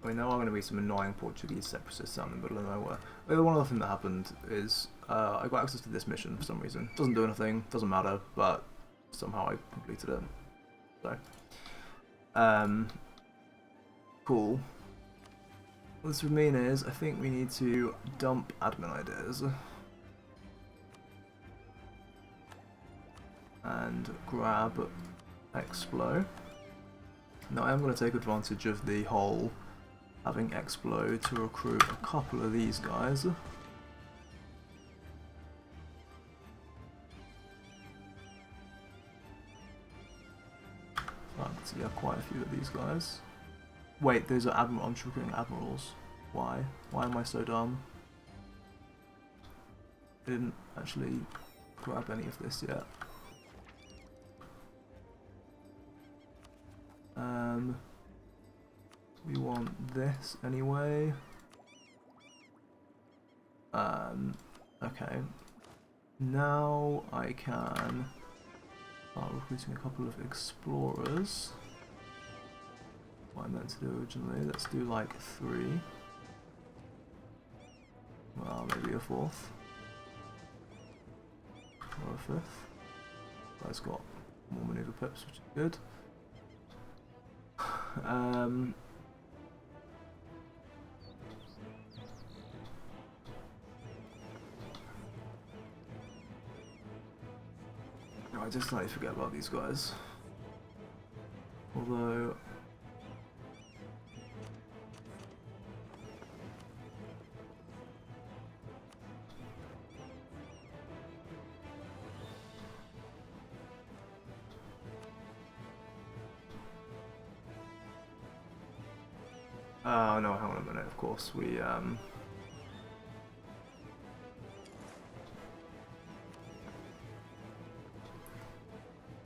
I know I'm going to be some annoying Portuguese separatists out in the middle of nowhere. One other thing that happened is I got access to this mission for some reason. Doesn't do anything, doesn't matter, but somehow I completed it. So, cool. What this would mean is I think we need to dump admin ideas and grab Explo. Now I am going to take advantage of the whole having Explo to recruit a couple of these guys. So yeah, quite a few of these guys. Wait, those are admiral. I'm recruiting admirals. Why? Why am I so dumb? I didn't actually grab any of this yet. We want this anyway. Okay. Now I can start recruiting a couple of explorers. What I meant to do originally. Let's do like 3. Well, maybe a 4th. Or a 5th. Guy's got more maneuver pips, which is good. I just slightly forget about these guys. Although no, hang on a minute, of course, we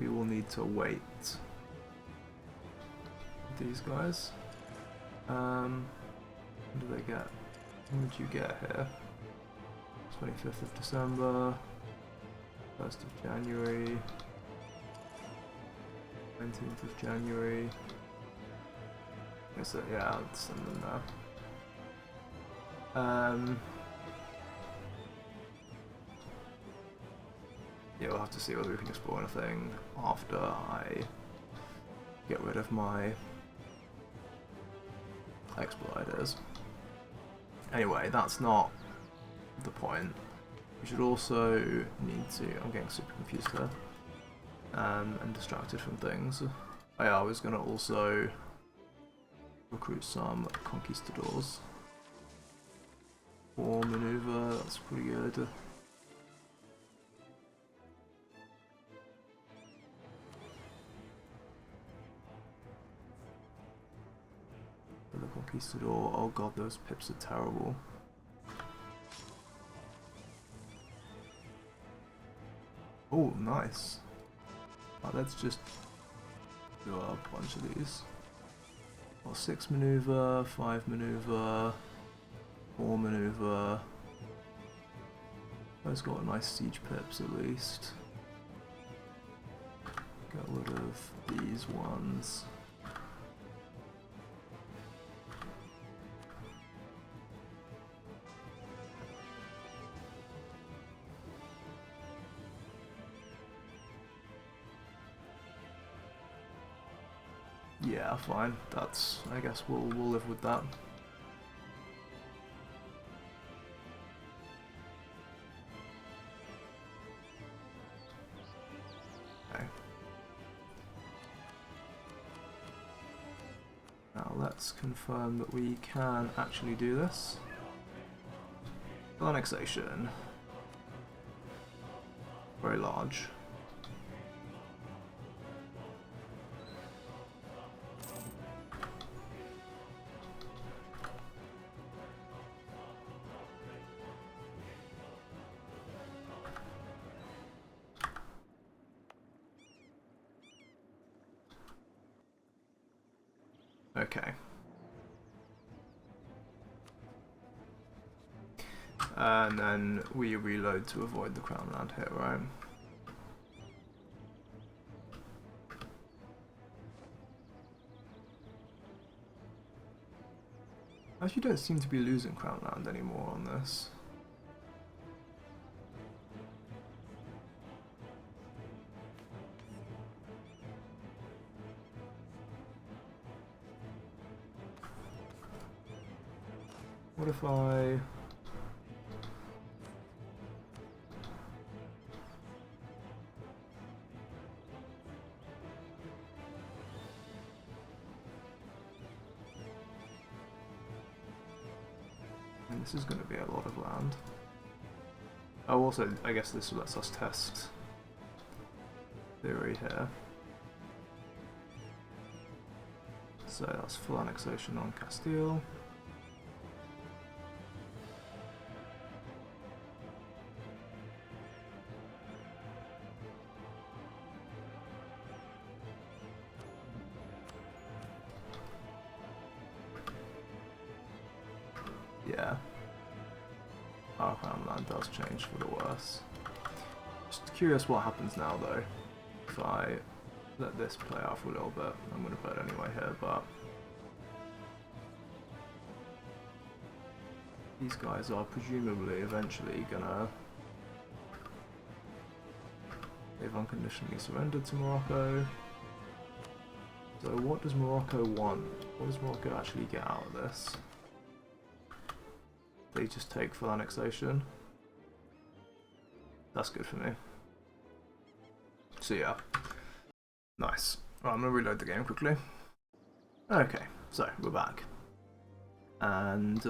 will need to wait these guys. When do they get? When did you get here? 25th of December, 1st of January, 19th of January. So yeah, I'll send them now. Yeah, we'll have to see whether we can explore anything after I get rid of my exploiters. Anyway, that's not the point. We should also need to... I'm getting super confused here. And distracted from things. Oh yeah, I was going to also recruit some conquistadors. 4 maneuver, that's pretty good. The conquistador, oh god, those pips are terrible. Oh, nice. Let's just do a bunch of these. Well, 6 maneuver, 5 maneuver, 4 maneuver. Those got nice siege pips at least. Get rid of these ones. Yeah, fine. That's, I guess we'll live with that. Okay. Now let's confirm that we can actually do this. Annexation. Very large. Okay. And then we reload to avoid the crown land hit, right? Actually, don't seem to be losing crown land anymore on this. What if I... And this is going to be a lot of land. Oh, also, I guess this lets us test theory here. So that's full annexation on Castile. Yeah. Our crown land does change for the worse. Just curious what happens now though. If I let this play out for a little bit, I'm going to play it anyway here, but these guys are presumably eventually gonna... They've unconditionally surrendered to Morocco. So what does Morocco want? What does Morocco actually get out of this? They just take full annexation. That's good for me. So yeah. Nice. Right, I'm gonna reload the game quickly. Okay, so we're back. And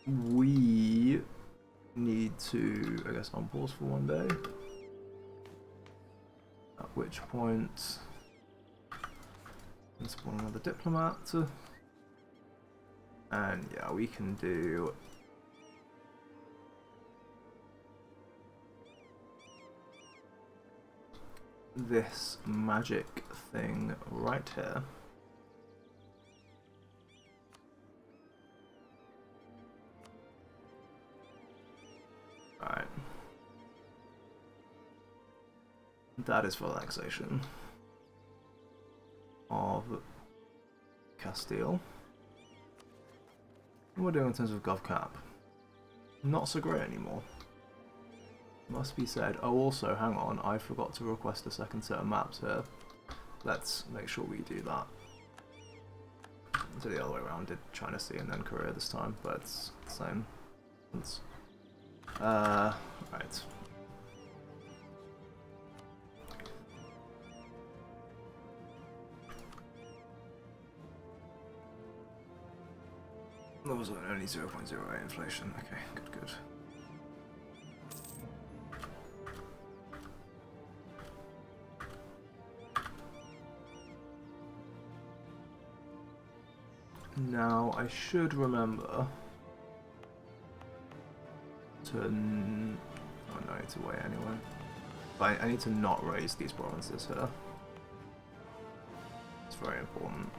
we need to, I guess, unpause for one day. At which point, let's spawn another diplomat. And yeah, we can do this magic thing right here. Right. That is for annexation of Castile. What we're doing in terms of GovCap, not so great anymore. Must be said. Oh, also, hang on, I forgot to request a second set of maps here. Let's make sure we do that. So the other way around, did China Sea and then Korea this time, but it's the same. Right. That was only 0.08 inflation. Okay, good. Now, I should remember to... Oh no, I need to wait anyway. But I need to not raise these provinces here. It's very important.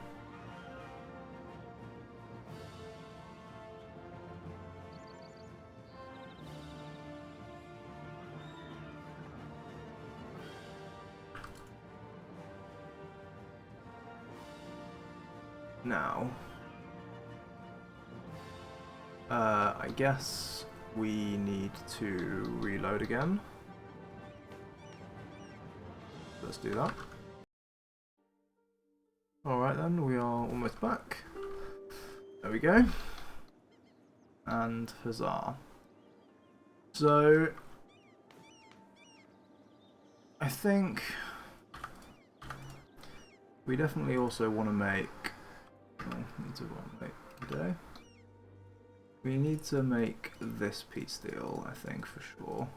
Now, I guess we need to reload again. Let's do that. Alright then, we are almost back. There we go. And huzzah. So, I think we definitely also want to make... We need to make this piece deal, I think, for sure.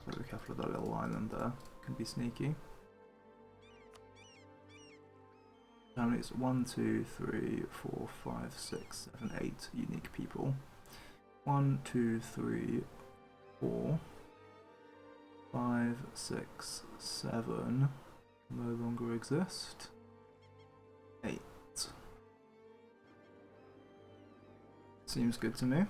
So be careful of that little island there. Can be sneaky. How many? It's 1, 2, 3, 4, 5, 6, 7, 8 unique people. 1, 2, 3, 4, 5, 6, 7 no longer exist. 8. Seems good to me.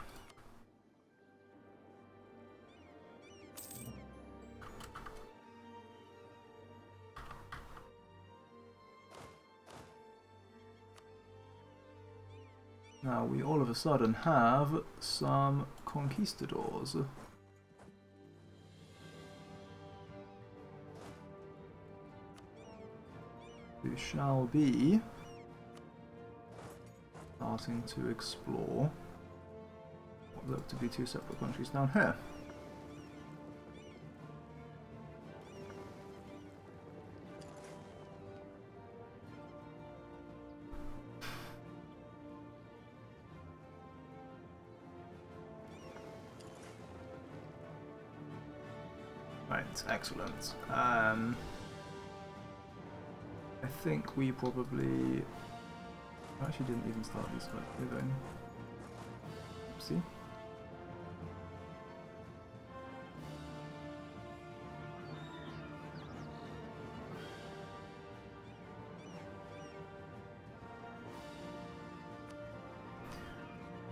Now we all of a sudden have some conquistadors. Who shall be starting to explore what look to be 2 separate countries down here. Right, excellent. I think we probably... I actually didn't even start these guys living. Oopsie.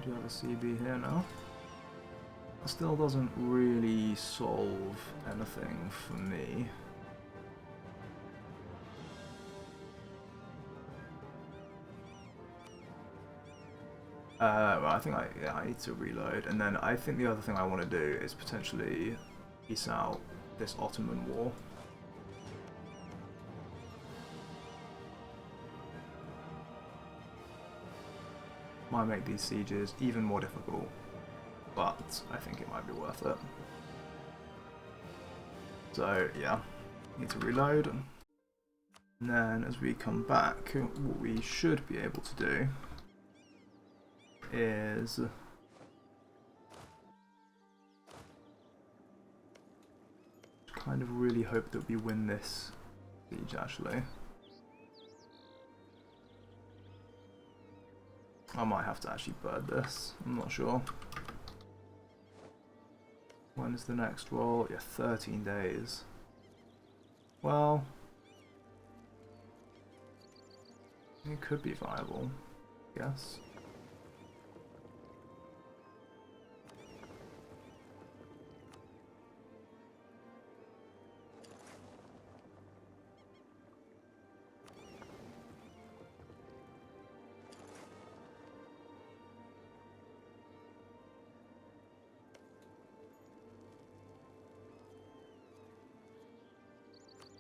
Do you have a CB here now? It still doesn't really solve anything for me. Well, I think I need to reload, and then I think the other thing I want to do is potentially piece out this Ottoman war. Might make these sieges even more difficult, but I think it might be worth it. So yeah, need to reload, and then as we come back, what we should be able to do is kind of really hope that we win this siege actually. I might have to actually bird this, I'm not sure. When is the next roll? Yeah, 13 days. Well, it could be viable, I guess.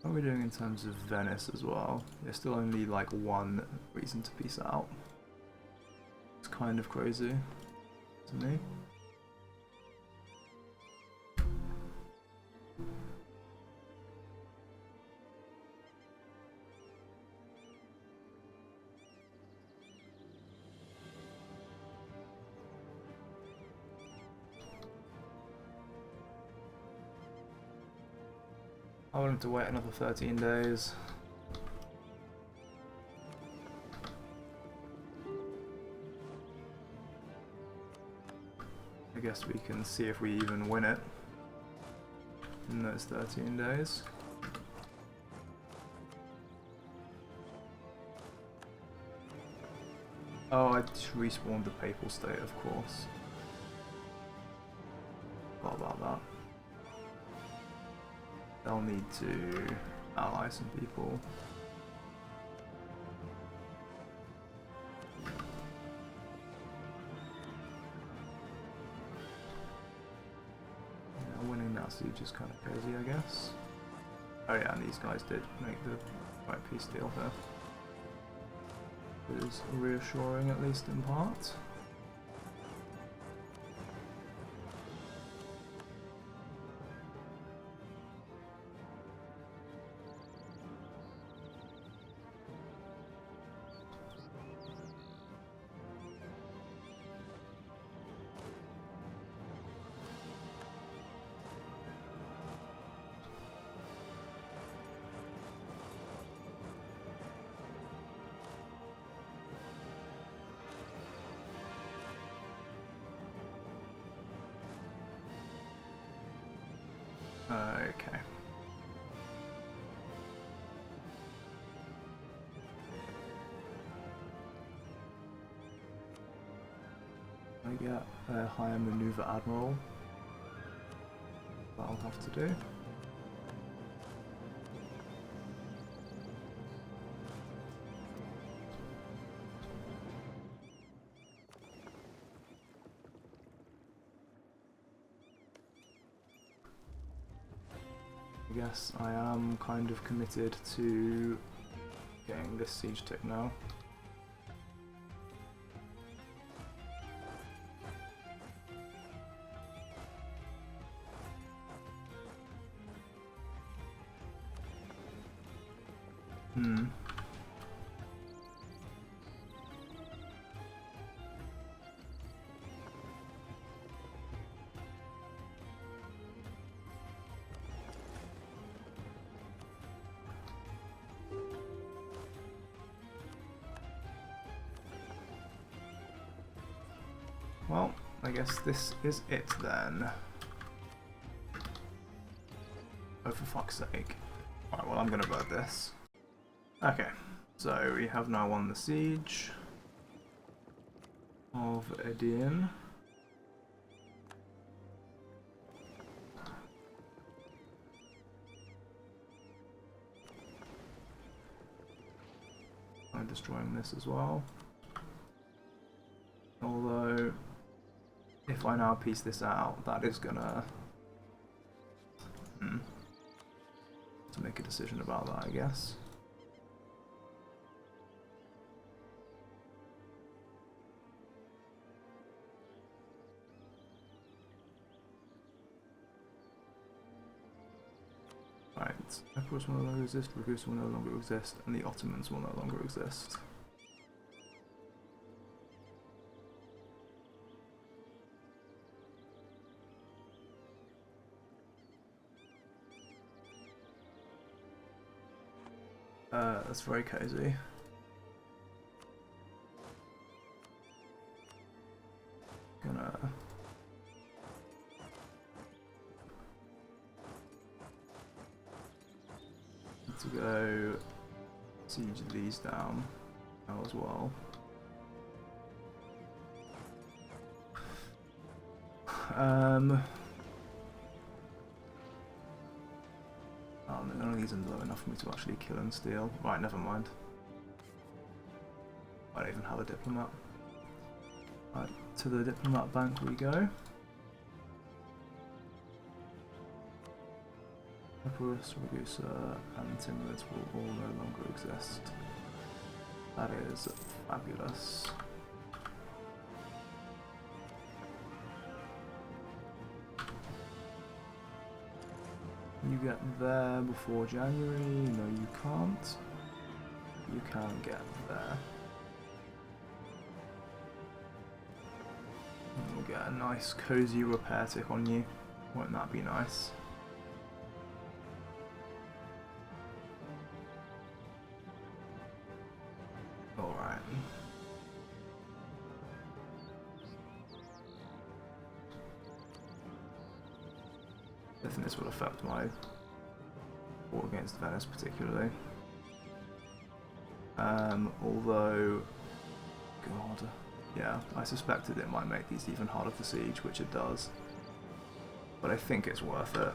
What are we doing in terms of Venice as well? There's still only like 1 reason to peace out. It's kind of crazy to me. I want him to wait another 13 days. I guess we can see if we even win it in those 13 days. Oh, I just respawned the Papal State, of course. What about that? They'll need to ally some people. Yeah, winning that siege is kind of crazy, I guess. Oh yeah, and these guys did make the right peace deal here. It is reassuring, at least in part. Okay. I get a higher maneuver admiral. That'll have to do. I guess I am kind of committed to getting this siege tick now. Well, I guess this is it then. Oh, for fuck's sake. Alright, well, I'm gonna vote this. Okay, so we have now won the siege of Edian. I'm destroying this as well. Although, if I now piece this out, that is gonna to make a decision about that, I guess. Right, Emperors will no longer exist, Ragusa will no longer exist, and the Ottomans will no longer exist. That's very cozy. Gonna need to go siege these down now as well. None of these are low enough for me to actually kill and steal. Right, never mind. I don't even have a diplomat. Right, to the diplomat bank we go. Empress, Ragusa, and Timurids will all no longer exist. That is fabulous. You get there before January. No, you can't. You can get there. We'll get a nice cozy repair tick on you. Won't that be nice? Alright. I think this will affect my war against Venice particularly. Although, God, yeah, I suspected it might make these even harder for siege, which it does. but I think it's worth it.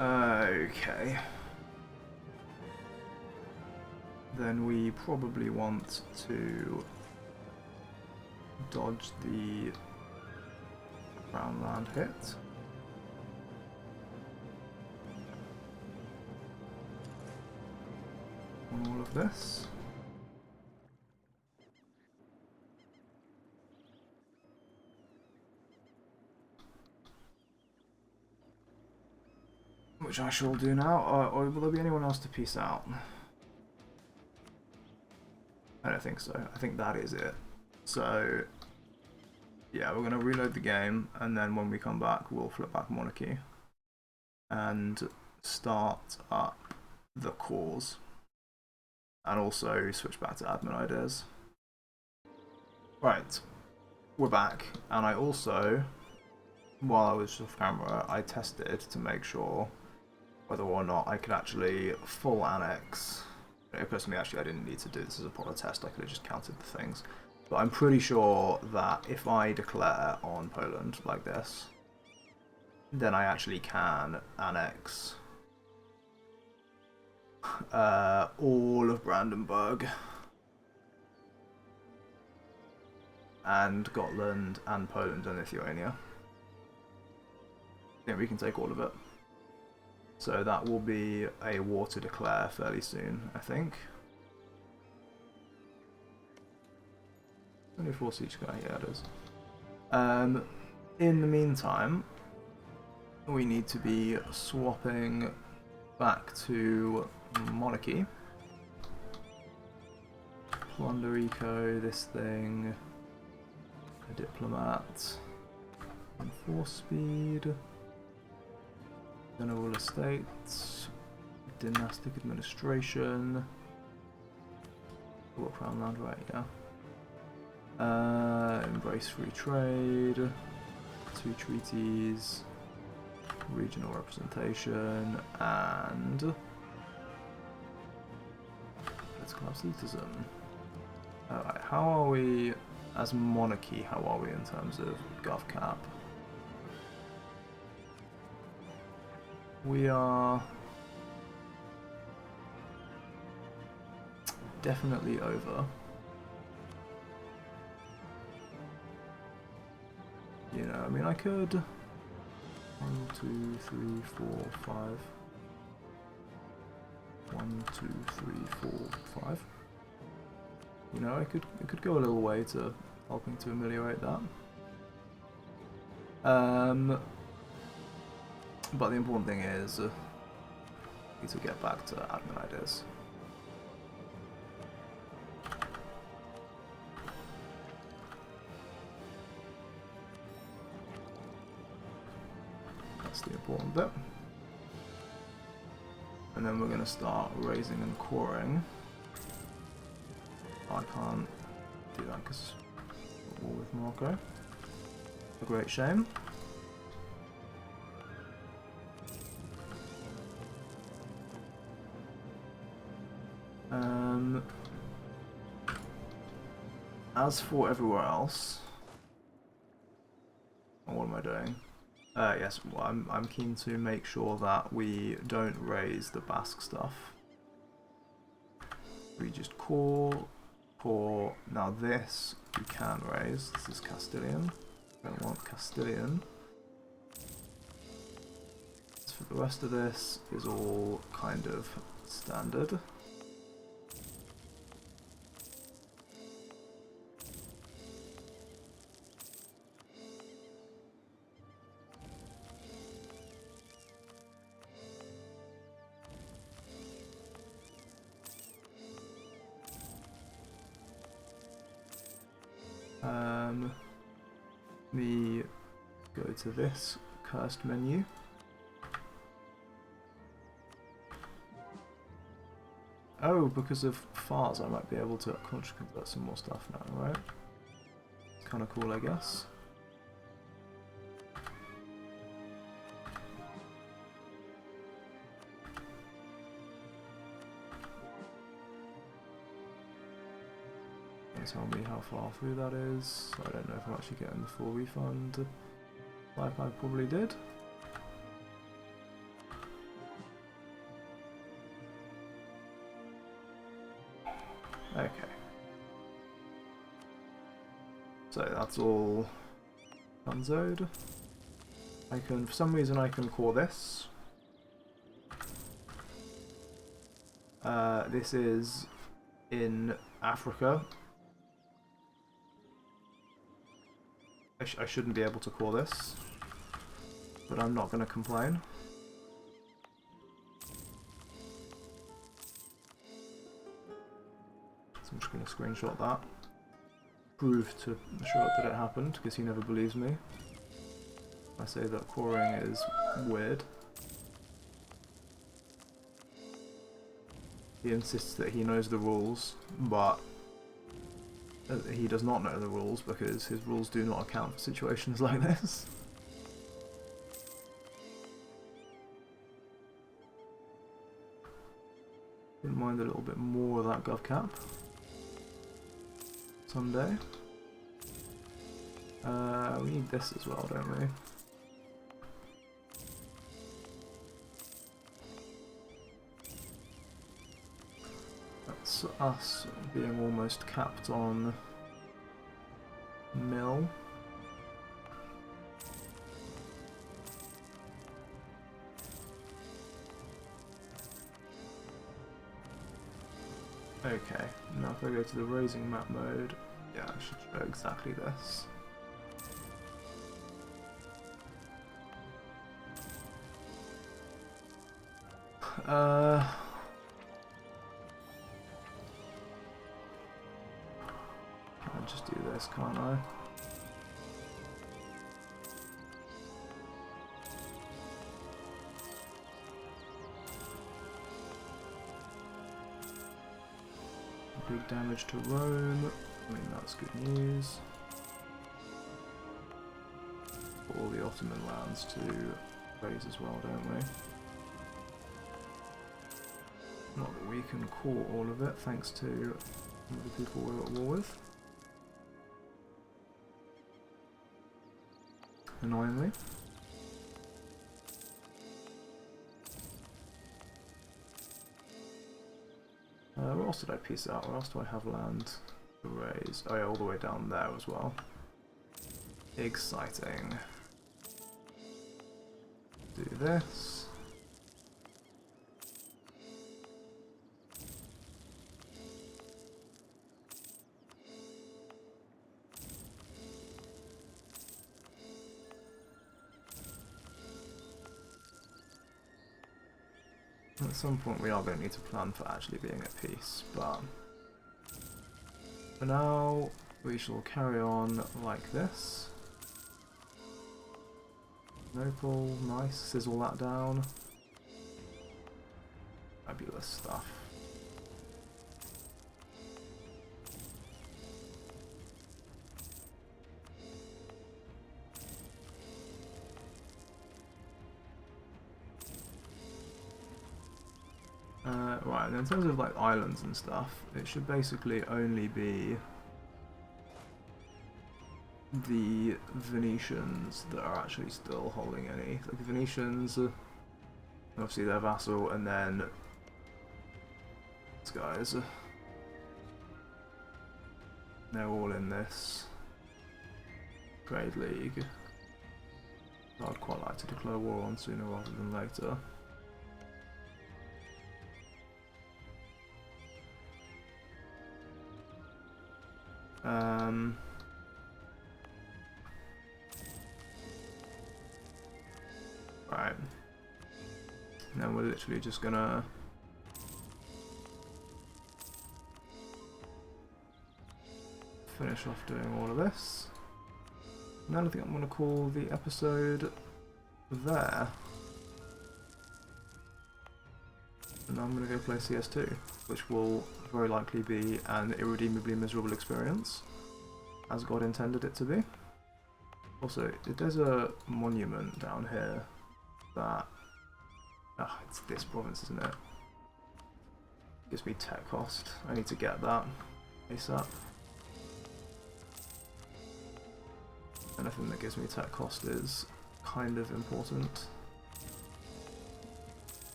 Okay. Then we probably want to dodge the ground land hit. On all of this. Which I shall do now, or will there be anyone else to peace out? I don't think so. I think that is it. So, yeah, we're going to reload the game, and then when we come back, we'll flip back monarchy and start up the cause, and also switch back to admin ideas. Right, we're back, and I also, while I was off camera, I tested to make sure whether or not I could actually full annex. Personally, actually, I didn't need to do this as a proper test. I could have just counted the things. But I'm pretty sure that if I declare on Poland like this, then I actually can annex all of Brandenburg and Gotland and Poland and Lithuania. I think we can take all of it. So that will be a war to declare fairly soon, I think. Only force each guy, yeah it is. In the meantime, we need to be swapping back to monarchy. Plunder eco, this thing. A diplomat. Enforce speed. General estates, dynastic administration. What crown land, right? Yeah. Embrace free trade. 2 treaties. Regional representation and political absolutism. Alright, how are we as monarchy? How are we in terms of gov cap? We are definitely over. You know, I mean, I could 1, 2, 3, 4, 5. 1, 2, 3, 4, 5. You know, it could go a little way to helping to ameliorate that. But the important thing is need to get back to admin ideas. That's the important bit. And then we're going to start raising and coring. I can't do that because we're at war with Morocco. A great shame. As for everywhere else, what am I doing? Yes, well, I'm keen to make sure that we don't raise the Basque stuff. We just core. Now this we can raise. This is Castilian. Don't want Castilian. So for the rest of this is all kind of standard. Me go to this cursed menu. Oh, because of FARS I might be able to convert some more stuff now, right? It's kind of cool, I guess. tell me how far through that is. I don't know if I'm actually getting the full refund like I probably did. Okay. So that's all unzoed. I can, for some reason I can call this. This is in Africa. I shouldn't be able to call this, but I'm not going to complain. So I'm just going to screenshot that. Prove to Charlotte that it happened, because he never believes me. I say that coring is weird. He insists that he knows the rules, but he does not know the rules because his rules do not account for situations like this. Wouldn't mind a little bit more of that gov cap someday. We need this as well, don't we? That's us being almost capped on mill. Okay, now if I go to the raising map mode, yeah, I should show exactly this. I just do this, can't I? Big damage to Rome. I mean, that's good news. All the Ottoman lands to raise as well, don't we? Not that we can core all of it, thanks to some of the people we're at war with. Annoyingly. Where else did I piece out? Where else do I have land to raise? Oh yeah, all the way down there as well. Exciting. Do this. At some point we are going to need to plan for actually being at peace, but for now we shall carry on like this. Nopal, nice, sizzle that down. Fabulous stuff. Right, and in terms of like islands and stuff, it should basically only be the Venetians that are actually still holding any. Like the Venetians, obviously they're vassal, and then these guys, they're all in this trade league. I'd quite like to declare war on sooner rather than later. Right. And then we're literally just gonna finish off doing all of this. And then I think I'm gonna call the episode there. And I'm gonna go play CS2, which will very likely be an irredeemably miserable experience, as God intended it to be. Also, there's a monument down here that... Ah, it's this province, isn't it? Gives me tech cost. I need to get that ASAP. anything that gives me tech cost is kind of important.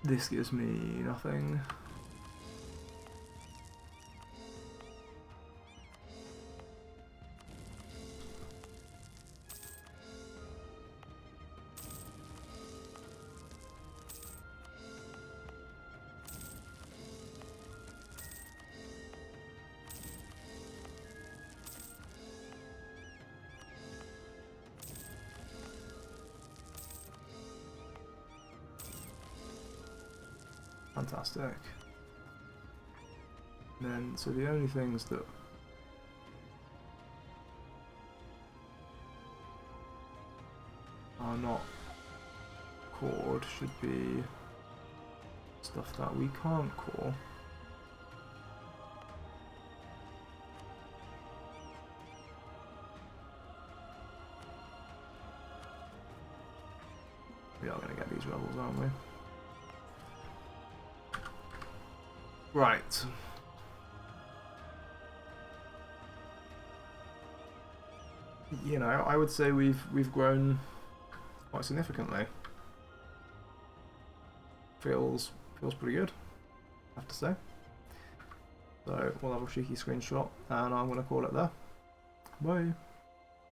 This gives me nothing. Fantastic. And then, so the only things that are not cored should be stuff that we can't core. We are going to get these rebels, aren't we? Right. You know, I would say we've grown quite significantly. Feels pretty good, I have to say. So we'll have a cheeky screenshot, and I'm going to call it there. Bye.